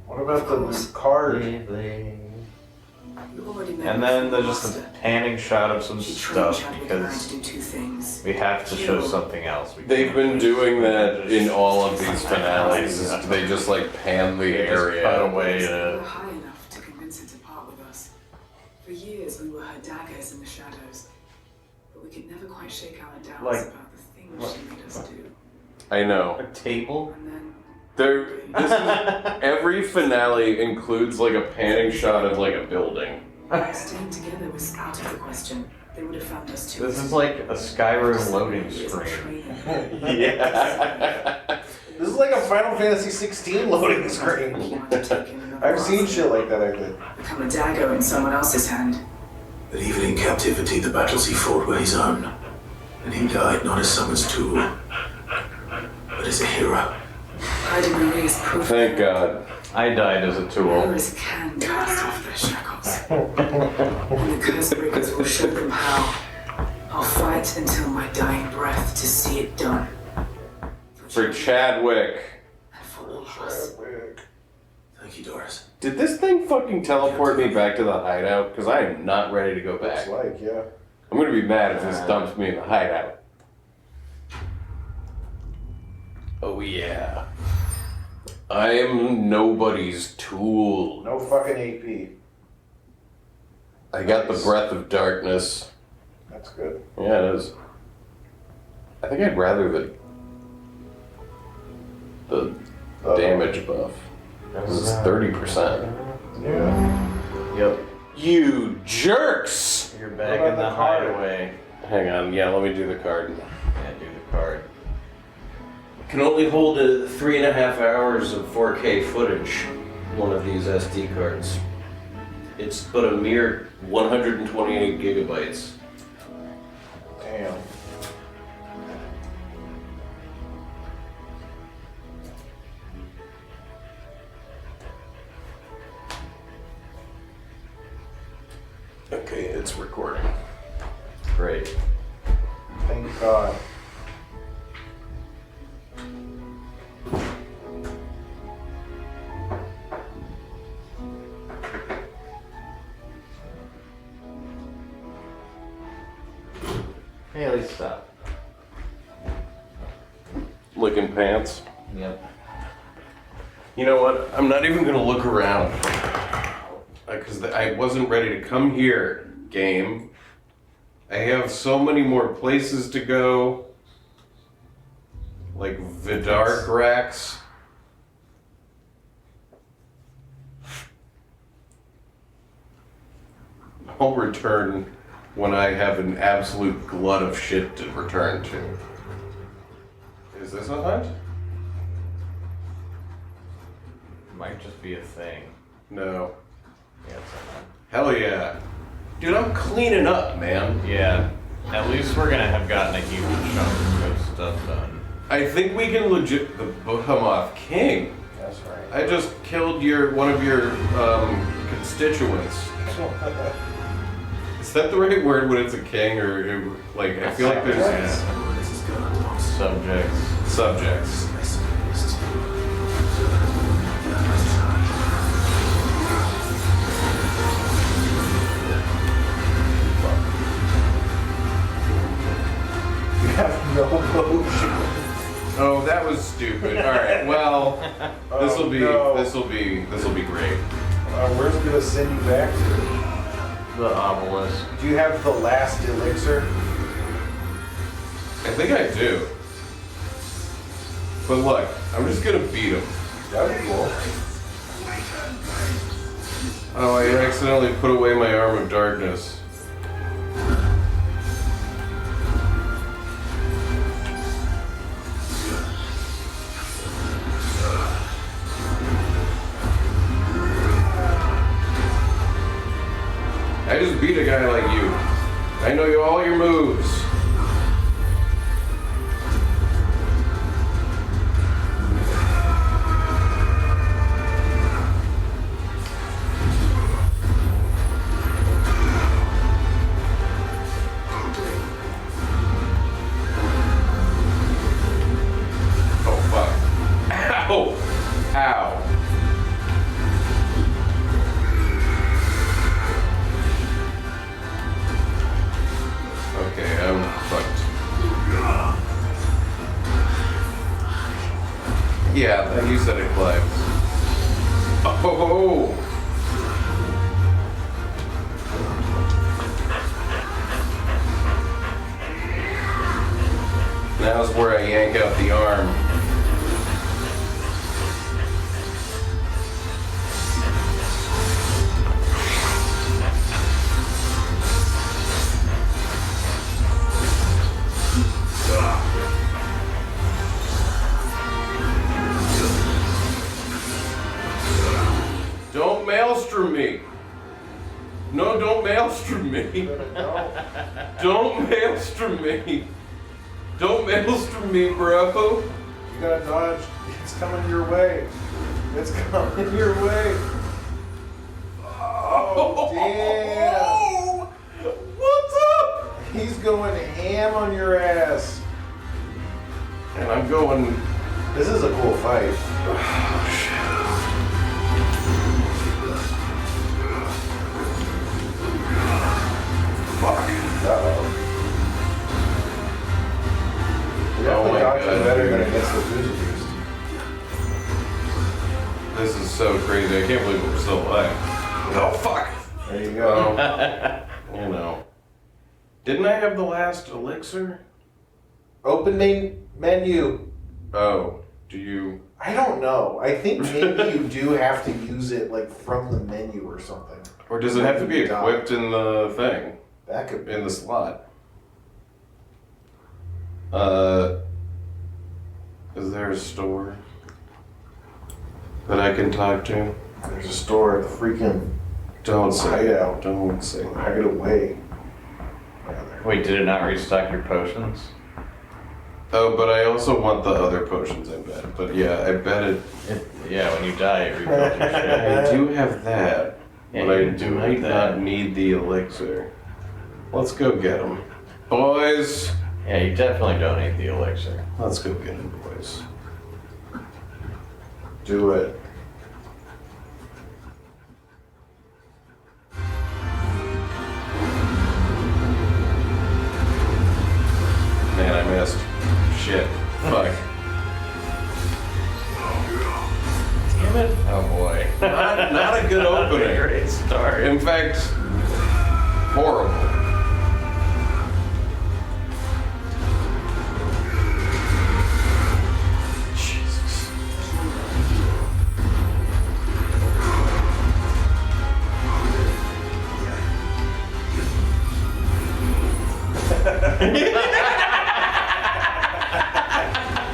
Speaker 1: What about the card?
Speaker 16: You already met
Speaker 3: And
Speaker 16: me
Speaker 3: then
Speaker 16: from
Speaker 3: there's just a
Speaker 16: Master.
Speaker 3: panning shot of some
Speaker 16: She trained
Speaker 3: stuff
Speaker 16: Chadwick and I
Speaker 3: because
Speaker 16: to do 2 things.
Speaker 3: we have to show something else.
Speaker 2: They've been doing that in all of these finales. Is they just like pan the
Speaker 3: They just
Speaker 2: area.
Speaker 3: cut away
Speaker 16: We
Speaker 3: to.
Speaker 16: were high enough to convince her to part with us. For years, we were her daggers in the shadows. But we could never quite shake our doubts
Speaker 3: Like,
Speaker 16: about the things she made us do.
Speaker 2: I know.
Speaker 3: A table?
Speaker 16: And then
Speaker 2: This is every finale includes like a panning shot of like a building.
Speaker 16: staying together was out of the question. They would have found us too.
Speaker 3: This is like a Skyrim loading screen.
Speaker 2: Yeah.
Speaker 1: This is like a Final Fantasy XVI loading screen. I've seen shit like that, I think.
Speaker 16: Become a dagger in someone else's hand.
Speaker 5: But even in captivity, the battles he fought were his own. And he died not as someone's tool, but as a hero.
Speaker 16: Hida Marie is proof.
Speaker 2: Thank God.
Speaker 3: I died as a tool.
Speaker 16: Heroes can cast off their shackles. And the curse breakers will show them how. I'll fight until my dying breath to see it done.
Speaker 2: For Chadwick.
Speaker 16: And for all of us.
Speaker 5: Thank you, Doris.
Speaker 2: Did this thing fucking teleport me back to the hideout? Because I am not ready to go back.
Speaker 1: Looks like, yeah.
Speaker 2: I'm gonna be mad if this dumps me in the hideout. Oh yeah. I am nobody's tool.
Speaker 1: No fucking AP.
Speaker 2: I got the breath of darkness.
Speaker 1: That's good.
Speaker 2: Yeah, it is. I think I'd rather the damage buff. This is 30%.
Speaker 1: Yeah.
Speaker 3: Yep.
Speaker 2: You jerks!
Speaker 3: You're back in the hideaway.
Speaker 2: Hang on, yeah, let me do the card.
Speaker 3: Yeah, do the card.
Speaker 2: Can only hold 3.5 hours of 4K footage, one of these SD cards. It's but a mere 128 gigabytes.
Speaker 1: Damn.
Speaker 2: Okay, it's recording.
Speaker 3: Great.
Speaker 1: Thank God.
Speaker 3: Haley, stop.
Speaker 2: Licking pants.
Speaker 3: Yep.
Speaker 2: You know what? I'm not even gonna look around. Because I wasn't ready to come here, game. I have so many more places to go. Like Vidark racks. I'll return when I have an absolute glut of shit to return to. Is this a hunt?
Speaker 3: Might just be a thing.
Speaker 2: No.
Speaker 3: Yeah, it's a hunt.
Speaker 2: Hell yeah. Dude, I'm cleaning up, man.
Speaker 3: Yeah. At least we're gonna have gotten a huge chunk of stuff done.
Speaker 2: I think we can legit become off king.
Speaker 1: That's right.
Speaker 2: I just killed one of your constituents. Is that the right word when it's a king, or like I feel like there's subjects.
Speaker 1: You have no motion.
Speaker 2: Oh, that was stupid. All right. Well, this will be great.
Speaker 1: Where's it gonna send you back to?
Speaker 3: The obelisk.
Speaker 1: Do you have the last elixir?
Speaker 2: I think I do. But look, I'm just gonna beat him.
Speaker 1: That'd be cool.
Speaker 2: Oh, I accidentally put away my arm of darkness. I just beat a guy like you. I know all your moves. Oh fuck. Ow! Ow. Okay, I'm fucked. Yeah, you said it climbs. Oh! Now's where I yank out the arm. Don't maelstrom me. No, don't maelstrom me. Don't maelstrom me. Don't maelstrom me, bro.
Speaker 1: You gotta dodge. It's coming your way. It's coming your way. Oh, damn.
Speaker 2: What's up?
Speaker 1: He's going ham on your ass.
Speaker 2: And I'm going...
Speaker 1: This is a cool fight.
Speaker 2: Oh, shit. Fuck.
Speaker 1: Uh-oh. You're
Speaker 2: Oh my
Speaker 1: definitely dodging
Speaker 2: God,
Speaker 1: better
Speaker 2: dude.
Speaker 1: than against the Fuji Beast.
Speaker 2: This is so crazy. I can't believe we're still alive. Oh, fuck.
Speaker 1: There you go.
Speaker 2: You know. Didn't I have the last elixir?
Speaker 1: Open main menu.
Speaker 2: Oh, do you...
Speaker 1: I don't know. I think maybe you do have to use it like from the menu or something.
Speaker 2: Or does it have to be equipped in the thing?
Speaker 1: That could be.
Speaker 2: In the slot? Is there a store that I can talk to?
Speaker 1: There's a store at the freaking
Speaker 2: Don't say
Speaker 1: hideout.
Speaker 2: Don't say that.
Speaker 1: Hideaway.
Speaker 3: Wait, did it not restock your potions?
Speaker 2: Oh, but I also want the other potions, I bet. But yeah, I bet it.
Speaker 3: Yeah, when you die, it refills your shit.
Speaker 2: I do have that,
Speaker 3: Yeah,
Speaker 2: but I
Speaker 3: you do
Speaker 2: might
Speaker 3: have that.
Speaker 2: not need the elixir. Let's go get them. Boys!
Speaker 3: Yeah, you definitely don't need the elixir.
Speaker 2: Let's go get them, boys.
Speaker 1: Do it.
Speaker 2: Man, I missed. Shit. Fuck.
Speaker 3: Damn it. Oh boy.
Speaker 2: Not a good opening.
Speaker 3: Great start.
Speaker 2: In fact, horrible. Jesus.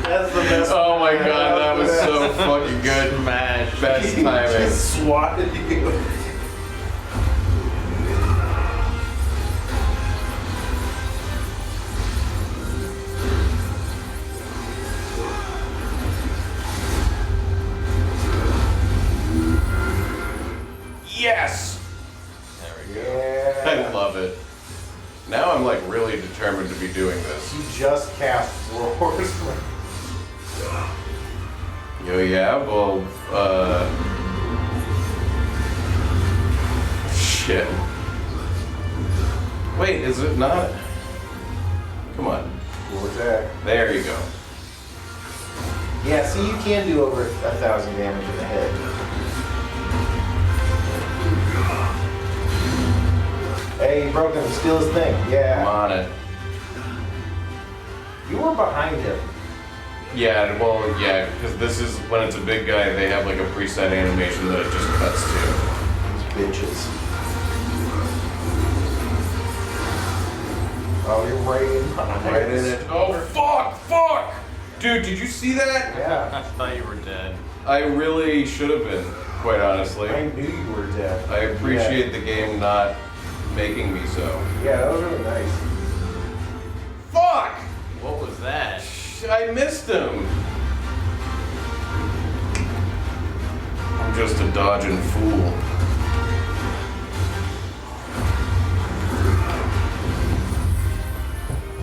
Speaker 1: That's the best.
Speaker 2: Oh my god, that was so fucking good.
Speaker 3: Smash.
Speaker 2: Best
Speaker 1: He
Speaker 2: timing.
Speaker 1: just swatted you.
Speaker 2: Yes!
Speaker 3: There we go.
Speaker 1: Yeah.
Speaker 2: I love it. Now I'm like really determined to be doing this.
Speaker 1: You just cast Four Horsemen.
Speaker 2: Yo, yeah, well, shit. Wait, is it not? Come on.
Speaker 1: Cool attack.
Speaker 2: There you go.
Speaker 1: Yeah, see, you can do over 1,000 damage in the head. Hey, he broke him. Steal his thing.
Speaker 2: I'm
Speaker 1: Yeah.
Speaker 2: on it.
Speaker 1: You were behind him.
Speaker 2: Yeah, well, yeah, because this is, when it's a big guy, they have like a preset animation that it just cuts to.
Speaker 1: These bitches. Oh, you're right in.
Speaker 2: Right in it. Oh, fuck! Dude, did you see that?
Speaker 1: Yeah.
Speaker 3: I thought you were dead.
Speaker 2: I really should have been, quite honestly.
Speaker 1: I knew you were dead.
Speaker 2: I appreciate the game not making me so.
Speaker 1: Yeah, that was really nice.
Speaker 2: Fuck!
Speaker 3: What was that?
Speaker 2: I missed him. I'm just a dodging fool.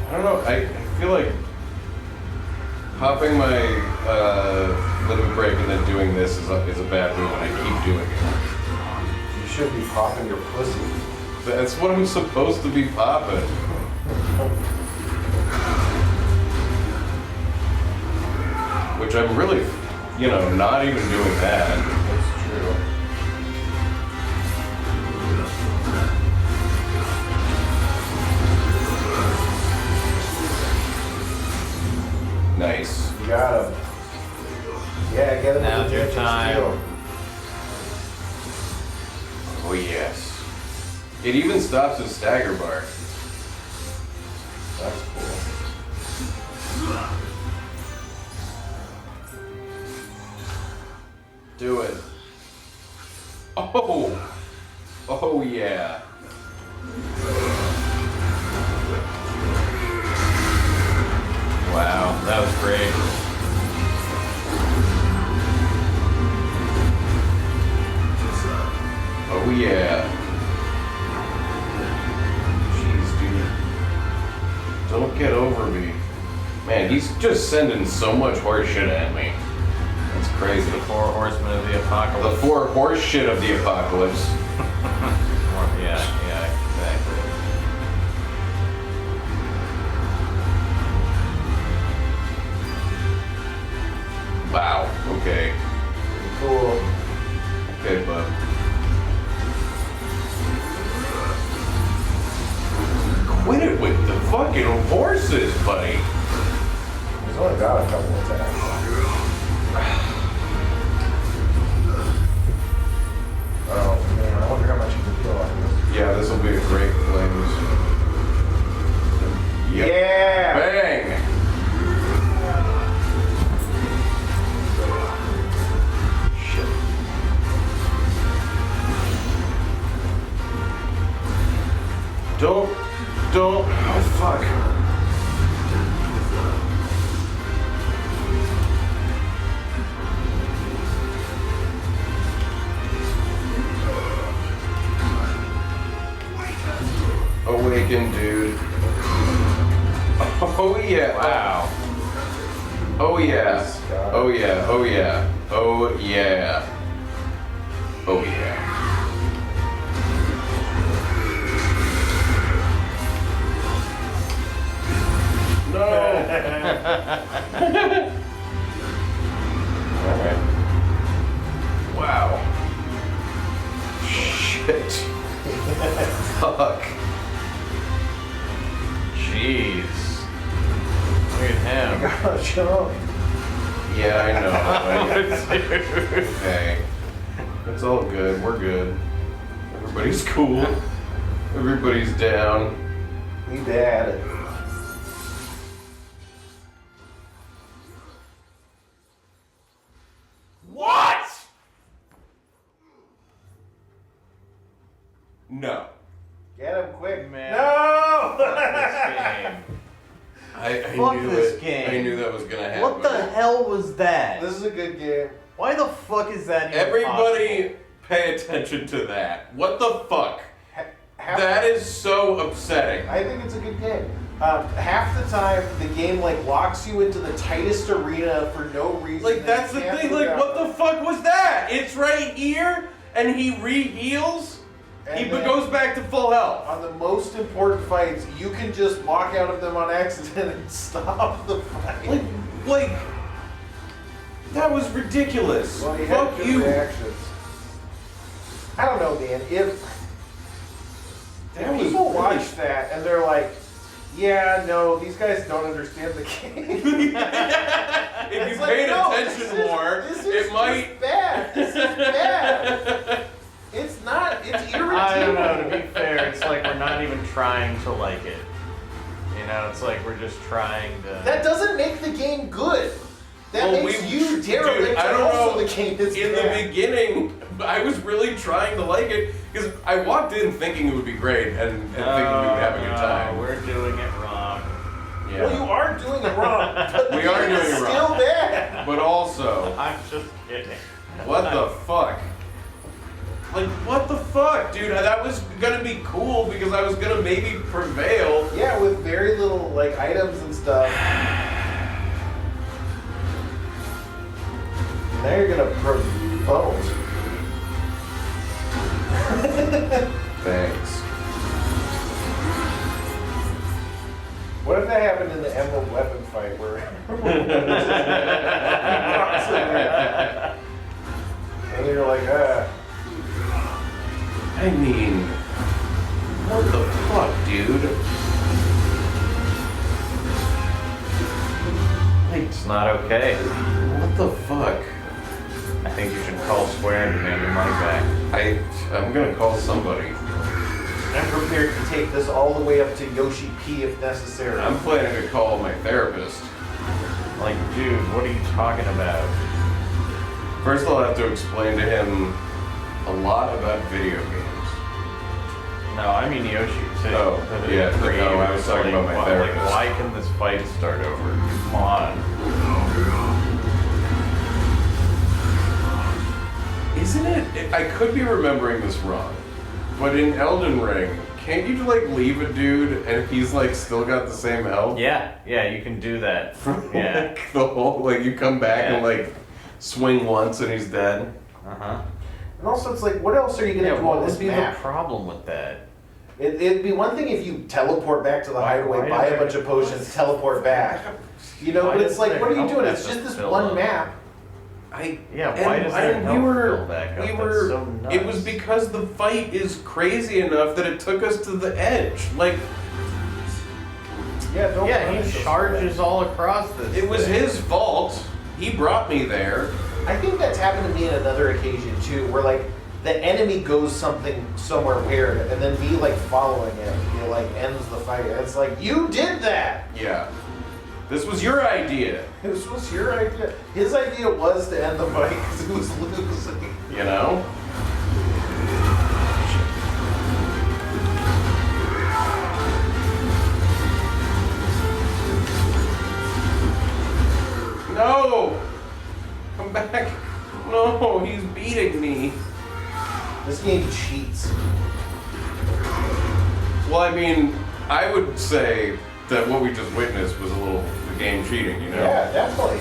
Speaker 2: I don't know, I feel like popping my limit break and then doing this is a bad move, and I keep doing it.
Speaker 1: You should be popping your pussy.
Speaker 2: That's what I'm supposed to be popping. Which I'm really, not even doing that.
Speaker 1: That's true.
Speaker 2: Nice.
Speaker 1: You got him. Yeah, get him
Speaker 3: Now's
Speaker 1: with the
Speaker 3: your
Speaker 1: Judge's
Speaker 3: time.
Speaker 1: Steel.
Speaker 2: Oh yes. It even stops his stagger bar.
Speaker 1: That's cool.
Speaker 2: Do it. Oh! Oh yeah.
Speaker 3: Wow, that was great.
Speaker 2: Oh yeah. Jeez, dude. Don't get over me. Man, he's just sending so much horse shit at me. That's crazy.
Speaker 3: The four horsemen of the
Speaker 2: The
Speaker 3: apocalypse.
Speaker 2: four horse shit of the apocalypse.
Speaker 3: Yeah, exactly.
Speaker 2: Wow. Okay.
Speaker 1: Cool.
Speaker 2: Okay, bud. Quit it with the fucking horses, buddy.
Speaker 1: He's only got a couple attacks. Oh, man, I wonder how much you can kill on this.
Speaker 2: Yeah, this will be a great flames. Yep.
Speaker 1: Yeah!
Speaker 2: Bang! Don't. Oh, fuck. Awaken, dude. Oh, yeah.
Speaker 3: Wow.
Speaker 2: Oh, yeah. Oh, yeah. Oh, yeah. Oh, yeah. Oh, yeah. No! Alright. Wow. Shit. Fuck.
Speaker 3: Jeez. Look at him.
Speaker 1: Gosh, no.
Speaker 2: Yeah, I know. Okay. It's all good. We're good. Everybody's cool. Everybody's down.
Speaker 1: We bad.
Speaker 2: What? No.
Speaker 1: Get him quick.
Speaker 3: Man.
Speaker 1: No!
Speaker 2: I
Speaker 3: Fuck
Speaker 2: knew
Speaker 3: this
Speaker 2: it.
Speaker 3: game.
Speaker 2: I knew that was gonna happen.
Speaker 3: What the hell was that?
Speaker 1: This is a good game.
Speaker 3: Why the fuck is that even
Speaker 2: Everybody
Speaker 3: possible?
Speaker 2: pay attention to that. What the fuck?
Speaker 1: Half
Speaker 2: Is so upsetting.
Speaker 1: I think it's a good game. Half the time, the game like locks you into the tightest arena for no reason.
Speaker 2: Like, that's the thing. Like, what the fuck was that? It's right here, and he re-heals. He goes back to full health.
Speaker 1: On the most important fights, you can just walk out of them on accident and stop the fight.
Speaker 2: Like, that was ridiculous.
Speaker 1: Well, he had
Speaker 2: Fuck
Speaker 1: good
Speaker 2: you.
Speaker 1: reactions. I don't know, man. If
Speaker 2: That was
Speaker 1: people
Speaker 2: really-
Speaker 1: watch that and they're like, yeah, no, these guys don't understand the game.
Speaker 2: If you
Speaker 1: It's like,
Speaker 2: paid
Speaker 1: no,
Speaker 2: attention more,
Speaker 1: this is
Speaker 2: it might.
Speaker 1: bad. This is bad. It's not. It's irritating.
Speaker 3: I don't know, to be fair, it's like we're not even trying to like it. You know, it's like we're just trying to...
Speaker 1: That doesn't make the game good. That
Speaker 2: Well,
Speaker 1: makes
Speaker 2: we-
Speaker 1: you derelict.
Speaker 2: Dude, I don't
Speaker 1: also
Speaker 2: know.
Speaker 1: the game is
Speaker 2: In
Speaker 1: bad.
Speaker 2: the beginning, I was really trying to like it because I walked in thinking it would be great and thinking we would have a good time.
Speaker 3: We're doing it wrong.
Speaker 2: Yeah.
Speaker 1: Well, you are doing it wrong. But
Speaker 2: We
Speaker 1: the
Speaker 2: are
Speaker 1: game
Speaker 2: doing
Speaker 1: is
Speaker 2: it wrong.
Speaker 1: Still bad.
Speaker 2: But also,
Speaker 3: I'm just kidding.
Speaker 2: what the fuck? Like, what the fuck, dude? That was gonna be cool because I was gonna maybe prevail.
Speaker 1: Yeah, with very little like items and stuff. Now you're gonna promote.
Speaker 2: Thanks.
Speaker 1: What if that happened in the Emerald Weapon fight where and you're like,
Speaker 2: I mean, what the fuck, dude?
Speaker 3: It's not okay.
Speaker 2: What the fuck?
Speaker 3: I think you should call Square and demand your money back.
Speaker 2: I'm gonna call somebody.
Speaker 1: I'm prepared to take this all the way up to Yoshi P if necessary.
Speaker 2: I'm planning to call my therapist.
Speaker 3: Like, dude, what are you talking about?
Speaker 2: First, I'll have to explain to him a lot about video games.
Speaker 3: No, I mean Yoshi too.
Speaker 2: Oh, yeah,
Speaker 3: For
Speaker 2: no,
Speaker 3: you,
Speaker 2: I was talking about my
Speaker 3: why-
Speaker 2: therapist.
Speaker 3: Like, why can this fight start over? Come on.
Speaker 2: Isn't it? I could be remembering this wrong, but in Elden Ring, can't you like leave a dude and he's like still got the same health?
Speaker 3: Yeah, you can do that. Yeah.
Speaker 2: Like, the whole like you come back and like swing once and he's dead.
Speaker 3: Uh-huh.
Speaker 1: And also, it's like, what else are you gonna do
Speaker 3: what
Speaker 1: on this
Speaker 3: would be
Speaker 1: map?
Speaker 3: the problem with that?
Speaker 1: It'd be one thing if you teleport back to the hideaway,
Speaker 3: why
Speaker 1: buy
Speaker 3: is
Speaker 1: a
Speaker 3: there-
Speaker 1: bunch of potions, teleport back. You know,
Speaker 3: Why
Speaker 1: but it's
Speaker 3: is
Speaker 1: like,
Speaker 3: there
Speaker 1: what are you
Speaker 3: health
Speaker 1: doing? It's
Speaker 3: back
Speaker 1: just this
Speaker 3: fill
Speaker 1: one
Speaker 3: up?
Speaker 1: map.
Speaker 3: Yeah, why does that help fill back up?
Speaker 2: We
Speaker 3: That's
Speaker 2: were.
Speaker 3: so nuts.
Speaker 2: It was because the fight is crazy enough that it took us to the edge. Like,
Speaker 1: Yeah, don't
Speaker 3: Yeah,
Speaker 1: punish
Speaker 3: he
Speaker 1: us.
Speaker 3: charges all across this.
Speaker 2: it was
Speaker 3: thing.
Speaker 2: his fault. He brought me there.
Speaker 1: I think that's happened to me on another occasion too, where like the enemy goes somewhere weird, and then me like following it, like ends the fight. And it's like, you did that.
Speaker 2: Yeah. This was your idea.
Speaker 1: This was your idea. His idea was to end the fight because he was losing.
Speaker 2: You know? Well, I mean, I would say that what we just witnessed was a little the game cheating, you know?
Speaker 1: Yeah, definitely.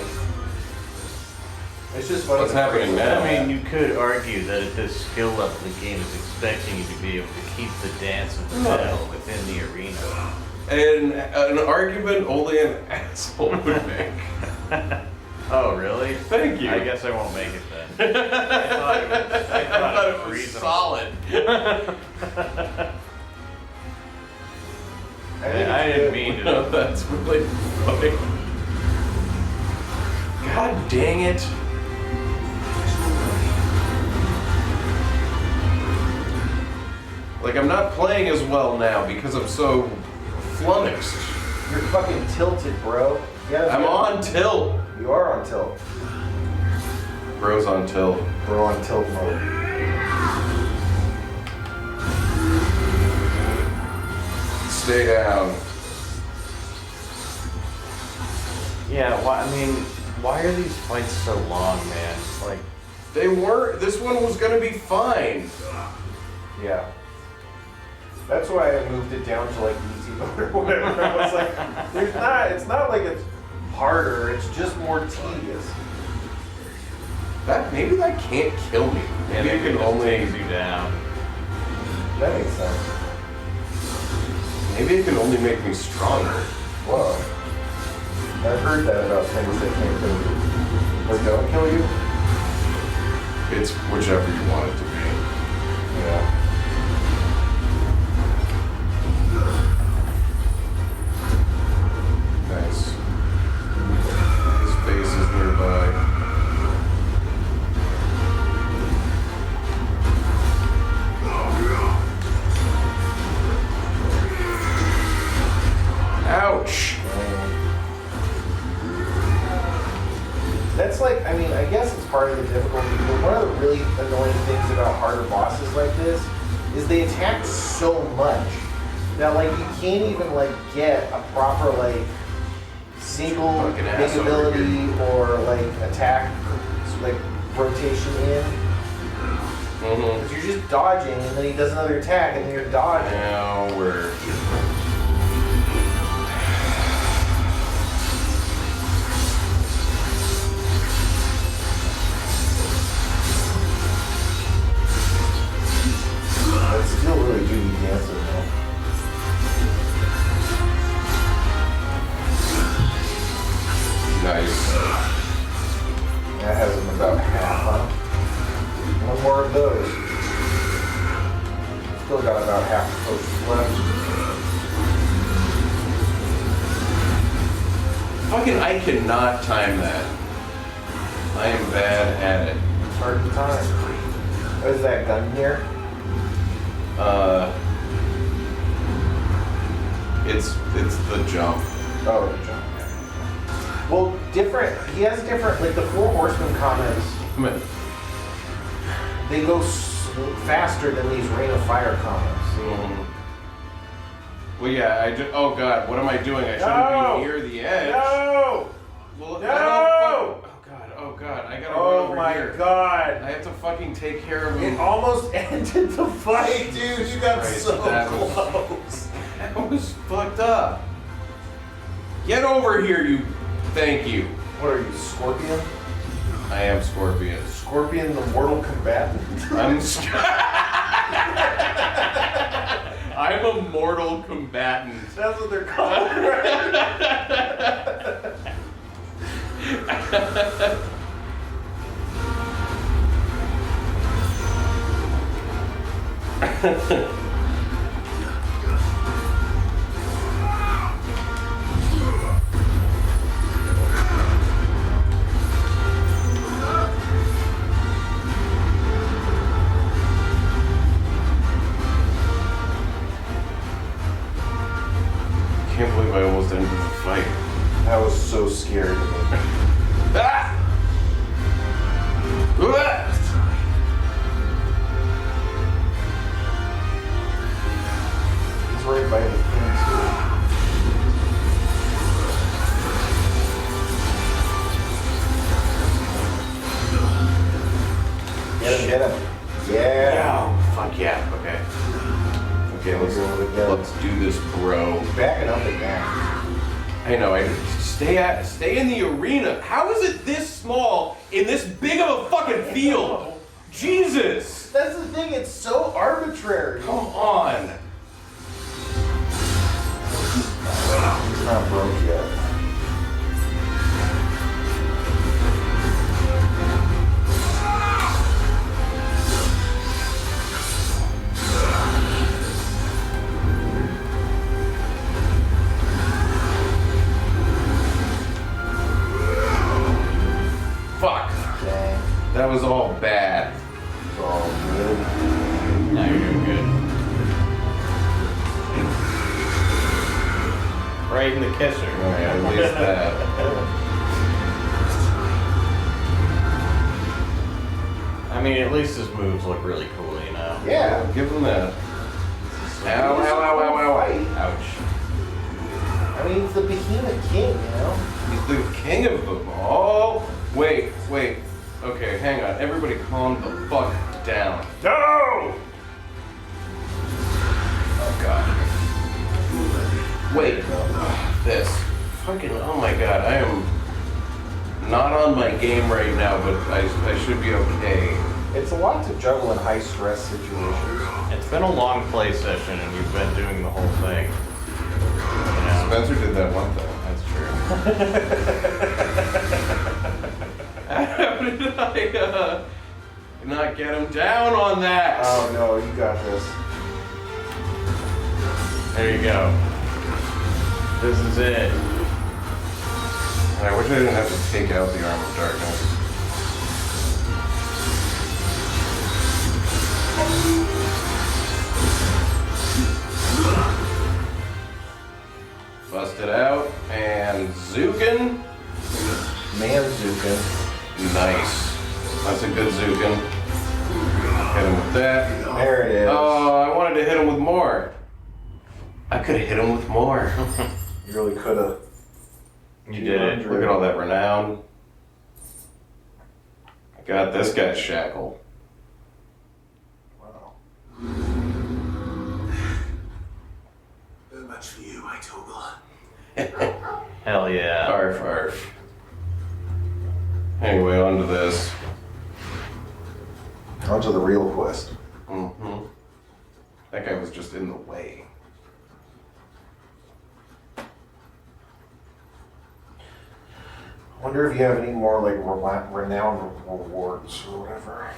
Speaker 1: It's just funny.
Speaker 2: What's happening now?
Speaker 3: I mean, you could argue that at this skill level, the game is expecting you to be able to keep the dance of the metal within the arena.
Speaker 2: And an argument only an asshole would make.
Speaker 3: Oh, really?
Speaker 2: Thank you.
Speaker 3: I guess I won't make it then. I
Speaker 2: thought it was solid.
Speaker 3: I didn't mean to.
Speaker 2: No, that's really funny. God dang it. Like, I'm not playing as well now because I'm so flummoxed.
Speaker 1: You're fucking tilted, bro.
Speaker 2: I'm on tilt.
Speaker 1: You are on tilt.
Speaker 2: Bro's on tilt.
Speaker 1: Bro on tilt mode.
Speaker 2: Stay down.
Speaker 3: Yeah, I mean, why are these fights so long, man? Like,
Speaker 2: they weren't. This one was gonna be fine.
Speaker 1: Yeah. That's why I moved it down to like easy mode or whatever. I was like, it's not like it's harder, it's just more tedious.
Speaker 2: Maybe that can't kill me. Maybe it can only
Speaker 3: take you down.
Speaker 1: That makes sense.
Speaker 2: Maybe it can only make me stronger.
Speaker 1: Whoa. I've heard that about things that can't kill you. Or don't kill you?
Speaker 2: It's whichever you want it to be.
Speaker 1: Yeah.
Speaker 2: Nice. His face is nearby. Ouch!
Speaker 1: That's like, I mean, I guess it's part of the difficulty, but one of the really annoying things about harder bosses like this is they attack so much that like you can't even like get a proper like single big ability or like attack like rotation in. Because you're just dodging and then he does another attack and then you're dodging.
Speaker 2: Now we're...
Speaker 1: That's still really good dancing though.
Speaker 2: Nice.
Speaker 1: That has him about half, huh? One more of those. Still got about half the potions left.
Speaker 2: Fucking, I cannot time that. I am bad at it.
Speaker 1: Hard to time. What is that gun here?
Speaker 2: It's the jump.
Speaker 1: Oh, the jump. Well, different. He has different. Like the Four Horsemen comments, they go faster than these Ring of Fire comments.
Speaker 2: Well, yeah. Oh God, what am I doing? I shouldn't be near the edge.
Speaker 1: No!
Speaker 2: Well,
Speaker 1: No!
Speaker 2: Oh God, I gotta run
Speaker 1: Oh
Speaker 2: over
Speaker 1: my
Speaker 2: here.
Speaker 1: God!
Speaker 2: I have to fucking take care of him.
Speaker 1: It almost ended the fight, dude. You got
Speaker 2: Christ,
Speaker 1: so
Speaker 2: that
Speaker 1: close.
Speaker 2: That was fucked up. Get over here, you. Thank you.
Speaker 1: What are you, Scorpion?
Speaker 2: I am Scorpion.
Speaker 1: Scorpion, the mortal combatant.
Speaker 2: I'm a mortal combatant.
Speaker 1: That's what they're called, right?
Speaker 2: I can't believe I almost ended the fight.
Speaker 1: That was so scary to me.
Speaker 2: Ah!
Speaker 1: He's right by the thing, too. Get him, get him. Yeah.
Speaker 3: Oh, fuck yeah. Okay.
Speaker 2: Okay, let's do this, bro.
Speaker 1: Backing up again.
Speaker 2: I know. Stay in the arena. How is it this small in this big of a fucking field? Jesus.
Speaker 1: That's the thing. It's so arbitrary.
Speaker 2: Come on.
Speaker 1: He's not broke yet.
Speaker 2: Fuck.
Speaker 1: Dang.
Speaker 2: That was all bad.
Speaker 1: It's all good.
Speaker 3: Now you're doing good. Right in the kisser.
Speaker 2: Alright, at least that.
Speaker 3: I mean, at least his moves look really cool, you know?
Speaker 1: Yeah.
Speaker 2: Give him that. Ow, ow, ow, ow, ow, ow. Ouch.
Speaker 1: I mean, he's the behemoth king, you know?
Speaker 2: He's the king of them all. Wait. Okay, hang on. Everybody calm the fuck down.
Speaker 1: No!
Speaker 2: Oh, God. Wait. This. Fucking, oh my God. I am not on my game right now, but I should be okay.
Speaker 1: It's a lot to juggle in high-stress situations.
Speaker 3: It's been a long play session, and you've been doing the whole thing. You know?
Speaker 2: Spencer did that one thing.
Speaker 3: That's true.
Speaker 2: How did I not get him down on that?
Speaker 1: Oh no, you got this.
Speaker 3: There you go. This is it.
Speaker 2: I wish I didn't have to take out the Arm of Darkness. Bust it out, and Zukin.
Speaker 1: Man Zukin.
Speaker 2: Nice. That's a good Zukin. Hit him with that.
Speaker 1: There it is.
Speaker 2: Oh, I wanted to hit him with more. I could have hit him with more.
Speaker 1: You really could have.
Speaker 3: You did it.
Speaker 2: Look at all that renown. I got this guy shackled.
Speaker 1: Wow.
Speaker 5: No match for you, I toggle.
Speaker 3: Hell yeah.
Speaker 2: Arf, arf. Anyway, on to this.
Speaker 1: On to the real quest.
Speaker 2: Mm-hmm. That guy was just in the way.
Speaker 1: I wonder if you have any more like renowned rewards or whatever.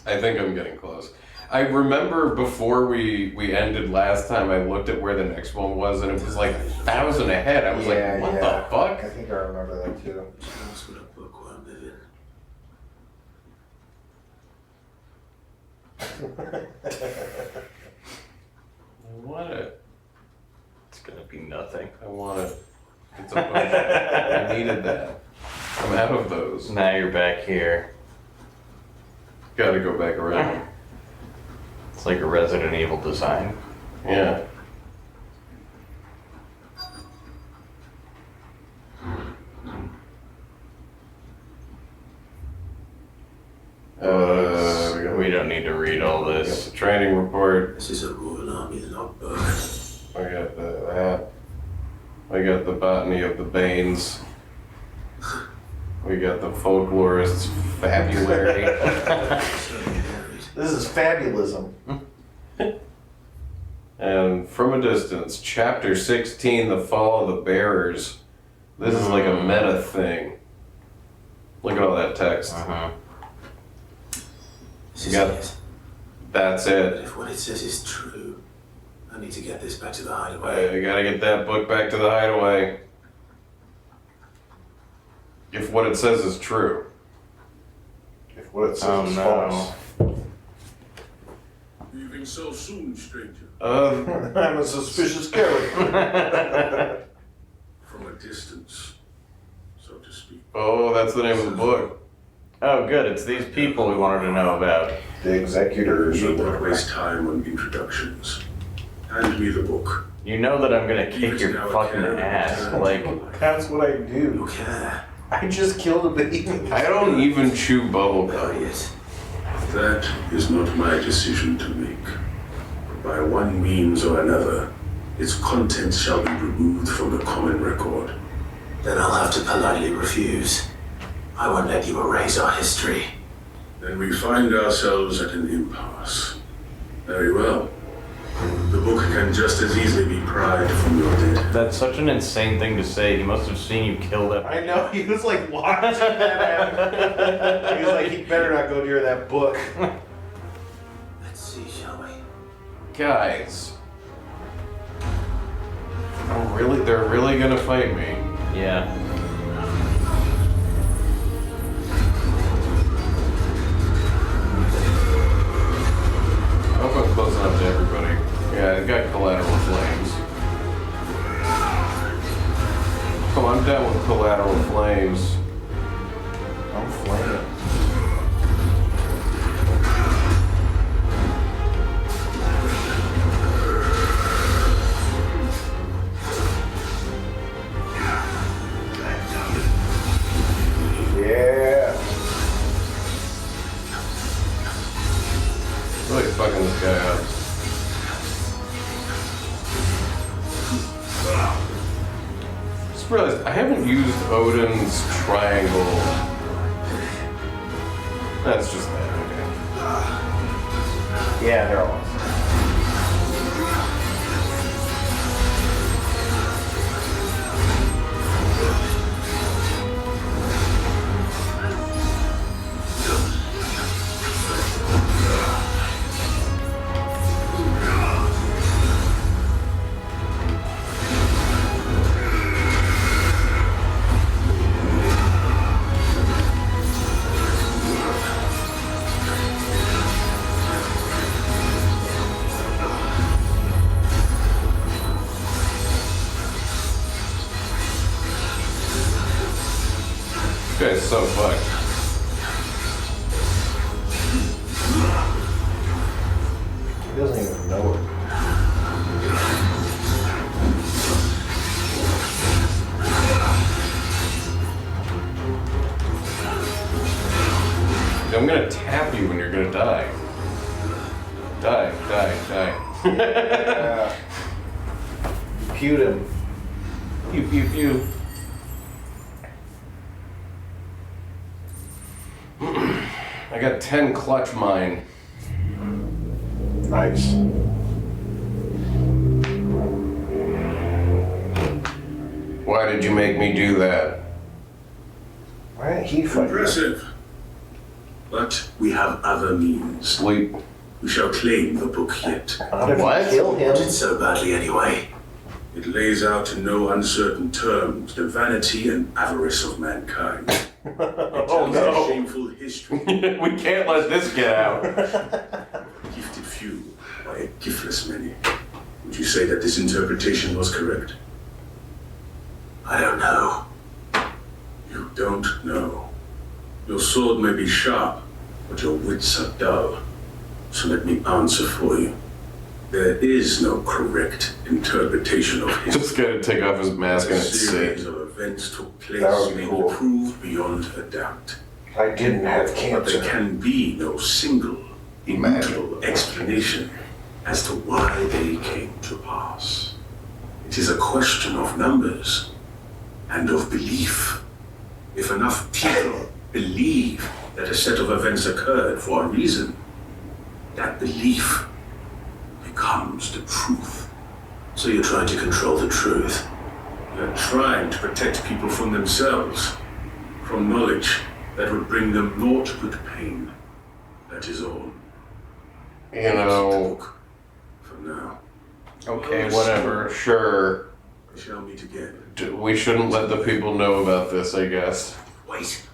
Speaker 2: I think I'm getting close. I remember before we ended last time, I looked at where the next one was, and it was like 1,000 ahead. I was like, what the fuck?
Speaker 1: I think I remember that too.
Speaker 5: That's what a bookworm living.
Speaker 2: I want it.
Speaker 3: It's gonna be nothing.
Speaker 2: I want it. It's a push. I needed that. I'm out of those.
Speaker 3: Now you're back here.
Speaker 2: Gotta go back around.
Speaker 3: It's like a Resident Evil design.
Speaker 2: Yeah.
Speaker 3: We don't need to read all
Speaker 2: We got
Speaker 3: this.
Speaker 2: the training report.
Speaker 5: This is a Royal Army logbook.
Speaker 2: I got that. I got the botany of the Banes. We got the folklorist's fabulary.
Speaker 1: This is fabulism.
Speaker 2: And from a distance, chapter 16, The Fall of the Bearers. This is like a meta thing. Look at all that text. You got it. That's it.
Speaker 5: If what it says is true, I need to get this back to the hideaway.
Speaker 2: I gotta get that book back to the hideaway. If what it says is true.
Speaker 1: If what it says is false.
Speaker 11: Leaving so soon, stranger.
Speaker 1: I'm a suspicious character.
Speaker 11: From a distance, so to speak.
Speaker 2: Oh, that's the name of the book.
Speaker 3: Oh, good. It's these people we wanted to know about.
Speaker 1: The executors or
Speaker 11: Need not
Speaker 1: whatever.
Speaker 11: waste time on introductions. Hand me the book.
Speaker 3: You know that I'm gonna kick your fucking ass. Like,
Speaker 1: That's what I do.
Speaker 5: Okay.
Speaker 1: I just killed a baby.
Speaker 2: I don't even chew bubblegum.
Speaker 5: Yes.
Speaker 11: That is not my decision to make.
Speaker 5: by one means or another, its contents shall be removed from the common record.
Speaker 10: Then I'll have to politely refuse. I won't let you erase our history.
Speaker 5: Then we find ourselves at an impasse. Very well. The book can just as easily be pried from your dead.
Speaker 17: That's such an insane thing to say. He must have seen you kill that.
Speaker 1: I know, he was like watching that happen. He was like, he better not go near that book.
Speaker 10: Let's see, shall we?
Speaker 2: Guys. They're really gonna fight me.
Speaker 17: Yeah.
Speaker 2: I hope I'm close enough to everybody. Yeah, I've got collateral flames. Oh, I'm down with collateral flames.
Speaker 1: I'm flaming. Yeah.
Speaker 2: Really fucking this guy up. Just realized I haven't used Odin's triangle. That's just that, okay.
Speaker 1: Yeah, they're all awesome.
Speaker 2: This guy's so fucked.
Speaker 1: He doesn't even know it.
Speaker 2: I'm gonna tap you when you're gonna die. Die, die, die.
Speaker 1: Yeah. You pewed him.
Speaker 2: Pew, pew, pew. I got 10 clutch mine.
Speaker 1: Nice.
Speaker 2: Why did you make me do that?
Speaker 1: Why didn't he fight?
Speaker 5: Impressive. But we have other means.
Speaker 2: Sleep.
Speaker 5: We shall claim the book yet.
Speaker 1: Not if you kill him.
Speaker 10: Did so badly anyway.
Speaker 5: It lays out in no uncertain terms the vanity and avarice of mankind. It tells a shameful history.
Speaker 2: We can't let this get out.
Speaker 5: Gifted few by a giftless many. Would you say that this interpretation was correct?
Speaker 10: I don't know.
Speaker 5: You don't know. Your sword may be sharp, but your wits are dull. So let me answer for you. There is no correct interpretation of history.
Speaker 2: Just gonna take off his mask and
Speaker 5: A
Speaker 2: it's
Speaker 5: series
Speaker 2: sick.
Speaker 5: of events took place
Speaker 1: That would be
Speaker 5: may
Speaker 1: cool.
Speaker 5: be proved beyond a doubt.
Speaker 1: I didn't have
Speaker 5: But
Speaker 1: cancer.
Speaker 5: there can be no single, immutable explanation as to why they came to pass. It is a question of numbers and of belief. If enough people believe that a set of events occurred for a reason, that belief becomes the truth.
Speaker 10: So you're trying to control the truth?
Speaker 5: You're trying to protect people from themselves, from knowledge that would bring them naught but pain. That is all.
Speaker 2: You know.
Speaker 5: For now.
Speaker 2: Okay, whatever. Sure.
Speaker 5: We shall meet again.
Speaker 2: We shouldn't let the people know about this, I guess.
Speaker 10: Wait.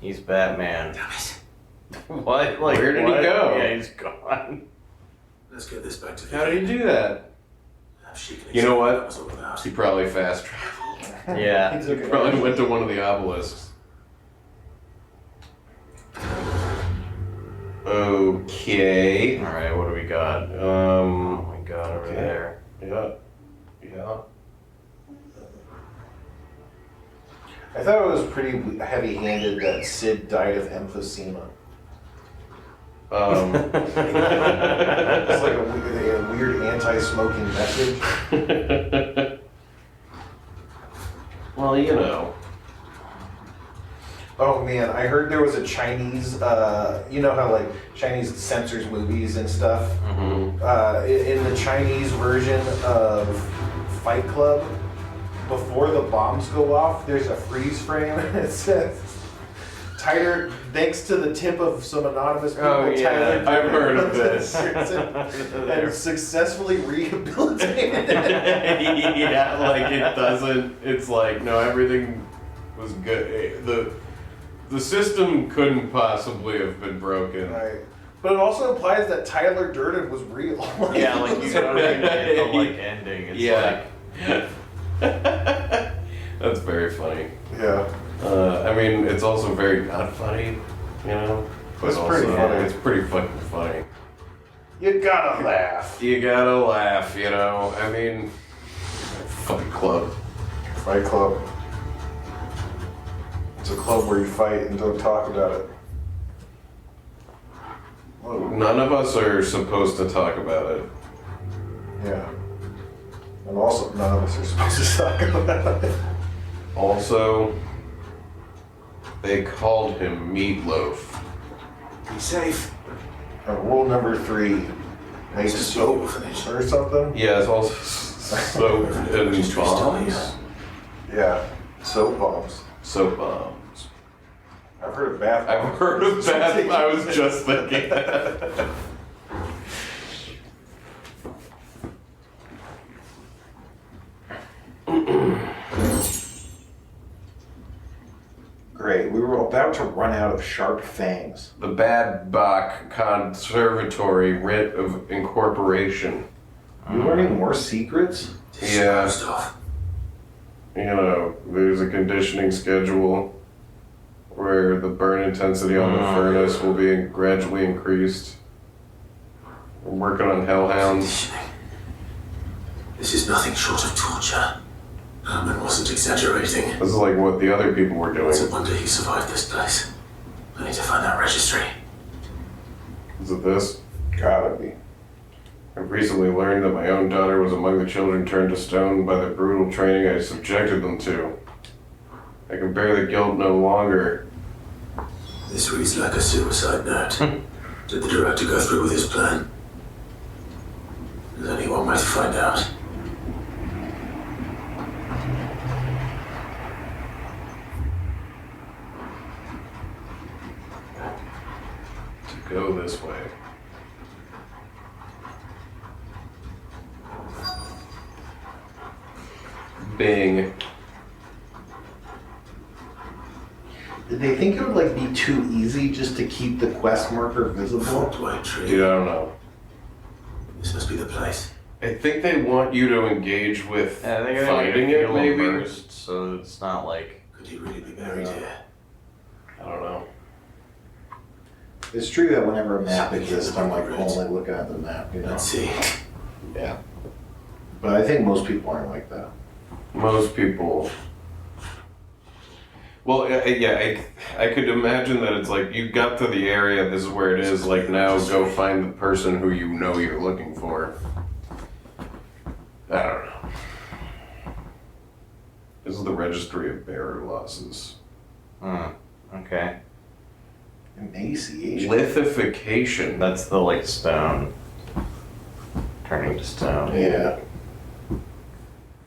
Speaker 17: He's Batman.
Speaker 10: Damn it.
Speaker 17: What? Like,
Speaker 2: where did he
Speaker 17: what?
Speaker 2: go?
Speaker 17: Yeah, he's gone.
Speaker 10: Let's get this back to
Speaker 2: How did he do that? You know what? He probably fast traveled.
Speaker 17: Yeah.
Speaker 2: He probably went to one of the obelisks. Okay.
Speaker 17: Alright, what do we got? Oh my god, over there.
Speaker 2: Yeah. Yeah.
Speaker 1: I thought it was pretty heavy-handed that Sid died of emphysema. It's like a weird anti-smoking message.
Speaker 2: Well, you know.
Speaker 1: Oh man, I heard there was a Chinese, you know how like Chinese censors movies and stuff?
Speaker 2: Mm-hmm.
Speaker 1: In the Chinese version of Fight Club, before the bombs go off, there's a freeze frame and it says, Tyler, thanks to the tip of some anonymous people, Tyler,
Speaker 2: I've heard of this.
Speaker 1: and successfully rehabilitated.
Speaker 2: Yeah, like it doesn't, it's like, no, everything was good. The system couldn't possibly have been broken.
Speaker 1: Right. But it also implies that Tyler Durden was real.
Speaker 3: Yeah, like you don't even get the like ending. It's
Speaker 2: like that's very funny.
Speaker 1: Yeah.
Speaker 2: I mean, it's also very not funny, you know. But
Speaker 1: It's pretty funny.
Speaker 2: It's pretty fucking funny.
Speaker 1: You gotta laugh.
Speaker 2: You gotta laugh, you know. I mean, Fight Club.
Speaker 1: Fight Club. It's a club where you fight and don't talk about it. Whoa.
Speaker 2: None of us are supposed to talk about it.
Speaker 1: Yeah. And also, none of us are supposed to talk about it.
Speaker 2: Also, they called him Meatloaf.
Speaker 10: Be safe.
Speaker 1: Rule number 3. Make soap or something?
Speaker 2: Yeah, it's also soap and bombs.
Speaker 1: Yeah. Soap bombs.
Speaker 2: Soap bombs.
Speaker 1: I've heard of bath bombs.
Speaker 2: I've heard of bath. I was just thinking that.
Speaker 1: Great. We were about to run out of sharp fangs.
Speaker 2: The Bad Bach Conservatory writ of incorporation.
Speaker 1: You learning more secrets?
Speaker 2: Yeah. You know, there's a conditioning schedule where the burn intensity on the furnace will be gradually increased. We're working on hellhounds.
Speaker 5: This is nothing short of torture. Herman wasn't exaggerating.
Speaker 2: This is like what the other people were doing.
Speaker 5: It's a wonder he survived this place. I need to find that registry.
Speaker 2: Is it this?
Speaker 1: Gotta be.
Speaker 2: I've recently learned that my own daughter was among the children turned to stone by the brutal training I subjected them to. I can bear the guilt no longer.
Speaker 5: This reads like a suicide note. Did the director go through with his plan? There's only one way to find out.
Speaker 2: To go this way. Bing.
Speaker 1: Did they think it would like be too easy just to keep the quest marker visible?
Speaker 5: White tree.
Speaker 2: Dude, I don't know.
Speaker 5: This must be the place.
Speaker 2: I think they want you to engage with
Speaker 3: they're
Speaker 2: finding it, maybe.
Speaker 3: Immersed, so it's not like.
Speaker 5: Could he really be buried here?
Speaker 2: I don't know.
Speaker 1: It's true that whenever a map exists, I'm like only looking at the map, you know?
Speaker 5: Let's see.
Speaker 1: Yeah. But I think most people aren't like that.
Speaker 2: Most people. Well, yeah, I could imagine that it's like you got to the area, this is where it is, like now go find the person who you know you're looking for. I don't know. This is the registry of bearer losses.
Speaker 3: Okay.
Speaker 1: Emaciation.
Speaker 2: Lithification.
Speaker 3: That's the like stone. Turning to stone.
Speaker 1: Yeah.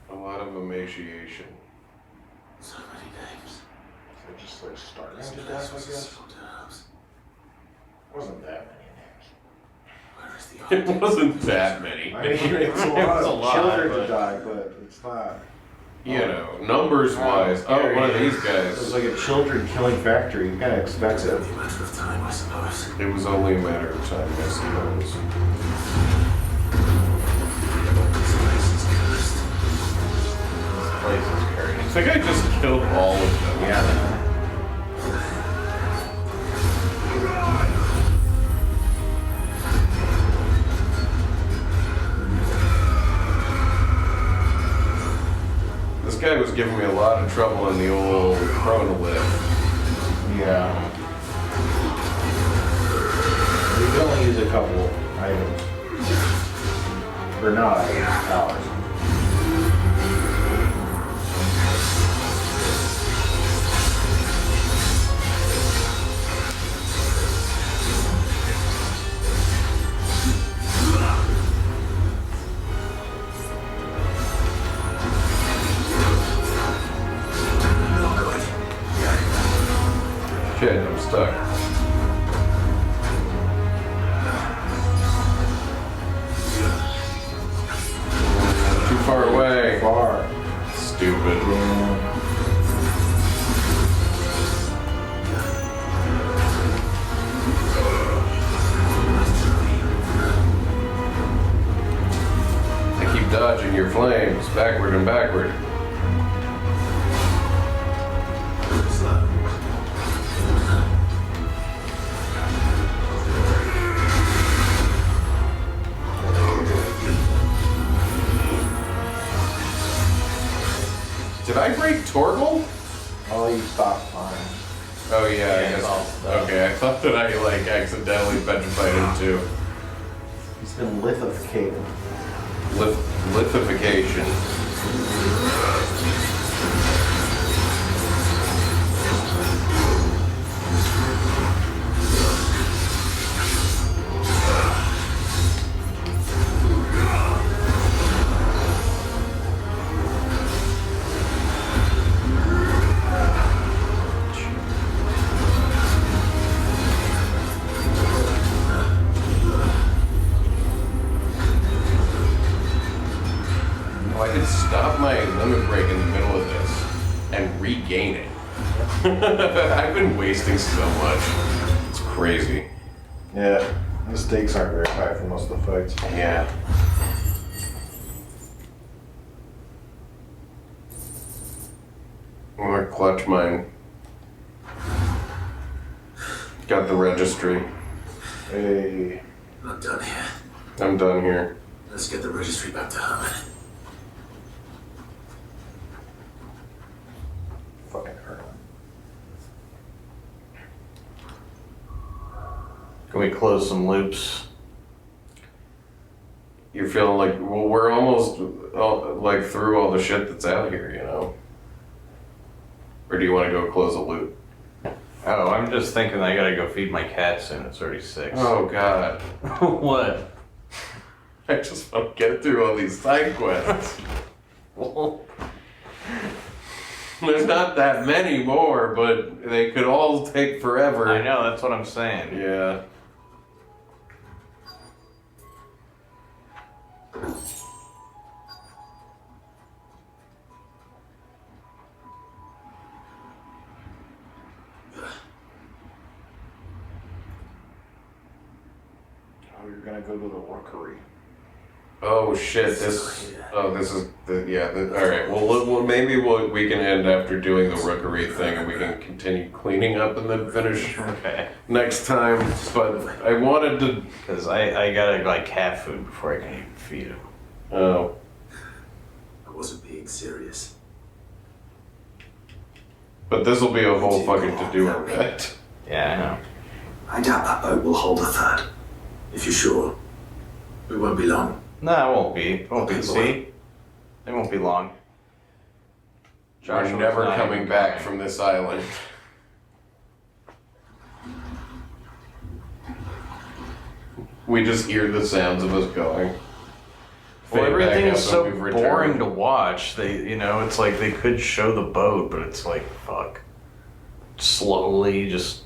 Speaker 2: A lot of emaciation.
Speaker 5: So many names.
Speaker 1: So just like starting to death, I guess. Wasn't that
Speaker 5: Where is the
Speaker 2: It wasn't that many.
Speaker 1: many. I mean, it's a lot of children to die, but it's not.
Speaker 2: You know, numbers wise. Oh, one of these
Speaker 1: It was
Speaker 2: guys.
Speaker 1: like a children killing factory. You kind of expect
Speaker 5: It's
Speaker 1: it.
Speaker 5: only a matter of time, I suppose.
Speaker 2: It was only a matter of time, I suppose.
Speaker 5: This place is cursed.
Speaker 3: This place is cursed.
Speaker 2: I think I just killed all of them.
Speaker 3: Yeah.
Speaker 2: This guy was giving me a lot of trouble in the old chronolith.
Speaker 1: Yeah. a couple items. Or not items, powers.
Speaker 2: Shit, I'm stuck. Too far away.
Speaker 1: Far.
Speaker 2: Stupid. I keep dodging your flames backward and backward. Did I break Torgal?
Speaker 1: Oh, you stopped fine.
Speaker 2: Oh yeah, I guess. Okay, I thought that I like accidentally petrified him too.
Speaker 1: He's been lithificated.
Speaker 2: Lithification. I could stop my limit break in the middle of this and regain it. I've been wasting so much. It's crazy.
Speaker 1: Yeah, the stakes aren't very high for most of the fights.
Speaker 2: Yeah. I'm gonna clutch mine. Got the registry.
Speaker 1: Hey.
Speaker 5: I'm done here.
Speaker 2: I'm done here.
Speaker 5: Let's get the registry back to Herman.
Speaker 1: Fucking Herman.
Speaker 3: Can we close some loops?
Speaker 2: You're feeling like, well, we're almost like through all the shit that's out here, you know? Or do you want to go close a loop?
Speaker 3: Oh, I'm just thinking I gotta go feed my cat soon. It's already 6.
Speaker 2: Oh, God.
Speaker 3: What?
Speaker 2: I just want to get through all these side quests. There's not that many more, but they could all take forever.
Speaker 3: I know, that's what I'm saying.
Speaker 2: Yeah.
Speaker 1: Oh, you're gonna go to the rookery.
Speaker 2: Oh shit! This is the all right. Well, maybe we can end after doing the rookery thing, and we can continue cleaning up and then finish next time. But I wanted to
Speaker 3: because I gotta like cat food before I can even feed him.
Speaker 2: Oh.
Speaker 5: I wasn't being serious.
Speaker 2: But this will be a whole fucking to-do event.
Speaker 3: Yeah, I know.
Speaker 4: I doubt that boat will hold a third.
Speaker 5: If you're sure, it won't be long.
Speaker 3: No, it won't be. It won't be. See? It won't be long.
Speaker 2: Josh never coming back from this island. We just hear the sounds of us going.
Speaker 3: Well, everything is so
Speaker 2: we've
Speaker 3: boring
Speaker 2: returned.
Speaker 3: to watch. It's like they could show the boat, but it's like, fuck. Slowly just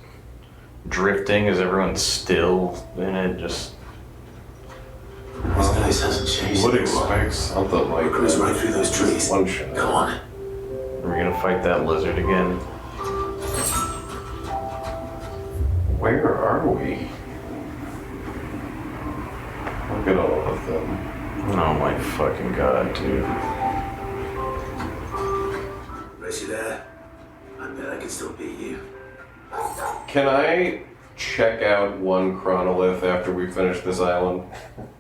Speaker 3: drifting as everyone's still in it, just...
Speaker 5: This place hasn't changed.
Speaker 2: You would expect something like
Speaker 5: Cruise right through those trees.
Speaker 2: One shot.
Speaker 5: Come on.
Speaker 3: Are we gonna fight that lizard again?
Speaker 2: Where are we? Look at all of them.
Speaker 3: Oh my fucking god, dude.
Speaker 5: Racy there. I bet I can still beat you.
Speaker 2: Can I check out one chronolith after we finish this island?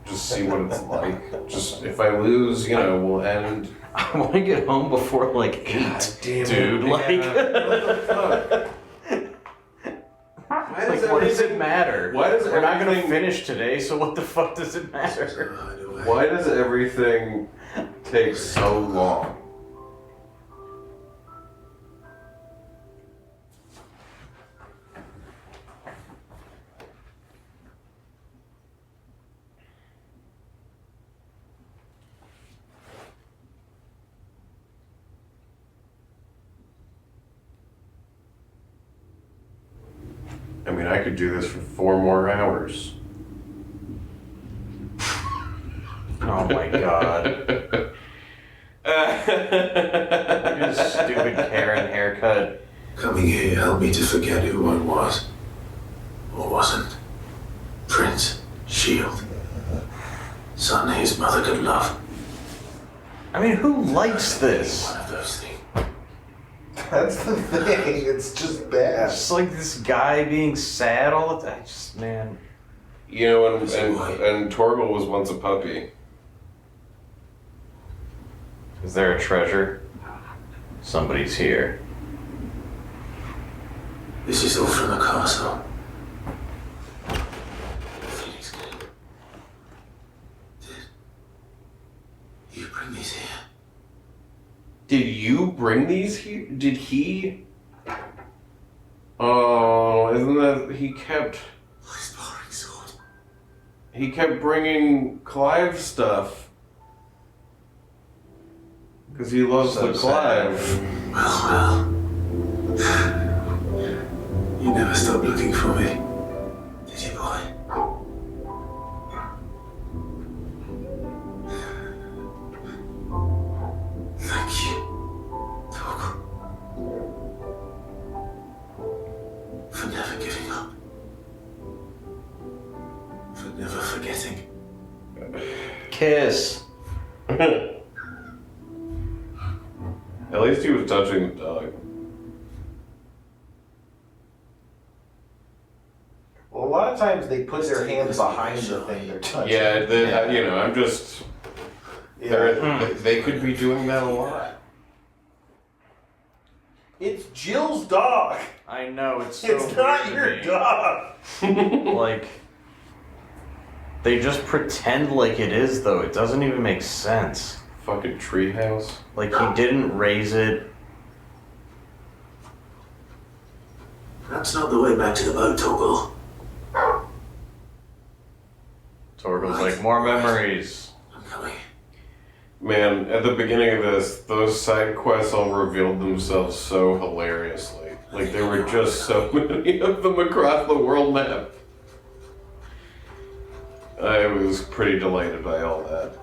Speaker 2: Just see what it's like. Just if I lose, we'll end.
Speaker 3: I want to get home before like 8, dude. Like,
Speaker 2: What the fuck? Why does
Speaker 3: What does
Speaker 2: everything
Speaker 3: it matter?
Speaker 2: Why does
Speaker 3: We're not gonna
Speaker 2: everything-
Speaker 3: finish today, so what the fuck does it matter?
Speaker 2: Why does everything take so long? I mean, I could do this for 4 more hours.
Speaker 3: Oh my god. This stupid Karen haircut.
Speaker 5: Coming here helped me to forget who I was. Or wasn't. Prince, Shield. Son his mother could love.
Speaker 3: I mean, who likes this?
Speaker 5: One of those things.
Speaker 1: That's the thing. It's just bad.
Speaker 3: It's just like this guy being sad all the time. Man.
Speaker 2: You know, and Torgal was once a puppy.
Speaker 3: Is there a treasure? Somebody's here.
Speaker 5: This is all from the castle. Did you bring these here?
Speaker 2: Did you bring these here? Did he? Oh, isn't that he kept? He kept bringing Clive stuff because he loves
Speaker 3: So
Speaker 2: the
Speaker 3: sad.
Speaker 2: Clive.
Speaker 5: Well. You never stopped looking for me, did you, boy? Thank you, Torgal, for never giving up, for never forgetting.
Speaker 3: Kiss.
Speaker 2: At least he was touching the dog.
Speaker 1: Well, a lot of times they put their hands behind the thing they're touching.
Speaker 2: Yeah, you know, I'm just. They could be doing that a lot.
Speaker 1: It's Jill's dog.
Speaker 3: I know, it's so
Speaker 1: It's not
Speaker 3: weird
Speaker 1: your
Speaker 3: to me.
Speaker 1: dog.
Speaker 3: Like, they just pretend like it is, though. It doesn't even make sense.
Speaker 2: Fucking treehouse.
Speaker 3: Like, he didn't raise it.
Speaker 5: That's not the way back to the boat, Torgal.
Speaker 3: Torgal's like, more memories.
Speaker 5: I'm coming.
Speaker 2: Man, at the beginning of this, those side quests all revealed themselves so hilariously. Like, there were just so many of them across the world map. I was pretty delighted by all that.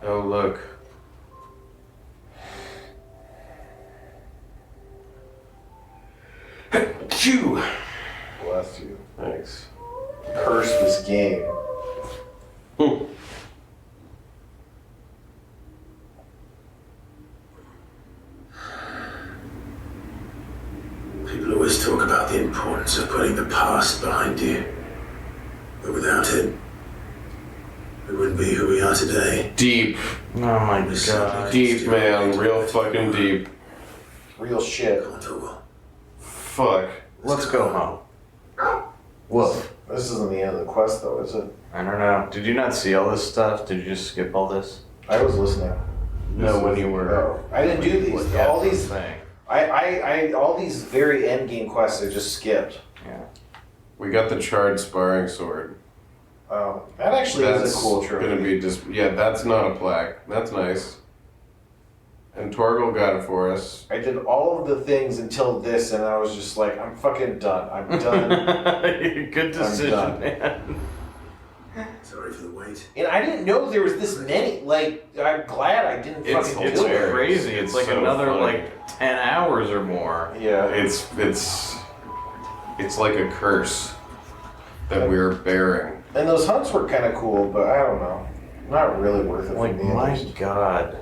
Speaker 2: Oh, look. Chew!
Speaker 1: Bless you.
Speaker 2: Thanks.
Speaker 1: Curse this game.
Speaker 5: People always talk about the importance of putting the past behind you. But without it, we wouldn't be who we are today.
Speaker 2: Deep.
Speaker 3: Oh my god.
Speaker 2: Deep, man. Real fucking deep.
Speaker 1: Real shit.
Speaker 2: Fuck.
Speaker 3: Let's go home.
Speaker 1: Woof. This isn't the end of the quest, though, is it?
Speaker 3: I don't know. Did you not see all this stuff? Did you just skip all this?
Speaker 1: I was listening.
Speaker 3: No, when you were.
Speaker 1: Oh, I didn't do these.
Speaker 3: Look
Speaker 1: All
Speaker 3: at
Speaker 1: these.
Speaker 3: the thing.
Speaker 1: All these very end game quests I just skipped.
Speaker 3: Yeah.
Speaker 2: We got the charred sparring sword.
Speaker 1: Oh, that actually is a cool trophy.
Speaker 2: Gonna be just that's not a plaque. That's nice. And Torgal got it for us.
Speaker 1: I did all of the things until this, and I was just like, I'm fucking done. I'm done.
Speaker 3: Good decision,
Speaker 1: done.
Speaker 3: man.
Speaker 5: Sorry for the wait.
Speaker 1: And I didn't know there was this many. Like, I'm glad I didn't fucking
Speaker 3: It's
Speaker 1: do it.
Speaker 3: crazy. It's like
Speaker 2: so
Speaker 3: another
Speaker 2: funny.
Speaker 3: like 10 hours or more.
Speaker 1: Yeah.
Speaker 2: It's like a curse that we're bearing.
Speaker 1: And those hunts were kind of cool, but I don't know. Not really worth it
Speaker 3: Like,
Speaker 1: for me.
Speaker 3: my god.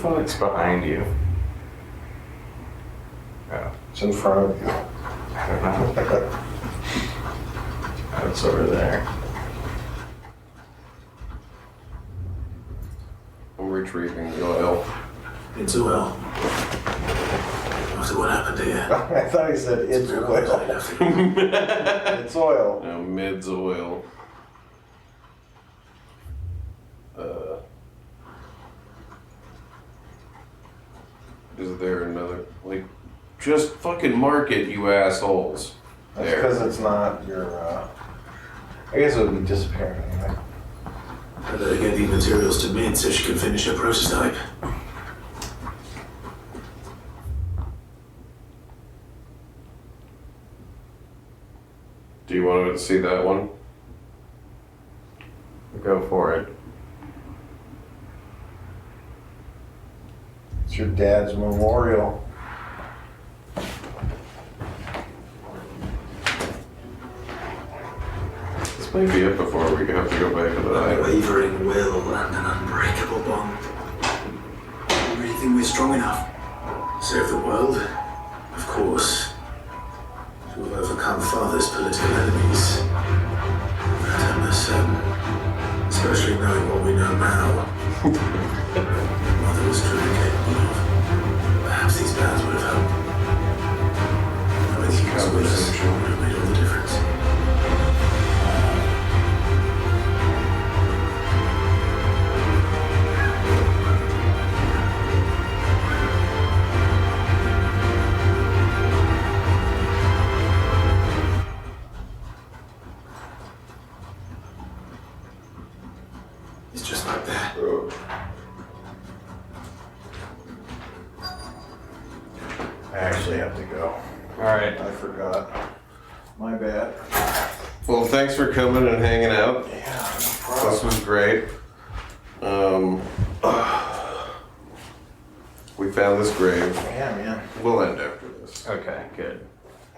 Speaker 2: fuck?
Speaker 17: It's behind you. Oh.
Speaker 1: It's in front of you.
Speaker 17: I don't know. Oh, it's over there.
Speaker 2: I'm retrieving the oil.
Speaker 5: It's oil. After what happened here.
Speaker 1: I thought he said it's oil. It's oil.
Speaker 2: No, mid's oil. Is there another, like, just fucking mark it, you assholes.
Speaker 1: That's because it's not your, I guess it would be disappearing anyway.
Speaker 5: I better get these materials to Mid so she can finish her prototype.
Speaker 2: Do you want to see that one?
Speaker 17: Go for it.
Speaker 1: It's your dad's memorial.
Speaker 2: This might be it before we have to go back to the
Speaker 5: Unwavering will and an unbreakable bond. You really think we're strong enough? Save the world? Of course. To have overcome Father's political enemies. That I'm certain. Especially knowing what we know now. Mother was truly capable of. Perhaps these plans would have helped. Knowing he was with us would have made all the difference. It's just like that.
Speaker 1: I actually have to go.
Speaker 17: Alright.
Speaker 1: I forgot. My bad.
Speaker 2: Well, thanks for coming and hanging out.
Speaker 1: Yeah, no problem.
Speaker 2: This was great. We found this grave.
Speaker 1: Yeah, man.
Speaker 2: We'll end after this.
Speaker 17: Okay, good.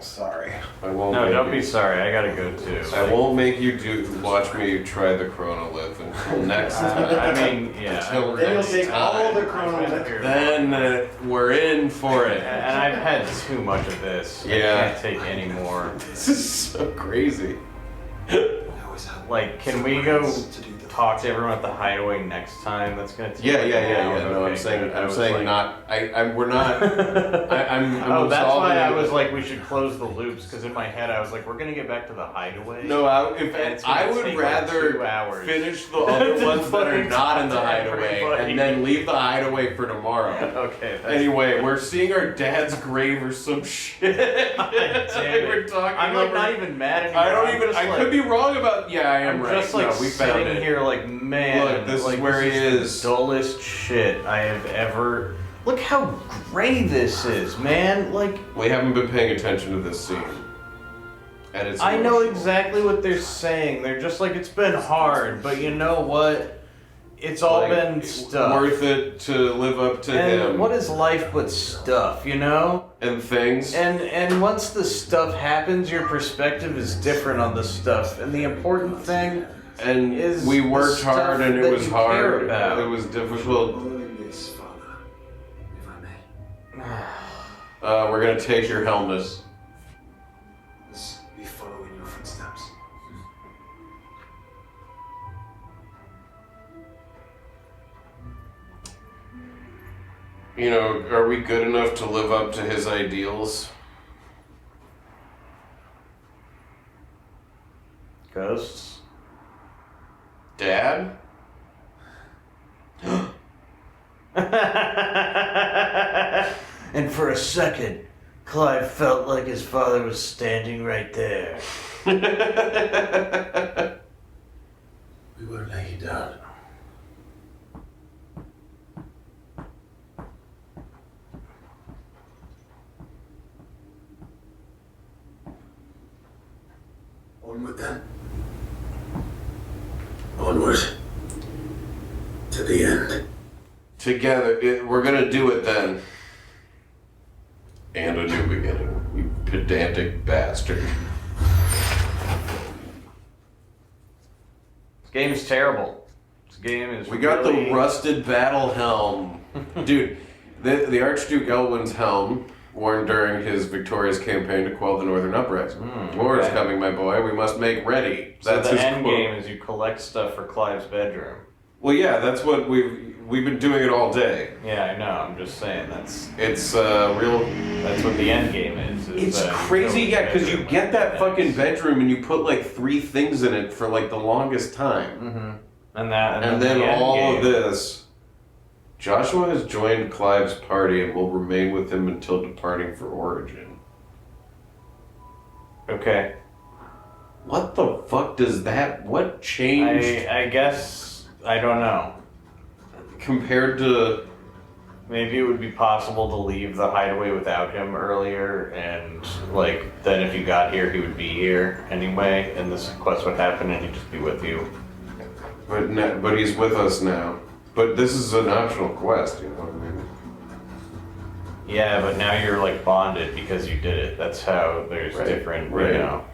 Speaker 1: Sorry.
Speaker 2: I won't.
Speaker 17: No,
Speaker 2: make
Speaker 17: don't
Speaker 2: you-
Speaker 17: be sorry. I gotta go too.
Speaker 2: I won't make you watch me try the chronolith until next time.
Speaker 17: I mean, yeah.
Speaker 2: Until
Speaker 1: Then you'll
Speaker 2: next
Speaker 1: take all
Speaker 2: time.
Speaker 1: the chronolith.
Speaker 2: Then we're in for it.
Speaker 17: And I've had too much of this.
Speaker 2: Yeah.
Speaker 17: I can't take any more.
Speaker 2: This is so crazy.
Speaker 17: Like, can we go talk to everyone at the hideaway next time? That's gonna take
Speaker 2: Yeah.
Speaker 17: like an hour.
Speaker 2: No, I'm
Speaker 17: Okay,
Speaker 2: saying,
Speaker 17: good. I
Speaker 2: I'm
Speaker 17: was
Speaker 2: saying
Speaker 17: like-
Speaker 2: not. We're not. I'm
Speaker 17: Oh, that's
Speaker 2: absolving
Speaker 17: why I
Speaker 2: you.
Speaker 17: was like, we should close the loops, because in my head I was like, we're gonna get back to the hideaway.
Speaker 2: No,
Speaker 17: and it's gonna
Speaker 2: I would
Speaker 17: take, like,
Speaker 2: rather
Speaker 17: 2 hours.
Speaker 2: finish the other ones that are
Speaker 17: Fucking
Speaker 2: not in the
Speaker 17: talk to
Speaker 2: hideaway
Speaker 17: everybody.
Speaker 2: and then leave the hideaway for tomorrow.
Speaker 17: Okay. that's
Speaker 2: Anyway, we're seeing our dad's grave or some shit.
Speaker 17: Damn
Speaker 2: We're
Speaker 17: it.
Speaker 2: talking.
Speaker 17: I'm like
Speaker 2: over-
Speaker 17: not even mad anymore.
Speaker 2: I don't
Speaker 17: I'm
Speaker 2: even.
Speaker 17: just
Speaker 2: I
Speaker 17: like,
Speaker 2: could be wrong about. Yeah, I am
Speaker 17: I'm
Speaker 2: right.
Speaker 17: just like
Speaker 2: No, we found
Speaker 17: sitting
Speaker 2: it.
Speaker 17: here like, man,
Speaker 2: Look, this is
Speaker 17: like,
Speaker 2: where
Speaker 17: this
Speaker 2: he is.
Speaker 17: the dullest shit I have ever. Look how gray this is, man. Like,
Speaker 2: We haven't been paying attention to this scene. And it's.
Speaker 17: I know
Speaker 2: emotional.
Speaker 17: exactly what they're saying. They're just like, it's been hard, but you know what? It's all
Speaker 2: Like,
Speaker 17: been stuff.
Speaker 2: Worth it to live up to
Speaker 17: And
Speaker 2: him.
Speaker 17: what is life but stuff, you know?
Speaker 2: And things.
Speaker 17: And once the stuff happens, your perspective is different on the stuff. And the important thing
Speaker 2: And
Speaker 17: is
Speaker 2: we
Speaker 17: the
Speaker 2: worked
Speaker 17: stuff
Speaker 2: hard, and it
Speaker 17: that
Speaker 2: was
Speaker 17: you
Speaker 2: hard.
Speaker 17: care about.
Speaker 2: It was difficult.
Speaker 5: Following this, Father, if I may.
Speaker 2: We're gonna take your helmet.
Speaker 5: Let's be following your footsteps.
Speaker 2: You know, are we good enough to live up to his ideals?
Speaker 17: Ghosts?
Speaker 2: Dad?
Speaker 3: And for a second, Clive felt like his father was standing right there.
Speaker 5: We won't let you down. Onward then. Onward. To the end.
Speaker 2: Together, we're gonna do it then. And a new beginning, you pedantic bastard.
Speaker 17: This game's terrible. This game is
Speaker 2: We got
Speaker 17: really...
Speaker 2: the rusted battle helm. Dude, the Archduke Elwin's helm, worn during his victorious campaign to quell the Northern Uprising. War is coming, my boy. We must make ready.
Speaker 17: That's so the end game is you collect stuff for Clive's bedroom.
Speaker 2: Well, yeah, that's what we've been doing it all day.
Speaker 17: Yeah, I know. I'm just saying
Speaker 2: it's real.
Speaker 17: That's what the end game is.
Speaker 2: It's crazy, yeah, because you get that fucking bedroom and you put like 3 things in it for like the longest time.
Speaker 17: Mm-hmm.
Speaker 2: And then all of this. Joshua has joined Clive's party and will remain with him until departing for Origin.
Speaker 17: Okay.
Speaker 2: What the fuck does that? What changed?
Speaker 17: I guess I don't know.
Speaker 2: Compared to,
Speaker 17: maybe it would be possible to leave the hideaway without him earlier, and like then if you got here, he would be here anyway, and this quest would happen, and he'd just be with you.
Speaker 2: But he's with us now. But this is an optional quest, you know what I mean?
Speaker 17: Yeah, but now you're like bonded because you did it. That's how there's different, you know,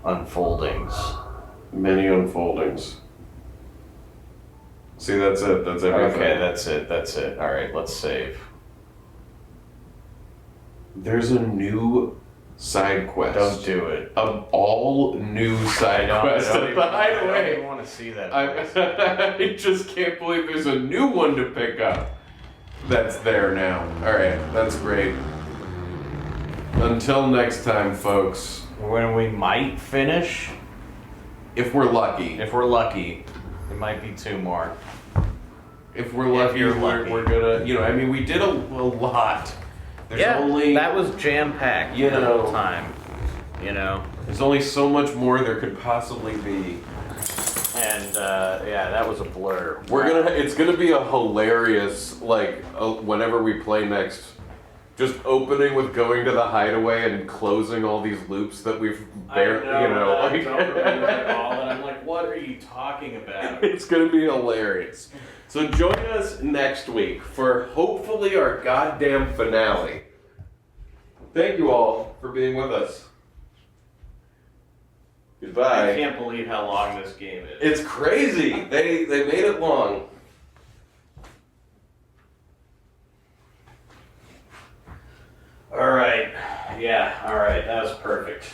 Speaker 17: unfoldings.
Speaker 2: Many unfoldings. See, that's it. That's everything.
Speaker 17: Okay, that's it. All right, let's save.
Speaker 2: There's a new side quest.
Speaker 17: Don't do it.
Speaker 2: An all new side quest at the hideaway.
Speaker 17: I don't even want to see that.
Speaker 2: I just can't believe there's a new one to pick up. That's there now. All right, that's great. Until next time, folks.
Speaker 17: When we might finish,
Speaker 2: if we're lucky.
Speaker 17: If we're lucky, it might be 2 more.
Speaker 2: If we're lucky, we're gonna. You know, I mean, we did a lot. There's only,
Speaker 3: that was jam-packed the whole time, you know.
Speaker 2: There's only so much more there could possibly be.
Speaker 17: And, yeah, that was a blur.
Speaker 2: It's gonna be a hilarious, like, whenever we play next, just opening with going to the hideaway and closing all these loops that we've barely,
Speaker 17: I don't remember at all, and I'm like, what are you talking about?
Speaker 2: It's gonna be hilarious. So join us next week for hopefully our goddamn finale. Thank you all for being with us. Goodbye.
Speaker 17: I can't believe how long this game is.
Speaker 2: It's crazy. They made it long.
Speaker 17: All right. Yeah, all right. That was perfect.